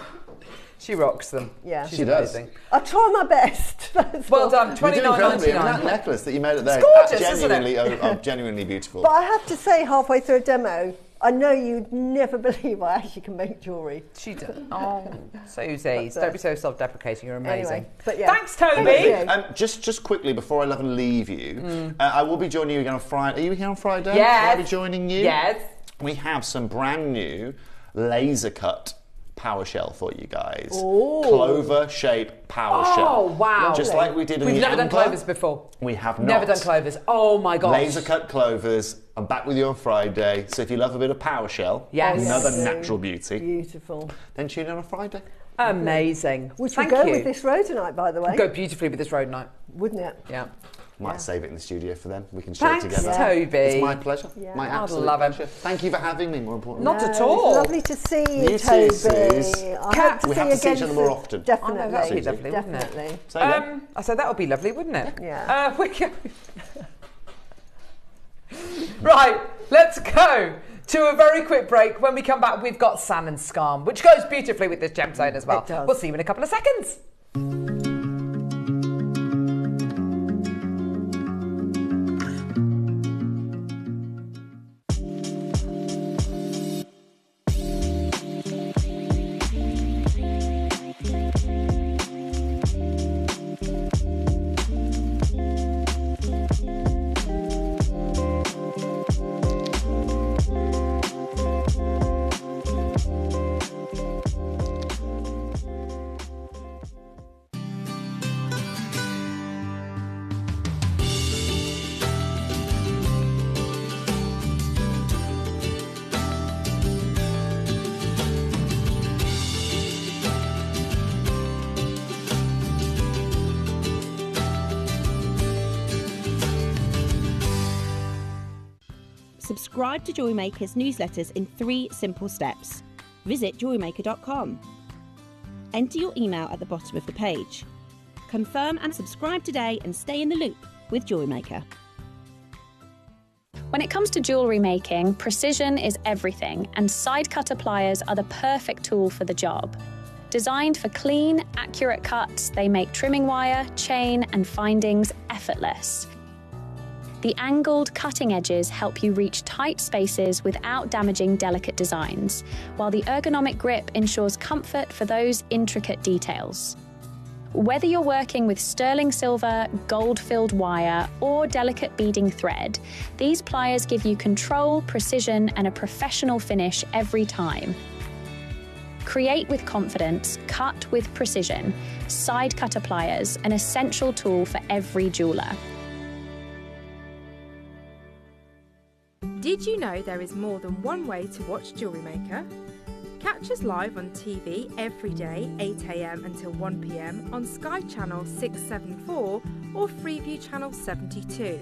[SPEAKER 4] She rocks them.
[SPEAKER 5] Yeah.
[SPEAKER 4] She's amazing.
[SPEAKER 5] I try my best.
[SPEAKER 4] Well done. $29.99.
[SPEAKER 14] That necklace that you made at there,
[SPEAKER 4] it's gorgeous, isn't it?
[SPEAKER 14] Genuinely beautiful.
[SPEAKER 5] But I have to say, halfway through a demo, I know you'd never believe I actually can make jewellery.
[SPEAKER 4] She does. Oh, Susie, don't be so self-deprecating. You're amazing.
[SPEAKER 5] Anyway, but yeah.
[SPEAKER 4] Thanks, Toby.
[SPEAKER 14] Just quickly before I love and leave you, I will be joining you again on Friday. Are you here on Friday?
[SPEAKER 4] Yes.
[SPEAKER 14] Will I be joining you?
[SPEAKER 4] Yes.
[SPEAKER 14] We have some brand new laser cut power shell for you guys.
[SPEAKER 4] Oh.
[SPEAKER 14] Clover shape power shell.
[SPEAKER 4] Oh, wow.
[SPEAKER 14] Just like we did in
[SPEAKER 4] We've
[SPEAKER 14] the
[SPEAKER 4] never done
[SPEAKER 14] Amber.
[SPEAKER 4] clovers before.
[SPEAKER 14] We have not.
[SPEAKER 4] Never done clovers. Oh my gosh.
[SPEAKER 14] Laser cut clovers. I'm back with you on Friday. So if you love a bit of power shell,
[SPEAKER 4] Yes.
[SPEAKER 14] another natural beauty,
[SPEAKER 5] Beautiful.
[SPEAKER 14] then tune in on Friday.
[SPEAKER 4] Amazing.
[SPEAKER 5] Which
[SPEAKER 4] Thank
[SPEAKER 5] would go
[SPEAKER 4] you.
[SPEAKER 5] with this rhodonite, by the way.
[SPEAKER 4] Go beautifully with this Rhodonite.
[SPEAKER 5] Wouldn't it?
[SPEAKER 4] Yeah.
[SPEAKER 14] Might save it in the studio for them. We can share it
[SPEAKER 4] Thanks,
[SPEAKER 14] together.
[SPEAKER 4] Toby.
[SPEAKER 14] It's my pleasure.
[SPEAKER 5] Yeah.
[SPEAKER 14] My
[SPEAKER 4] I'd
[SPEAKER 14] absolute
[SPEAKER 4] love it.
[SPEAKER 14] pleasure. Thank you for having me, more importantly.
[SPEAKER 4] Not at
[SPEAKER 5] It's
[SPEAKER 4] all.
[SPEAKER 5] lovely to see you,
[SPEAKER 14] You too,
[SPEAKER 5] Toby.
[SPEAKER 14] Sis.
[SPEAKER 5] I hope to
[SPEAKER 14] We
[SPEAKER 5] see
[SPEAKER 14] have
[SPEAKER 5] you
[SPEAKER 14] to see
[SPEAKER 5] again
[SPEAKER 14] each other more
[SPEAKER 5] soon.
[SPEAKER 14] often.
[SPEAKER 5] Definitely.
[SPEAKER 4] I know, that'd be
[SPEAKER 14] Susie.
[SPEAKER 4] lovely, wouldn't it?
[SPEAKER 5] Definitely.
[SPEAKER 14] So yeah.
[SPEAKER 4] I said that would be lovely, wouldn't it?
[SPEAKER 5] Yeah.
[SPEAKER 4] We go. Right, let's go to a very quick break. When we come back, we've got Sand and Scarm, which goes beautifully with this gemstone as well.
[SPEAKER 5] It does.
[SPEAKER 4] We'll see you in a couple of seconds.
[SPEAKER 15] Subscribe to JewelleryMaker's newsletters in 3 simple steps. Visit JewelleryMaker.com. Enter your email at the bottom of the page. Confirm and subscribe today and stay in the loop with JewelleryMaker.
[SPEAKER 11] When it comes to jewellery making, precision is everything, and side cutter pliers are the perfect tool for the job. Designed for clean, accurate cuts, they make trimming wire, chain, and findings effortless. The angled cutting edges help you reach tight spaces without damaging delicate designs, while the ergonomic grip ensures comfort for those intricate details. Whether you're working with sterling silver, gold-filled wire, or delicate beading thread, these pliers give you control, precision, and a professional finish every time. Create with confidence, cut with precision. Side cutter pliers, an essential tool for every jeweller.
[SPEAKER 16] Did you know there is more than one way to watch JewelleryMaker? Catch us live on TV every day, 8 AM until 1 PM on Sky Channel 674 or Freeview Channel 72.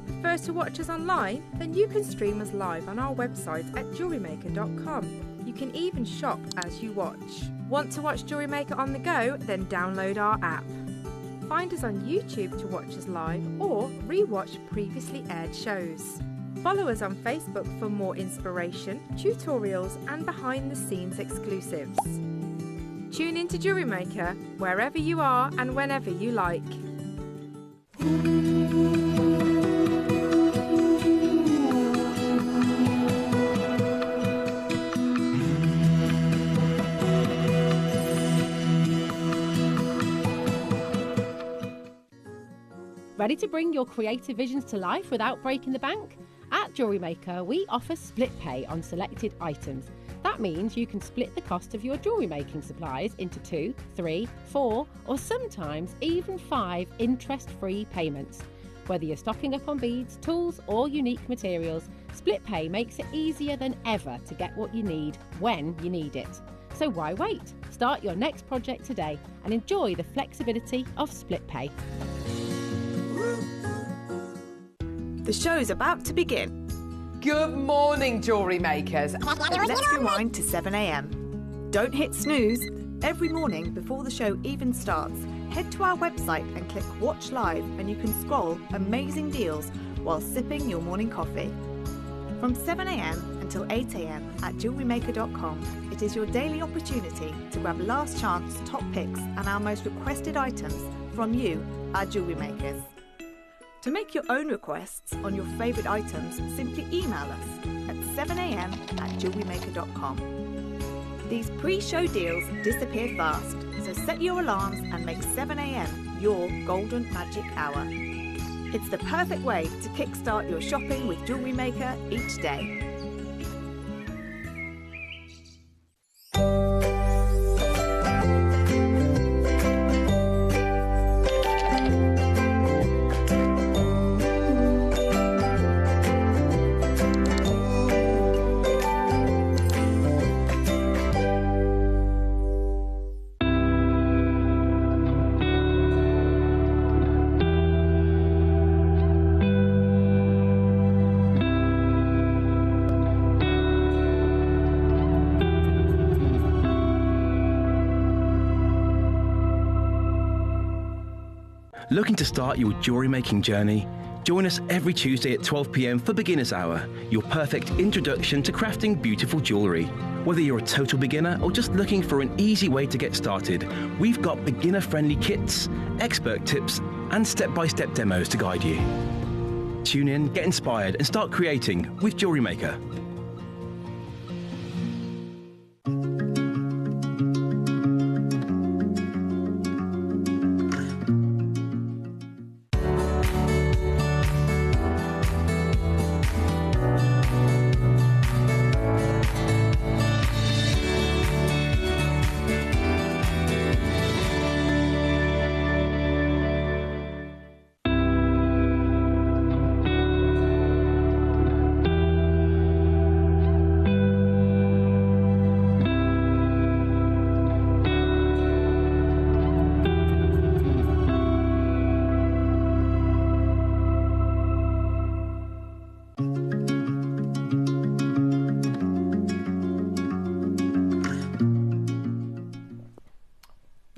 [SPEAKER 16] Prefer to watch us online? Then you can stream us live on our website at JewelleryMaker.com. You can even shop as you watch. Want to watch JewelleryMaker on the go? Then download our app. Find us on YouTube to watch us live or re-watch previously aired shows. Follow us on Facebook for more inspiration, tutorials and behind-the-scenes exclusives. Tune in to JewelleryMaker wherever you are and whenever you like.
[SPEAKER 2] Ready to bring your creative visions to life without breaking the bank? At JewelleryMaker, we offer split pay on selected items. That means you can split the cost of your jewellery making supplies into 2, 3, 4, or sometimes even 5 interest-free payments. Whether you're stocking up on beads, tools, or unique materials, split pay makes it easier than ever to get what you need when you need it. So why wait? Start your next project today and enjoy the flexibility of split pay.
[SPEAKER 3] The show's about to begin.
[SPEAKER 4] Good morning, jewellery makers.
[SPEAKER 3] Let's rewind to 7 AM. Don't hit snooze. Every morning before the show even starts, head to our website and click Watch Live and you can scroll amazing deals while sipping your morning coffee. From 7 AM until 8 AM at JewelleryMaker.com, it is your daily opportunity to grab last chance top picks and our most requested items from you, our jewellery makers. To make your own requests on your favourite items, simply email us at 7 AM at JewelleryMaker.com. These pre-show deals disappear fast, so set your alarms and make 7 AM your golden magic hour. It's the perfect way to kickstart your shopping with Jewellery Maker each day.
[SPEAKER 6] Looking to start your jewellery making journey? Join us every Tuesday at 12 p.m. for Beginner's Hour, your perfect introduction to crafting beautiful jewellery. Whether you're a total beginner or just looking for an easy way to get started, we've got beginner-friendly kits, expert tips, and step-by-step demos to guide you. Tune in, get inspired, and start creating with Jewellery Maker.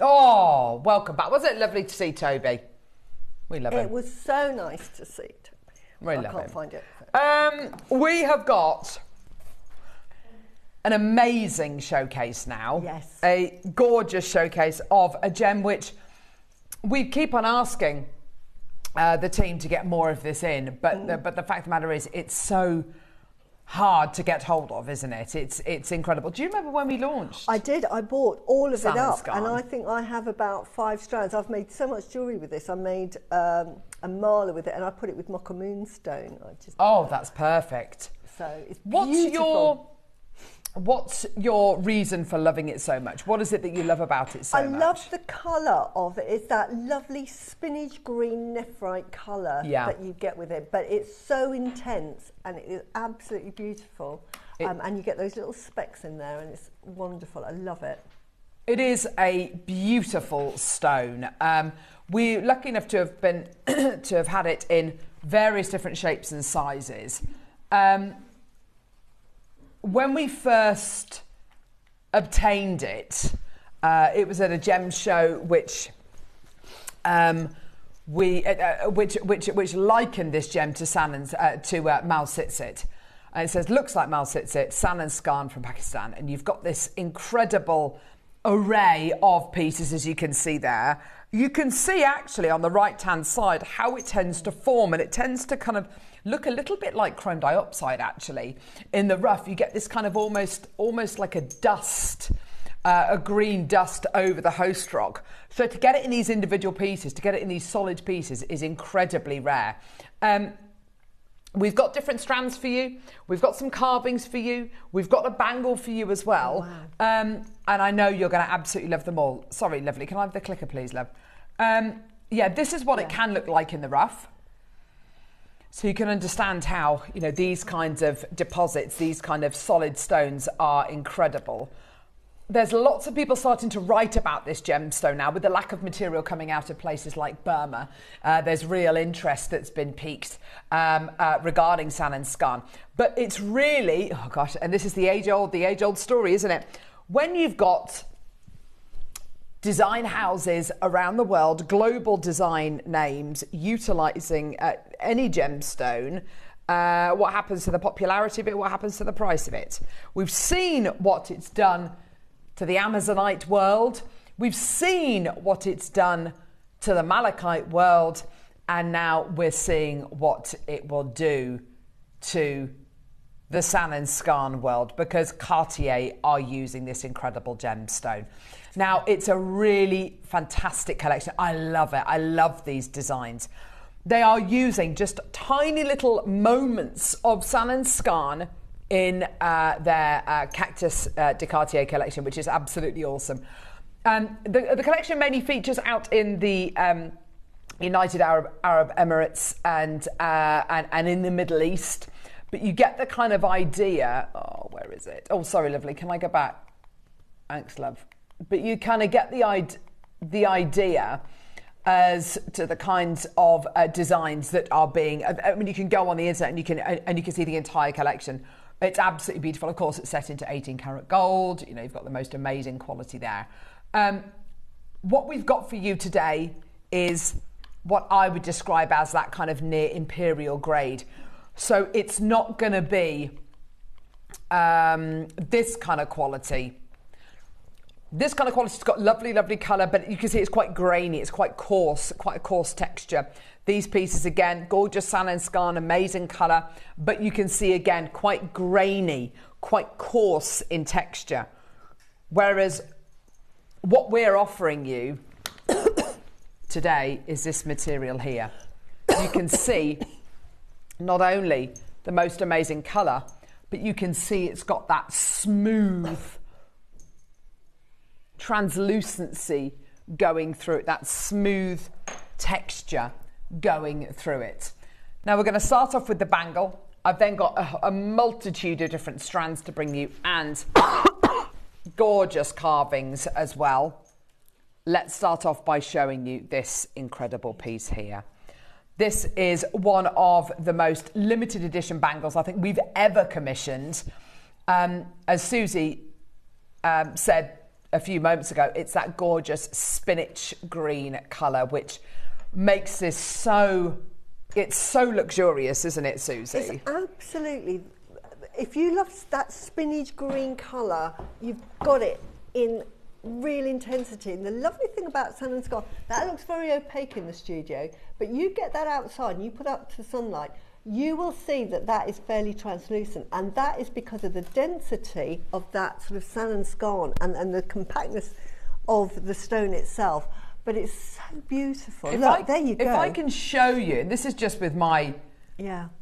[SPEAKER 4] Oh, welcome back. Was it lovely to see Toby? We love him.
[SPEAKER 5] It was so nice to see Toby.
[SPEAKER 4] We love
[SPEAKER 5] I can't
[SPEAKER 4] him.
[SPEAKER 5] find it.
[SPEAKER 4] We have got an amazing showcase now.
[SPEAKER 5] Yes.
[SPEAKER 4] A gorgeous showcase of a gem which we keep on asking the team to get more of this in, but the fact of the matter is it's so hard to get hold of, isn't it? It's incredible. Do you remember when we launched?
[SPEAKER 5] I did. I bought all of it up,
[SPEAKER 4] Scarn.
[SPEAKER 5] and I think I have about 5 strands. I've made so much jewellery with this. I made a mala with it, and I put it with Moonstone.
[SPEAKER 4] Oh, that's perfect.
[SPEAKER 5] So it's beautiful.
[SPEAKER 4] What's your reason for loving it so much? What is it that you love about it so much?
[SPEAKER 5] I love the colour of it. It's that lovely spinach green nephrite colour that you get with it, but it's so intense and it is absolutely beautiful. And you get those little specks in there, and it's wonderful. I love it.
[SPEAKER 4] It is a beautiful stone. We're lucky enough to have been to have had it in various different shapes and sizes. When we first obtained it, it was at a gem show which which likened this gem to Malsitsit. And it says, looks like Malsitsit, Sanan Skarn from Pakistan. And you've got this incredible array of pieces, as you can see there. You can see actually on the right-hand side how it tends to form, and it tends to kind of look a little bit like chrome dioxide actually. In the rough, you get this kind of almost like a dust, a green dust over the host rock. So to get it in these individual pieces, to get it in these solid pieces is incredibly rare. We've got different strands for you. We've got some carvings for you. We've got a bangle for you as well. Wow. And I know you're going to absolutely love them all. Sorry, lovely. Can I have the clicker, please, love? Yeah, this is what it can look like in the rough. So you can understand how, you know, these kinds of deposits, these kind of solid stones are incredible. There's lots of people starting to write about this gemstone now with the lack of material coming out of places like Burma. There's real interest that's been piqued regarding Sanan Skarn. But it's really, oh gosh, and this is the age-old story, isn't it? When you've got design houses around the world, global design names, utilising any gemstone, what happens to the popularity of it, what happens to the price of it? We've seen what it's done to the Amazonite world. We've seen what it's done to the Malachite world, and now we're seeing what it will do to the Sanan Skarn world, because Cartier are using this incredible gemstone. Now, it's a really fantastic collection. I love it. I love these designs. They are using just tiny little moments of Sanan Skarn in their Cactus de Cartier collection, which is absolutely awesome. The collection mainly features out in the United Arab Emirates and in the Middle East, but you get the kind of idea. Oh, where is it? Oh, sorry, lovely. Can I go back? Thanks, love. But you kind of get the idea as to the kinds of designs that are being. I mean, you can go on the internet and you can see the entire collection. It's absolutely beautiful. Of course, it's set into 18 karat gold. You know, you've got the most amazing quality there. What we've got for you today is what I would describe as that kind of near imperial grade. So it's not going to be this kind of quality. This kind of quality's got lovely, lovely colour, but you can see it's quite grainy, it's quite coarse, quite a coarse texture. These pieces, again, gorgeous sand and skarn, amazing colour, but you can see, again, quite grainy, quite coarse in texture. Whereas what we're offering you today is this material here. You can see not only the most amazing colour, but you can see it's got that smooth translucency going through it, that smooth texture going through it. Now we're going to start off with the bangle. I've then got a multitude of different strands to bring you and gorgeous carvings as well. Let's start off by showing you this incredible piece here. This is one of the most limited edition bangles I think we've ever commissioned. As Susie said a few moments ago, it's that gorgeous spinach green colour, which makes this it's so luxurious, isn't it, Susie?
[SPEAKER 5] It's absolutely, if you love that spinach green colour, you've got it in real intensity. And the lovely thing about sand and skarn, that looks very opaque in the studio, but you get that outside and you put up to sunlight, you will see that that is fairly translucent, and that is because of the density of that sort of sand and skarn and the compactness of the stone itself. But it's so beautiful. There you go.
[SPEAKER 4] If I can show you, and this is just with my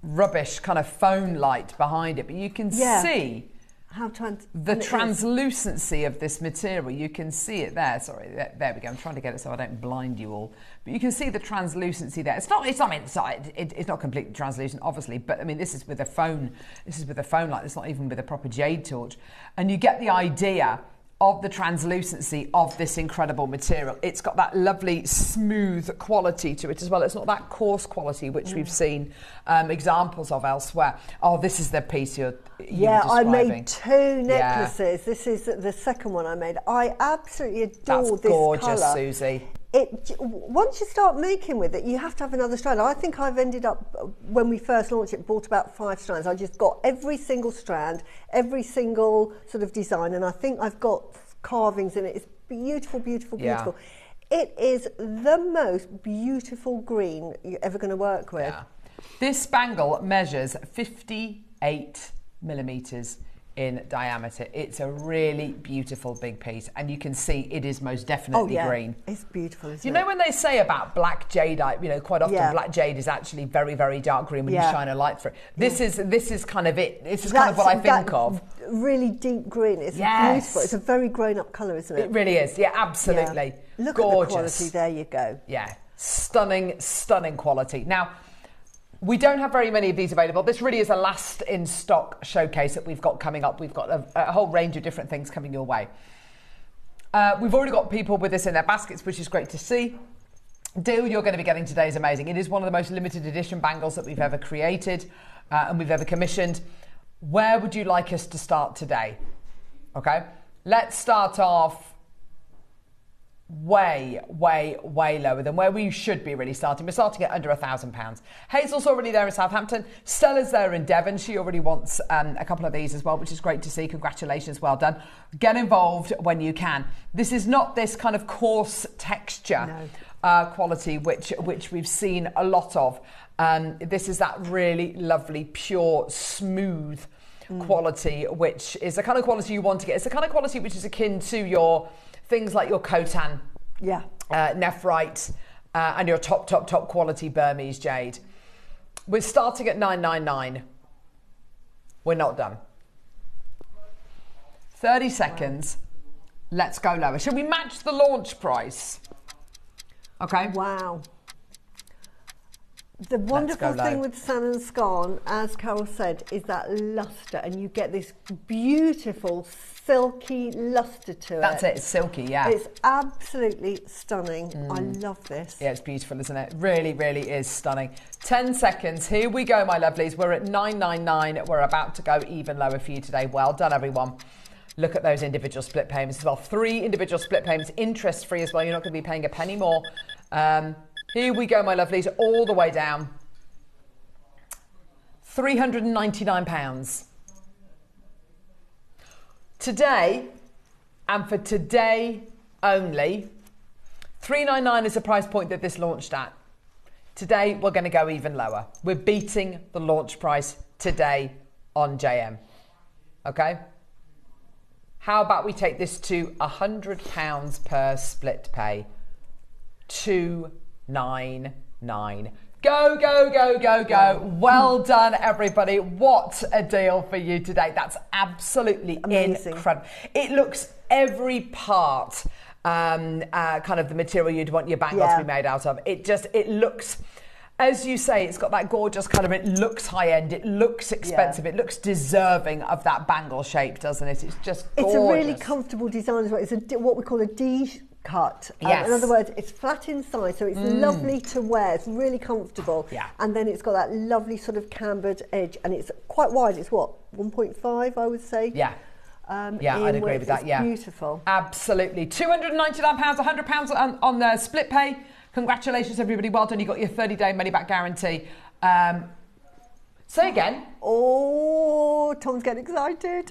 [SPEAKER 4] rubbish kind of phone light behind it, but you can see
[SPEAKER 5] how
[SPEAKER 4] the translucency of this material. You can see it there. Sorry, there we go. I'm trying to get it so I don't blind you all. But you can see the translucency there. It's not completely translucent, obviously, but I mean, this is with a phone. This is with a phone light. It's not even with a proper jade torch. And you get the idea of the translucency of this incredible material. It's got that lovely smooth quality to it as well. It's not that coarse quality which we've seen examples of elsewhere. Oh, this is the piece you were describing.
[SPEAKER 5] I made two necklaces. Yeah. This is the second one I made. I absolutely adore this colour.
[SPEAKER 4] That's gorgeous, Susie.
[SPEAKER 5] Once you start making with it, you have to have another strand. I think I've ended up, when we first launched it, bought about 5 strands. I just got every single strand, every single sort of design, and I think I've got carvings in it. It's beautiful, beautiful, beautiful. Yeah. It is the most beautiful green you're ever going to work with.
[SPEAKER 4] Yeah. This bangle measures 58 millimetres in diameter. It's a really beautiful big piece, and you can see it is most definitely green.
[SPEAKER 5] It's beautiful, isn't it?
[SPEAKER 4] You know when they say about black jadeite, quite often black jade is actually very, very dark green when you shine a light through it. This is kind of it. This is kind of what I think of.
[SPEAKER 5] Really deep green. It's beautiful. It's a very grown up colour, isn't it?
[SPEAKER 4] It really is. Yeah, absolutely.
[SPEAKER 5] Yeah. Look
[SPEAKER 4] gorgeous.
[SPEAKER 5] At the quality. There you go.
[SPEAKER 4] Yeah, stunning, stunning quality. Now, we don't have very many of these available. This really is a last in stock showcase that we've got coming up. We've got a whole range of different things coming your way. We've already got people with this in their baskets, which is great to see. Deal you're going to be getting today is amazing. It is one of the most limited edition bangles that we've ever created and we've ever commissioned. Where would you like us to start today? Okay, let's start off way lower than where we should be really starting. We're starting at under £1,000. Hazel's already there in Southampton. Stella's there in Devon. She already wants a couple of these as well, which is great to see. Congratulations, well done. Get involved when you can. This is not this kind of coarse texture quality which we've seen a lot of. This is that really lovely, pure, smooth quality, which is the kind of quality you want to get. It's the kind of quality which is akin to your things like your Khotan, nephrite, and your top quality Burmese jade. We're starting at $999. We're not done. 30 seconds. Let's go lower. Shall we match the launch price? Okay.
[SPEAKER 5] Wow. The wonderful thing with sand and skarn, as Carol said, is that lustre, and you get this beautiful silky lustre to it.
[SPEAKER 4] That's it, it's silky, yeah.
[SPEAKER 5] It's absolutely stunning. I love this.
[SPEAKER 4] Yeah, it's beautiful, isn't it? Really, really is stunning. 10 seconds. Here we go, my lovelies. We're at $999. We're about to go even lower for you today. Well done, everyone. Look at those individual split payments as well. 3 individual split payments, interest-free as well. You're not going to be paying a penny more. Here we go, my lovelies, all the way down. £399. Today, and for today only, $399 is the price point that this launched at. Today, we're going to go even lower. We're beating the launch price today on JM. Okay? How about we take this to £100 per split pay? $299. Go, go, go, go, go. Well done, everybody. What a deal for you today. That's absolutely amazing. Incredible. It looks every part kind of the material you'd want your bangles to be made out of. It looks, as you say, it's got that gorgeous kind of, it looks high-end, it looks expensive, it looks deserving of that bangle shape, doesn't it? It's just gorgeous.
[SPEAKER 5] It's a really comfortable design as well. It's what we call a D cut.
[SPEAKER 4] Yes.
[SPEAKER 5] In other words, it's flat inside, so it's lovely to wear. It's really comfortable.
[SPEAKER 4] Yeah.
[SPEAKER 5] And then it's got that lovely sort of cambered edge, and it's quite wide. It's what, 1.5, I would say?
[SPEAKER 4] Yeah. I'd agree with that. Yeah,
[SPEAKER 5] beautiful.
[SPEAKER 4] Absolutely. £299, £100 on the split pay. Congratulations, everybody. Well done. You got your 30-day money-back guarantee. Say again.
[SPEAKER 5] Oh, Tom's getting excited.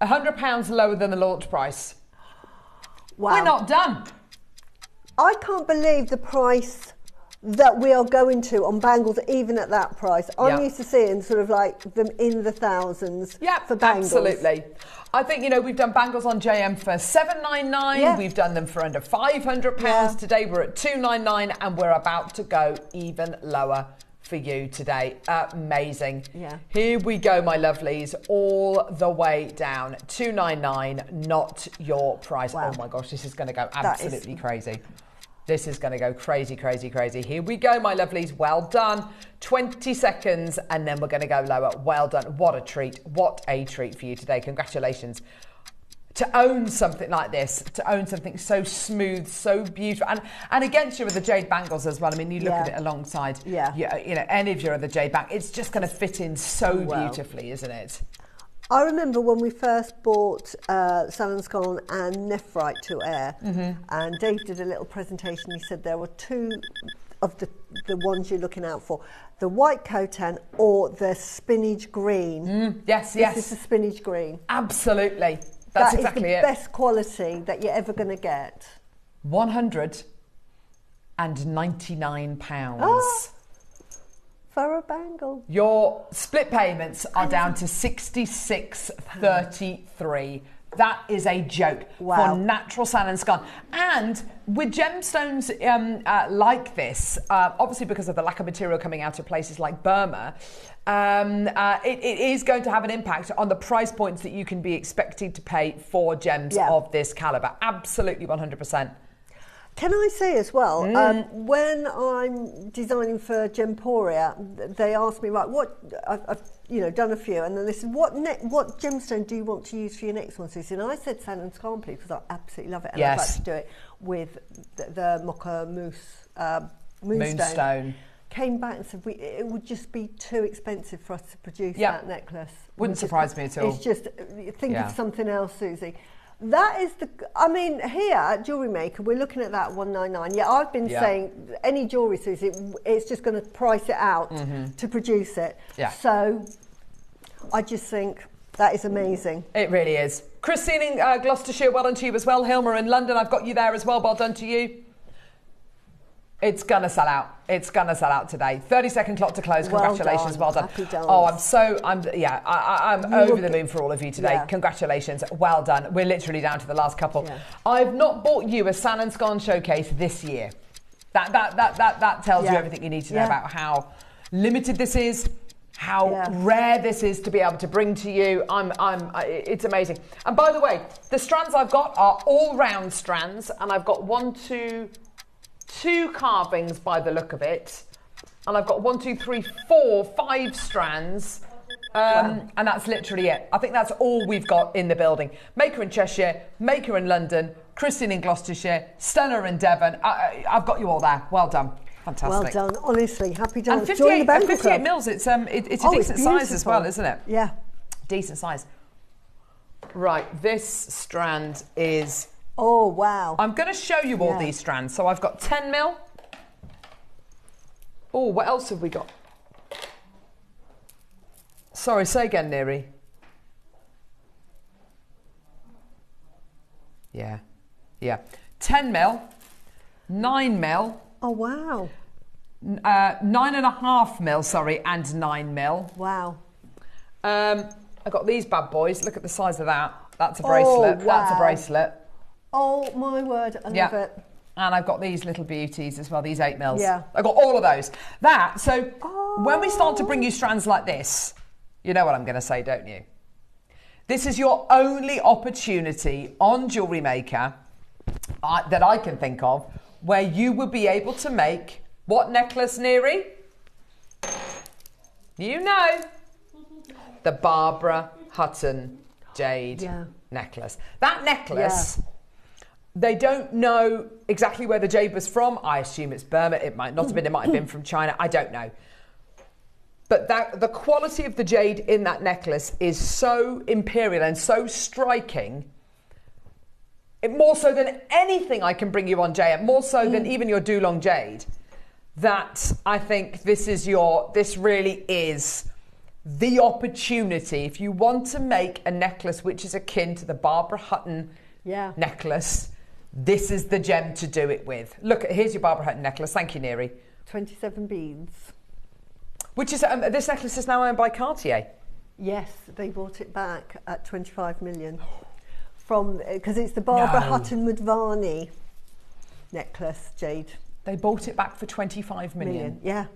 [SPEAKER 4] £100 lower than the launch price.
[SPEAKER 5] Wow.
[SPEAKER 4] We're not done.
[SPEAKER 5] I can't believe the price that we are going to on bangles, even at that price. I'm used to seeing sort of like them in the thousands for bangles.
[SPEAKER 4] Absolutely. I think, we've done bangles on JM for $799. We've done them for under £500. Today we're at $299, and we're about to go even lower for you today. Amazing. Yeah. Here we go, my lovelies, all the way down. $299, not your price. Wow. Oh my gosh, this is going to go absolutely crazy. This is going to go crazy, crazy, crazy. Here we go, my lovelies. Well done. 20 seconds, and then we're going to go lower. Well done. What a treat. What a treat for you today. Congratulations. To own something like this, to own something so smooth, so beautiful, and against your other jade bangles as well. I mean, you look at it alongside, any of your other jade bangles. It's just going to fit in so beautifully, isn't it?
[SPEAKER 5] I remember when we first bought Sandstone and Nephrite to Air, and Dave did a little presentation. He said there were two of the ones you're looking out for: the white cotan or the spinach green.
[SPEAKER 4] Yes.
[SPEAKER 5] This is the spinach green.
[SPEAKER 4] Absolutely. That's exactly it.
[SPEAKER 5] That is the best quality that you're ever going to get.
[SPEAKER 4] £199.
[SPEAKER 5] For a bangle.
[SPEAKER 4] Your split payments are down to $66.33. That is a joke for natural sand and scan. And with gemstones like this, obviously because of the lack of material coming out of places like Burma, it is going to have an impact on the price points that you can be expected to pay for gems of this caliber. Absolutely 100%.
[SPEAKER 5] Can I say as well, when I'm designing for Gemporia, they ask me, right, what I've done a few, and then they said, what gemstone do you want to use for your next one, Susie? And I said sand and scan, please, because I absolutely love it, and I'd like to do it with the Mocha Moonstone. Came back and said it would just be too expensive for us to produce that necklace.
[SPEAKER 4] Wouldn't surprise me at all.
[SPEAKER 5] It's just think of something else, Susie. That is here at JewelleryMaker, we're looking at that $199. Yeah, I've been saying any jewellery, Susie, it's just going to price it out to produce it. Yeah. So I just think that is amazing.
[SPEAKER 4] It really is. Christine in Gloucestershire, well done to you as well. Hilma in London, I've got you there as well. Well done to you. It's going to sell out. It's going to sell out today. 30-second clock to close. Congratulations. Well done.
[SPEAKER 5] Happy dance.
[SPEAKER 4] Oh, I'm over the moon for all of you today. Yeah. Congratulations. Well done. We're literally down to the last couple. Yeah. I've not bought you a San and Scan showcase this year. That tells you everything you need to know about how limited this is, how rare this is to be able to bring to you. It's amazing. And by the way, the strands I've got are all round strands, and I've got two carvings by the look of it, and I've got 5 strands, and that's literally it. I think that's all we've got in the building. Maker in Cheshire, Maker in London, Christine in Gloucestershire, Stella in Devon. I've got you all there. Well done. Fantastic.
[SPEAKER 5] Well done, honestly. Happy dance.
[SPEAKER 4] And
[SPEAKER 5] Join the Bangle
[SPEAKER 4] 58
[SPEAKER 5] Club.
[SPEAKER 4] mils, it's a decent size as well, isn't it?
[SPEAKER 5] Yeah.
[SPEAKER 4] Decent size. Right, this strand is...
[SPEAKER 5] Oh, wow.
[SPEAKER 4] I'm going to show you all these strands. So I've got 10 mil, Oh, what else have we got? Sorry, say again, Neri. Yeah. 10 mil, 9 mil.
[SPEAKER 5] Oh, wow.
[SPEAKER 4] 9.5 mil, sorry, and 9 mil.
[SPEAKER 5] Wow.
[SPEAKER 4] I got these bad boys. Look at the size of that. That's a bracelet.
[SPEAKER 5] Oh, wow.
[SPEAKER 4] That's a bracelet.
[SPEAKER 5] Oh, my word. I love it.
[SPEAKER 4] And I've got these little beauties as well, these 8 mils.
[SPEAKER 5] Yeah.
[SPEAKER 4] I've got all of those. So when we start to bring you strands like this, you know what I'm going to say, don't you? This is your only opportunity on Jewellery Maker that I can think of where you would be able to make what necklace, Neri? You know. The Barbara Hutton jade necklace. That necklace, they don't know exactly where the jade was from. I assume it's Burma. It might not have been. It might have been from China. I don't know. But the quality of the jade in that necklace is so imperial and so striking. More so than anything I can bring you on JM, more so than even your Dulong jade, that I think this really is the opportunity. If you want to make a necklace which is akin to the Barbara Hutton necklace, this is the gem to do it with. Look, here's your Barbara Hutton necklace. Thank you, Neri.
[SPEAKER 5] 27 beads.
[SPEAKER 4] Which is, this necklace is now owned by Cartier.
[SPEAKER 5] Yes, they bought it back at 25 million. Because it's the Barbara Hutton Mudvani necklace, jade.
[SPEAKER 4] They bought it back for 25 million.
[SPEAKER 5] Yeah.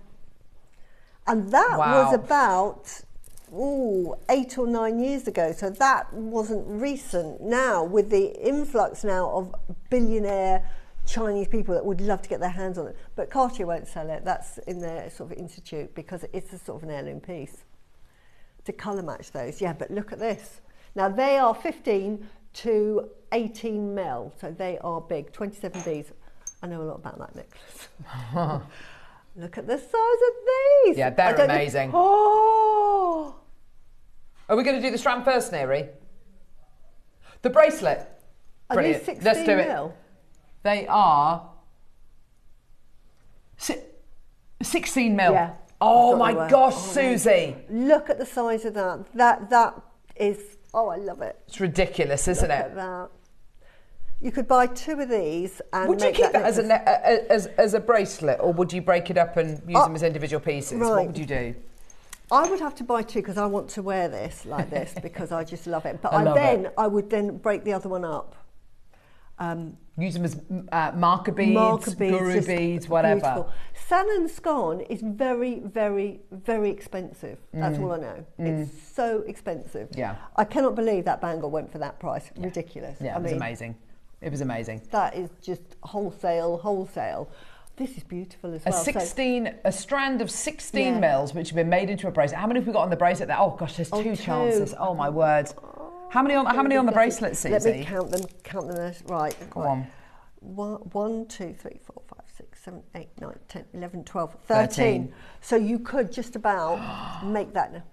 [SPEAKER 5] And that was about 8 or 9 years ago, so that wasn't recent. Now, with the influx now of billionaire Chinese people that would love to get their hands on it, but Cartier won't sell it. That's in their sort of institute because it's a sort of an heirloom piece. To colour match those, but look at this. Now they are 15 to 18 mil, so they are big. 27 beads. I know a lot about that necklace. Look at the size of these.
[SPEAKER 4] Yeah, they're amazing. Are we going to do the strand first, Neri? The bracelet. Brilliant.
[SPEAKER 5] Are these 16
[SPEAKER 4] Let's do it.
[SPEAKER 5] mil?
[SPEAKER 4] They are 16 mil.
[SPEAKER 5] Yeah.
[SPEAKER 4] Oh my gosh, Susie.
[SPEAKER 5] Look at the size of that. That is, I love it.
[SPEAKER 4] It's ridiculous, isn't it?
[SPEAKER 5] Look at that. You could buy 2 of these and
[SPEAKER 4] would you keep that as a bracelet, or would you break it up and use them as individual pieces?
[SPEAKER 5] Right.
[SPEAKER 4] What would you do?
[SPEAKER 5] I would have to buy 2 because I want to wear this like this because I just love it. But I would then break the other one up.
[SPEAKER 4] Use them as marker beads, guru beads, whatever.
[SPEAKER 5] Beautiful. San and Scone is very, very, very expensive. That's all I know. It's so expensive.
[SPEAKER 4] Yeah.
[SPEAKER 5] I cannot believe that bangle went for that price. Ridiculous.
[SPEAKER 4] Yeah, it was amazing. It was amazing.
[SPEAKER 5] That is just wholesale. This is beautiful as well.
[SPEAKER 4] A strand of 16 mils, which have been made into a bracelet. How many have we got on the bracelet there? Oh gosh, there's 2 chances. Oh my word. How many on the bracelet, Susie?
[SPEAKER 5] Let me count them. Right.
[SPEAKER 4] Go on.
[SPEAKER 5] 1, 2, 3, 4, 5, 6, 7, 8, 9, 10, 11, 12, 13. So you could just about make that.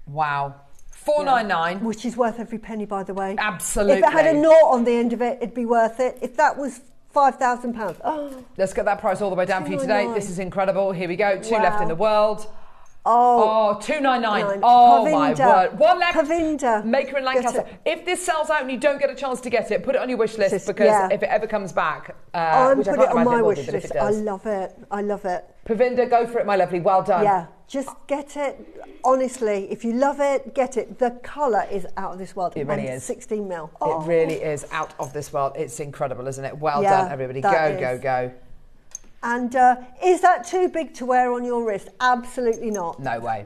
[SPEAKER 4] Wow. 499.
[SPEAKER 5] Which is worth every penny, by the way.
[SPEAKER 4] Absolutely.
[SPEAKER 5] If it had a naught on the end of it, it'd be worth it. If that was £5,000. Oh.
[SPEAKER 4] Let's get that price all the way down for you today. This is incredible. Here we go. 2 left in the world. Oh, 299. Oh my word. 1 left.
[SPEAKER 5] Pavinda.
[SPEAKER 4] Maker in Lancaster. If this sells out and you don't get a chance to get it, put it on your wish list because if it ever comes back,
[SPEAKER 5] I'm
[SPEAKER 4] which I
[SPEAKER 5] put
[SPEAKER 4] can't
[SPEAKER 5] it on
[SPEAKER 4] imagine
[SPEAKER 5] my
[SPEAKER 4] it will
[SPEAKER 5] wish
[SPEAKER 4] do, but if
[SPEAKER 5] list.
[SPEAKER 4] it does.
[SPEAKER 5] I love it.
[SPEAKER 4] Pavinda, go for it, my lovely. Well done.
[SPEAKER 5] Yeah, just get it. Honestly, if you love it, get it. The colour is out of this world.
[SPEAKER 4] It really is.
[SPEAKER 5] 16 mil.
[SPEAKER 4] It really is out of this world. It's incredible, isn't it? Well done, everybody. Go.
[SPEAKER 5] And is that too big to wear on your wrist? Absolutely not.
[SPEAKER 4] No way.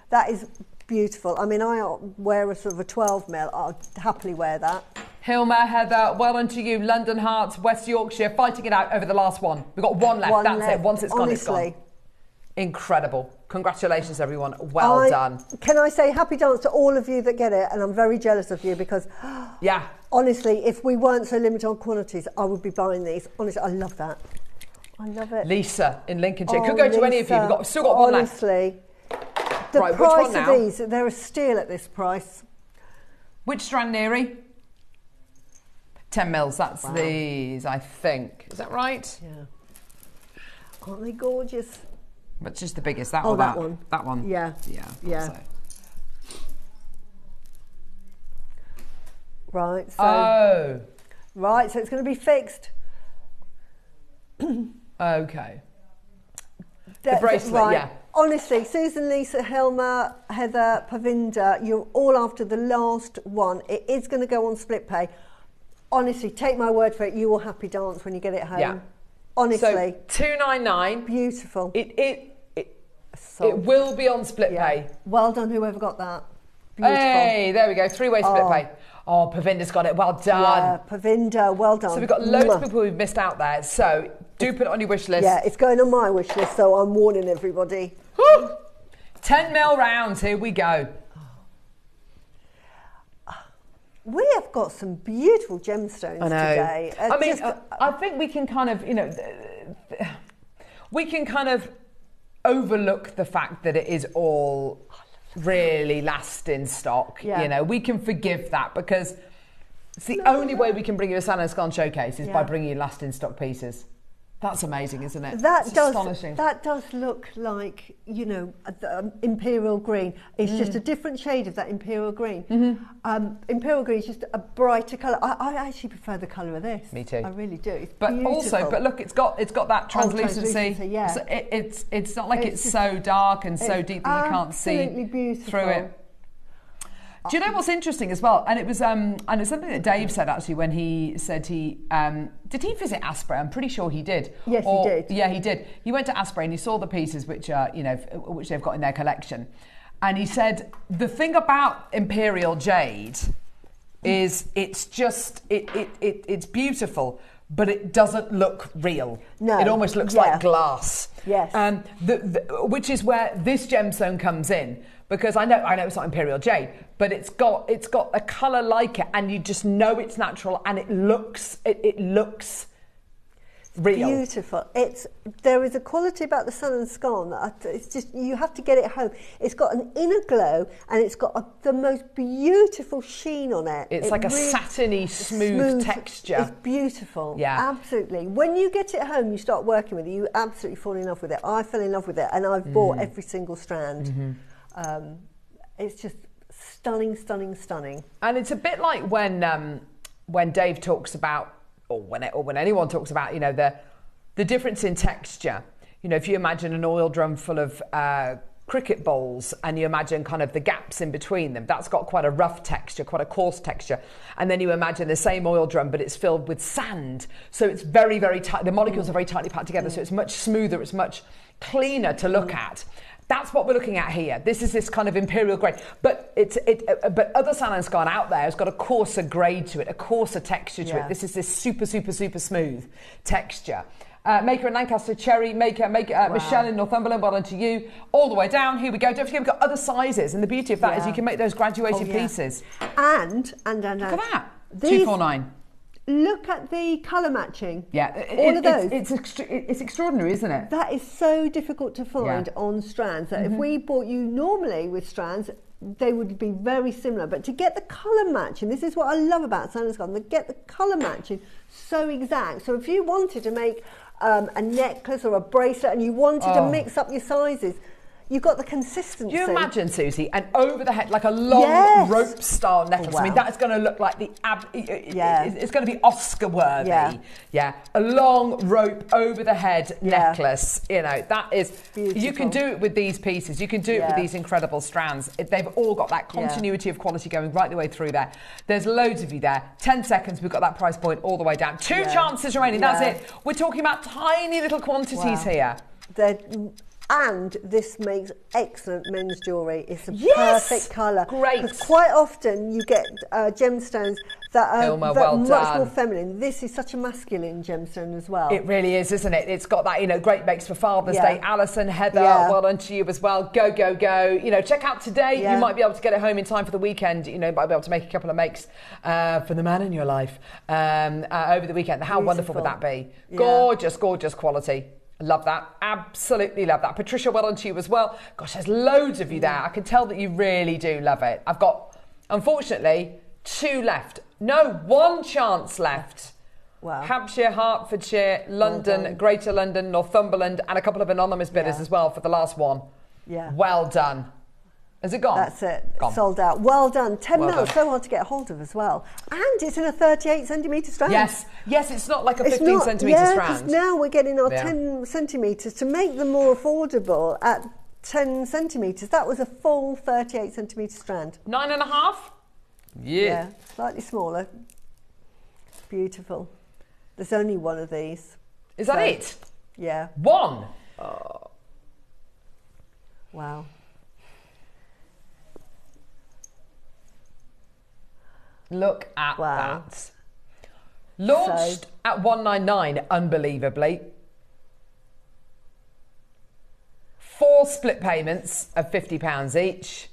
[SPEAKER 5] That is beautiful. I mean, I wear a sort of a 12 mil. I'll happily wear that.
[SPEAKER 4] Hilma, Heather, well done to you. London Hearts, West Yorkshire, fighting it out over the last one. We've got 1 left. That's it. Once it's gone, it's gone. Incredible. Congratulations, everyone. Well done.
[SPEAKER 5] Can I say happy dance to all of you that get it? And I'm very jealous of you because, honestly, if we weren't so limited on quantities, I would be buying these. Honestly, I love that. I love it.
[SPEAKER 4] Lisa in Lincolnshire. Could go to any of you. We've still got 1 left.
[SPEAKER 5] Honestly. The price of these, they're a steal at this price.
[SPEAKER 4] Which strand, Neri? 10 mils, that's these, I think. Is that right?
[SPEAKER 5] Yeah. Aren't they gorgeous?
[SPEAKER 4] But just the biggest, that
[SPEAKER 5] Oh,
[SPEAKER 4] or
[SPEAKER 5] that
[SPEAKER 4] that?
[SPEAKER 5] one.
[SPEAKER 4] That one?
[SPEAKER 5] Yeah. Yeah.
[SPEAKER 4] So.
[SPEAKER 5] Right, so... Right, so it's going to be fixed.
[SPEAKER 4] Okay. The bracelet,
[SPEAKER 5] right.
[SPEAKER 4] yeah.
[SPEAKER 5] Honestly, Susan, Lisa, Hilma, Heather, Pavinda, you're all after the last one. It is going to go on split pay. Honestly, take my word for it, you will happy dance when you get it home.
[SPEAKER 4] Yeah.
[SPEAKER 5] Honestly.
[SPEAKER 4] So $299.
[SPEAKER 5] Beautiful.
[SPEAKER 4] It will be on split pay.
[SPEAKER 5] Well done, whoever got that. Beautiful.
[SPEAKER 4] Hey, there we go. 3-way split pay. Oh, Pavinda's got it. Well done.
[SPEAKER 5] Yeah, Pavinda, well done.
[SPEAKER 4] So we've got loads of people who've missed out there. So do put it on your wish list.
[SPEAKER 5] Yeah, it's going on my wish list, so I'm warning everybody.
[SPEAKER 4] Woo! 10 mil rounds. Here we go.
[SPEAKER 5] We have got some beautiful gemstones today.
[SPEAKER 4] I think we can kind of, we can kind of overlook the fact that it is all really last in stock.
[SPEAKER 5] Yeah.
[SPEAKER 4] We can forgive that because it's the only way we can bring you a San Escan showcase is by bringing you last in stock pieces. That's amazing, isn't it? It's astonishing.
[SPEAKER 5] That does look like, imperial green. It's just a different shade of that imperial green. Imperial green is just a brighter colour. I actually prefer the colour of this.
[SPEAKER 4] Me too.
[SPEAKER 5] I really do. It's
[SPEAKER 4] but
[SPEAKER 5] beautiful.
[SPEAKER 4] also, look, it's got that translucency.
[SPEAKER 5] Yeah.
[SPEAKER 4] So it's not like it's so dark and so deep that you can't see through it. Do you know what's interesting as well? And it was something that Dave said actually when he said did he visit Asprey? I'm pretty sure he did.
[SPEAKER 5] Yes, he did.
[SPEAKER 4] Yeah, he did. He went to Asprey and he saw the pieces which are which they've got in their collection, and he said the thing about Imperial Jade is it's just it's beautiful, but it doesn't look real. No, it almost looks like glass.
[SPEAKER 5] Yes.
[SPEAKER 4] Which is where this gemstone comes in. Because I know it's not Imperial Jade, but it's got a colour like it, and you just know it's natural, and it looks real.
[SPEAKER 5] Beautiful. There is a quality about the Sun and Scone that it's just you have to get it home. It's got an inner glow, and it's got the most beautiful sheen on it.
[SPEAKER 4] It's like a satiny, smooth texture.
[SPEAKER 5] It's beautiful.
[SPEAKER 4] Yeah,
[SPEAKER 5] absolutely. When you get it home, you start working with it. You absolutely fall in love with it. I fell in love with it, and I've bought every single strand.
[SPEAKER 4] Mm-hmm.
[SPEAKER 5] It's just stunning, stunning, stunning.
[SPEAKER 4] And it's a bit like when Dave talks about, or when anyone talks about, the difference in texture. If you imagine an oil drum full of cricket balls and you imagine kind of the gaps in between them, that's got quite a rough texture, quite a coarse texture. And then you imagine the same oil drum, but it's filled with sand. So it's very, very tight. The molecules are very tightly packed together, so it's much smoother, it's much cleaner to look at. That's what we're looking at here. This is this kind of imperial grade, but but other San Escan out there has got a coarser grade to it, a coarser texture to it. This is this super, super, super smooth texture. Maker in Lancaster, Cherry, Maker, Michelle in Northumberland, well done to you. All the way down, here we go. Don't forget we've got other sizes, and the beauty of that is you can make those graduated pieces.
[SPEAKER 5] And
[SPEAKER 4] look at that, 249.
[SPEAKER 5] Look at the colour matching.
[SPEAKER 4] Yeah,
[SPEAKER 5] all of those.
[SPEAKER 4] It's extraordinary, isn't it?
[SPEAKER 5] That is so difficult to find on strands. That if we bought you normally with strands, they would be very similar. But to get the colour matching, this is what I love about San Escan, to get the colour matching so exact. So if you wanted to make a necklace or a bracelet and you wanted to mix up your sizes, you've got the consistency.
[SPEAKER 4] Do you imagine, Susie, and over the head, like a long rope style necklace? I mean, that's going to look like it's going to be Oscar worthy. Yeah. A long rope over the head necklace. That is beautiful. You can do it with these pieces. You can do it with these incredible strands. They've all got that continuity of quality going right the way through there. There's loads of you there. 10 seconds, we've got that price point all the way down. 2 chances remaining. That's it. We're talking about tiny little quantities here.
[SPEAKER 5] And this makes excellent men's jewellery. It's a perfect colour.
[SPEAKER 4] Great.
[SPEAKER 5] Because quite often you get gemstones that are much more feminine. This is such a masculine gemstone as well.
[SPEAKER 4] It really is, isn't it? It's got that, great makes for Father's Day. Alison, Heather, well done to you as well. Go, go, go. Check out today. You might be able to get it home in time for the weekend. You might be able to make a couple of makes for the man in your life over the weekend. How wonderful would that be? Yeah. Gorgeous, gorgeous quality. Love that. Absolutely love that. Patricia, well done to you as well. Gosh, there's loads of you there. I can tell that you really do love it. I've got, unfortunately, 2 left. No, 1 chance left.
[SPEAKER 5] Wow.
[SPEAKER 4] Hampshire, Hertfordshire, London,
[SPEAKER 5] done.
[SPEAKER 4] Greater London, Northumberland, and a couple of anonymous bidders
[SPEAKER 5] Yeah.
[SPEAKER 4] as well for the last one.
[SPEAKER 5] Yeah.
[SPEAKER 4] Well done. Has it gone?
[SPEAKER 5] That's it.
[SPEAKER 4] Gone.
[SPEAKER 5] Sold out. Well done. 10
[SPEAKER 4] Well
[SPEAKER 5] mil.
[SPEAKER 4] done.
[SPEAKER 5] So hard to get a hold of as well. And it's in a 38 centimetre strand.
[SPEAKER 4] Yes. Yes, it's not like a
[SPEAKER 5] It's
[SPEAKER 4] 15
[SPEAKER 5] not-
[SPEAKER 4] centimetre
[SPEAKER 5] yeah,
[SPEAKER 4] strand.
[SPEAKER 5] 'cause now we're getting our
[SPEAKER 4] Yeah.
[SPEAKER 5] 10 centimetres to make them more affordable at 10 centimetres. That was a full 38 centimetre strand.
[SPEAKER 4] 9.5? Yeah.
[SPEAKER 5] Slightly smaller. Beautiful. There's only one of these.
[SPEAKER 4] Is that it?
[SPEAKER 5] Yeah.
[SPEAKER 4] One?
[SPEAKER 5] Wow.
[SPEAKER 4] Look at that. Launched at 199, unbelievably. 4 split payments of £50 each.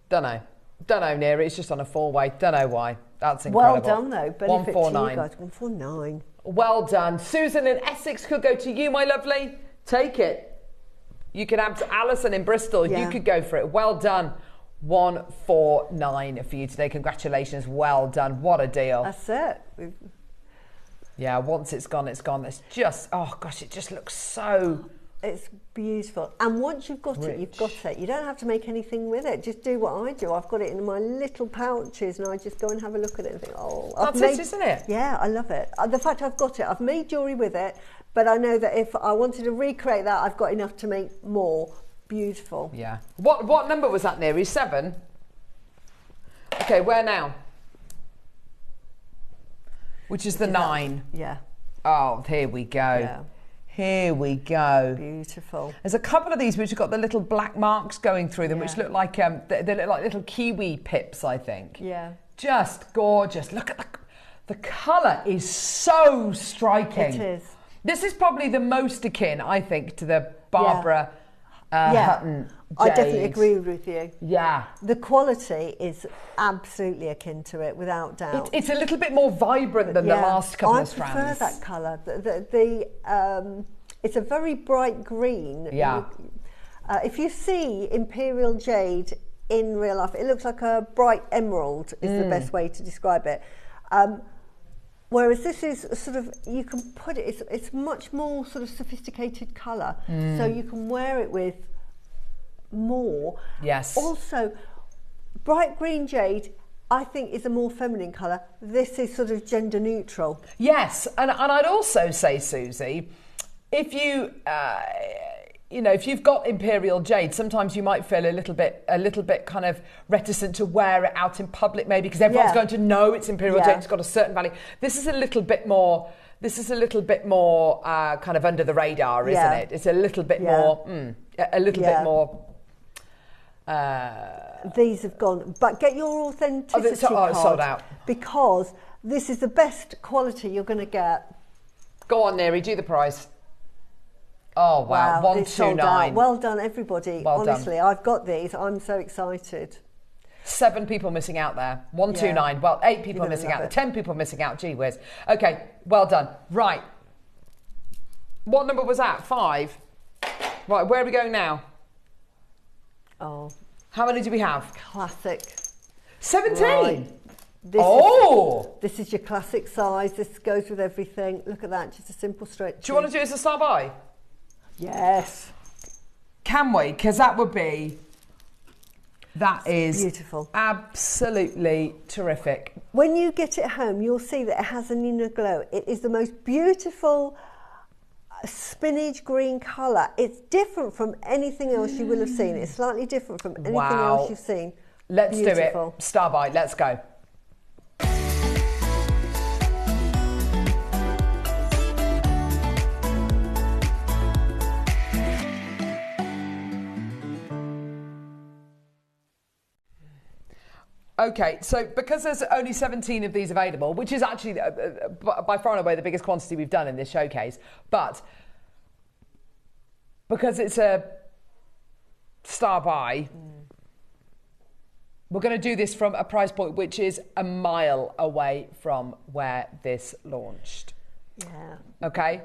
[SPEAKER 4] Don't know, Neary. It's just on a 4-way. Don't know why. That's incredible.
[SPEAKER 5] Well done, though. Benefit to you
[SPEAKER 4] 149.
[SPEAKER 5] guys. 149.
[SPEAKER 4] Well done. Susan in Essex could go to you, my lovely. Take it. You could have to Alison in Bristol.
[SPEAKER 5] Yeah.
[SPEAKER 4] You could go for it. Well done. 149 for you today. Congratulations. Well done. What a deal.
[SPEAKER 5] That's it.
[SPEAKER 4] Yeah, once it's gone, it's gone. It's just, oh gosh, it just looks so...
[SPEAKER 5] It's beautiful. And once you've got it, you've got it. You don't have to make anything with it. Just do what I do. I've got it in my little pouches and I just go and have a look at it and think, oh...
[SPEAKER 4] That's it, isn't it?
[SPEAKER 5] Yeah, I love it. The fact I've got it, I've made jewellery with it, but I know that if I wanted to recreate that, I've got enough to make more. Beautiful.
[SPEAKER 4] Yeah. What number was that, Neary? 7? Okay, where now? Which is the 9.
[SPEAKER 5] Yeah.
[SPEAKER 4] Oh, here we go.
[SPEAKER 5] Yeah.
[SPEAKER 4] Here we go.
[SPEAKER 5] Beautiful.
[SPEAKER 4] There's a couple of these which have got the little black marks going through them, which look like they look like little kiwi pips, I think.
[SPEAKER 5] Yeah.
[SPEAKER 4] Just gorgeous. Look at the colour is so striking.
[SPEAKER 5] It is.
[SPEAKER 4] This is probably the most akin, I think, to the Barbara Hutton
[SPEAKER 5] I
[SPEAKER 4] jade.
[SPEAKER 5] definitely agree with you.
[SPEAKER 4] Yeah.
[SPEAKER 5] The quality is absolutely akin to it, without doubt.
[SPEAKER 4] It's a little bit more vibrant than the last couple of strands.
[SPEAKER 5] I prefer that colour. It's a very bright green.
[SPEAKER 4] Yeah.
[SPEAKER 5] If you see Imperial Jade in real life, it looks like a bright emerald is the best way to describe it. Whereas this is sort of, you can put it, it's much more sort of sophisticated colour. So you can wear it with more.
[SPEAKER 4] Yes.
[SPEAKER 5] Also, bright green jade, I think, is a more feminine colour. This is sort of gender neutral.
[SPEAKER 4] Yes, and I'd also say, Susie, if you, if you've got Imperial Jade, sometimes you might feel a little bit kind of reticent to wear it out in public, maybe because everyone's going to know it's Imperial Jade. It's got a certain value. This is a little bit more. Kind of under the radar, isn't it? It's a little bit more. Bit more.
[SPEAKER 5] These have gone, but get your authenticity card,
[SPEAKER 4] sold out,
[SPEAKER 5] because this is the best quality you're going to get.
[SPEAKER 4] Go on, Neary, do the price. Oh wow, 129.
[SPEAKER 5] Well done, everybody.
[SPEAKER 4] Well
[SPEAKER 5] Honestly,
[SPEAKER 4] done.
[SPEAKER 5] I've got these. I'm so excited.
[SPEAKER 4] 7 people missing out there. 129. Well, 8 people missing out. 10 people missing out. Gee whiz. Okay, well done. Right. What number was that? 5. Right, where are we going now?
[SPEAKER 5] Oh.
[SPEAKER 4] How many do we have?
[SPEAKER 5] Classic.
[SPEAKER 4] 17.
[SPEAKER 5] Right. This is your classic size. This goes with everything. Look at that, just a simple stretch.
[SPEAKER 4] Do you want to do it as a star by?
[SPEAKER 5] Yes.
[SPEAKER 4] Can we? Because that is
[SPEAKER 5] beautiful.
[SPEAKER 4] Absolutely terrific.
[SPEAKER 5] When you get it home, you'll see that it has an inner glow. It is the most beautiful spinach green colour. It's different from anything else you will have seen. It's slightly different from anything else you've seen.
[SPEAKER 4] Let's do it. Star by. Let's go. Okay, so because there's only 17 of these available, which is actually by far and away the biggest quantity we've done in this showcase, but because it's a star buy, we're going to do this from a price point which is a mile away from where this launched.
[SPEAKER 5] Yeah.
[SPEAKER 4] Okay?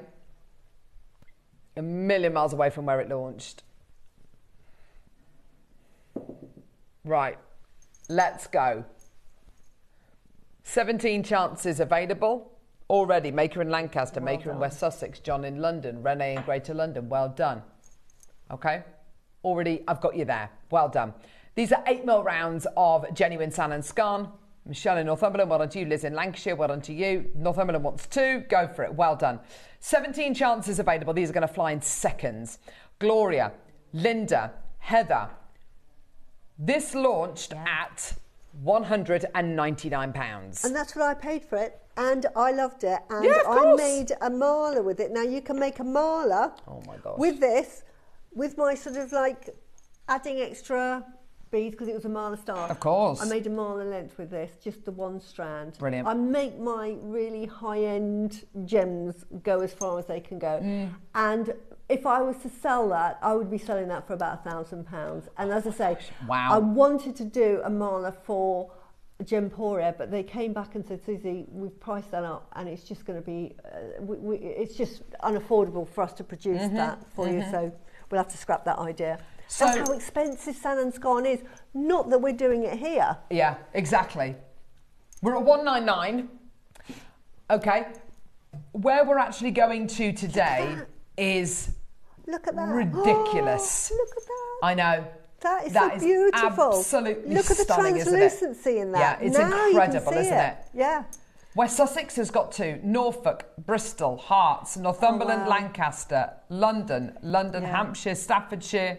[SPEAKER 4] A million miles away from where it launched. Right. Let's go. 17 chances available. Already, Maker in Lancaster, Maker in West Sussex, John in London, Renee in Greater London. Well done. Okay? Already, I've got you there. Well done. These are 8mm rounds of genuine sand and scarn. Michelle in Northumberland, well done to you. Liz in Lancashire, well done to you. Northumberland wants 2. Go for it. Well done. 17 chances available. These are going to fly in seconds. Gloria, Linda, Heather. This launched at £199.
[SPEAKER 5] And that's what I paid for it. And I loved it. And
[SPEAKER 4] yeah, of
[SPEAKER 5] I
[SPEAKER 4] course.
[SPEAKER 5] made a mala with it. Now you can make a mala with this, with my sort of like adding extra beads because it was a mala star.
[SPEAKER 4] Of course.
[SPEAKER 5] I made a mala length with this, just the one strand.
[SPEAKER 4] Brilliant.
[SPEAKER 5] I make my really high-end gems go as far as they can go. And if I was to sell that, I would be selling that for about £1,000. And as I say,
[SPEAKER 4] wow.
[SPEAKER 5] I wanted to do a mala for Gemporia, but they came back and said, Susie, we've priced that up and it's just going to be, it's just unaffordable for us to produce that for you, so we'll have to scrap that idea. So, that's how expensive sand and scarn is. Not that we're doing it here.
[SPEAKER 4] Yeah, exactly. We're at 199. Okay. Where we're actually going to today is
[SPEAKER 5] look at that.
[SPEAKER 4] Ridiculous.
[SPEAKER 5] Oh, look at that.
[SPEAKER 4] I know.
[SPEAKER 5] That is so beautiful.
[SPEAKER 4] Absolutely
[SPEAKER 5] look at the
[SPEAKER 4] stunning,
[SPEAKER 5] translucency in that.
[SPEAKER 4] Yeah, it's
[SPEAKER 5] now
[SPEAKER 4] incredible, isn't
[SPEAKER 5] it? Yeah.
[SPEAKER 4] West Sussex has got 2. Norfolk, Bristol, Herts, Northumberland, Lancaster, London, Hampshire, Staffordshire,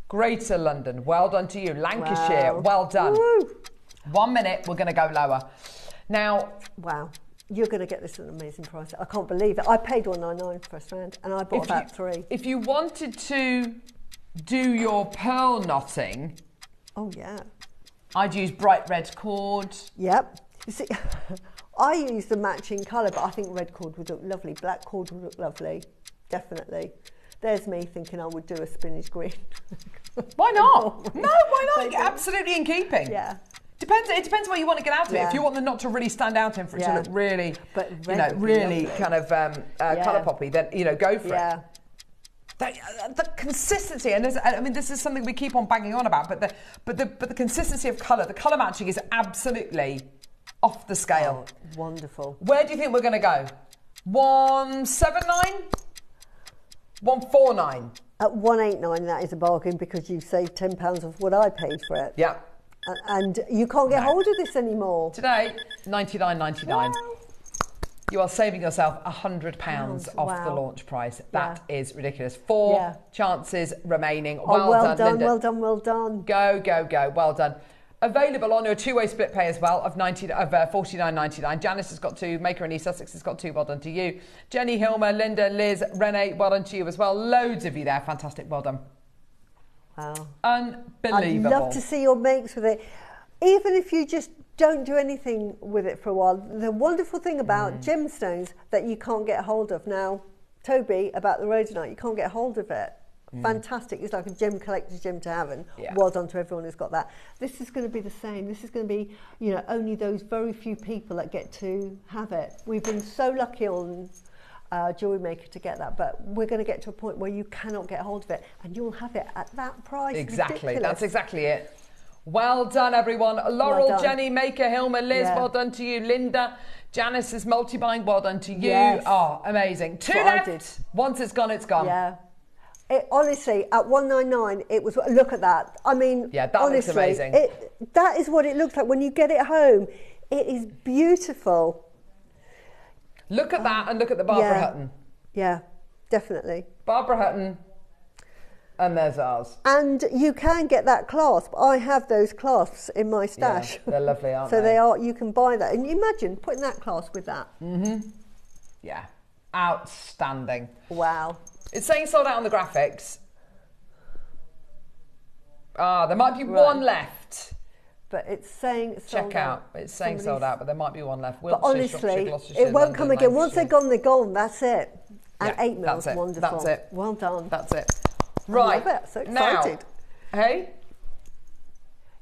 [SPEAKER 4] Greater London. Well done to you. Lancashire, well done.
[SPEAKER 5] Woo.
[SPEAKER 4] 1 minute, we're going to go lower. Now,
[SPEAKER 5] wow. You're going to get this at an amazing price. I can't believe it. I paid $199 for a strand and I bought about 3.
[SPEAKER 4] If you wanted to do your pearl knotting,
[SPEAKER 5] oh yeah,
[SPEAKER 4] I'd use bright red cord.
[SPEAKER 5] Yep. You see, I use the matching colour, but I think red cord would look lovely. Black cord would look lovely, definitely. There's me thinking I would do a spinach green.
[SPEAKER 4] Why not? No, why not? Absolutely in keeping.
[SPEAKER 5] Yeah.
[SPEAKER 4] It depends what you want to get out of it. If you want the knot to really stand out and for it to look really, really kind of colour poppy, then go for it. The consistency, and this is something we keep on banging on about, but the consistency of colour, the colour matching is absolutely off the scale.
[SPEAKER 5] Oh, wonderful.
[SPEAKER 4] Where do you think we're going to go? 179? 149?
[SPEAKER 5] At 189, that is a bargain because you've saved £10 off what I paid for it.
[SPEAKER 4] Yeah.
[SPEAKER 5] And you can't get hold of this anymore.
[SPEAKER 4] Today, $99.99. Wow. You are saving yourself £100 off the launch price. That is ridiculous. 4 chances remaining. Well done, Linda.
[SPEAKER 5] Well done, well done.
[SPEAKER 4] Go. Well done. Available on your 2-way split pay as well of $49.99. Janice has got 2. Maker in East Sussex has got 2. Well done to you. Jenny, Hilma, Linda, Liz, Renee, well done to you as well. Loads of you there. Fantastic. Well done.
[SPEAKER 5] Wow.
[SPEAKER 4] Unbelievable.
[SPEAKER 5] I'd love to see your makes with it. Even if you just don't do anything with it for a while. The wonderful thing about gemstones that you can't get hold of now, Toby, about the rhodonite, you can't get hold of it. Fantastic. It's like a gem collector's gem to have, and well done to everyone who's got that. This is going to be the same. This is going to be, only those very few people that get to have it. We've been so lucky on Jewelry Maker to get that, but we're going to get to a point where you cannot get hold of it, and you'll have it at that price.
[SPEAKER 4] Exactly.
[SPEAKER 5] Ridiculous.
[SPEAKER 4] That's exactly it. Well done, everyone. Laurel, well done. Jenny, Maker, Hilma, Liz, well done to you. Linda, Janice is multi-buying, well done to you.
[SPEAKER 5] Yes.
[SPEAKER 4] Oh, amazing. 2 left. Once it's gone, it's gone.
[SPEAKER 5] Yeah. Honestly, at 199, it was. Look at that. I mean,
[SPEAKER 4] that
[SPEAKER 5] honestly,
[SPEAKER 4] looks amazing.
[SPEAKER 5] That is what it looks like when you get it home. It is beautiful.
[SPEAKER 4] Look at that, and look at the Barbara Hutton.
[SPEAKER 5] Yeah, definitely.
[SPEAKER 4] Barbara Hutton, and there's ours.
[SPEAKER 5] And you can get that clasp. I have those clasps in my stash.
[SPEAKER 4] Yeah, they're lovely, aren't
[SPEAKER 5] they?
[SPEAKER 4] So
[SPEAKER 5] they are. You can buy that, and imagine putting that clasp with that.
[SPEAKER 4] Yeah, outstanding.
[SPEAKER 5] Wow.
[SPEAKER 4] It's saying sold out on the graphics. There might be one left.
[SPEAKER 5] But it's saying sold out.
[SPEAKER 4] It's saying sold out, but there might be one left.
[SPEAKER 5] But honestly, it won't come again. Once they're gone, they're gone. That's it. And 8 mils, wonderful.
[SPEAKER 4] That's it.
[SPEAKER 5] Well done.
[SPEAKER 4] That's it. Right.
[SPEAKER 5] I love it. So excited.
[SPEAKER 4] Now, hey?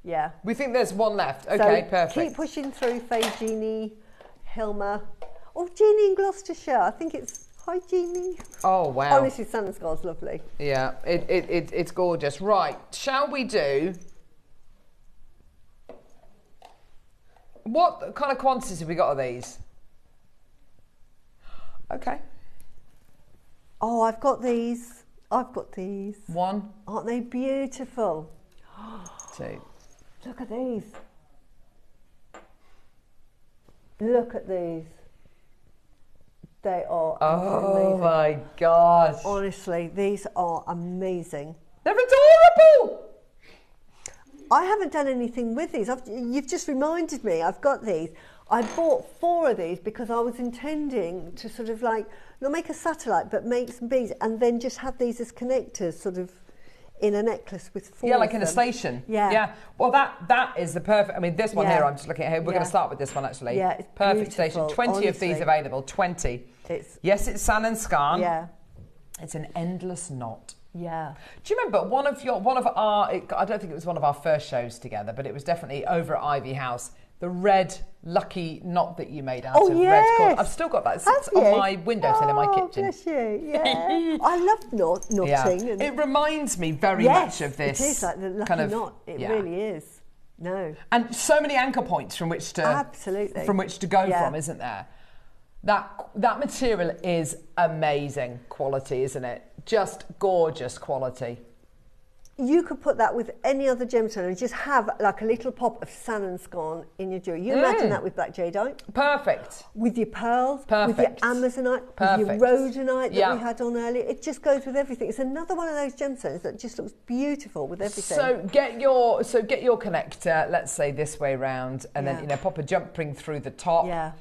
[SPEAKER 5] Yeah.
[SPEAKER 4] We think there's one left. Okay, perfect.
[SPEAKER 5] Keep pushing through, Faye, Jeannie, Hilma. Oh, Jeannie in Gloucestershire. I think it's... Hi, Jeannie.
[SPEAKER 4] Oh, wow.
[SPEAKER 5] Honestly, Sand Scar's lovely.
[SPEAKER 4] Yeah, it's gorgeous. Right, shall we do... What kind of quantities have we got of these? Okay.
[SPEAKER 5] Oh, I've got these.
[SPEAKER 4] One.
[SPEAKER 5] Aren't they beautiful?
[SPEAKER 4] Two.
[SPEAKER 5] Look at these. Look at these. They are amazing.
[SPEAKER 4] My gosh.
[SPEAKER 5] Honestly, these are amazing.
[SPEAKER 4] They're adorable.
[SPEAKER 5] I haven't done anything with these. You've just reminded me, I've got these. I bought 4 of these because I was intending to sort of like, not make a satellite, but make some beads and then just have these as connectors sort of in a necklace with 4
[SPEAKER 4] Yeah, like
[SPEAKER 5] of
[SPEAKER 4] in a
[SPEAKER 5] them.
[SPEAKER 4] station.
[SPEAKER 5] Yeah.
[SPEAKER 4] Yeah. Well, that is the perfect, I mean, this one here, I'm just looking at here. We're going to start with this one, actually.
[SPEAKER 5] Yeah, it's
[SPEAKER 4] perfect
[SPEAKER 5] beautiful,
[SPEAKER 4] station. 20 of these
[SPEAKER 5] honestly.
[SPEAKER 4] available. 20. Yes, it's San and Scan.
[SPEAKER 5] Yeah.
[SPEAKER 4] It's an endless knot.
[SPEAKER 5] Yeah.
[SPEAKER 4] Do you remember one of our, I don't think it was one of our first shows together, but it was definitely over at Ivy House, the red lucky knot that you made out of red cord. I've still got that. It sits on my windowsill in my kitchen.
[SPEAKER 5] Bless you. Yeah. I love knotting.
[SPEAKER 4] Yeah. It reminds me very much of this.
[SPEAKER 5] It is like the lucky
[SPEAKER 4] kind of
[SPEAKER 5] knot. It really is. No.
[SPEAKER 4] And so many anchor points from which to go from, isn't there? That material is amazing quality, isn't it? Just gorgeous quality.
[SPEAKER 5] You could put that with any other gemstone and just have like a little pop of San and Scan in your jewellery. You imagine that with black jadeite.
[SPEAKER 4] Perfect.
[SPEAKER 5] With your pearls.
[SPEAKER 4] Perfect.
[SPEAKER 5] With your amazonite.
[SPEAKER 4] Perfect.
[SPEAKER 5] With your rhodonite that we had on earlier. It just goes with everything. It's another one of those gemstones that just looks beautiful with everything.
[SPEAKER 4] So get your connector, let's say this way round, and then pop a jump ring through the top.
[SPEAKER 5] Yeah.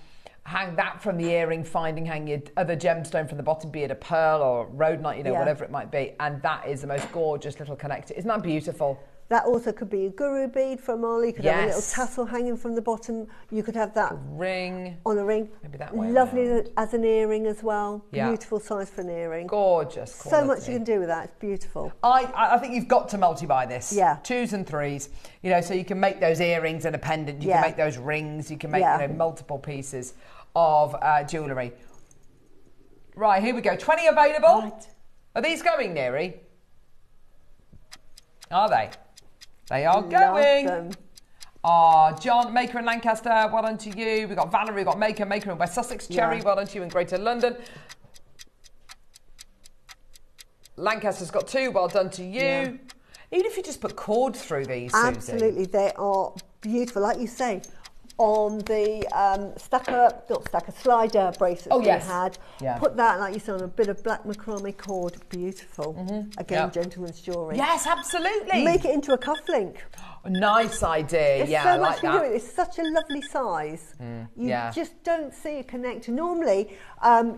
[SPEAKER 4] Hang that from the earring, hang your other gemstone from the bottom, be it a pearl or rhodonite, whatever it might be. And that is the most gorgeous little connector. Isn't that beautiful?
[SPEAKER 5] That also could be a guru bead from Marley. You could have a little tassel hanging from the bottom. You could have that
[SPEAKER 4] ring
[SPEAKER 5] on a ring.
[SPEAKER 4] Maybe that way.
[SPEAKER 5] Lovely as an earring as well.
[SPEAKER 4] Yeah.
[SPEAKER 5] Beautiful size for an earring.
[SPEAKER 4] Gorgeous quality.
[SPEAKER 5] So much you can do with that. It's beautiful.
[SPEAKER 4] I think you've got to multi-buy this.
[SPEAKER 5] Yeah.
[SPEAKER 4] 2s and 3s. So you can make those earrings and a pendant. You can make those rings. You can make multiple pieces of jewellery. Right, here we go. 20 available. Right. Are these going, Neri? Are they? They are going. John, Maker in Lancaster, well done to you. We've got Valerie, we've got Maker in West Sussex. Cherry, well done to you in Greater London. Lancaster's got 2, well done to you. Yeah. Even if you just put cord through these,
[SPEAKER 5] absolutely,
[SPEAKER 4] Susie.
[SPEAKER 5] They are beautiful. Like you say, on the slider bracelets we had, put that, like you said, on a bit of black macrame cord. Beautiful. Again, gentleman's jewellery.
[SPEAKER 4] Yes, absolutely.
[SPEAKER 5] Make it into a cufflink.
[SPEAKER 4] Nice idea.
[SPEAKER 5] There's so much you can do with it. It's such a lovely size. You just don't see a connector. Normally,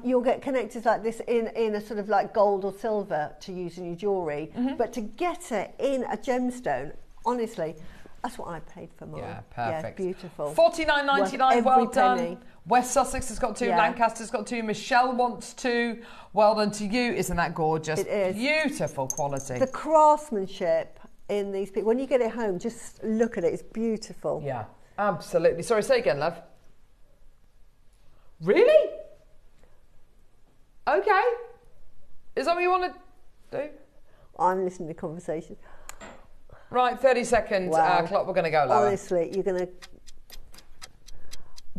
[SPEAKER 5] you'll get connectors like this in a sort of like gold or silver to use in your jewellery. But to get it in a gemstone, honestly, that's what I paid for mine.
[SPEAKER 4] Yeah, perfect.
[SPEAKER 5] Yeah, beautiful.
[SPEAKER 4] $49.99, well done.
[SPEAKER 5] Penny.
[SPEAKER 4] West Sussex has got 2, Lancaster's got 2, Michelle wants 2. Well done to you. Isn't that gorgeous?
[SPEAKER 5] It is.
[SPEAKER 4] Beautiful quality.
[SPEAKER 5] The craftsmanship in these people, when you get it home, just look at it. It's beautiful.
[SPEAKER 4] Yeah, absolutely. Sorry, say again, love. Really? Okay. Is that what you want to do?
[SPEAKER 5] I'm listening to conversations.
[SPEAKER 4] Right, 30 seconds clock. We're going to go lower.
[SPEAKER 5] Honestly, you're going to...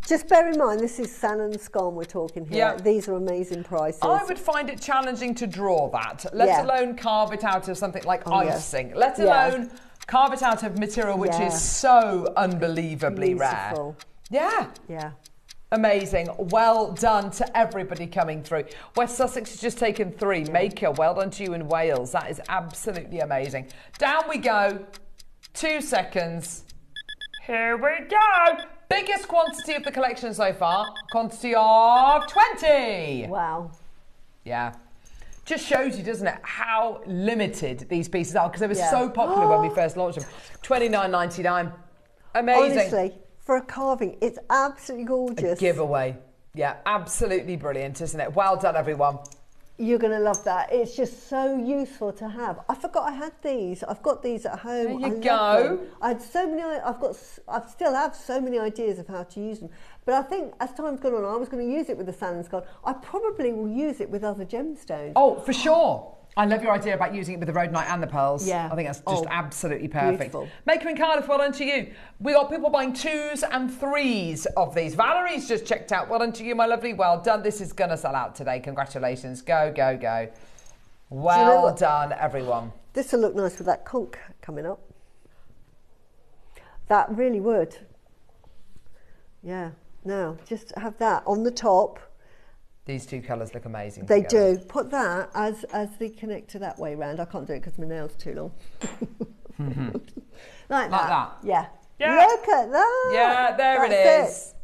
[SPEAKER 5] Just bear in mind, this is San and Scan we're talking here.
[SPEAKER 4] Yeah.
[SPEAKER 5] These are amazing prices.
[SPEAKER 4] I would find it challenging to draw that, let alone carve it out of something like icing. Let alone carve it out of material which is so unbelievably rare. Yeah.
[SPEAKER 5] Yeah.
[SPEAKER 4] Amazing. Well done to everybody coming through. West Sussex has just taken 3. Maker, well done to you in Wales. That is absolutely amazing. Down we go. 2 seconds. Here we go. Biggest quantity of the collection so far. Quantity of 20.
[SPEAKER 5] Wow.
[SPEAKER 4] Yeah. Just shows you, doesn't it, how limited these pieces are, because they were so popular when we first launched them. $29.99. Amazing.
[SPEAKER 5] Honestly, for a carving, it's absolutely gorgeous.
[SPEAKER 4] A giveaway. Yeah, absolutely brilliant, isn't it? Well done, everyone.
[SPEAKER 5] You're going to love that. It's just so useful to have. I forgot I had these. I've got these at home.
[SPEAKER 4] There you go.
[SPEAKER 5] I had so many. I still have so many ideas of how to use them. But I think as time's gone on, I was going to use it with the San and Scan. I probably will use it with other gemstones.
[SPEAKER 4] Oh, for sure. I love your idea about using it with the rhodonite and the pearls.
[SPEAKER 5] Yeah.
[SPEAKER 4] I think that's just absolutely perfect.
[SPEAKER 5] Beautiful.
[SPEAKER 4] Maker in Cardiff, well done to you. We got people buying 2s and 3s of these. Valerie's just checked out. Well done to you, my lovely. Well done. This is going to sell out today. Congratulations. Go, go, go. Well done, everyone.
[SPEAKER 5] This will look nice with that conch coming up. That really would. Yeah. Now, just have that on the top.
[SPEAKER 4] These 2 colours look amazing.
[SPEAKER 5] They
[SPEAKER 4] together.
[SPEAKER 5] do. Put that as the connector that way round. I can't do it because my nail's too long. Like that. Yeah. Look at that.
[SPEAKER 4] Yeah, there it is.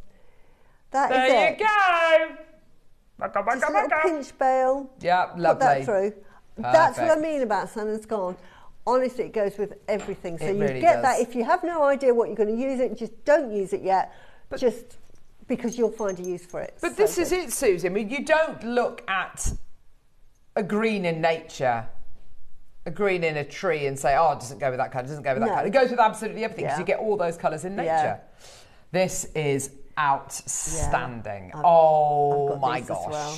[SPEAKER 5] That
[SPEAKER 4] there
[SPEAKER 5] is
[SPEAKER 4] you
[SPEAKER 5] it.
[SPEAKER 4] go.
[SPEAKER 5] Just a little pinch bail.
[SPEAKER 4] Yeah, lovely.
[SPEAKER 5] Put that through.
[SPEAKER 4] Perfect.
[SPEAKER 5] That's what I mean about Sun and Scarn. Honestly, it goes with everything. So
[SPEAKER 4] It
[SPEAKER 5] you
[SPEAKER 4] really
[SPEAKER 5] get
[SPEAKER 4] does.
[SPEAKER 5] that. If you have no idea what you're going to use it, just don't use it yet. But just because you'll find a use for it.
[SPEAKER 4] But this is it, Susie. I mean, you don't look at a green in nature, a green in a tree, and say, oh, it doesn't go with that colour, it doesn't go with that colour. It goes with absolutely everything because you get all those colours in nature.
[SPEAKER 5] Yeah.
[SPEAKER 4] This is outstanding.
[SPEAKER 5] I've
[SPEAKER 4] Oh
[SPEAKER 5] got
[SPEAKER 4] my
[SPEAKER 5] these as
[SPEAKER 4] gosh.
[SPEAKER 5] well.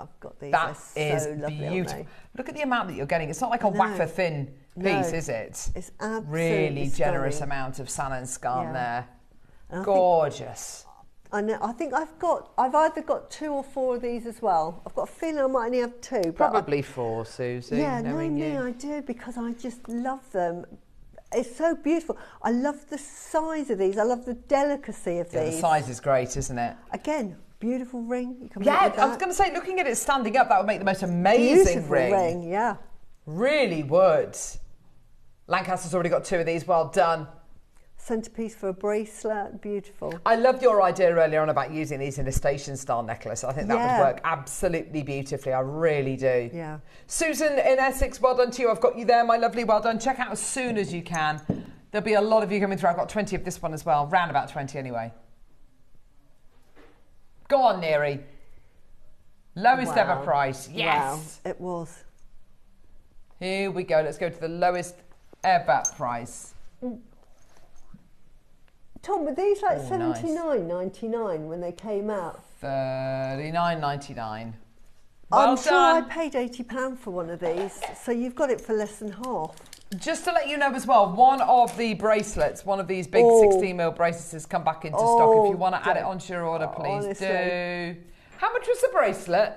[SPEAKER 5] I've got these.
[SPEAKER 4] That
[SPEAKER 5] They're
[SPEAKER 4] is
[SPEAKER 5] so lovely,
[SPEAKER 4] beautiful.
[SPEAKER 5] aren't
[SPEAKER 4] Look at the amount that you're getting. It's not like a wafer thin piece, is it?
[SPEAKER 5] It's absolutely
[SPEAKER 4] really generous
[SPEAKER 5] stunning.
[SPEAKER 4] amount of sun and scarn there.
[SPEAKER 5] And I
[SPEAKER 4] Gorgeous.
[SPEAKER 5] I know. I think I've either got 2 or 4 of these as well. I've got a feeling I might only have 2. But
[SPEAKER 4] Probably 4, Susie.
[SPEAKER 5] Yeah,
[SPEAKER 4] knowing you.
[SPEAKER 5] I do because I just love them. It's so beautiful. I love the size of these. I love the delicacy of these.
[SPEAKER 4] The size is great, isn't it?
[SPEAKER 5] Again, beautiful ring. You can
[SPEAKER 4] Yeah,
[SPEAKER 5] make with
[SPEAKER 4] I was
[SPEAKER 5] that.
[SPEAKER 4] going to say, looking at it standing up, that would make the most amazing
[SPEAKER 5] Beautiful ring. Yeah.
[SPEAKER 4] Really would. Lancaster's already got 2 of these. Well done.
[SPEAKER 5] Centerpiece for a bracelet. Beautiful.
[SPEAKER 4] I loved your idea earlier on about using these in a station style necklace. I think that would work absolutely beautifully. I really do.
[SPEAKER 5] Yeah.
[SPEAKER 4] Susan in Essex, well done to you. I've got you there, my lovely. Well done. Check out as soon as you can. There'll be a lot of you coming through. I've got 20 of this one as well. Round about 20 anyway. Go on, Neri. Lowest ever price. Yes.
[SPEAKER 5] Wow, it was.
[SPEAKER 4] Here we go. Let's go to the lowest ever price.
[SPEAKER 5] Tom, were these like
[SPEAKER 4] nice.
[SPEAKER 5] $79.99 when they came out?
[SPEAKER 4] $39.99.
[SPEAKER 5] I'm
[SPEAKER 4] Well
[SPEAKER 5] sure I
[SPEAKER 4] done.
[SPEAKER 5] paid £80 for one of these, so you've got it for less than half.
[SPEAKER 4] Just to let you know as well, one of the bracelets, one of these big 16mm bracelets has come back into stock. If you want to add it onto your order, please
[SPEAKER 5] honestly.
[SPEAKER 4] do. How much was the bracelet?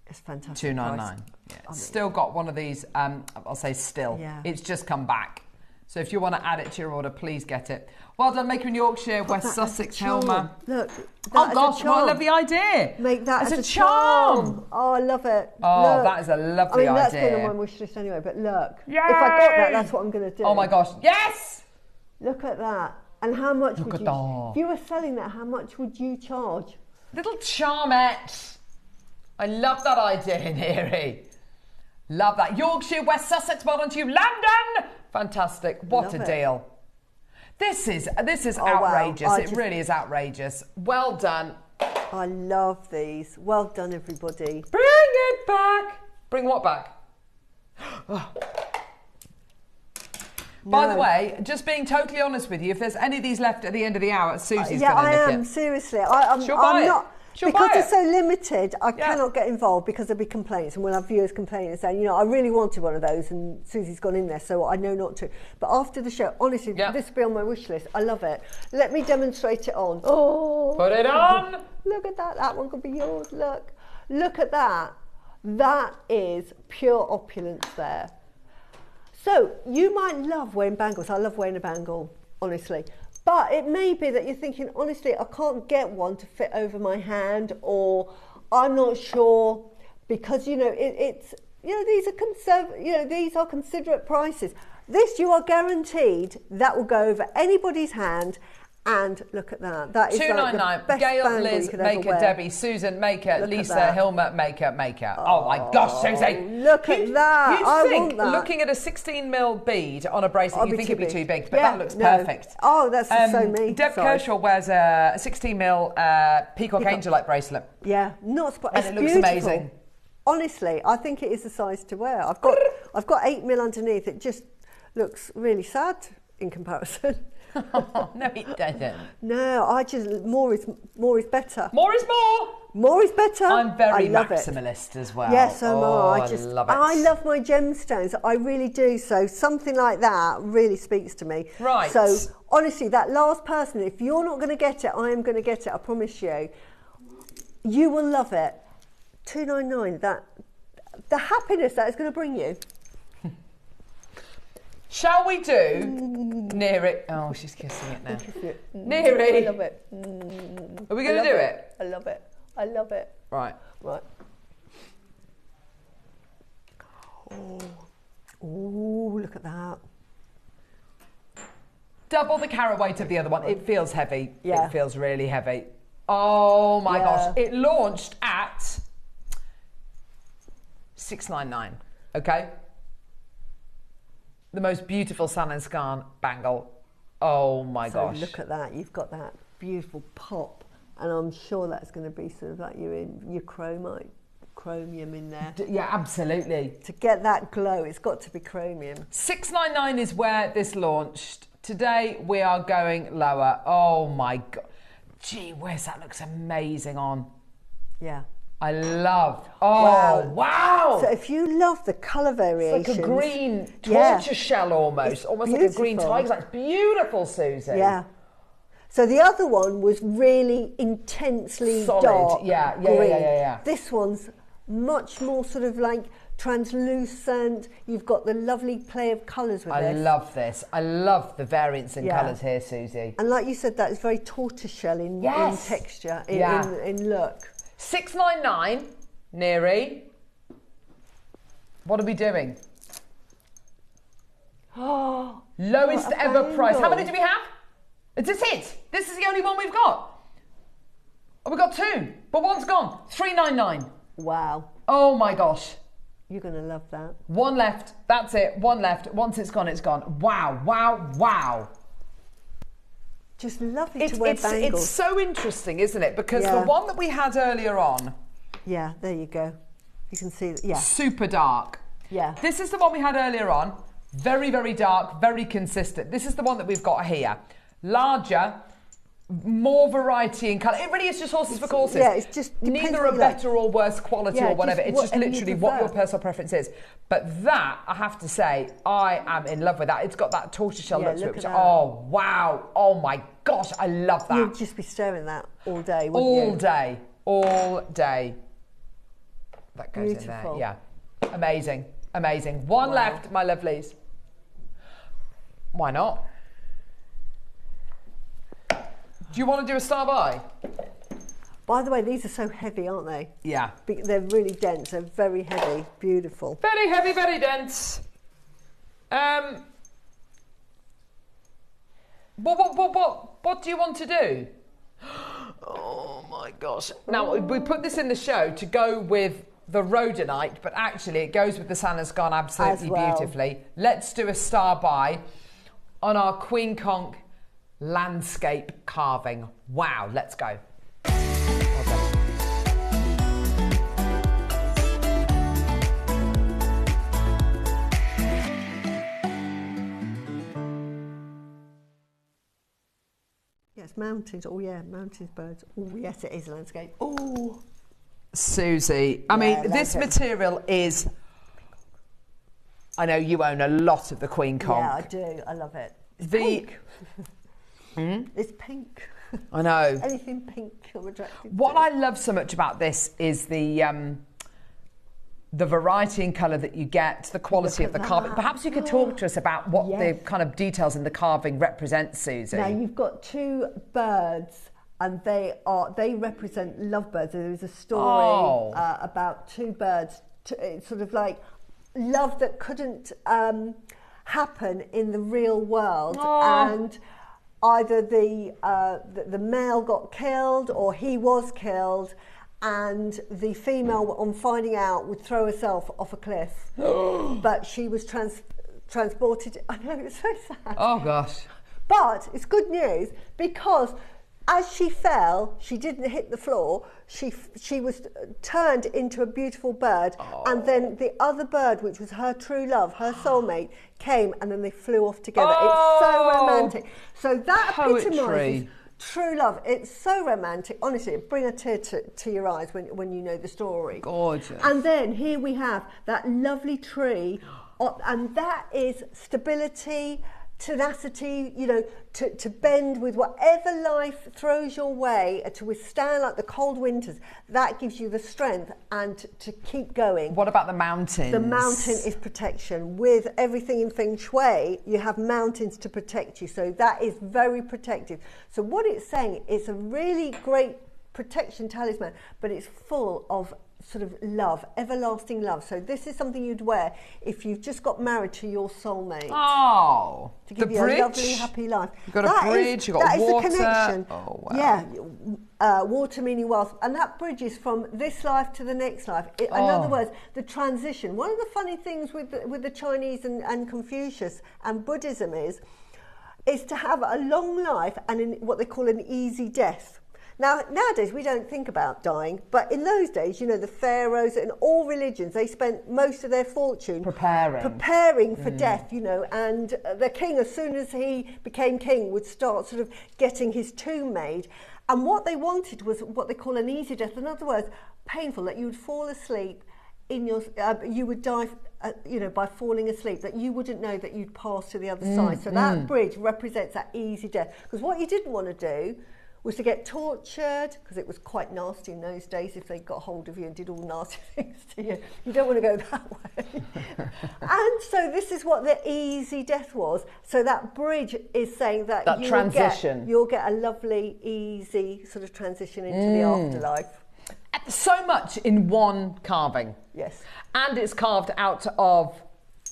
[SPEAKER 5] It's fantastic.
[SPEAKER 4] $2.99. Yeah. Still got one of these, I'll say still.
[SPEAKER 5] Yeah.
[SPEAKER 4] It's just come back. So if you want to add it to your order, please get it. Well done, Maker in Yorkshire, West Sussex, Helmer.
[SPEAKER 5] Look,
[SPEAKER 4] Oh gosh, what a lovely idea.
[SPEAKER 5] Make that
[SPEAKER 4] as
[SPEAKER 5] as
[SPEAKER 4] a
[SPEAKER 5] a
[SPEAKER 4] charm.
[SPEAKER 5] Oh, I love it.
[SPEAKER 4] Oh,
[SPEAKER 5] Look.
[SPEAKER 4] that is a lovely
[SPEAKER 5] I mean, that's
[SPEAKER 4] idea.
[SPEAKER 5] been on my wish list anyway, but look. If I got that, that's what I'm going to do.
[SPEAKER 4] Oh my gosh, yes!
[SPEAKER 5] Look at that. And how much
[SPEAKER 4] Look
[SPEAKER 5] would
[SPEAKER 4] at
[SPEAKER 5] you...
[SPEAKER 4] that.
[SPEAKER 5] If you were selling that, how much would you charge?
[SPEAKER 4] Little charmette. I love that idea, Neri. Love that. Yorkshire, West Sussex, well done to you. London! Fantastic. What
[SPEAKER 5] Love
[SPEAKER 4] a
[SPEAKER 5] it.
[SPEAKER 4] deal. This is
[SPEAKER 5] Oh, wow.
[SPEAKER 4] outrageous.
[SPEAKER 5] I
[SPEAKER 4] It really is outrageous. Well done.
[SPEAKER 5] I love these. Well done, everybody.
[SPEAKER 4] Bring it back. Bring what back? By the way, just being totally honest with you, if there's any of these left at the end of the hour, Susie's
[SPEAKER 5] Yeah,
[SPEAKER 4] going to
[SPEAKER 5] I
[SPEAKER 4] nick
[SPEAKER 5] am.
[SPEAKER 4] it.
[SPEAKER 5] Seriously. I'm
[SPEAKER 4] She'll buy it.
[SPEAKER 5] not...
[SPEAKER 4] She'll
[SPEAKER 5] because
[SPEAKER 4] buy
[SPEAKER 5] it's
[SPEAKER 4] it.
[SPEAKER 5] so limited, I cannot get involved because there'll be complaints, and we'll have viewers complaining and saying, you know, I really wanted one of those, and Susie's gone in there, so I know not to. But after the show, honestly, this will be on my wish list. I love it. Let me demonstrate it on. Oh,
[SPEAKER 4] Put it on.
[SPEAKER 5] Look at that. That one could be yours. Look at that. That is pure opulence there. So you might love wearing bangles. I love wearing a bangle, honestly. But it may be that you're thinking, honestly, I can't get one to fit over my hand, or I'm not sure because, you know, it's, you know, these are considerate prices. This, you are guaranteed that will go over anybody's hand. And look at that. That is like the
[SPEAKER 4] $2.99.
[SPEAKER 5] best
[SPEAKER 4] Gail,
[SPEAKER 5] bangle
[SPEAKER 4] Liz,
[SPEAKER 5] you could ever
[SPEAKER 4] Maker,
[SPEAKER 5] wear.
[SPEAKER 4] Debbie, Susan, Maker,
[SPEAKER 5] Look at
[SPEAKER 4] Lisa,
[SPEAKER 5] that.
[SPEAKER 4] Hilma, Maker. Oh my gosh, Susie.
[SPEAKER 5] Look at that.
[SPEAKER 4] You'd
[SPEAKER 5] I
[SPEAKER 4] think,
[SPEAKER 5] want that.
[SPEAKER 4] looking at a 16mm bead on a bracelet, you think it'd be too big, but
[SPEAKER 5] Yeah,
[SPEAKER 4] that looks
[SPEAKER 5] no.
[SPEAKER 4] perfect.
[SPEAKER 5] Oh, that's so me.
[SPEAKER 4] Deb
[SPEAKER 5] Sorry.
[SPEAKER 4] Kershaw wears a 16mm Peacock Angelite bracelet.
[SPEAKER 5] Yeah, not
[SPEAKER 4] And
[SPEAKER 5] it's
[SPEAKER 4] it looks
[SPEAKER 5] beautiful.
[SPEAKER 4] amazing.
[SPEAKER 5] Honestly, I think it is the size to wear. I've got 8mm underneath. It just looks really sad in comparison.
[SPEAKER 4] No, it doesn't.
[SPEAKER 5] No, I just more is better.
[SPEAKER 4] More is more.
[SPEAKER 5] More is better.
[SPEAKER 4] I'm very
[SPEAKER 5] I love
[SPEAKER 4] maximalist as well.
[SPEAKER 5] Yes, so am I.
[SPEAKER 4] I love it.
[SPEAKER 5] I love my gemstones. I really do. So something like that really speaks to me.
[SPEAKER 4] Right.
[SPEAKER 5] So honestly, that last person, if you're not going to get it, I am going to get it. I promise you. You will love it. $2.99. That the happiness that is going to bring you.
[SPEAKER 4] Shall we do near it? Oh, she's kissing it now. Near it.
[SPEAKER 5] I love it.
[SPEAKER 4] Are we going to do it?
[SPEAKER 5] I love it. I love it.
[SPEAKER 4] Right.
[SPEAKER 5] Right. Oh, look at that.
[SPEAKER 4] Double the carat weight of the other one. It feels heavy.
[SPEAKER 5] Yeah.
[SPEAKER 4] It feels really heavy. Oh my gosh. It launched at $6.99. Okay. The most beautiful San Scan bangle. Oh my gosh.
[SPEAKER 5] Look at that. You've got that beautiful pop. And I'm sure that's going to be sort of like your chromium in there.
[SPEAKER 4] Yeah, absolutely.
[SPEAKER 5] To get that glow, it's got to be chromium.
[SPEAKER 4] $6.99 is where this launched. Today we are going lower. Oh my God. Gee whiz, that looks amazing on.
[SPEAKER 5] Yeah.
[SPEAKER 4] I love. Oh, wow.
[SPEAKER 5] So if you love the colour variations.
[SPEAKER 4] It's like a green tortoise shell almost like a green tiger. That's beautiful, Susie.
[SPEAKER 5] Yeah. So the other one was really intensely
[SPEAKER 4] solid.
[SPEAKER 5] Dark
[SPEAKER 4] Yeah.
[SPEAKER 5] This one's much more sort of like translucent. You've got the lovely play of colours with this.
[SPEAKER 4] I love this. I love the variance in colours here, Susie.
[SPEAKER 5] And like you said, that is very tortoiseshell in texture, in look.
[SPEAKER 4] $6.99, Neri. What are we doing?
[SPEAKER 5] Oh,
[SPEAKER 4] lowest ever price. How many do we have? Is this it? This is the only one we've got. Oh, we've got two, but one's gone. $3.99.
[SPEAKER 5] Wow.
[SPEAKER 4] Oh my gosh.
[SPEAKER 5] You're going to love that.
[SPEAKER 4] One left. That's it. One left. Once it's gone, it's gone. Wow, wow, wow.
[SPEAKER 5] Just lovely to wear bangles.
[SPEAKER 4] It's so interesting, isn't it? Because the one that we had earlier on.
[SPEAKER 5] Yeah, there you go. You can see,
[SPEAKER 4] super dark.
[SPEAKER 5] Yeah.
[SPEAKER 4] This is the one we had earlier on. Very, very dark, very consistent. This is the one that we've got here. Larger, more variety in colour. It really is just horses for courses.
[SPEAKER 5] Yeah, it's just
[SPEAKER 4] neither a better or worse quality or whatever. It's just literally what your personal preference is. But that, I have to say, I am in love with that. It's got that tortoiseshell look to it. Which, oh, wow. Oh, my gosh. I love that.
[SPEAKER 5] You'd just be staring at that all day, wouldn't you?
[SPEAKER 4] All day. All day. That goes in there. Yeah. Amazing. Amazing. One left, my lovelies. Why not? Do you want to do a star buy?
[SPEAKER 5] By the way, these are so heavy, aren't they?
[SPEAKER 4] Yeah.
[SPEAKER 5] They're really dense. They're very heavy. Beautiful.
[SPEAKER 4] Very heavy, very dense. What do you want to do? Oh my gosh. Now, we put this in the show to go with the Rhodonite, but actually it goes with the San Scan absolutely beautifully. Let's do a star buy on our Queen Conch landscape carving. Wow, let's go.
[SPEAKER 5] Yes, mountains. Oh yeah, mountains, birds. Oh yes, it is landscape. Oh,
[SPEAKER 4] Susie, I mean, this material is. I know you own a lot of the Queen Conch.
[SPEAKER 5] Yeah, I do. I love it. It's pink. It's pink.
[SPEAKER 4] I know.
[SPEAKER 5] Anything pink I'm attracted
[SPEAKER 4] What
[SPEAKER 5] to.
[SPEAKER 4] I love so much about this is the variety in colour that you get, the quality of the carving. Perhaps you could talk to us about what the kind of details in the carving represent, Susie.
[SPEAKER 5] Now you've got two birds, and they represent lovebirds. There is a story about two birds, it's sort of like love that couldn't happen in the real world, and either the male got killed or he was killed, and the female, on finding out, would throw herself off a cliff. But she was transported. I know, it's so sad.
[SPEAKER 4] Oh gosh.
[SPEAKER 5] But it's good news, because as she fell, she didn't hit the floor. She was turned into a beautiful bird, and then the other bird, which was her true love, her soulmate, came, and then they flew off together. It's so romantic. So that epitomises true love. It's so romantic. Honestly, it brings a tear to your eyes when you know the story.
[SPEAKER 4] Gorgeous.
[SPEAKER 5] And then here we have that lovely tree, and that is stability, tenacity, you know, to bend with whatever life throws your way, to withstand like the cold winters. That gives you the strength and to keep going.
[SPEAKER 4] What about the mountains?
[SPEAKER 5] The mountain is protection. With everything in Feng Shui, you have mountains to protect you. So that is very protective. So what it's saying, it's a really great protection talisman, but it's full of sort of love, everlasting love. So this is something you'd wear if you've just got married to your soulmate.
[SPEAKER 4] Oh,
[SPEAKER 5] to give you a lovely, happy life.
[SPEAKER 4] You've got a bridge, you've got water.
[SPEAKER 5] That is the connection.
[SPEAKER 4] Oh, wow.
[SPEAKER 5] Yeah, water meaning wealth. And that bridges from this life to the next life. In other words, the transition. One of the funny things with the Chinese and Confucius and Buddhism is to have a long life and what they call an easy death. Now, nowadays, we don't think about dying, but in those days, you know, the pharaohs and all religions, they spent most of their fortune preparing for death, you know, and the king, as soon as he became king, would start sort of getting his tomb made. And what they wanted was what they call an easy death. In other words, painful, that you would fall asleep in your, you would die, you know, by falling asleep, that you wouldn't know that you'd pass to the other side. So that bridge represents that easy death. Because what you didn't want to do was to get tortured, because it was quite nasty in those days if they got hold of you and did all nasty things to you. You don't want to go that way. And so this is what the easy death was. So that bridge is saying that you'll get a lovely, easy sort of transition into the afterlife.
[SPEAKER 4] So much in one carving.
[SPEAKER 5] Yes.
[SPEAKER 4] And it's carved out of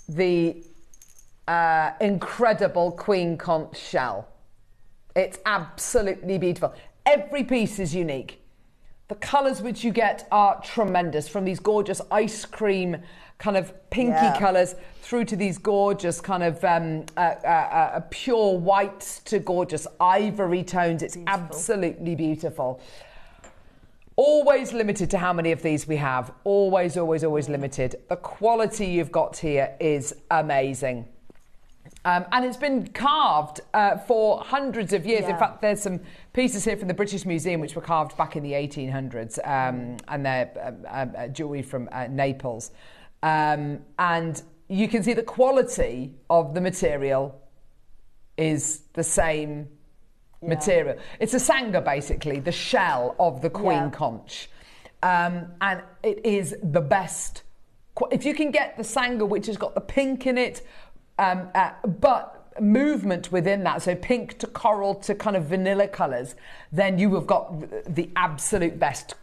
[SPEAKER 4] the incredible queen conch shell. It's absolutely beautiful. Every piece is unique. The colours which you get are tremendous, from these gorgeous ice cream kind of pinky colours through to these gorgeous kind of pure whites to gorgeous ivory tones. It's absolutely beautiful. Always limited to how many of these we have. Always, always, always limited. The quality you've got here is amazing. And it's been carved for hundreds of years. In fact, there's some pieces here from the British Museum which were carved back in the 1800s, and they're jewellery from Naples. And you can see the quality of the material is the same material. It's a sanga, basically, the shell of the queen conch. And it is the best. If you can get the sanga which has got the pink in it, but movement within that, so pink to coral to kind of vanilla colours, then you have got the absolute best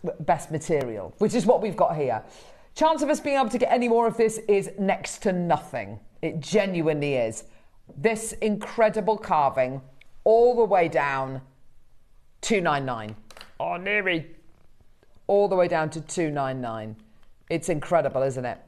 [SPEAKER 4] material, which is what we've got here. Chance of us being able to get any more of this is next to nothing. It genuinely is. This incredible carving all the way down $299. Oh, nearly. All the way down to $299. It's incredible, isn't it?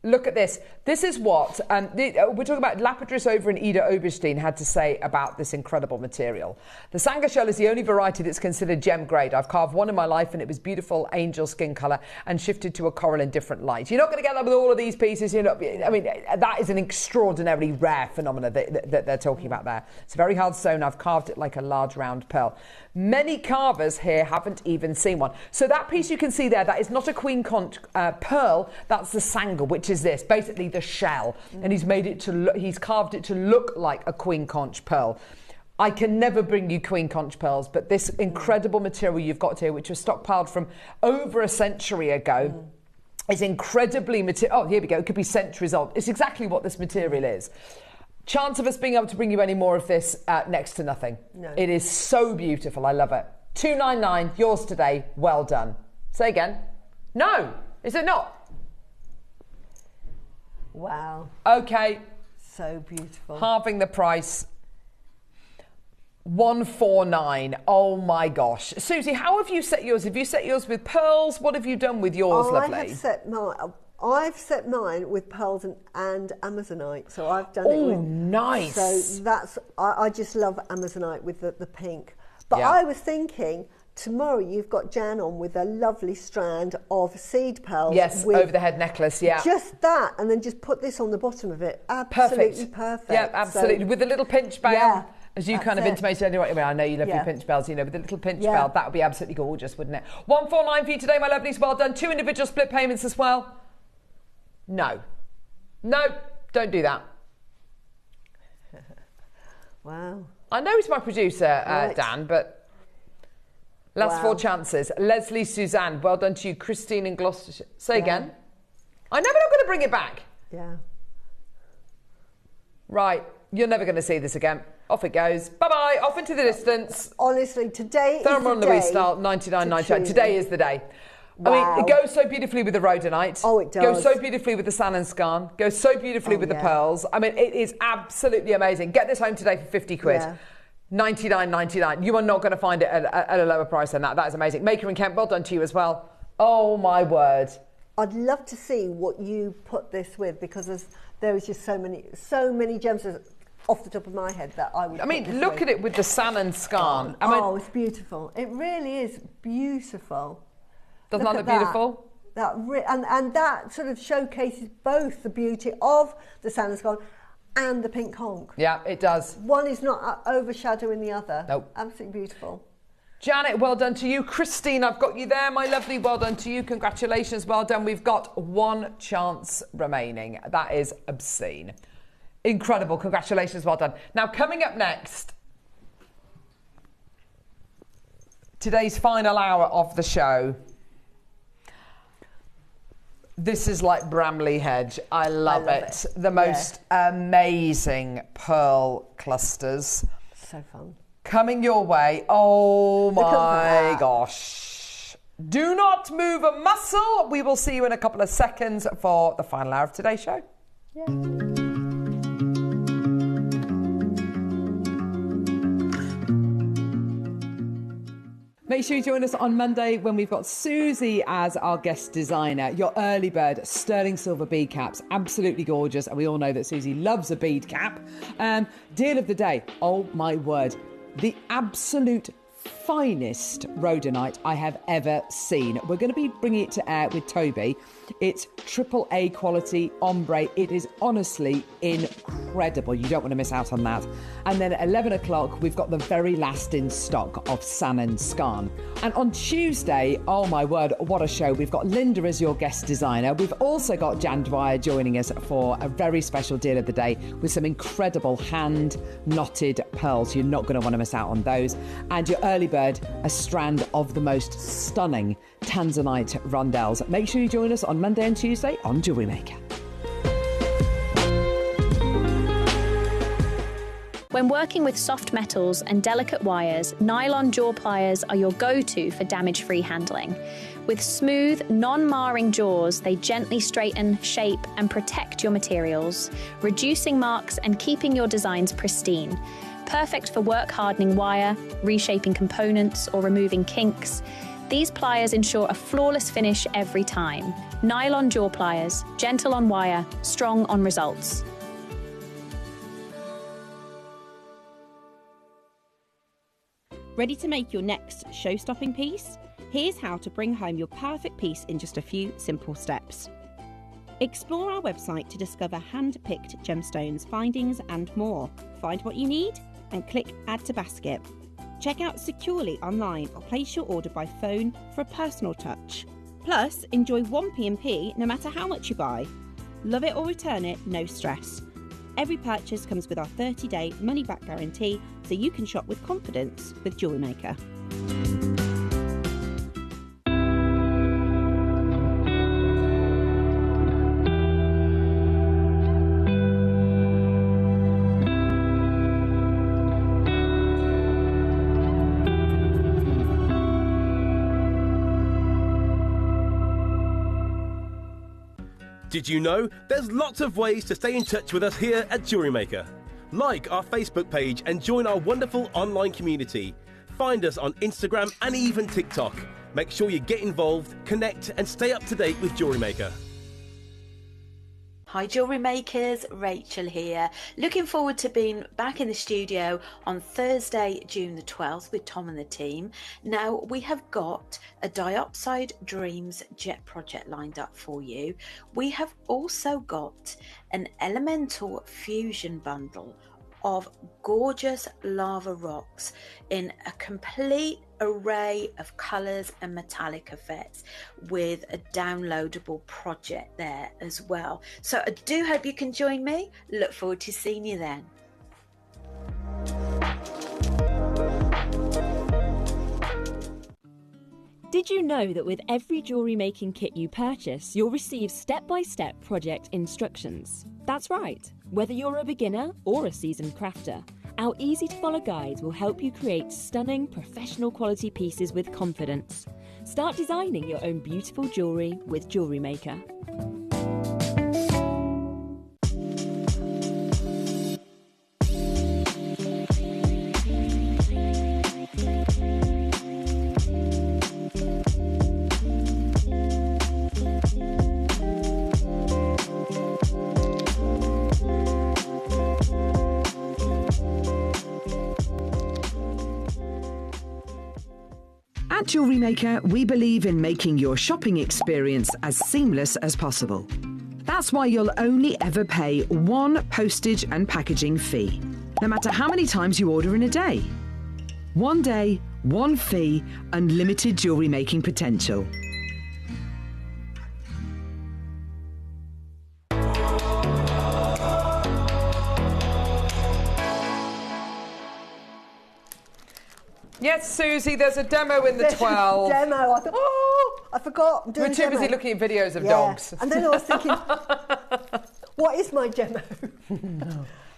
[SPEAKER 4] Look at this. This is what we're talking about. Lapidris over in Ida Oberstein had to say about this incredible material. The Sanga shell is the only variety that's considered gem grade. I've carved one in my life and it was beautiful angel skin colour and shifted to a coral in different light. You're not going to get that with all of these pieces. You're not, I mean, that is an extraordinarily rare phenomenon that they're talking about there. It's a very hard stone. I've carved it like a large round pearl. Many carvers here haven't even seen one. So that piece you can see there, that is not a queen conch pearl. That's the Sanga, which is this, basically the shell, and he's made it to he's carved it to look like a queen conch pearl. I can never bring you queen conch pearls, but this incredible material you've got here, which was stockpiled from over a century ago, is incredibly material. Oh, here we go. It could be centuries old. It's exactly what this material is. Chance of us being able to bring you any more of this, next to nothing. No. It is so beautiful. I love it. $299, yours today. Well done. Say again. No, is it not?
[SPEAKER 5] Wow.
[SPEAKER 4] Okay.
[SPEAKER 5] So beautiful.
[SPEAKER 4] Halving the price. $149. Oh my gosh. Susie, how have you set yours? Have you set yours with pearls? What have you done with yours, lovely?
[SPEAKER 5] I have set mine. I've set mine with pearls and Amazonite, so I've done it with...
[SPEAKER 4] Oh, nice.
[SPEAKER 5] So that's, I just love Amazonite with the pink. But
[SPEAKER 4] Yeah.
[SPEAKER 5] I was thinking, tomorrow you've got Jan on with a lovely strand of seed pearls.
[SPEAKER 4] Yes,
[SPEAKER 5] with
[SPEAKER 4] over the head necklace, yeah.
[SPEAKER 5] Just that, and then just put this on the bottom of it. Absolutely perfect.
[SPEAKER 4] Yeah, absolutely.
[SPEAKER 5] So,
[SPEAKER 4] with a little pinch bell.
[SPEAKER 5] Yeah,
[SPEAKER 4] As you
[SPEAKER 5] that's
[SPEAKER 4] kind of
[SPEAKER 5] it.
[SPEAKER 4] intimated anyway, I mean, I know you love your
[SPEAKER 5] Yeah.
[SPEAKER 4] pinch bells, you know, with a little pinch
[SPEAKER 5] Yeah.
[SPEAKER 4] bell, that would be absolutely gorgeous, wouldn't it? 149 for you today, my lovelies. Well done. 2 individual split payments as well. No. No, don't do that.
[SPEAKER 5] Wow.
[SPEAKER 4] I know he's my producer,
[SPEAKER 5] Right.
[SPEAKER 4] Dan, but last
[SPEAKER 5] Wow.
[SPEAKER 4] 4 chances. Leslie, Suzanne, well done to you. Christine in Gloucestershire. Say again. I know, but I'm going to bring it back.
[SPEAKER 5] Yeah.
[SPEAKER 4] Right, you're never going to see this again. Off it goes. Bye-bye, off into the distance.
[SPEAKER 5] Honestly, today is
[SPEAKER 4] Thermal on
[SPEAKER 5] the
[SPEAKER 4] the
[SPEAKER 5] day
[SPEAKER 4] style, 99.99.
[SPEAKER 5] to
[SPEAKER 4] Today is the day. I
[SPEAKER 5] Wow.
[SPEAKER 4] mean, it goes so beautifully with the rhodonite.
[SPEAKER 5] Oh, it does.
[SPEAKER 4] Goes so beautifully with the sand and scarn. Goes so beautifully with the
[SPEAKER 5] yeah.
[SPEAKER 4] pearls. I mean, it is absolutely amazing. Get this home today for 50 quid.
[SPEAKER 5] Yeah.
[SPEAKER 4] 99.99. You are not going to find it at a lower price than that. That is amazing. Maker and Kemp, well done to you as well. Oh, my word.
[SPEAKER 5] I'd love to see what you put this with, because there is just so many gems off the top of my head that I would.
[SPEAKER 4] I mean, look at it with the sand and scarn. I mean,
[SPEAKER 5] it's beautiful. It really is beautiful.
[SPEAKER 4] Doesn't that look beautiful?
[SPEAKER 5] And that sort of showcases both the beauty of the sand and scarn and the pink conch.
[SPEAKER 4] Yeah, it does.
[SPEAKER 5] One is not overshadowing the other.
[SPEAKER 4] Nope.
[SPEAKER 5] Absolutely beautiful.
[SPEAKER 4] Janet, well done to you. Christine, I've got you there, my lovely. Well done to you. Congratulations, well done. We've got 1 chance remaining. That is obscene. Incredible. Congratulations, well done. Now, coming up next, today's final hour of the show. This is like Bramley Hedge. I love it. The most amazing pearl clusters.
[SPEAKER 5] So fun.
[SPEAKER 4] Coming your way. Oh my gosh. Do not move a muscle. We will see you in a couple of seconds for the final hour of today's show. Make sure you join us on Monday when we've got Susie as our guest designer. Your early bird sterling silver bead caps, absolutely gorgeous. And we all know that Susie loves a bead cap. Deal of the day, oh my word, the absolute finest rhodonite I have ever seen. We're going to be bringing it to air with Toby. It's AAA quality ombre. It is honestly incredible. You don't want to miss out on that. And then at 11 o'clock, we've got the very last in stock of San and Scarn. And on Tuesday, oh my word, what a show. We've got Linda as your guest designer. We've also got Jan Dwyer joining us for a very special deal of the day with some incredible hand knotted pearls. You're not going to want to miss out on those. And your early bird, a strand of the most stunning tanzanite rondelles. Make sure you join us on Monday and Tuesday on Jewellery Maker.
[SPEAKER 11] When working with soft metals and delicate wires, nylon jaw pliers are your go-to for damage-free handling. With smooth, non-marring jaws, they gently straighten, shape, and protect your materials, reducing marks and keeping your designs pristine. Perfect for work-hardening wire, reshaping components, or removing kinks. These pliers ensure a flawless finish every time. Nylon jaw pliers, gentle on wire, strong on results.
[SPEAKER 15] Ready to make your next show-stopping piece? Here's how to bring home your perfect piece in just a few simple steps. Explore our website to discover hand-picked gemstones, findings and more. Find what you need and click Add to Basket. Check out securely online or place your order by phone for a personal touch. Plus, enjoy 1 P&P no matter how much you buy. Love it or return it, no stress. Every purchase comes with our 30-day money-back guarantee, so you can shop with confidence with Jewellery Maker.
[SPEAKER 6] Did you know there's lots of ways to stay in touch with us here at Jewellery Maker? Like our Facebook page and join our wonderful online community. Find us on Instagram and even TikTok. Make sure you get involved, connect and stay up to date with Jewellery Maker.
[SPEAKER 9] Hi Jewellery Makers, Rachel here. Looking forward to being back in the studio on Thursday, June the 12th with Tom and the team. Now we have got a Diopside Dreams jet project lined up for you. We have also got an elemental fusion bundle of gorgeous lava rocks in a complete array of colours and metallic effects with a downloadable project there as well. So I do hope you can join me. Look forward to seeing you then.
[SPEAKER 13] Did you know that with every jewellery making kit you purchase, you'll receive step-by-step project instructions? That's right. Whether you're a beginner or a seasoned crafter, our easy-to-follow guides will help you create stunning, professional quality pieces with confidence. Start designing your own beautiful jewellery with Jewellery Maker.
[SPEAKER 8] At Jewellery Maker, we believe in making your shopping experience as seamless as possible. That's why you'll only ever pay one postage and packaging fee, no matter how many times you order in a day. One day, one fee, unlimited jewellery making potential.
[SPEAKER 4] Yes, Susie, there's a demo in the 12.
[SPEAKER 5] Demo. I thought, oh, I forgot. I'm doing
[SPEAKER 4] We're too busy looking at videos of dogs.
[SPEAKER 5] And then I was thinking, what is my demo?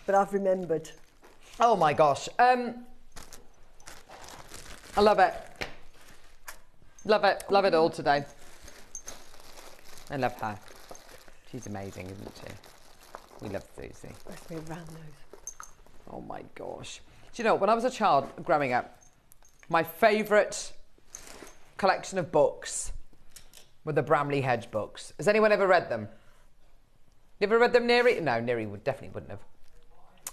[SPEAKER 5] But I've remembered.
[SPEAKER 4] Oh my gosh. I love it. Love it. Love it all today. I love her. She's amazing, isn't she? We love Susie.
[SPEAKER 5] Let's be around those.
[SPEAKER 4] Oh my gosh. Do you know, when I was a child growing up, my favourite collection of books were the Bramley Hedge books. Has anyone ever read them? You ever read them, Neri? No, Neri definitely wouldn't have.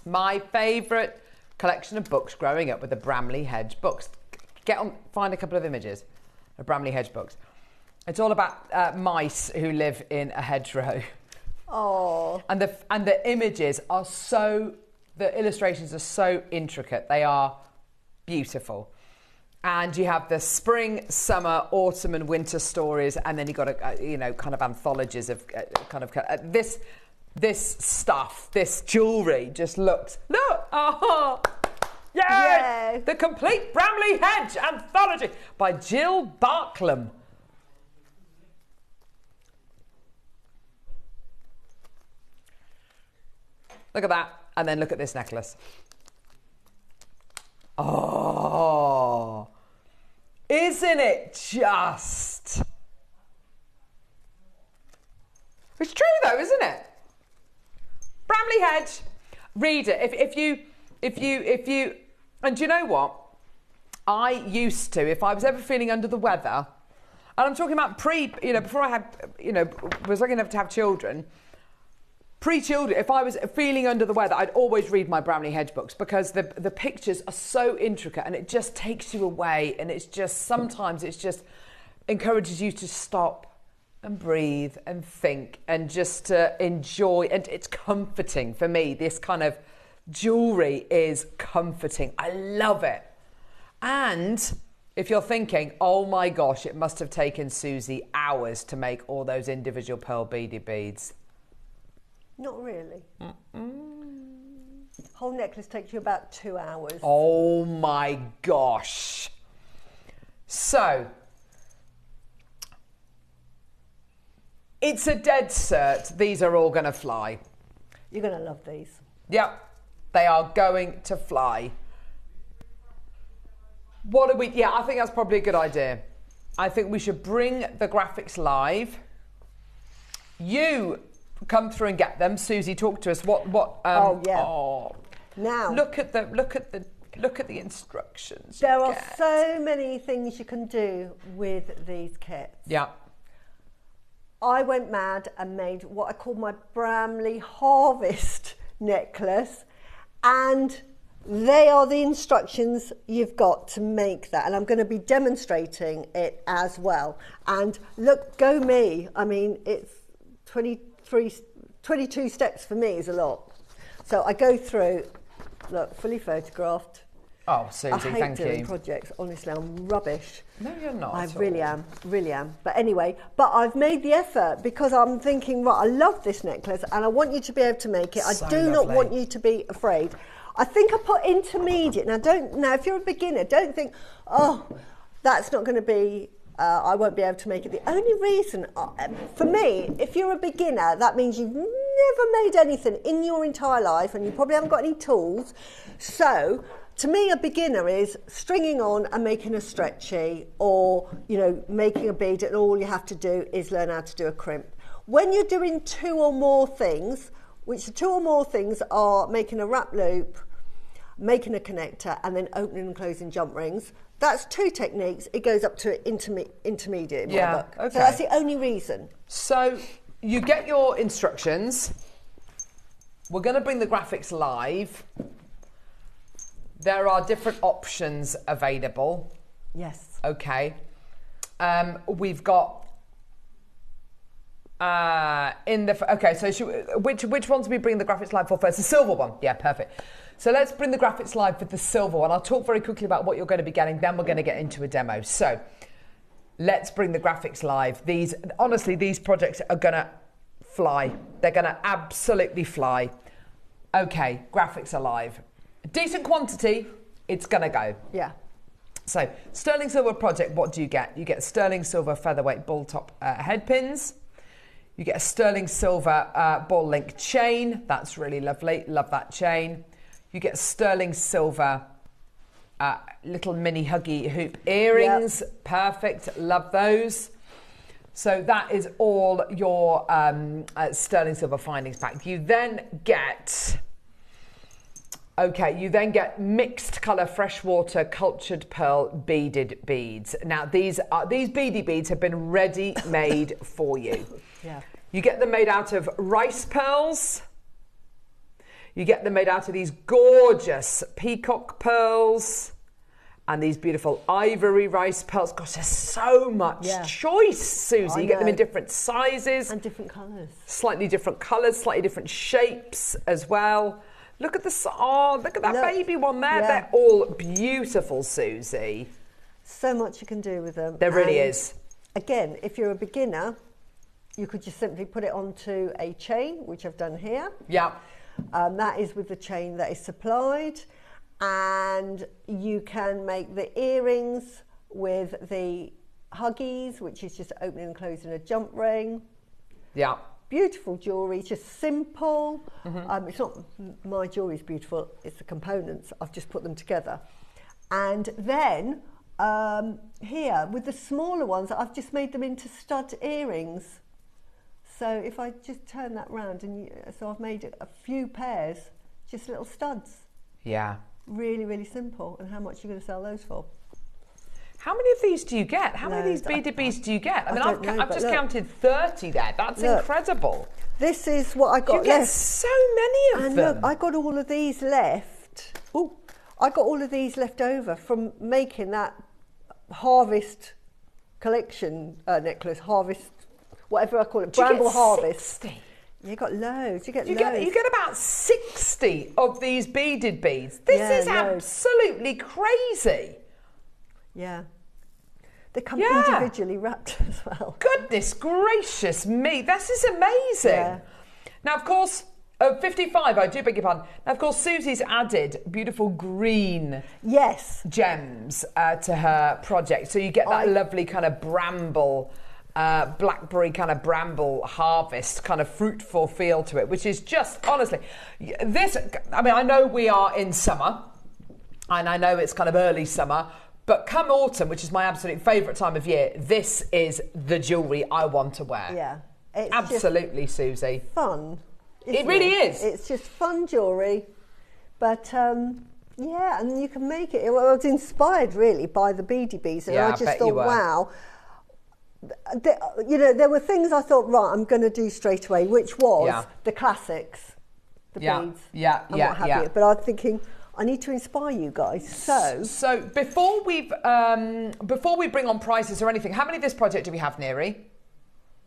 [SPEAKER 4] My favourite collection of books growing up were the Bramley Hedge books. Find a couple of images of Bramley Hedge books. It's all about mice who live in a hedgerow.
[SPEAKER 5] Oh.
[SPEAKER 4] And the images are the illustrations are so intricate. They are beautiful. And you have the spring, summer, autumn and winter stories, and then you've got kind of anthologies of this stuff, this jewellery just look, oh, yay! The Complete Bramley Hedge Anthology by Jill Barklam. Look at that, and then look at this necklace. Oh, isn't it just? It's true though, isn't it? Bramley Hedge. Read it. If you, and do you know what? I used to, if I was ever feeling under the weather, and I'm talking about before I had, was lucky enough to have children. Pre-children, if I was feeling under the weather, I'd always read my Bramley Hedge books because the pictures are so intricate and it just takes you away, and sometimes it just encourages you to stop and breathe and think and just to enjoy, and it's comforting for me. This kind of jewellery is comforting. I love it. And if you're thinking, oh my gosh, it must have taken Susie hours to make all those individual pearl beaded beads.
[SPEAKER 5] Not really. Whole necklace takes you about 2 hours.
[SPEAKER 4] Oh my gosh. So, it's a dead cert. These are all going to fly.
[SPEAKER 5] You're going to love these.
[SPEAKER 4] Yep, they are going to fly. I think that's probably a good idea. I think we should bring the graphics live. You come through and get them. Susie, talk to us.
[SPEAKER 5] Now
[SPEAKER 4] look at the instructions.
[SPEAKER 5] There are so many things you can do with these kits.
[SPEAKER 4] Yeah.
[SPEAKER 5] I went mad and made what I call my Bramley Harvest necklace, and they are the instructions you've got to make that, and I'm going to be demonstrating it as well. And look, go me. I mean, it's 22 steps for me is a lot. So I go through, look, fully photographed.
[SPEAKER 4] Oh, Susie,
[SPEAKER 5] thank you. I hate doing projects. Honestly, I'm rubbish.
[SPEAKER 4] No, you're not.
[SPEAKER 5] I really am. But anyway, I've made the effort because I'm thinking, right, I love this necklace and I want you to be able to make it.
[SPEAKER 4] So
[SPEAKER 5] I do not want you to be afraid. I think I put intermediate. Now, if you're a beginner, don't think, oh, that's not going to be, I won't be able to make it. The only reason, for me, if you're a beginner, that means you've never made anything in your entire life and you probably haven't got any tools. So, to me, a beginner is stringing on and making a stretchy, or, you know, making a bead, and all you have to do is learn how to do a crimp. When you're doing two or more things, which the two or more things are making a wrap loop, making a connector, and then opening and closing jump rings, that's two techniques. It goes up to intermediate in my book.
[SPEAKER 4] Okay.
[SPEAKER 5] So that's the only reason.
[SPEAKER 4] So you get your instructions. We're going to bring the graphics live. There are different options available.
[SPEAKER 5] Yes.
[SPEAKER 4] Okay. We've got okay. So which ones do we bring the graphics live for first? The silver one. Yeah, perfect. So let's bring the graphics live for the silver one. I'll talk very quickly about what you're going to be getting. Then we're going to get into a demo. So let's bring the graphics live. Honestly, these projects are going to fly. They're going to absolutely fly. Okay, graphics are live. Decent quantity, it's going to go.
[SPEAKER 5] Yeah.
[SPEAKER 4] So, sterling silver project, what do you get? You get sterling silver featherweight ball top head pins. You get a sterling silver ball link chain. That's really lovely. Love that chain. You get sterling silver little mini huggy hoop earrings. Yep. Perfect. Love those. So that is all your sterling silver findings pack. You then get... Okay, you then get mixed colour freshwater cultured pearl beaded beads. Now these beady beads have been ready made for you.
[SPEAKER 5] Yeah.
[SPEAKER 4] You get them made out of rice pearls. You get them made out of these gorgeous peacock pearls and these beautiful ivory rice pearls. Gosh, there's so much choice, Susie. You get them in different sizes.
[SPEAKER 5] And different colours.
[SPEAKER 4] Slightly different colours, slightly different shapes as well. Look at look at that baby one there. Yeah. They're all beautiful, Susie.
[SPEAKER 5] So much you can do with them.
[SPEAKER 4] There really is.
[SPEAKER 5] Again, if you're a beginner, you could just simply put it onto a chain, which I've done here.
[SPEAKER 4] Yeah.
[SPEAKER 5] That is with the chain that is supplied. And you can make the earrings with the huggies, which is just opening and closing a jump ring.
[SPEAKER 4] Yeah.
[SPEAKER 5] Beautiful jewellery, just simple. Mm-hmm. It's not my jewellery's beautiful, it's the components. I've just put them together. And then here, with the smaller ones, I've just made them into stud earrings. So if I just turn that round, so I've made a few pairs, just little studs.
[SPEAKER 4] Yeah.
[SPEAKER 5] Really, really simple. And how much are you going to sell those for?
[SPEAKER 4] How many of these do you get? How many of these beaded beads do you get? I mean, I've just counted 30 there. That's incredible.
[SPEAKER 5] This is what I got left.
[SPEAKER 4] You get so many of them.
[SPEAKER 5] Look, I got all of these left. Oh, I got all of these left over from making that harvest collection necklace, harvest, whatever I call it, bramble harvest.
[SPEAKER 4] 60?
[SPEAKER 5] You got loads. You get loads.
[SPEAKER 4] You get about 60 of these beaded beads. This is absolutely crazy.
[SPEAKER 5] Yeah. They come individually wrapped as well.
[SPEAKER 4] Goodness gracious me, this is amazing. Yeah. Now, of course, 55, I do beg your pardon. Now, of course, Susie's added beautiful green gems to her project. So you get that lovely kind of bramble, blackberry kind of bramble harvest, kind of fruitful feel to it, which is just, honestly, this, I mean, I know we are in summer, and I know it's kind of early summer, but come autumn, which is my absolute favourite time of year, this is the jewellery I want to wear.
[SPEAKER 5] Yeah. It's
[SPEAKER 4] absolutely, Susie.
[SPEAKER 5] Fun.
[SPEAKER 4] It really is.
[SPEAKER 5] It's just fun jewellery. But, yeah, and you can make it. I was inspired, really, by the beady beads. And I just thought, wow, you know, there were things I thought, right, I'm going to do straight away, which was the classics, the beads, and what have you. But I'm thinking, I need to inspire you guys. So
[SPEAKER 4] before we bring on prices or anything, how many of this project do we have, Neri?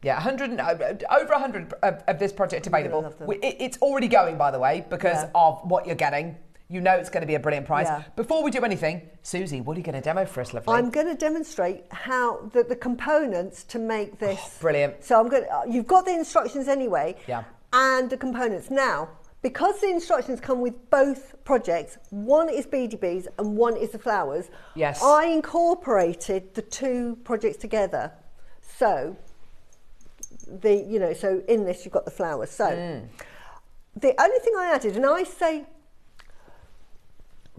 [SPEAKER 4] Yeah, 100, over 100 of this project available. It's already going, by the way, because of what you're getting. You know it's going to be a brilliant price. Yeah. Before we do anything, Susie, what are you going to demo for us, lovely?
[SPEAKER 5] I'm going to demonstrate how the components to make this.
[SPEAKER 4] Oh, brilliant.
[SPEAKER 5] So I'm going. You've got the instructions anyway. Yeah. And the components now. Because the instructions come with both projects, one is beady beads and one is the flowers.
[SPEAKER 4] Yes.
[SPEAKER 5] I incorporated the two projects together. So so in this you've got the flowers. So the only thing I added, and I say.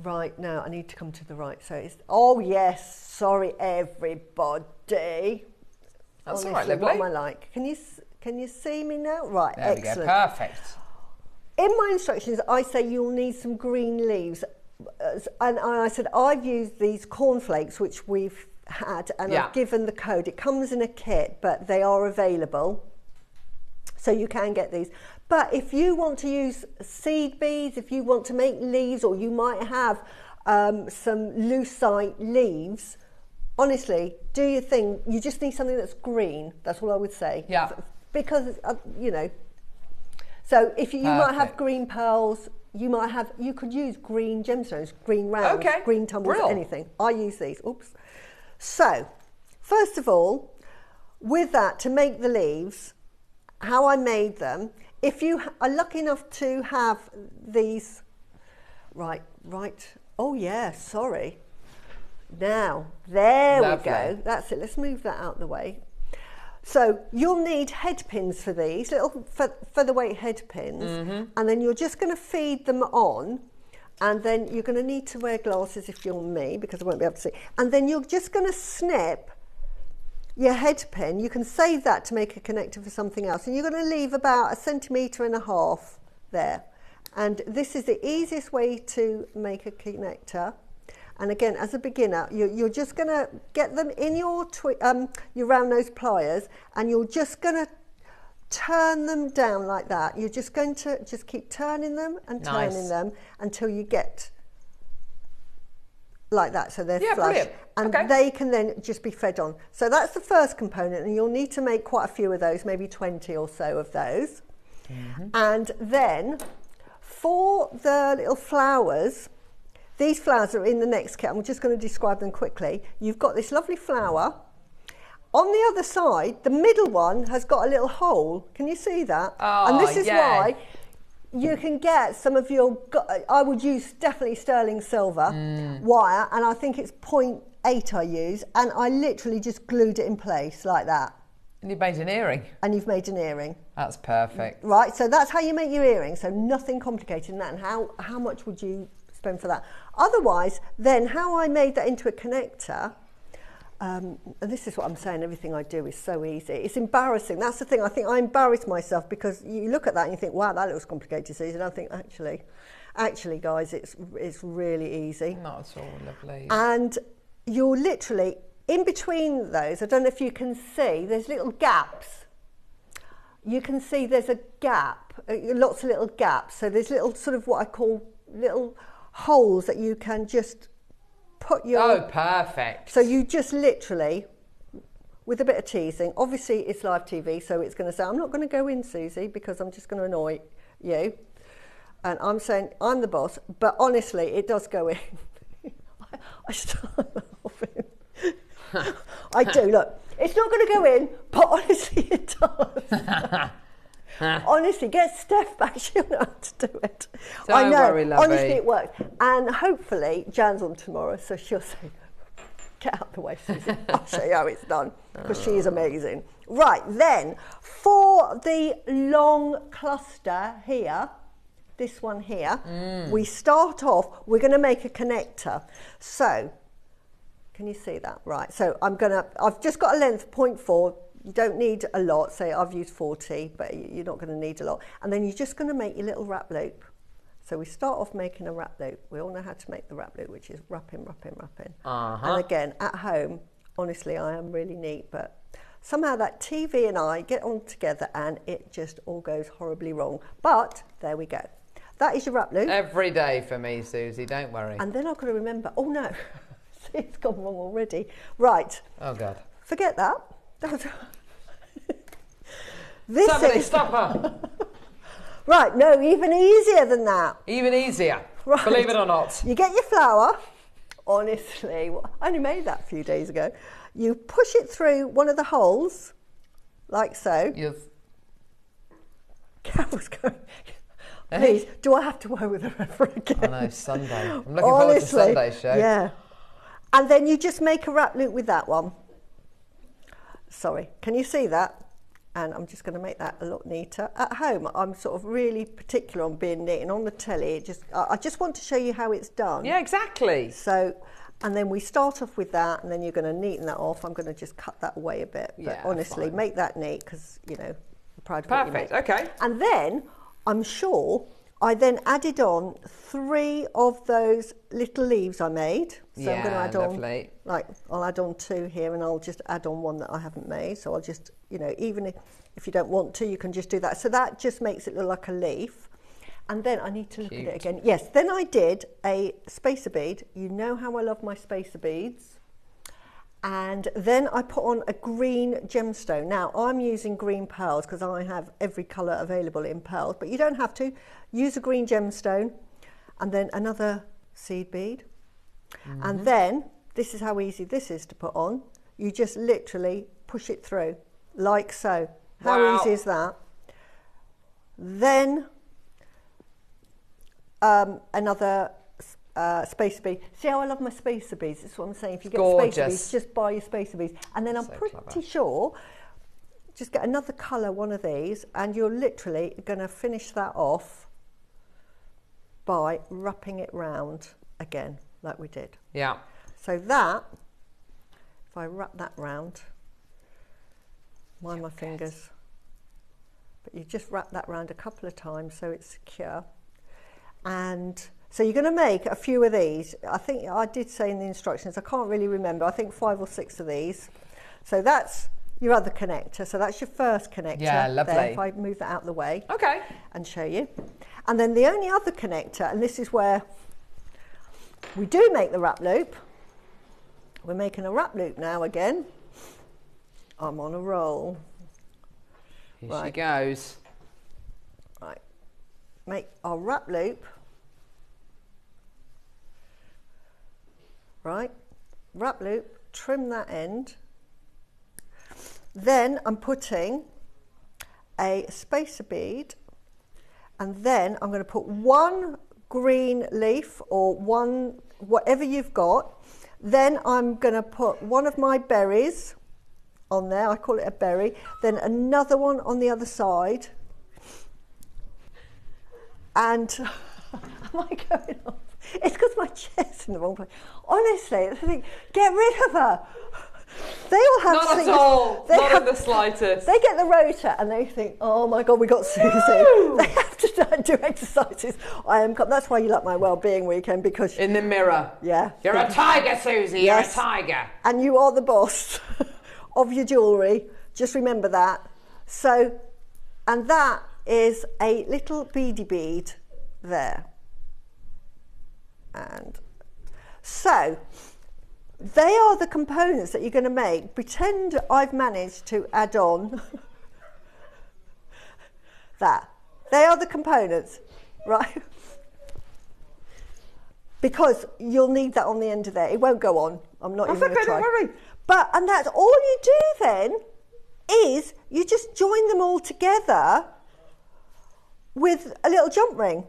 [SPEAKER 5] Right, now I need to come to the right. So it's, oh yes, sorry everybody.
[SPEAKER 4] That's
[SPEAKER 5] honestly,
[SPEAKER 4] all right, lovely.
[SPEAKER 5] what am I like? Can you see me now? Right,
[SPEAKER 4] there
[SPEAKER 5] excellent.
[SPEAKER 4] We go, perfect.
[SPEAKER 5] In my instructions, I say you'll need some green leaves. And I said, I've used these cornflakes, which we've had, and I've given the code. It comes in a kit, but they are available. So you can get these. But if you want to use seed beads, if you want to make leaves, or you might have some lucite leaves, honestly, do your thing. You just need something that's green. That's all I would say. Yeah. Because, so if you might have green pearls, you could use green gemstones, green rounds, green tumbles, anything. I use these. Oops. So, first of all, with that, to make the leaves, how I made them, if you are lucky enough to have these, right, oh yeah, sorry. Now, there we go, that's it, let's move that out the way. So you'll need head pins for these, little featherweight head pins, and then you're just going to feed them on, and then you're going to need to wear glasses if you're me, because I won't be able to see, and then you're just going to snip your head pin. You can save that to make a connector for something else, and you're going to leave about 1.5 centimetres there. And this is the easiest way to make a connector. And again, as a beginner, you're just going to get them in your round nose pliers, and you're just going to turn them down like that. You're just going to just keep turning them and turning them until you get like that, so they're flush. Brilliant. And they can then just be fed on. So that's the first component, and you'll need to make quite a few of those, maybe 20 or so of those. And then for the little flowers, these flowers are in the next kit. I'm just going to describe them quickly. You've got this lovely flower. On the other side, the middle one has got a little hole. Can you see that? Oh, and this is why you can get some of your, I would use definitely sterling silver wire, and I think it's 0.8 I use, and I literally just glued it in place like that.
[SPEAKER 4] And you've made an earring.
[SPEAKER 5] And you've made an earring.
[SPEAKER 4] That's perfect.
[SPEAKER 5] Right, so that's how you make your earring, so nothing complicated in that. And how much would you spend for that? Otherwise, then how I made that into a connector, and this is what I'm saying, everything I do is so easy. It's embarrassing. That's the thing. I think I embarrass myself, because you look at that and you think, wow, that looks complicated, Susan. I think, actually, guys, it's really easy.
[SPEAKER 4] Not at all, lovely.
[SPEAKER 5] And you're literally, in between those, I don't know if you can see, there's little gaps. You can see there's a gap, lots of little gaps. So there's little sort of what I call little holes that you can just put your...
[SPEAKER 4] Oh, perfect.
[SPEAKER 5] So you just literally, with a bit of teasing, obviously it's live TV, so it's going to say, I'm not going to go in, Susie, because I'm just going to annoy you. And I'm saying, I'm the boss, but honestly, it does go in. I start laughing. I do, look. It's not going to go in, but honestly, it does. Honestly, get Steph back. She'll know how to do it.
[SPEAKER 4] Don't worry, lovely.
[SPEAKER 5] Honestly, it works. And hopefully, Jan's on tomorrow, so she'll say, get out the way, Susan. I'll show you how it's done, because she is amazing. Right, then, for the long cluster here, this one here, we start off, we're going to make a connector. So, can you see that? Right, so I've just got a length of 0.4. You don't need a lot, say I've used 40, but you're not going to need a lot. And then you're just going to make your little wrap loop. So we start off making a wrap loop. We all know how to make the wrap loop, which is wrapping. And again, at home, honestly, I am really neat, but somehow that TV and I get on together and it just all goes horribly wrong. But there we go. That is your wrap loop.
[SPEAKER 4] Every day for me, Susie, don't worry.
[SPEAKER 5] And then I've got to remember, oh no, see, it's gone wrong already. Right.
[SPEAKER 4] Oh God.
[SPEAKER 5] Forget that.
[SPEAKER 4] Somebody stop her.
[SPEAKER 5] Right, no, even easier than that.
[SPEAKER 4] Even easier,
[SPEAKER 5] right.
[SPEAKER 4] Believe it or not.
[SPEAKER 5] You get your flour, honestly, I only made that a few days ago. You push it through one of the holes, like so.
[SPEAKER 4] Yes.
[SPEAKER 5] Carol's going, please, do I have to work with her ever again?
[SPEAKER 4] I know, Sunday. I'm looking forward to Sunday's show.
[SPEAKER 5] Yeah. And then you just make a wrap loop with that one. Sorry, can you see that? And I'm just going to make that a lot neater. At home, I'm sort of really particular on being neat, and on the telly, I just want to show you how it's done.
[SPEAKER 4] Yeah, exactly.
[SPEAKER 5] So, and then we start off with that, and then you're going to neaten that off. I'm going to just cut that away a bit. But
[SPEAKER 4] yeah,
[SPEAKER 5] honestly,
[SPEAKER 4] fine.
[SPEAKER 5] Make that neat because, you know, I'm proud of what you make.
[SPEAKER 4] Perfect, okay.
[SPEAKER 5] And then, I'm sure, I then added on 3 of those little leaves I made. So I'm going to add on, like, I'll add on 2 here, and I'll just add on 1 that I haven't made. So I'll just, you know, even if you don't want to, you can just do that. So that just makes it look like a leaf. And then I need to look at it again. Yes, then I did a spacer bead. You know how I love my spacer beads. And then I put on a green gemstone. Now, I'm using green pearls because I have every colour available in pearls, but you don't have to. Use a green gemstone and then another seed bead. Mm-hmm. And then, this is how easy this is to put on. You just literally push it through, like so. How easy is that? Then, another spacer bead. See how I love my spacer beads? That's what I'm saying. If you get spacer beads, just buy your spacer beads. And then I'm pretty sure, just get another colour, one of these, and you're literally going to finish that off by wrapping it round again, like we did.
[SPEAKER 4] Yeah.
[SPEAKER 5] So that, if I wrap that round, mind my fingers, but you just wrap that round a couple of times so it's secure. And so you're going to make a few of these. I think I did say in the instructions, I can't really remember, I think 5 or 6 of these. So that's your other connector. So that's your first connector.
[SPEAKER 4] Yeah, lovely.
[SPEAKER 5] There, if I move that out of the way.
[SPEAKER 4] Okay.
[SPEAKER 5] And show you. And then the only other connector, and this is where we do make the wrap loop. We're making a wrap loop now again. I'm on a roll.
[SPEAKER 4] Here she goes.
[SPEAKER 5] Right. Make our wrap loop. Right. Wrap loop, trim that end. Then I'm putting a spacer bead, and then I'm going to put 1 green leaf or 1, whatever you've got. Then I'm going to put 1 of my berries on there. I call it a berry. Then another one on the other side. And am I going off? It's because my chair's in the wrong place. Honestly, I think, get rid of her. They all have
[SPEAKER 4] not at all. Not in the slightest.
[SPEAKER 5] They get the rotor and they think, oh my God, we got Susie. They have to do exercises. That's why you like my well-being weekend, because
[SPEAKER 4] in the mirror.
[SPEAKER 5] Yeah.
[SPEAKER 4] You're a tiger, Susie. Yes. You're a tiger.
[SPEAKER 5] And you are the boss of your jewellery. Just remember that. So, and that is a little beady bead there. And so they are the components that you're going to make. Pretend I've managed to add on that. They are the components, right? Because you'll need that on the end of there. It won't go on. I'm not even going to try.
[SPEAKER 4] Don't worry.
[SPEAKER 5] But, and that's all you do then, is you just join them all together with a little jump ring.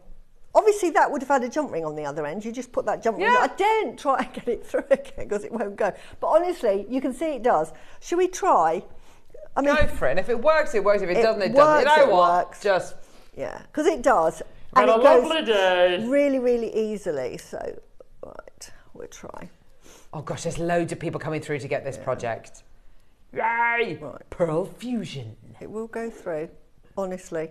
[SPEAKER 5] Obviously, that would have had a jump ring on the other end. You just put that jump ring. I daren't try and get it through again because it won't go. But honestly, you can see it does. Should we try? I mean,
[SPEAKER 4] go for it. And if it works, it works. If it doesn't, it doesn't. You know what?
[SPEAKER 5] Works.
[SPEAKER 4] Just
[SPEAKER 5] because it does.
[SPEAKER 10] And
[SPEAKER 5] it
[SPEAKER 10] a lovely day.
[SPEAKER 5] Really, really easily. So, right, we'll try.
[SPEAKER 4] Oh gosh, there's loads of people coming through to get this project. Yay! Right. Pearl fusion.
[SPEAKER 5] It will go through. Honestly.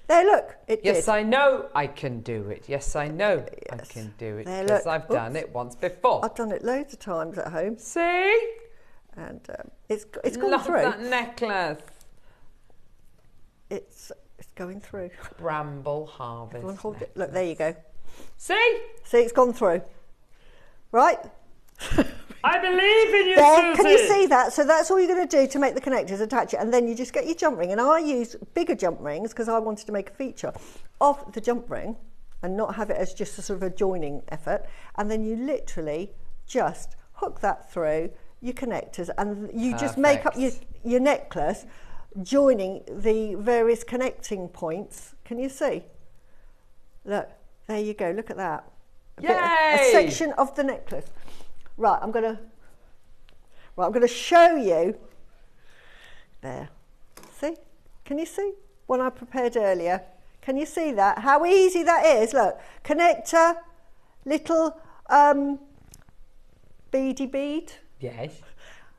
[SPEAKER 5] There, look, it did.
[SPEAKER 4] Yes, I know I can do it. Yes, I know I can do it. Because I've done it once before.
[SPEAKER 5] I've done it loads of times at home.
[SPEAKER 4] See?
[SPEAKER 5] And it's gone
[SPEAKER 4] Love
[SPEAKER 5] through.
[SPEAKER 4] that necklace.
[SPEAKER 5] It's going through.
[SPEAKER 4] Bramble harvest.
[SPEAKER 5] Everyone hold it. Look, there you go.
[SPEAKER 4] See,
[SPEAKER 5] it's gone through. Right.
[SPEAKER 10] I believe in you,
[SPEAKER 5] There,
[SPEAKER 10] Susie.
[SPEAKER 5] can you see that? So that's all you're going to do to make the connectors, attach it, and then you just get your jump ring. And I use bigger jump rings because I wanted to make a feature of the jump ring and not have it as just a sort of a joining effort. And then you literally just hook that through your connectors, and you just make up your necklace, joining the various connecting points. Can you see? Look, there you go. Look at that. A section of the necklace. Right, I'm gonna show you. There. See? Can you see what I prepared earlier? Can you see that? How easy that is? Look, connector, little beady bead.
[SPEAKER 4] Yes.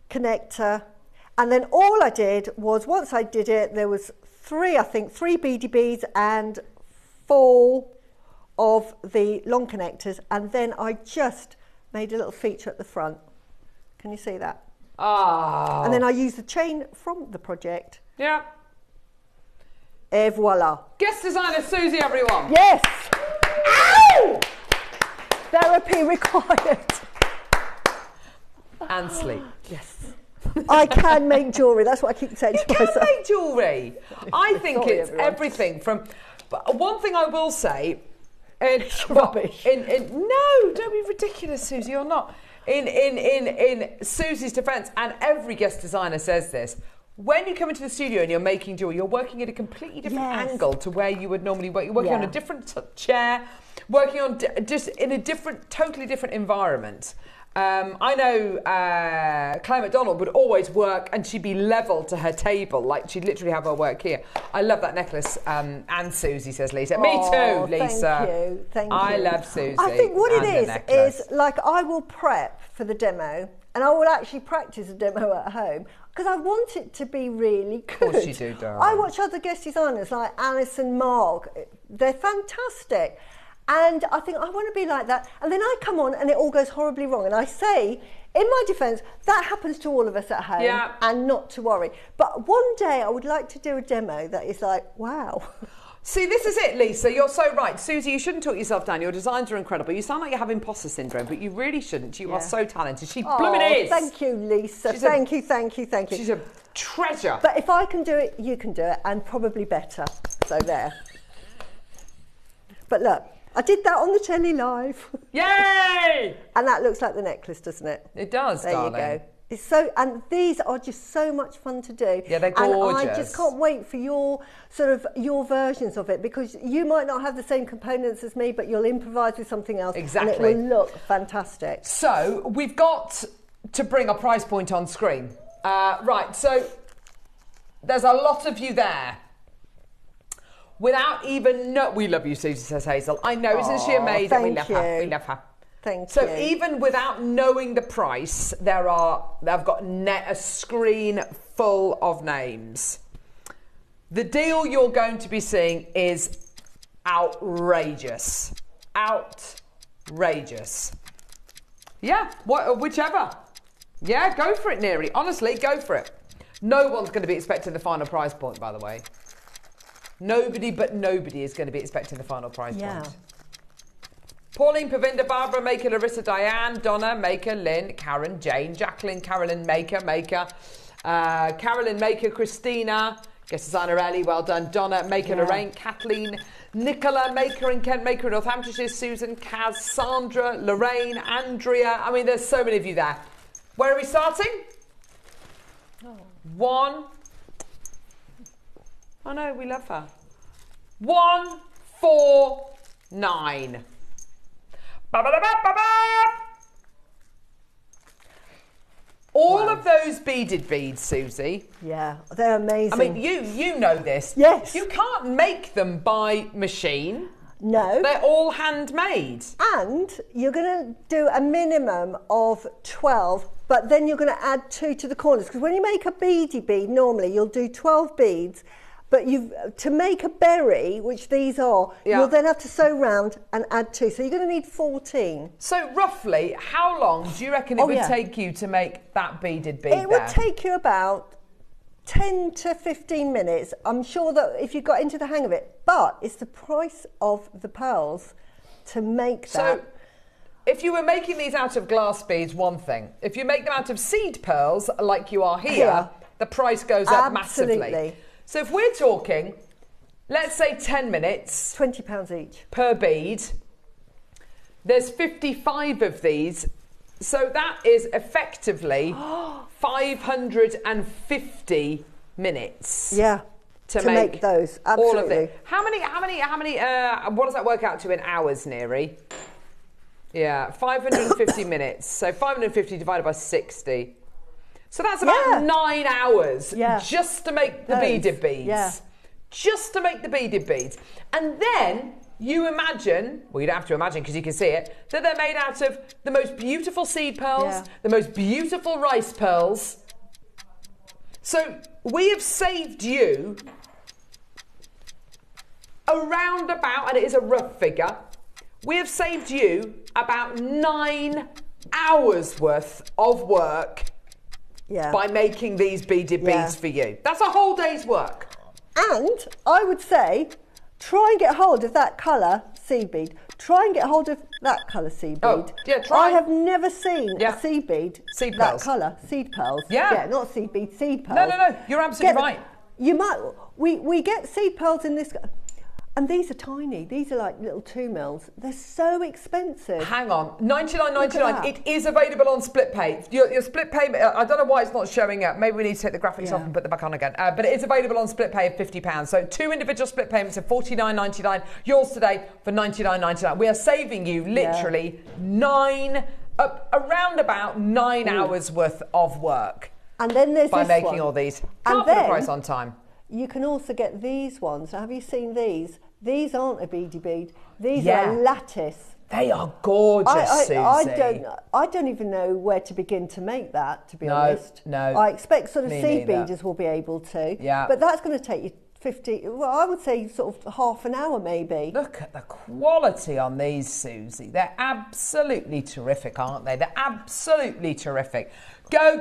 [SPEAKER 5] Connector. And then all I did was, once I did it, there was three beady beads and 4 of the long connectors, and then I just made a little feature at the front. Can you see that?
[SPEAKER 4] Oh.
[SPEAKER 5] And then I used the chain from the project.
[SPEAKER 4] Yeah.
[SPEAKER 5] Et voila.
[SPEAKER 4] Guest designer Susie, everyone.
[SPEAKER 5] Yes. Ow! Therapy required.
[SPEAKER 4] And sleep.
[SPEAKER 5] Yes. I can make jewellery. That's what I keep saying to myself.
[SPEAKER 4] You can make jewellery. I think
[SPEAKER 5] Sorry,
[SPEAKER 4] it's
[SPEAKER 5] everyone.
[SPEAKER 4] everything from... But one thing I will say...
[SPEAKER 5] Rubbish.
[SPEAKER 4] No, don't be ridiculous, Susie. You're not. In Susie's defence, and every guest designer says this, when you come into the studio and you're making jewellery, you're working at a completely different angle to where you would normally work. You're working on a different chair, working on just in a totally different environment. I know Claire McDonald would always work and she'd be level to her table, like she'd literally have her work here. I love that necklace, and Susie, says Lisa. Me too, Lisa.
[SPEAKER 5] Thank you.
[SPEAKER 4] I love Susie.
[SPEAKER 5] I think what
[SPEAKER 4] and
[SPEAKER 5] it is like I will prep for the demo, and I will actually practice a demo at home because I want it to be really good.
[SPEAKER 4] Of course you do, darling.
[SPEAKER 5] I watch other guest designers like Alice and Mark. They're fantastic. And I think I want to be like that. And then I come on and it all goes horribly wrong. And I say, in my defence, that happens to all of us at home and not to worry. But one day I would like to do a demo that is like, wow.
[SPEAKER 4] See, this is it, Lisa. You're so right. Susie, you shouldn't talk yourself down. Your designs are incredible. You sound like you have imposter syndrome, but you really shouldn't. You are so talented. She blooming is.
[SPEAKER 5] Thank you, Lisa. Thank you.
[SPEAKER 4] She's a treasure.
[SPEAKER 5] But if I can do it, you can do it, and probably better. So there. But look. I did that on the telly live.
[SPEAKER 4] Yay!
[SPEAKER 5] And that looks like the necklace, doesn't it?
[SPEAKER 4] It does,
[SPEAKER 5] darling. There you go. It's so, and these are just so much fun to do.
[SPEAKER 4] Yeah, they're gorgeous.
[SPEAKER 5] And I just can't wait for your versions of it, because you might not have the same components as me, but you'll improvise with something else.
[SPEAKER 4] Exactly.
[SPEAKER 5] And it will look fantastic.
[SPEAKER 4] So we've got to bring a price point on screen. Right, so there's a lot of you there. Without even we love you, Susie, says Hazel. I know, isn't she amazing? We love her. We love her.
[SPEAKER 5] Thank
[SPEAKER 4] you.
[SPEAKER 5] So
[SPEAKER 4] even without knowing the price, I've got a screen full of names. The deal you're going to be seeing is outrageous. Outrageous. Yeah, whichever. Yeah, go for it, Neri. Honestly, go for it. No one's going to be expecting the final price point, by the way. Nobody is going to be expecting the final prize point. Pauline, Pavinda, Barbara, Maker, Larissa, Diane, Donna, Maker, Lynn, Karen, Jane, Jacqueline, Carolyn, Maker, Carolyn, Maker, Christina, guest designer Ellie, well done, Donna, Maker, Lorraine, Kathleen, Nicola, Maker and Kent, Maker in Northamptonshire, Susan, Kaz, Sandra, Lorraine, Andrea. I mean, there's so many of you there. Where are we starting? 1. Oh no, we love her. 149. All of those beaded beads, Susie.
[SPEAKER 5] Yeah, they're amazing.
[SPEAKER 4] I mean, you know this.
[SPEAKER 5] Yes.
[SPEAKER 4] You can't make them by machine.
[SPEAKER 5] No.
[SPEAKER 4] They're all handmade.
[SPEAKER 5] And you're going to do a minimum of 12, but then you're going to add 2 to the corners. Because when you make a beady bead, normally you'll do 12 beads, But to make a berry, which these are, you'll then have to sew round and add 2. So you're going to need 14.
[SPEAKER 4] So roughly, how long do you reckon it would take you to make that beaded bead
[SPEAKER 5] It would take you about 10 to 15 minutes. I'm sure that if you got into the hang of it, but it's the price of the pearls to make that.
[SPEAKER 4] So if you were making these out of glass beads, one thing. If you make them out of seed pearls, like you are here, the price goes up massively. So if we're talking, let's say 10 minutes.
[SPEAKER 5] £20 each.
[SPEAKER 4] Per bead. There's 55 of these. So that is effectively 550 minutes.
[SPEAKER 5] Yeah.
[SPEAKER 4] To
[SPEAKER 5] make those. Absolutely.
[SPEAKER 4] All of it. How many, what does that work out to in hours, Neri? Yeah, 550 minutes. So 550 divided by 60. So that's about 9 hours just to make the beaded beads. Yeah. Just to make the beaded beads. And then you imagine, well, you don't have to imagine because you can see it, that they're made out of the most beautiful seed pearls, the most beautiful rice pearls. So we have saved you around about, and it is a rough figure, we have saved you about 9 hours worth of work by making these beaded beads for you. That's a whole day's work.
[SPEAKER 5] And I would say, try and get hold of that colour seed bead. Try and get hold of that colour seed bead.
[SPEAKER 4] Oh, yeah, try.
[SPEAKER 5] I have never seen a seed bead that colour. Seed pearls.
[SPEAKER 4] Yeah.
[SPEAKER 5] Not seed bead, seed pearls.
[SPEAKER 4] No, you're absolutely right.
[SPEAKER 5] You might, we get seed pearls in this, and these are tiny. These are like little 2 mils. They're so expensive.
[SPEAKER 4] Hang on, $99.99. It is available on split pay. Your split pay, I don't know why it's not showing up. Maybe we need to take the graphics off and put them back on again. But it is available on split pay of £50. So 2 individual split payments of $49.99. Yours today for $99.99. We are saving you literally around about 9 hours worth of work.
[SPEAKER 5] And then there's
[SPEAKER 4] by
[SPEAKER 5] this
[SPEAKER 4] making
[SPEAKER 5] one.
[SPEAKER 4] All these.
[SPEAKER 5] And
[SPEAKER 4] Can't put a price on time.
[SPEAKER 5] You can also get these ones. Have you seen these? These aren't a beady bead. These are lattice.
[SPEAKER 4] They are gorgeous, Susie.
[SPEAKER 5] I don't even know where to begin to make that, to be honest.
[SPEAKER 4] No.
[SPEAKER 5] I expect sort of
[SPEAKER 4] Me
[SPEAKER 5] seed
[SPEAKER 4] neither.
[SPEAKER 5] beaders will be able to.
[SPEAKER 4] Yeah.
[SPEAKER 5] But that's going to take you 50, well, I would say sort of half an hour maybe.
[SPEAKER 4] Look at the quality on these, Susie. They're absolutely terrific, aren't they? They're absolutely terrific. Go.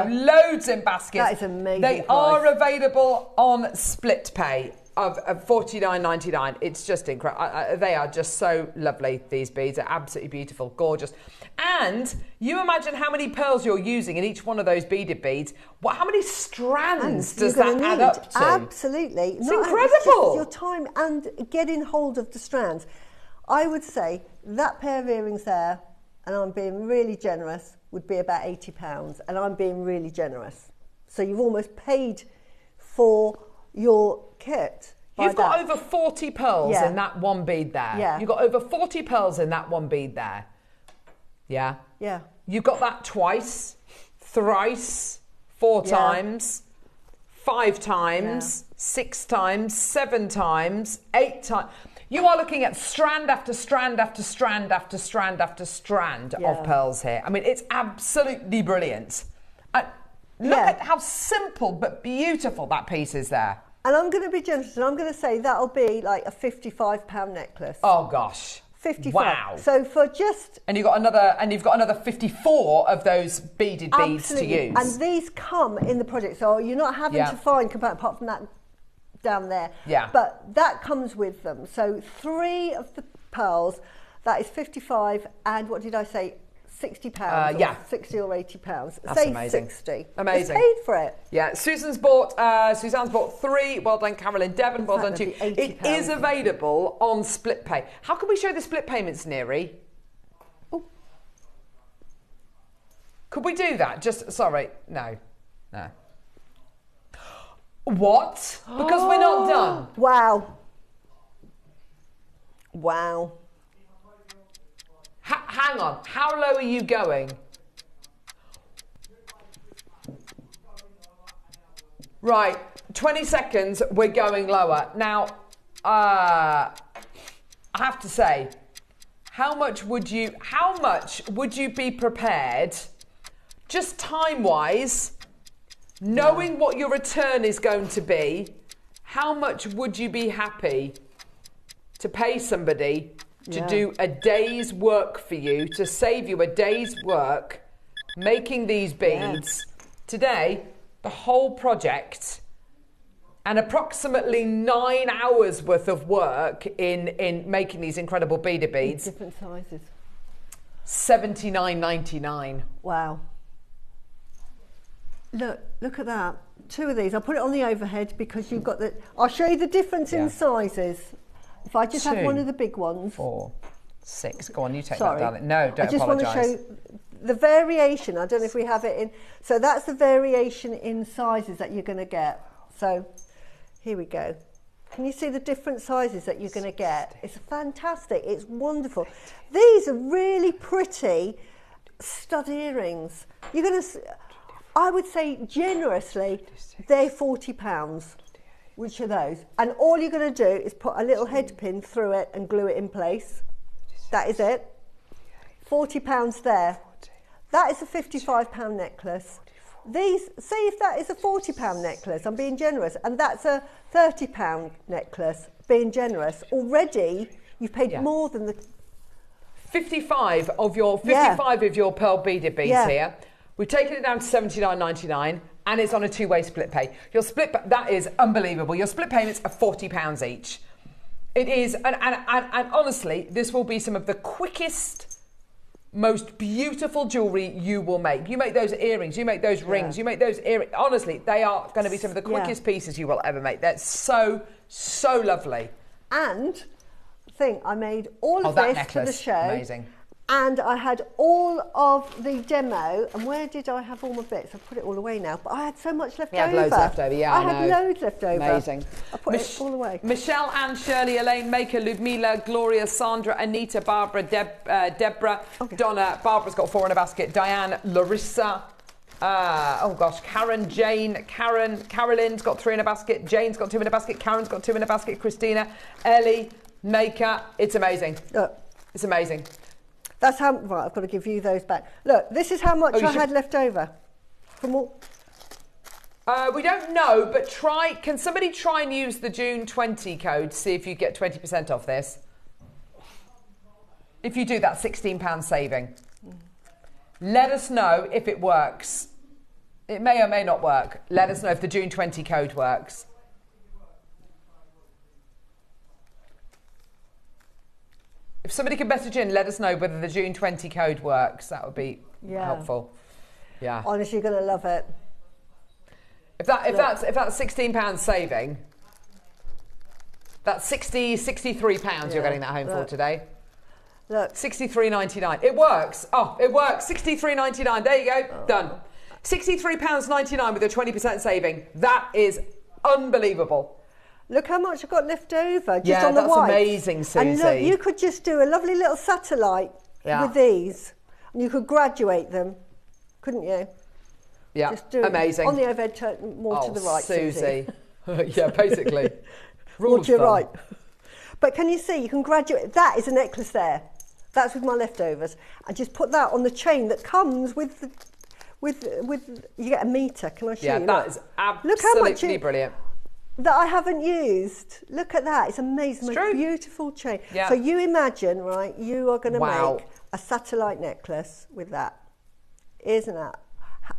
[SPEAKER 4] Loads in baskets.
[SPEAKER 5] That is amazing.
[SPEAKER 4] They are available on split pay of $49.99. It's just incredible. They are just so lovely, these beads. They're absolutely beautiful, gorgeous. And you imagine how many pearls you're using in each one of those beaded beads. How many strands does that add up to?
[SPEAKER 5] Absolutely.
[SPEAKER 4] It's incredible.
[SPEAKER 5] It's just your time and getting hold of the strands. I would say that pair of earrings there, and I'm being really generous, would be about £80, and I'm being really generous. So you've almost paid for your kit.
[SPEAKER 4] You've got over 40 pearls in that one bead there.
[SPEAKER 5] Yeah.
[SPEAKER 4] You've got over 40 pearls in that one bead there. Yeah?
[SPEAKER 5] Yeah.
[SPEAKER 4] You've got that twice, thrice, 4 times, 5 times, 6 times, 7 times, 8 times. You are looking at strand after strand after strand after strand after strand of pearls here. I mean, it's absolutely brilliant. Look at how simple but beautiful that piece is there.
[SPEAKER 5] And I'm going to be generous, and I'm going to say that'll be like a £55 necklace.
[SPEAKER 4] Oh gosh.
[SPEAKER 5] 55.
[SPEAKER 4] Wow.
[SPEAKER 5] So for just...
[SPEAKER 4] And you've got another 54 of those beaded beads to use.
[SPEAKER 5] And these come in the project, so you're not having to find component apart from that down there.
[SPEAKER 4] Yeah.
[SPEAKER 5] But that comes with them. So 3 of the pearls, that is 55, and what did I say? £60, or 60 or £80.
[SPEAKER 4] That's
[SPEAKER 5] say
[SPEAKER 4] amazing.
[SPEAKER 5] 60.
[SPEAKER 4] Amazing.
[SPEAKER 5] It's paid for it.
[SPEAKER 4] Yeah, Suzanne's bought 3. Well done, Carolyn. Devon, well done to you. It is available on split pay. How can we show the split payments, Neri?
[SPEAKER 5] Oh.
[SPEAKER 4] Could we do that? Sorry, no. What? Because we're not done.
[SPEAKER 5] Wow.
[SPEAKER 4] Hang on. How low are you going? Right. 20 seconds. We're going lower. Now, I have to say, how much would you be prepared, just time-wise, knowing what your return is going to be, how much would you be happy to pay somebody to do a day's work for you, to save you a day's work making these beads? Today, the whole project and approximately 9 hours worth of work in making these incredible beaded beads.
[SPEAKER 5] Different sizes.
[SPEAKER 4] $79.99.
[SPEAKER 5] Wow. Look at that. 2 of these. I'll put it on the overhead because you've got the... I'll show you the difference in sizes. If I just have one of the big ones.
[SPEAKER 4] 4, 6. Go on, you take
[SPEAKER 5] Sorry.
[SPEAKER 4] that, darling. No, don't
[SPEAKER 5] I just
[SPEAKER 4] apologise.
[SPEAKER 5] want to show the variation. I don't know if we have it in... So that's the variation in sizes that you're going to get. So here we go. Can you see the different sizes that you're going to get? It's fantastic. It's wonderful. These are really pretty stud earrings. You're going to... I would say generously, they're £40. Which are those? And all you're going to do is put a little head pin through it and glue it in place. That is it. £40 there. That is a £55 necklace. These, see if that is a £40 necklace, I'm being generous, and that's a £30 necklace, being generous. Already, you've paid more than the... 55 of your pearl beaded beads here. We've taken it down to $79.99 and it's on a 2-way split pay. Your split, that is unbelievable. Your split payments are £40 each. It is, and honestly, this will be some of the quickest, most beautiful jewellery you will make. You make those earrings, you make those rings, you make those earrings. Honestly, they are going to be some of the quickest pieces you will ever make. That's so, so lovely. And I think I made all of this for the show. Amazing. And I had all of the demo, and where did I have all my bits? I've put it all away now, but I had so much left over. You had loads left over, I had loads left over. Amazing. I put it all away. Michelle, Anne, Shirley, Elaine, Maker, Ludmila, Gloria, Sandra, Anita, Barbara, Deborah, Donna, Barbara's got 4 in a basket, Diane, Larissa, Karen, Jane, Carolyn's got 3 in a basket, Jane's got 2 in a basket, Karen's got 2 in a basket, Christina, Ellie, Maker. It's amazing. It's amazing. That's how... Right, I've got to give you those back. Look, this is how much I had left over. From all... we don't know, but can somebody try and use the June 20 code to see if you get 20% off this? If you do, that £16 saving. Let us know if it works. It may or may not work. Let us know if the June 20 code works. If somebody can message in, let us know whether the June 20 code works. That would be helpful. Yeah. Honestly, you're going to love it. If that's £16 saving, that's £63 you're getting that home for today. Look. £63.99. It works. Oh, it works. £63.99. There you go. Done. £63.99 with a 20% saving. That is unbelievable. Look how much I've got left over just on the white. That's amazing, Susie. And look, you could just do a lovely little satellite with these. And you could graduate them, couldn't you? Yeah, just do amazing. On the overhead, turn more to the right, Susie. Yeah, basically. More to your right. But can you see, you can graduate. That is a necklace there. That's with my leftovers. And just put that on the chain that comes with the, with you get a metre. Can I show you? Yeah, that is absolutely brilliant. That I haven't used. Look at that. It's amazing. It's true. Beautiful chain. Yeah. So you imagine, right, you are going to make a satellite necklace with that. Isn't that?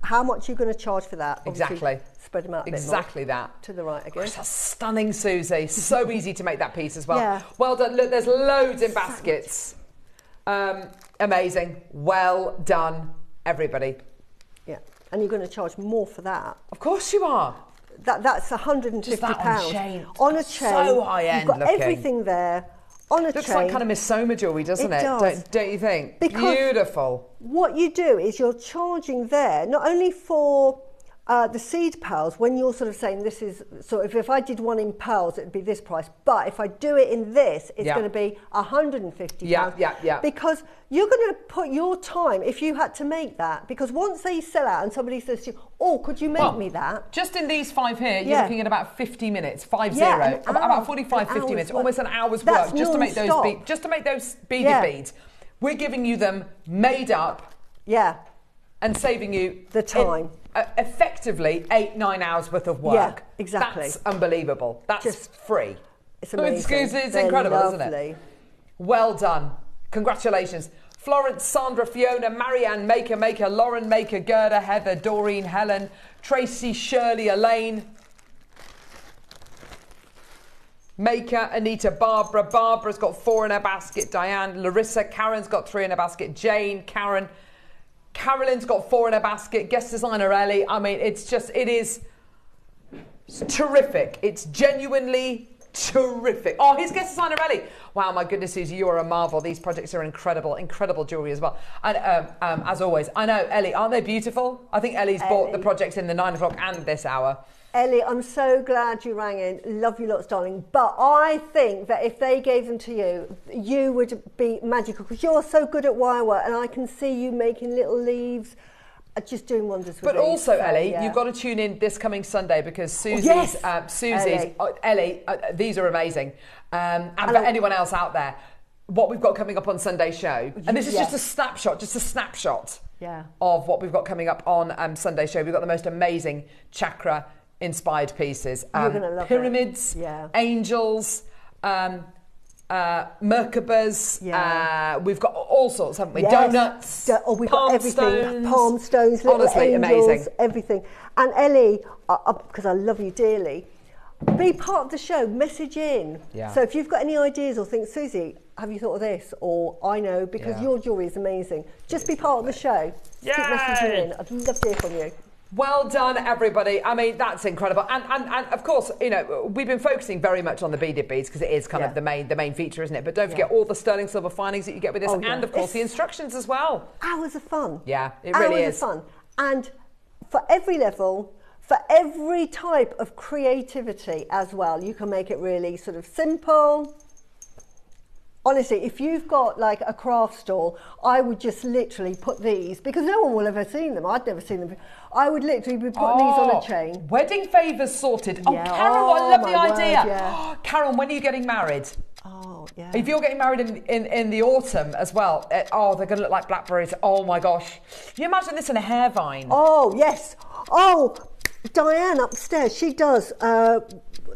[SPEAKER 5] How much are you going to charge for that? Obviously, exactly. Spread them out a bit more. That. To the right again. Gosh, that's stunning, Susie. So easy to make that piece as well. Yeah. Well done. Look, there's loads in baskets. Amazing. Well done, everybody. Yeah. And you're going to charge more for that. Of course you are. That's £150 on a chain. So high end. You've got everything there on a chain. Looks like kind of Miss Soma jewellery, doesn't it? Does. Don't you think? Because beautiful. What you do is you're charging there not only for the seed pearls, when you're sort of saying this is sort of, if I did one in pearls, it'd be this price. But if I do it in this, it's going to be £150. Yeah. Because you're going to put your time, if you had to make that, because once they sell out and somebody says to you, oh, could you make me that? Just in these 5 here, you're looking at about 50 minutes, 50, about 45, 50 minutes, almost an hour's work just to make those beaded beads. We're giving you them made up. Yeah. And saving you the time.
[SPEAKER 4] effectively 8-9 hours worth of work.
[SPEAKER 5] Yeah, exactly.
[SPEAKER 4] That's unbelievable. That's just free.
[SPEAKER 5] It's amazing.
[SPEAKER 4] Excuse me, it's
[SPEAKER 5] They're
[SPEAKER 4] incredible,
[SPEAKER 5] lovely.
[SPEAKER 4] isn't it? Well done. Congratulations. Florence, Sandra, Fiona, Marianne, Maker, Lauren, Maker, Gerda, Heather, Doreen, Helen, Tracy, Shirley, Elaine, Maker, Anita, Barbara. Barbara's got 4 in her basket. Diane, Larissa, Karen's got 3 in her basket. Jane, Karen, Carolyn's got 4 in her basket. Guest designer Ellie. I mean, it's terrific. It's genuinely terrific. Oh, here's guest designer Ellie. Wow, my goodness, Susie, you are a marvel. These projects are incredible jewellery as well. And as always, I know, Ellie, aren't they beautiful? I think Ellie's bought the projects in the 9 o'clock and this hour.
[SPEAKER 5] Ellie, I'm so glad you rang in. Love you lots, darling. But I think that if they gave them to you, you would be magical because you're so good at wire work, and I can see you making little leaves, just doing wonders with
[SPEAKER 4] But
[SPEAKER 5] these.
[SPEAKER 4] also,
[SPEAKER 5] So,
[SPEAKER 4] Ellie,
[SPEAKER 5] yeah.
[SPEAKER 4] you've got to tune in this coming Sunday because Susie's, Ellie, these are amazing. And for anyone else out there, what we've got coming up on Sunday's show, and this is just a snapshot of what we've got coming up on Sunday's show. We've got the most amazing chakra inspired pieces.
[SPEAKER 5] You're gonna love
[SPEAKER 4] pyramids, angels, Merkabas, we've got all sorts, haven't we? Donuts,
[SPEAKER 5] we've
[SPEAKER 4] palm
[SPEAKER 5] got everything.
[SPEAKER 4] stones.
[SPEAKER 5] Palm stones, little
[SPEAKER 4] Honestly,
[SPEAKER 5] angels,
[SPEAKER 4] amazing.
[SPEAKER 5] everything. And Ellie, because I love you dearly, be part of the show, message in.
[SPEAKER 4] Yeah.
[SPEAKER 5] So if you've got any ideas or think, Susie, have you thought of this? Or I know, because your jewellery is amazing. Just be part of the show. Keep messaging in. I'd love to hear from you.
[SPEAKER 4] Well done, everybody. I mean, that's incredible. And of course, you know, we've been focusing very much on the beaded beads because it is kind of the main feature, isn't it? But don't forget all the sterling silver findings that you get with this, and of course the instructions as well.
[SPEAKER 5] Hours of fun.
[SPEAKER 4] Yeah, it really is.
[SPEAKER 5] Hours of fun. And for every level, for every type of creativity as well, you can make it really sort of simple. Honestly, if you've got like a craft store, I would just literally put these, because no one will ever seen them. I'd never seen them. I would literally be putting these on a chain.
[SPEAKER 4] Wedding favours sorted. Oh, Carol, I love the idea. Carol, when are you getting married?
[SPEAKER 5] Oh, yeah.
[SPEAKER 4] If you're getting married in the autumn as well, they're going to look like blackberries. Oh, my gosh. Can you imagine this in a hair vine?
[SPEAKER 5] Oh, yes. Oh, Diane upstairs, she does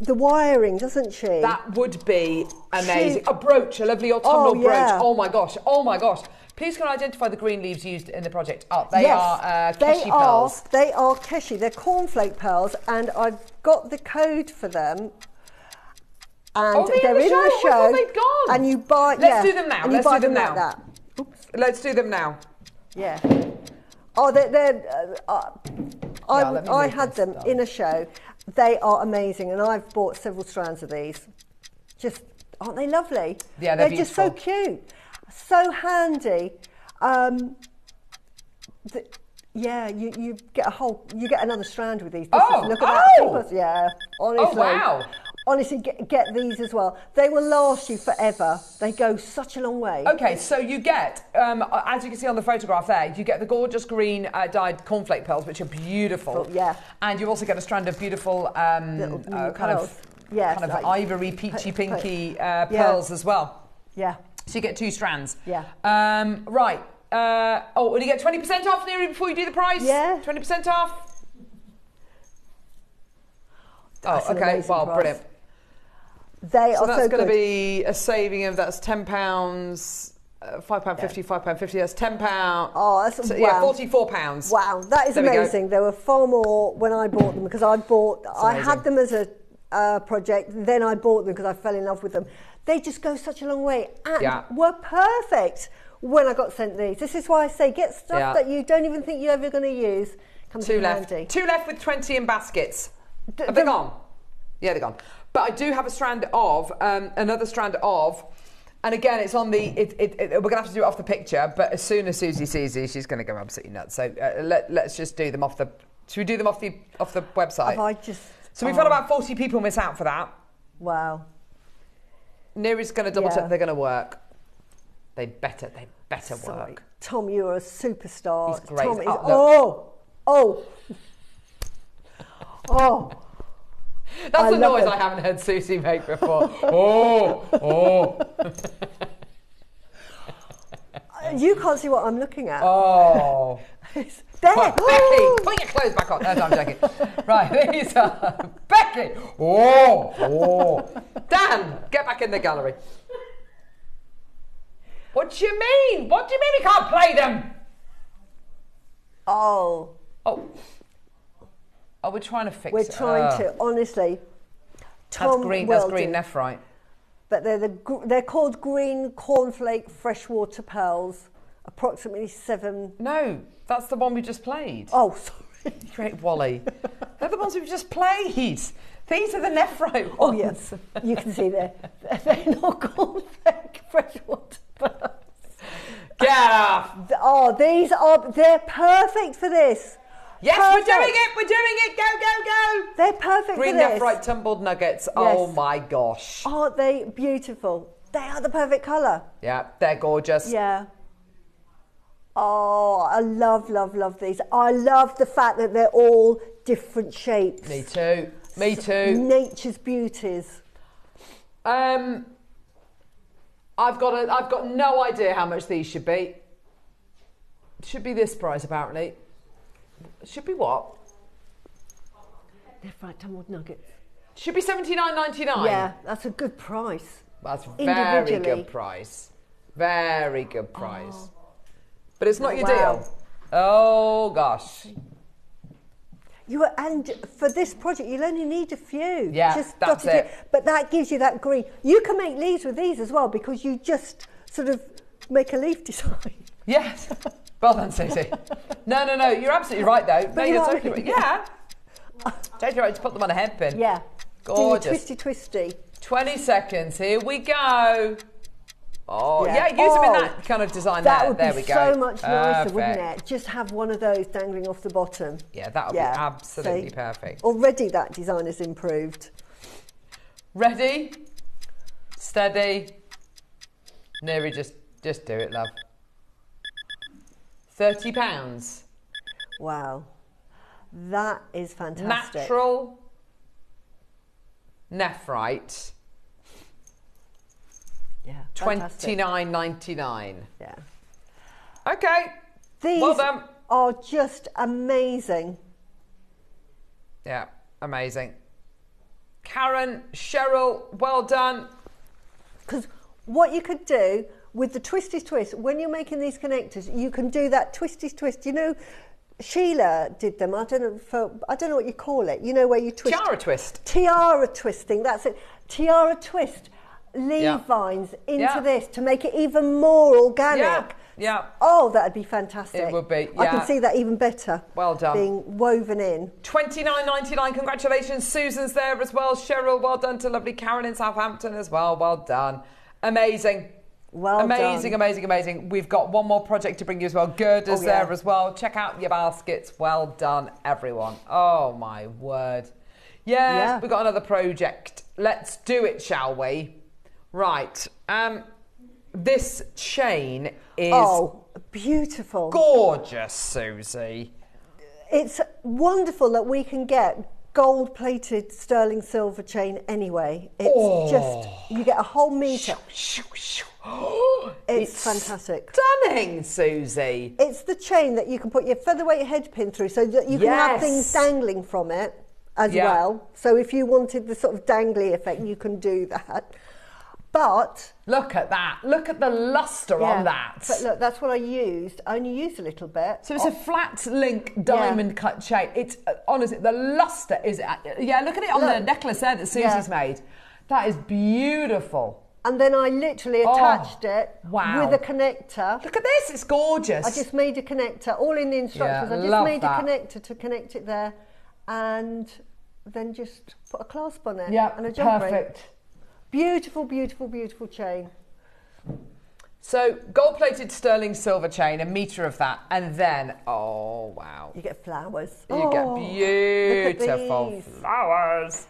[SPEAKER 5] the wiring, doesn't she?
[SPEAKER 4] That would be amazing. A brooch, a lovely autumnal brooch. Oh my gosh, oh my gosh. Please can I identify the green leaves used in the project? Oh, they are Keshi pearls.
[SPEAKER 5] They are Keshi, they're cornflake pearls, and I've got the code for them. And they're in the show.
[SPEAKER 4] Oh, they've gone.
[SPEAKER 5] And you buy,
[SPEAKER 4] Let's do them now.
[SPEAKER 5] Let's do them now.
[SPEAKER 4] Like Oops. Let's do them now.
[SPEAKER 5] Yeah. Oh, I had them in a show. They are amazing, and I've bought several strands of these. Just, aren't they lovely?
[SPEAKER 4] Yeah, they're
[SPEAKER 5] just so cute, so handy. You get another strand with these. Look at that. Yeah, honestly.
[SPEAKER 4] Oh, wow.
[SPEAKER 5] Honestly, get these as well. They will last you forever. They go such a long way.
[SPEAKER 4] Okay, so you get, as you can see on the photograph there, you get the gorgeous green dyed cornflake pearls, which are beautiful.
[SPEAKER 5] Yeah.
[SPEAKER 4] And you also get a strand of beautiful kind of ivory, peachy, pinky pearls as well.
[SPEAKER 5] Yeah.
[SPEAKER 4] So you get 2 strands.
[SPEAKER 5] Yeah.
[SPEAKER 4] Right. Will you get 20% off, Neri, before you do the price?
[SPEAKER 5] Yeah.
[SPEAKER 4] 20% off?
[SPEAKER 5] That's
[SPEAKER 4] okay. Well, brilliant.
[SPEAKER 5] They are so
[SPEAKER 4] that's going
[SPEAKER 5] good.
[SPEAKER 4] to be a saving of, that's £10, £5.50, £5.50, that's £10.
[SPEAKER 5] Oh, that's
[SPEAKER 4] so,
[SPEAKER 5] wow.
[SPEAKER 4] Yeah, £44.
[SPEAKER 5] Wow, that is amazing. There were far more when I bought them, because I had them as a project, then I bought them because I fell in love with them. They just go such a long way and were perfect when I got sent these. This is why I say get stuff that you don't even think you're ever going to use. Comes in handy.
[SPEAKER 4] 2 left with 20 in baskets. Have they gone? Yeah, they're gone. But I do have a strand of, another strand of, and again, it's on the, we're going to have to do it off the picture, but as soon as Susie sees these, she's going to go absolutely nuts. So let's just do them off the, should we do them off the website? So we've had about 40 people miss out for that.
[SPEAKER 5] Wow.
[SPEAKER 4] Neri's going to double check they're going to work. They better work.
[SPEAKER 5] Tom, you're a superstar.
[SPEAKER 4] He's great.
[SPEAKER 5] Tom is,
[SPEAKER 4] That's the noise I haven't heard Susie make before.
[SPEAKER 5] You can't see what I'm looking at.
[SPEAKER 4] Oh.
[SPEAKER 1] There.
[SPEAKER 4] Becky, put your clothes back on. No, I'm joking. Right, these are Becky. Oh. Dan, get back in the gallery. What do you mean? What do you mean he can't play them?
[SPEAKER 5] Oh.
[SPEAKER 4] Oh, we're trying to fix it.
[SPEAKER 5] We're trying to, honestly.
[SPEAKER 4] That's green nephrite.
[SPEAKER 5] But they're called green cornflake freshwater pearls. Approximately 7.
[SPEAKER 4] No, that's the one we just played.
[SPEAKER 5] Oh, sorry.
[SPEAKER 4] Great Wally. They're the ones we've just played. These are the nephrite ones.
[SPEAKER 5] Oh, yes. You can see they're not cornflake freshwater pearls.
[SPEAKER 4] Get off.
[SPEAKER 5] Oh, they're perfect for this.
[SPEAKER 4] Yes,
[SPEAKER 5] perfect.
[SPEAKER 4] We're doing it. Go.
[SPEAKER 5] They're perfect
[SPEAKER 4] Green
[SPEAKER 5] for this.
[SPEAKER 4] nephrite tumbled nuggets.
[SPEAKER 5] Yes.
[SPEAKER 4] Oh my gosh.
[SPEAKER 5] Aren't they beautiful? They are the perfect colour.
[SPEAKER 4] Yeah, they're gorgeous.
[SPEAKER 5] Yeah. Oh, I love these. I love the fact that they're all different shapes.
[SPEAKER 4] Me too.
[SPEAKER 5] Nature's beauties.
[SPEAKER 4] I've got no idea how much these should be. Should be this price apparently. Should be what?
[SPEAKER 5] Nephrite tumbled nuggets.
[SPEAKER 4] Should be $79.99.
[SPEAKER 5] Yeah, that's a good price.
[SPEAKER 4] That's very good price. Very good price. Oh. But it's not your deal. Oh gosh.
[SPEAKER 5] And for this project, you'll only need a few.
[SPEAKER 4] Yeah, that's it.
[SPEAKER 5] But that gives you that green. You can make leaves with these as well because you just sort of make a leaf design.
[SPEAKER 4] Yes. Well done, Susie. No. You're absolutely right, though. No, you're totally right. Yeah. Totally right to put them on a head pin.
[SPEAKER 5] Yeah.
[SPEAKER 4] Gorgeous.
[SPEAKER 5] Twisty.
[SPEAKER 4] 20 seconds. Here we go. Oh, yeah, use them in that kind of design
[SPEAKER 5] that
[SPEAKER 4] there.
[SPEAKER 5] Would
[SPEAKER 4] there
[SPEAKER 5] be
[SPEAKER 4] we go.
[SPEAKER 5] so much nicer, wouldn't it? Just have one of those dangling off the bottom.
[SPEAKER 4] Yeah, that would be absolutely perfect.
[SPEAKER 5] Already that design has improved.
[SPEAKER 4] Ready? Steady. Neri, just do it, love. £30.
[SPEAKER 5] Wow. That is fantastic.
[SPEAKER 4] Natural nephrite.
[SPEAKER 5] Yeah.
[SPEAKER 4] $29.99.
[SPEAKER 5] Yeah.
[SPEAKER 4] Okay.
[SPEAKER 5] These
[SPEAKER 4] well done.
[SPEAKER 5] Are just amazing.
[SPEAKER 4] Yeah, amazing. Karen, Cheryl, well done.
[SPEAKER 5] Because what you could do with the twisty twist, when you're making these connectors, you can do that twisty twist. You know, Sheila did them. I don't know what you call it. You know where you twist.
[SPEAKER 4] Tiara twist.
[SPEAKER 5] Tiara twisting. That's it. Tiara twist. Leaf vines into this to make it even more organic.
[SPEAKER 4] Yeah.
[SPEAKER 5] Oh, that'd be fantastic.
[SPEAKER 4] It would be. Yeah.
[SPEAKER 5] I can see that even better.
[SPEAKER 4] Well done.
[SPEAKER 5] Being woven in.
[SPEAKER 4] $29.99. Congratulations. Susan's there as well. Cheryl, well done to lovely Karen in Southampton as well. Well done. Amazing.
[SPEAKER 5] Well done.
[SPEAKER 4] Amazing. We've got one more project to bring you as well. Gerda's there as well. Check out your baskets. Well done, everyone. Oh, my word. Yeah, we've got another project. Let's do it, shall we? Right. This chain is
[SPEAKER 5] beautiful.
[SPEAKER 4] Gorgeous, Susie.
[SPEAKER 5] It's wonderful that we can get gold-plated sterling silver chain anyway. It's just, you get a whole metre. It's fantastic.
[SPEAKER 4] Stunning, Susie.
[SPEAKER 5] It's the chain that you can put your featherweight head pin through so that you can have things dangling from it as well. So if you wanted the sort of dangly effect, you can do that. But
[SPEAKER 4] look at that. Look at the lustre on that.
[SPEAKER 5] But look, that's what I used. I only used a little bit.
[SPEAKER 4] So it's a flat link diamond cut chain. It's honestly, the lustre is... Yeah, look at it on the necklace there that Susie's made. That is beautiful.
[SPEAKER 5] And then I literally attached it with a connector.
[SPEAKER 4] Look at this, it's gorgeous.
[SPEAKER 5] I just made a connector, all in the instructions. I just made a connector to connect it there and then just put a clasp on it.
[SPEAKER 4] Yeah,
[SPEAKER 5] and a jump ring.
[SPEAKER 4] perfect.
[SPEAKER 5] Beautiful, beautiful, beautiful chain.
[SPEAKER 4] So gold-plated sterling silver chain, a metre of that, and then, oh, wow.
[SPEAKER 5] You get flowers.
[SPEAKER 4] You get beautiful flowers.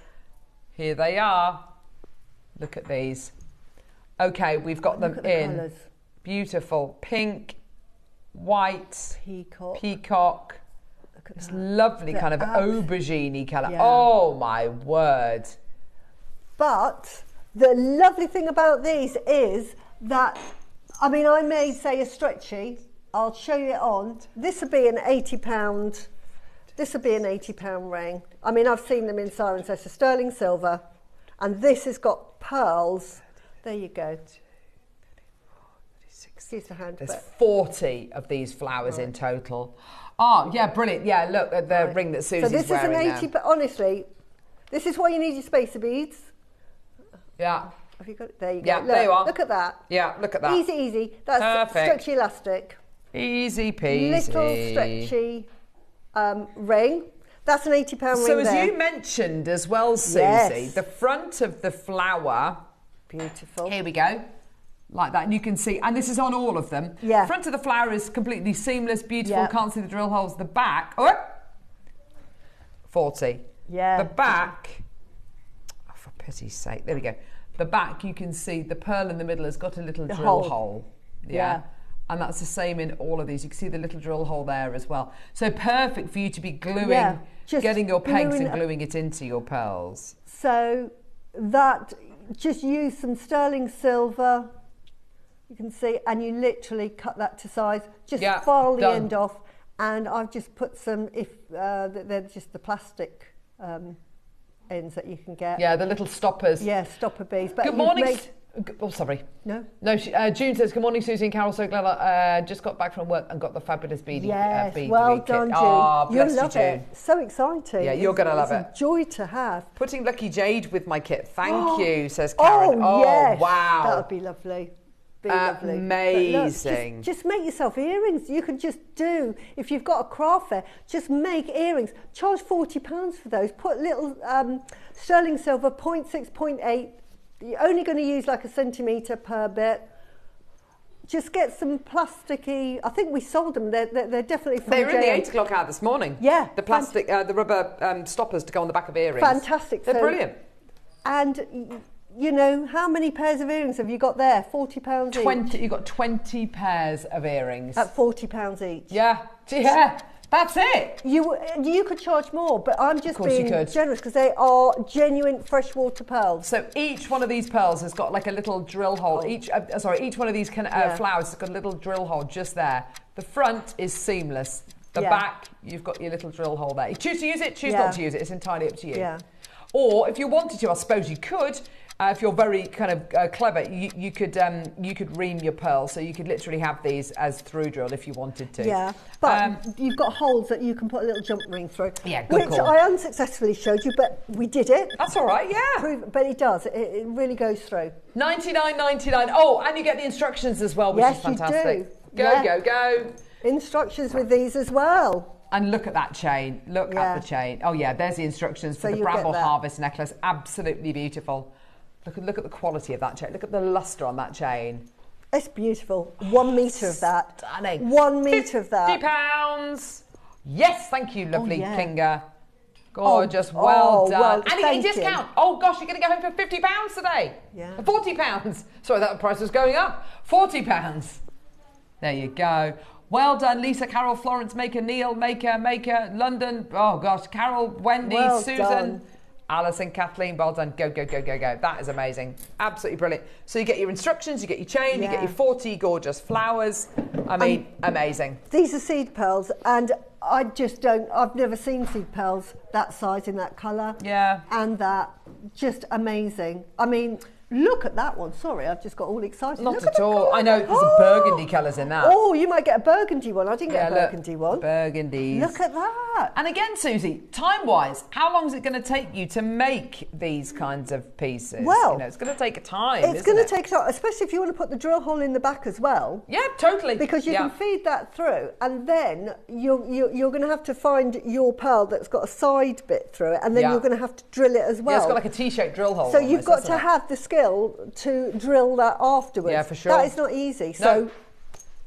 [SPEAKER 4] Here they are. Look at these. Okay, we've got them in.
[SPEAKER 5] Colours.
[SPEAKER 4] Beautiful. Pink, white,
[SPEAKER 5] peacock.
[SPEAKER 4] Look at this lovely kind of aubergine-y colour. Yeah. Oh, my word.
[SPEAKER 5] But the lovely thing about these is that, I mean, I may say a stretchy, I'll show you it on. This would be an £80. This would be an £80 ring. I mean, I've seen them in Sirens. It's a sterling silver, and this has got pearls. There you go. Excuse the hand.
[SPEAKER 4] There's 40 of these flowers in total. Oh, yeah, brilliant. Yeah, look at the ring that Susie's wearing.
[SPEAKER 5] So this is an 80, but honestly, this is why you need your spacer beads.
[SPEAKER 4] Yeah.
[SPEAKER 5] Have you got it? There you go.
[SPEAKER 4] Yeah,
[SPEAKER 5] look,
[SPEAKER 4] there you are.
[SPEAKER 5] Look at that.
[SPEAKER 4] Yeah, look at that.
[SPEAKER 5] Easy, easy. That's
[SPEAKER 4] perfect.
[SPEAKER 5] Stretchy elastic.
[SPEAKER 4] Easy peasy.
[SPEAKER 5] Little stretchy ring. That's an £80 ring.
[SPEAKER 4] So as you mentioned as well, Susie, the front of the flower.
[SPEAKER 5] Beautiful.
[SPEAKER 4] Here we go. Like that, and you can see, and this is on all of them.
[SPEAKER 5] Yeah.
[SPEAKER 4] Front of the flower is completely seamless, beautiful.
[SPEAKER 5] Yeah.
[SPEAKER 4] Can't see the drill holes. The back, 40.
[SPEAKER 5] Yeah.
[SPEAKER 4] The back, for pity's sake, there we go. The back, you can see the pearl in the middle has got a little drill hole. Yeah. And that's the same in all of these. You can see the little drill hole there as well. So perfect for you to be gluing, getting your pegs and gluing it into your pearls.
[SPEAKER 5] So that, just use some sterling silver. You can see, and you literally cut that to size. Just file the end off, and I've just put some. They're just the plastic ends that you can get.
[SPEAKER 4] Yeah, the little stoppers.
[SPEAKER 5] Yeah, stopper beads. But
[SPEAKER 4] good morning. Oh, sorry.
[SPEAKER 5] No.
[SPEAKER 4] No. June says, "Good morning, Susie and Carol. So glad I just got back from work and got the fabulous beading. Bead
[SPEAKER 5] well done,
[SPEAKER 4] kit.
[SPEAKER 5] June.
[SPEAKER 4] Oh, bless
[SPEAKER 5] You'll love
[SPEAKER 4] you, June.
[SPEAKER 5] it. So exciting.
[SPEAKER 4] Yeah, you're going to love it.
[SPEAKER 5] It's a joy to have.
[SPEAKER 4] Putting lucky jade with my kit. Thank you, says Karen.
[SPEAKER 5] Oh, yes.
[SPEAKER 4] Wow.
[SPEAKER 5] That would be lovely.
[SPEAKER 4] Amazing.
[SPEAKER 5] Look, just make yourself earrings. You can just do, if you've got a craft fair, just make earrings. Charge £40 for those. Put little sterling silver, 0.6, 0.8. You're only going to use like a centimetre per bit. Just get some plasticky. I think we sold them. They're definitely from
[SPEAKER 4] They were in the
[SPEAKER 5] JM.
[SPEAKER 4] 8 o'clock hour this morning.
[SPEAKER 5] Yeah.
[SPEAKER 4] The plastic, the rubber stoppers to go on the back of earrings.
[SPEAKER 5] Fantastic.
[SPEAKER 4] They're brilliant.
[SPEAKER 5] And you know, how many pairs of earrings have you got there? £40 each?
[SPEAKER 4] 20. You've got 20 pairs of earrings.
[SPEAKER 5] At £40 each.
[SPEAKER 4] Yeah. That's it.
[SPEAKER 5] You could charge more, but I'm just being
[SPEAKER 4] could.
[SPEAKER 5] generous because they are genuine freshwater pearls.
[SPEAKER 4] So each one of these pearls has got like a little drill hole. Each one of these flowers has got a little drill hole just there. The front is seamless. The back, you've got your little drill hole there. You choose to use it, choose not to use it. It's entirely up to you.
[SPEAKER 5] Yeah.
[SPEAKER 4] Or if you wanted to, I suppose you could. If you're very kind of clever, you could ream your pearls, so you could literally have these as through drill if you wanted to.
[SPEAKER 5] Yeah, but you've got holes that you can put a little jump ring through.
[SPEAKER 4] Yeah, good
[SPEAKER 5] which
[SPEAKER 4] call.
[SPEAKER 5] I unsuccessfully showed you, but we did it.
[SPEAKER 4] That's all right. Yeah,
[SPEAKER 5] but it does. It really goes through.
[SPEAKER 4] $99.99. Oh, and you get the instructions as well, which is fantastic.
[SPEAKER 5] You do.
[SPEAKER 4] Go.
[SPEAKER 5] Instructions with these as well.
[SPEAKER 4] And look at that chain. Look at the chain. Oh yeah, there's the instructions for the Bramble Harvest necklace. Absolutely beautiful. Look at the quality of that chain. Look at the luster on that chain.
[SPEAKER 5] It's beautiful. 1 metre of that.
[SPEAKER 4] Stunning.
[SPEAKER 5] 1 metre of that.
[SPEAKER 4] £50. Yes, thank you, lovely Klinger. Gorgeous. Well done.
[SPEAKER 5] Well,
[SPEAKER 4] and you get a discount. Oh gosh, you're going to go home for £50 today.
[SPEAKER 5] Yeah.
[SPEAKER 4] £40. Sorry, that price was going up. £40. There you go. Well done, Lisa, Carol, Florence, Maker, Neil, Maker, London. Oh gosh, Carol, Wendy, Susan.
[SPEAKER 5] Done.
[SPEAKER 4] Alison, Kathleen, well done. Go. That is amazing. Absolutely brilliant. So you get your instructions, you get your chain, you get your 40 gorgeous flowers. I mean, amazing.
[SPEAKER 5] These are seed pearls, and I've never seen seed pearls that size in that colour.
[SPEAKER 4] Yeah.
[SPEAKER 5] And that, just amazing. I mean, look at that one. Sorry, I've just got all excited.
[SPEAKER 4] Not at all. I know, there's some burgundy colours in that.
[SPEAKER 5] Oh, you might get a burgundy one. I didn't get a burgundy one.
[SPEAKER 4] Burgundies.
[SPEAKER 5] Look at that.
[SPEAKER 4] And again, Susie, time-wise, how long is it going to take you to make these kinds of pieces?
[SPEAKER 5] Well,
[SPEAKER 4] it's going to take time,
[SPEAKER 5] It's going to take time, especially if you want to put the drill hole in the back as well.
[SPEAKER 4] Yeah, totally.
[SPEAKER 5] Because you can feed that through, and then you're going to have to find your pearl that's got a side bit through it, and then you're going to have to drill it as well.
[SPEAKER 4] Yeah, it's got like a T-shaped drill hole.
[SPEAKER 5] So you've got to have the skill to drill that afterwards.
[SPEAKER 4] Yeah, for sure.
[SPEAKER 5] That is not easy. So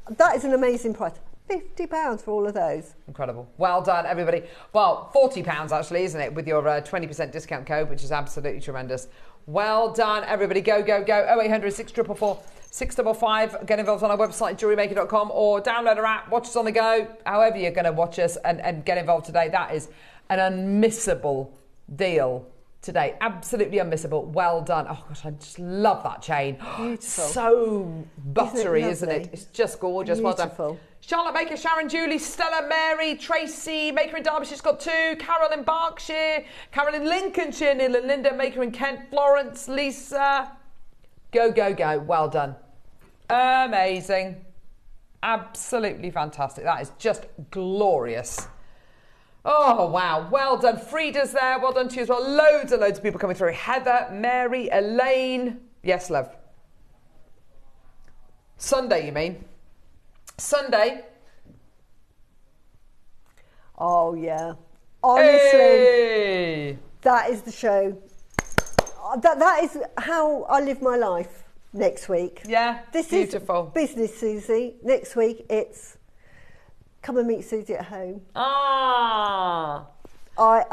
[SPEAKER 5] that is an amazing price. £50 for all of those.
[SPEAKER 4] Incredible. Well done, everybody. Well, £40 actually, isn't it, with your 20% discount code, which is absolutely tremendous. Well done, everybody. Go. 0800 644 655. Get involved on our website, JewelleryMaker.com, or download our app, watch us on the go, however you're going to watch us and get involved today. That is an unmissable deal today. Absolutely unmissable. Well done. Oh gosh, I just love that chain.
[SPEAKER 5] Beautiful.
[SPEAKER 4] So buttery, isn't it? It's just gorgeous.
[SPEAKER 5] Beautiful.
[SPEAKER 4] Well done. Charlotte Maker, Sharon, Julie, Stella, Mary, Tracy, Maker in Derbyshire's got 2, Carol in Berkshire, Carol in Lincolnshire, Neil and Linda, Maker in Kent, Florence, Lisa. Go, go, go. Well done. Amazing. Absolutely fantastic. That is just glorious. Oh, wow. Well done. Frida's there. Well done to you as well. Loads and loads of people coming through. Heather, Mary, Elaine. Yes, love. Sunday, you mean? Sunday.
[SPEAKER 5] Oh, yeah. Honestly,
[SPEAKER 4] hey!
[SPEAKER 5] That is the show. That is how I live my life next week.
[SPEAKER 4] Yeah,
[SPEAKER 5] this
[SPEAKER 4] beautiful.
[SPEAKER 5] Is business, Susie. Next week, it's come and meet Susie at home.
[SPEAKER 4] Ah!
[SPEAKER 5] I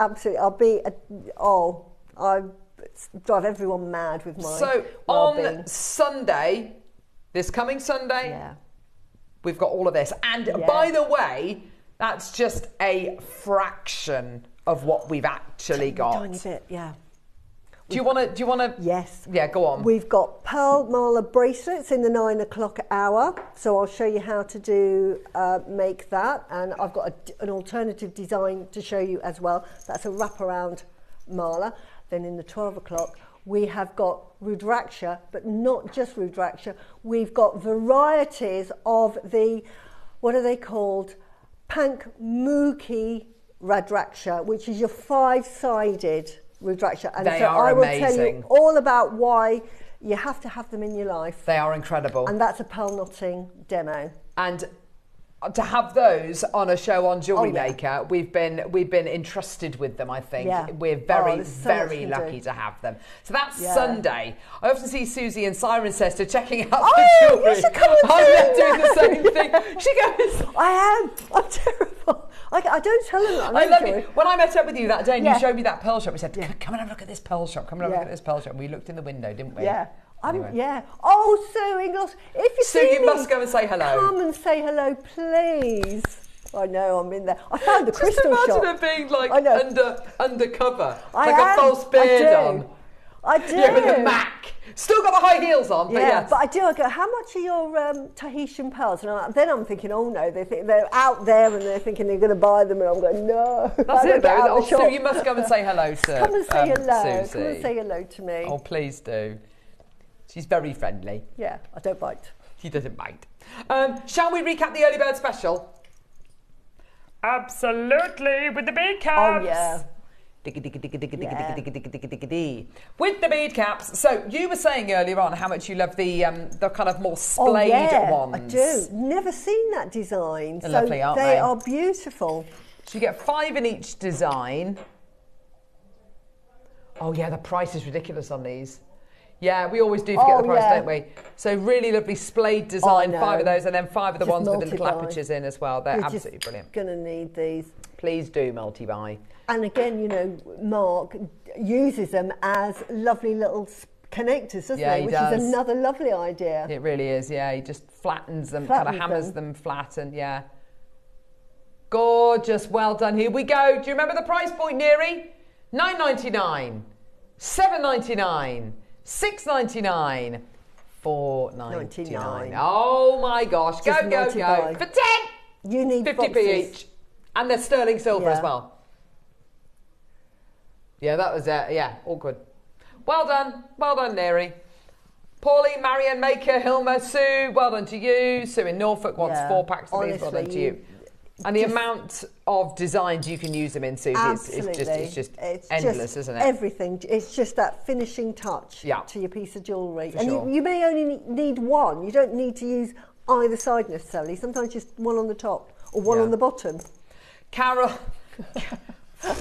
[SPEAKER 5] drive everyone mad with my
[SPEAKER 4] So
[SPEAKER 5] well-being.
[SPEAKER 4] on Sunday, this coming Sunday,
[SPEAKER 5] yeah.
[SPEAKER 4] We've got all of this. And by the way, that's just a fraction of what we've actually got.
[SPEAKER 5] Tiny bit, yeah.
[SPEAKER 4] Do you want to?
[SPEAKER 5] Yes.
[SPEAKER 4] Yeah, go on.
[SPEAKER 5] We've got pearl mala bracelets in the 9 o'clock hour. So I'll show you how to make that. And I've got an alternative design to show you as well. That's a wraparound mala. Then in the 12 o'clock, we have got Rudraksha, but not just Rudraksha. We've got varieties of the, what are they called? Pankmuki Rudraksha, which is your 5-sided Rudraksha. And
[SPEAKER 4] they
[SPEAKER 5] so
[SPEAKER 4] are
[SPEAKER 5] I will
[SPEAKER 4] amazing.
[SPEAKER 5] tell you all about why you have to have them in your life.
[SPEAKER 4] They are incredible.
[SPEAKER 5] And that's a pearl knotting demo.
[SPEAKER 4] And to have those on a show on Jewellery Maker, we've been entrusted with them, I think.
[SPEAKER 5] Yeah.
[SPEAKER 4] We're very lucky to have them. So that's Sunday. I often see Susie in Cirencester checking out the jewellery.
[SPEAKER 5] You should come and
[SPEAKER 4] I'm doing the same thing. She goes,
[SPEAKER 5] I am. I'm terrible. I don't tell them that.
[SPEAKER 4] I love you. When I met up with you that day and you showed me that pearl shop, we said, come and have a look at this pearl shop. Come and have a look at this pearl shop. And we looked in the window, didn't we?
[SPEAKER 5] Yeah.
[SPEAKER 4] Anyway.
[SPEAKER 5] Yeah. Oh, Sue Ingles, if you
[SPEAKER 4] Sue,
[SPEAKER 5] see
[SPEAKER 4] you
[SPEAKER 5] me,
[SPEAKER 4] must go and say hello.
[SPEAKER 5] Come and say hello, please. I know, I'm in there. I found the crystal shop.
[SPEAKER 4] Just imagine her being like undercover, like a false beard on.
[SPEAKER 5] I do.
[SPEAKER 4] Yeah, with a Mac. Still got the high heels on, but yes.
[SPEAKER 5] But I do. I go, how much are your Tahitian pearls? And then I'm thinking, oh no, they're out there and they're thinking they're going to buy them. And I'm going, no.
[SPEAKER 4] That's it, though. Oh, Sue, you must go and say hello to
[SPEAKER 5] Come and say hello.
[SPEAKER 4] Susie.
[SPEAKER 5] Come and say hello to me.
[SPEAKER 4] Oh, please do. She's very friendly.
[SPEAKER 5] Yeah, I don't bite.
[SPEAKER 4] She doesn't bite. Shall we recap the early bird special?
[SPEAKER 10] Absolutely, with the bead caps.
[SPEAKER 5] Oh, yeah.
[SPEAKER 4] With the bead caps. So you were saying earlier on how much you love the kind of more splayed ones.
[SPEAKER 5] I do. Never seen that design.
[SPEAKER 4] They're lovely, aren't they?
[SPEAKER 5] They are beautiful.
[SPEAKER 4] So you get 5 in each design. Oh yeah, the price is ridiculous on these. Yeah, we always do forget the price, don't we? So really lovely splayed design, 5 of those, and then 5 of the ones with the little apertures in as well. They're absolutely brilliant.
[SPEAKER 5] Going to need these.
[SPEAKER 4] Please do multi-buy.
[SPEAKER 5] And again, you know, Mark uses them as lovely little connectors, doesn't he? Which is another lovely idea.
[SPEAKER 4] It really is, yeah. He just flattens them, kind of hammers them flat, and yeah. Gorgeous, well done. Here we go. Do you remember the price point, Neary? $9.99, $7.99, $6.99, $4.99. Oh my gosh! Go, go, go for 10.
[SPEAKER 5] You need
[SPEAKER 4] 50p each, and they're sterling silver as well. Yeah, that was yeah, all good. Well done, Neary. Pauline, Marianne, Maker, Hilma, Sue. Well done to you. Sue in Norfolk wants 4 packs of these. Well done to you. And the amount of designs you can use them in, Susie, it's just endless, isn't it?
[SPEAKER 5] Everything. It's just that finishing touch to your piece of jewellery. And you may only need one. You don't need to use either side necessarily. Sometimes just one on the top or one on the bottom.
[SPEAKER 4] Carol,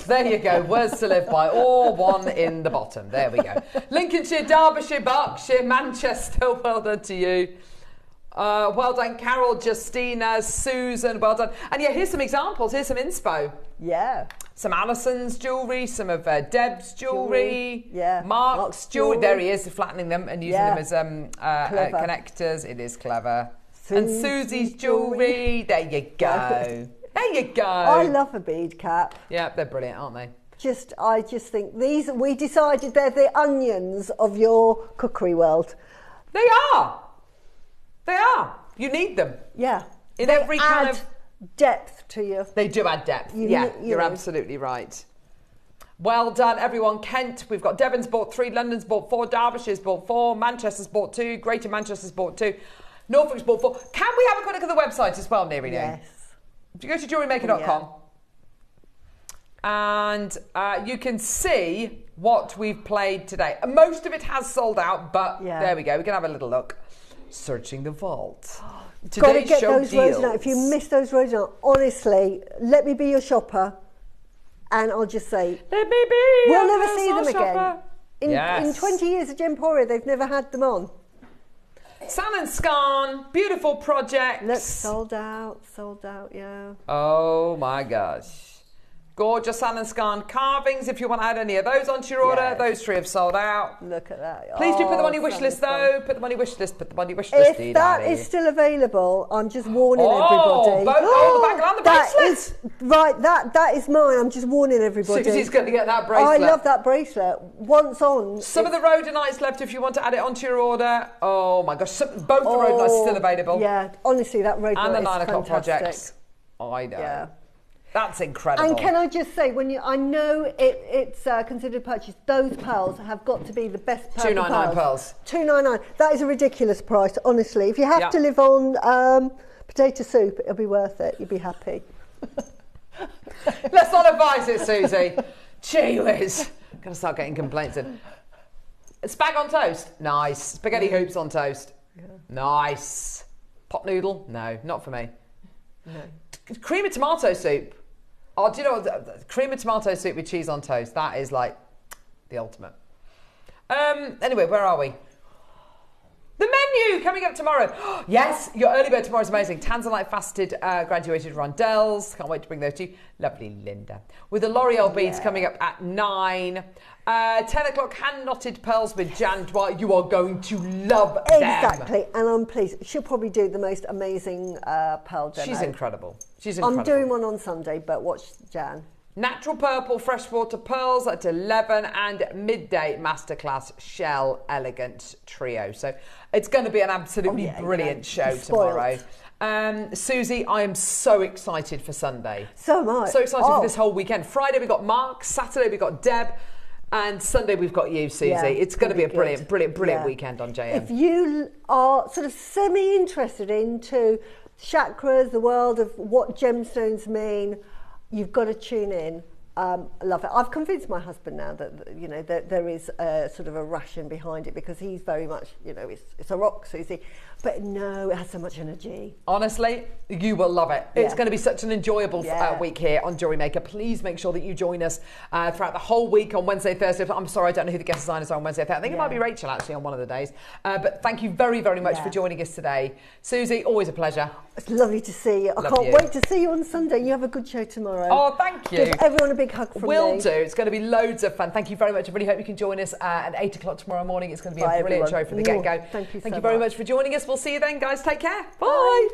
[SPEAKER 4] there you go. Words to live by. Or one in the bottom. There we go. Lincolnshire, Derbyshire, Berkshire, Manchester. Well done to you. Well done, Carol, Justina, Susan, well done. And yeah, here's some examples. Here's some inspo.
[SPEAKER 5] Yeah.
[SPEAKER 4] Some Alison's jewellery, some of Deb's jewellery.
[SPEAKER 5] Yeah.
[SPEAKER 4] Mark's jewellery. There he is, flattening them and using them as connectors. It is clever. And Susie's jewellery. There you go. There you go.
[SPEAKER 5] I love a bead cap.
[SPEAKER 4] Yeah, they're brilliant, aren't they?
[SPEAKER 5] I just think we decided they're the onions of your cookery world.
[SPEAKER 4] They are. They are. You need them.
[SPEAKER 5] Yeah.
[SPEAKER 4] In every kind of
[SPEAKER 5] depth to you.
[SPEAKER 4] They do add depth. You're absolutely right. Well done, everyone. Kent, we've got Devon's bought 3, London's bought 4, Derbyshire's bought 4, Manchester's bought 2, Greater Manchester's bought 2, Norfolk's bought 4. Can we have a quick look at the website as well, Neri?
[SPEAKER 5] Yes.
[SPEAKER 4] Do you go to JewelleryMaker.com and you can see what we've played today. Most of it has sold out, but there we go. We can have a little look. Searching the vault.
[SPEAKER 5] Got to get those Rhodonite. If you miss those Rhodonite, honestly, let me be your shopper. And I'll just say,
[SPEAKER 4] let me be.
[SPEAKER 5] We'll never see them again.
[SPEAKER 4] Yes.
[SPEAKER 5] In 20 years of Gemporia, they've never had them on.
[SPEAKER 4] San and Scarn, beautiful projects.
[SPEAKER 5] Look, sold out, yeah.
[SPEAKER 4] Oh my gosh. Gorgeous San and Scarn carvings. If you want to add any of those onto your order, those 3 have sold out.
[SPEAKER 5] Look at that.
[SPEAKER 4] Please do put them on your wish list, though. Put them on your wish list. Put them on your wish list.
[SPEAKER 5] If that is still available, I'm just warning everybody.
[SPEAKER 4] The back and the bracelet.
[SPEAKER 5] Right, that is mine. I'm just warning everybody.
[SPEAKER 4] Susie's going to get that bracelet.
[SPEAKER 5] I love that bracelet. Once on.
[SPEAKER 4] Some of the Rhodonites left if you want to add it onto your order. Oh my gosh, both the Rhodonites are still available.
[SPEAKER 5] Yeah, honestly, that Rhodonite
[SPEAKER 4] and the
[SPEAKER 5] is
[SPEAKER 4] 9 o'clock
[SPEAKER 5] fantastic.
[SPEAKER 4] projects. I know.
[SPEAKER 5] Yeah.
[SPEAKER 4] That's incredible.
[SPEAKER 5] And can I just say, I know it's considered a purchase, those pearls have got to be the best pearls.
[SPEAKER 4] $299 pearls.
[SPEAKER 5] $299. That is a ridiculous price, honestly. If you have to live on potato soup, it'll be worth it. You'll be happy.
[SPEAKER 4] Let's not advise it, Susie. Gee whiz. I'm going to start getting complaints in. Spag on toast? Nice. Spaghetti hoops on toast? Yeah. Nice. Pot noodle? No, not for me.
[SPEAKER 5] No.
[SPEAKER 4] Cream of tomato soup. Oh, do you know what? Cream of tomato soup with cheese on toast. That is like the ultimate. Anyway, where are we? The menu coming up tomorrow. Yes, your early bird tomorrow is amazing. Tanzanite faceted graduated rondelles. Can't wait to bring those to you. Lovely Linda. With the L'Oreal beads coming up at 9. 10 o'clock hand knotted pearls with Jan Dwight. You are going to love them.
[SPEAKER 5] Exactly, and I'm pleased. She'll probably do the most amazing pearl demo.
[SPEAKER 4] She's incredible. She's incredible.
[SPEAKER 5] I'm doing one on Sunday, but watch Jan.
[SPEAKER 4] Natural Purple Freshwater Pearls at 11 and midday masterclass Shell Elegant Trio. So it's going to be an absolutely brilliant show tomorrow. Susie, I am so excited for Sunday.
[SPEAKER 5] So am I.
[SPEAKER 4] So excited for this whole weekend. Friday we got Mark, Saturday we got Deb, and Sunday we've got you, Susie.
[SPEAKER 5] Yeah,
[SPEAKER 4] it's going to be a brilliant weekend on JM.
[SPEAKER 5] If you are sort of semi-interested into chakras, the world of what gemstones mean, you've got to tune in. I love it. I've convinced my husband now that that there is a sort of a ration behind it, because he's very much it's a rock, Susie, but no, it has so much energy.
[SPEAKER 4] Honestly, you will love it. It's going to be such an enjoyable week here on JewelleryMaker. Please make sure that you join us throughout the whole week on Wednesday, Thursday. I'm sorry, I don't know who the guest designers are on Wednesday, Thursday. I think it might be Rachel actually on one of the days. But thank you very, very much for joining us today. Susie, always a pleasure.
[SPEAKER 5] It's lovely to see you. I can't wait to see you on Sunday. You have a good show tomorrow.
[SPEAKER 4] Oh, thank you.
[SPEAKER 5] Give everyone a big hug from me.
[SPEAKER 4] Will do. It's going to be loads of fun. Thank you very much. I really hope you can join us at 8 o'clock tomorrow morning. It's going to be a brilliant show from the get-go.
[SPEAKER 5] Thank you
[SPEAKER 4] very much for joining us. We'll see you then, guys. Take care. Bye.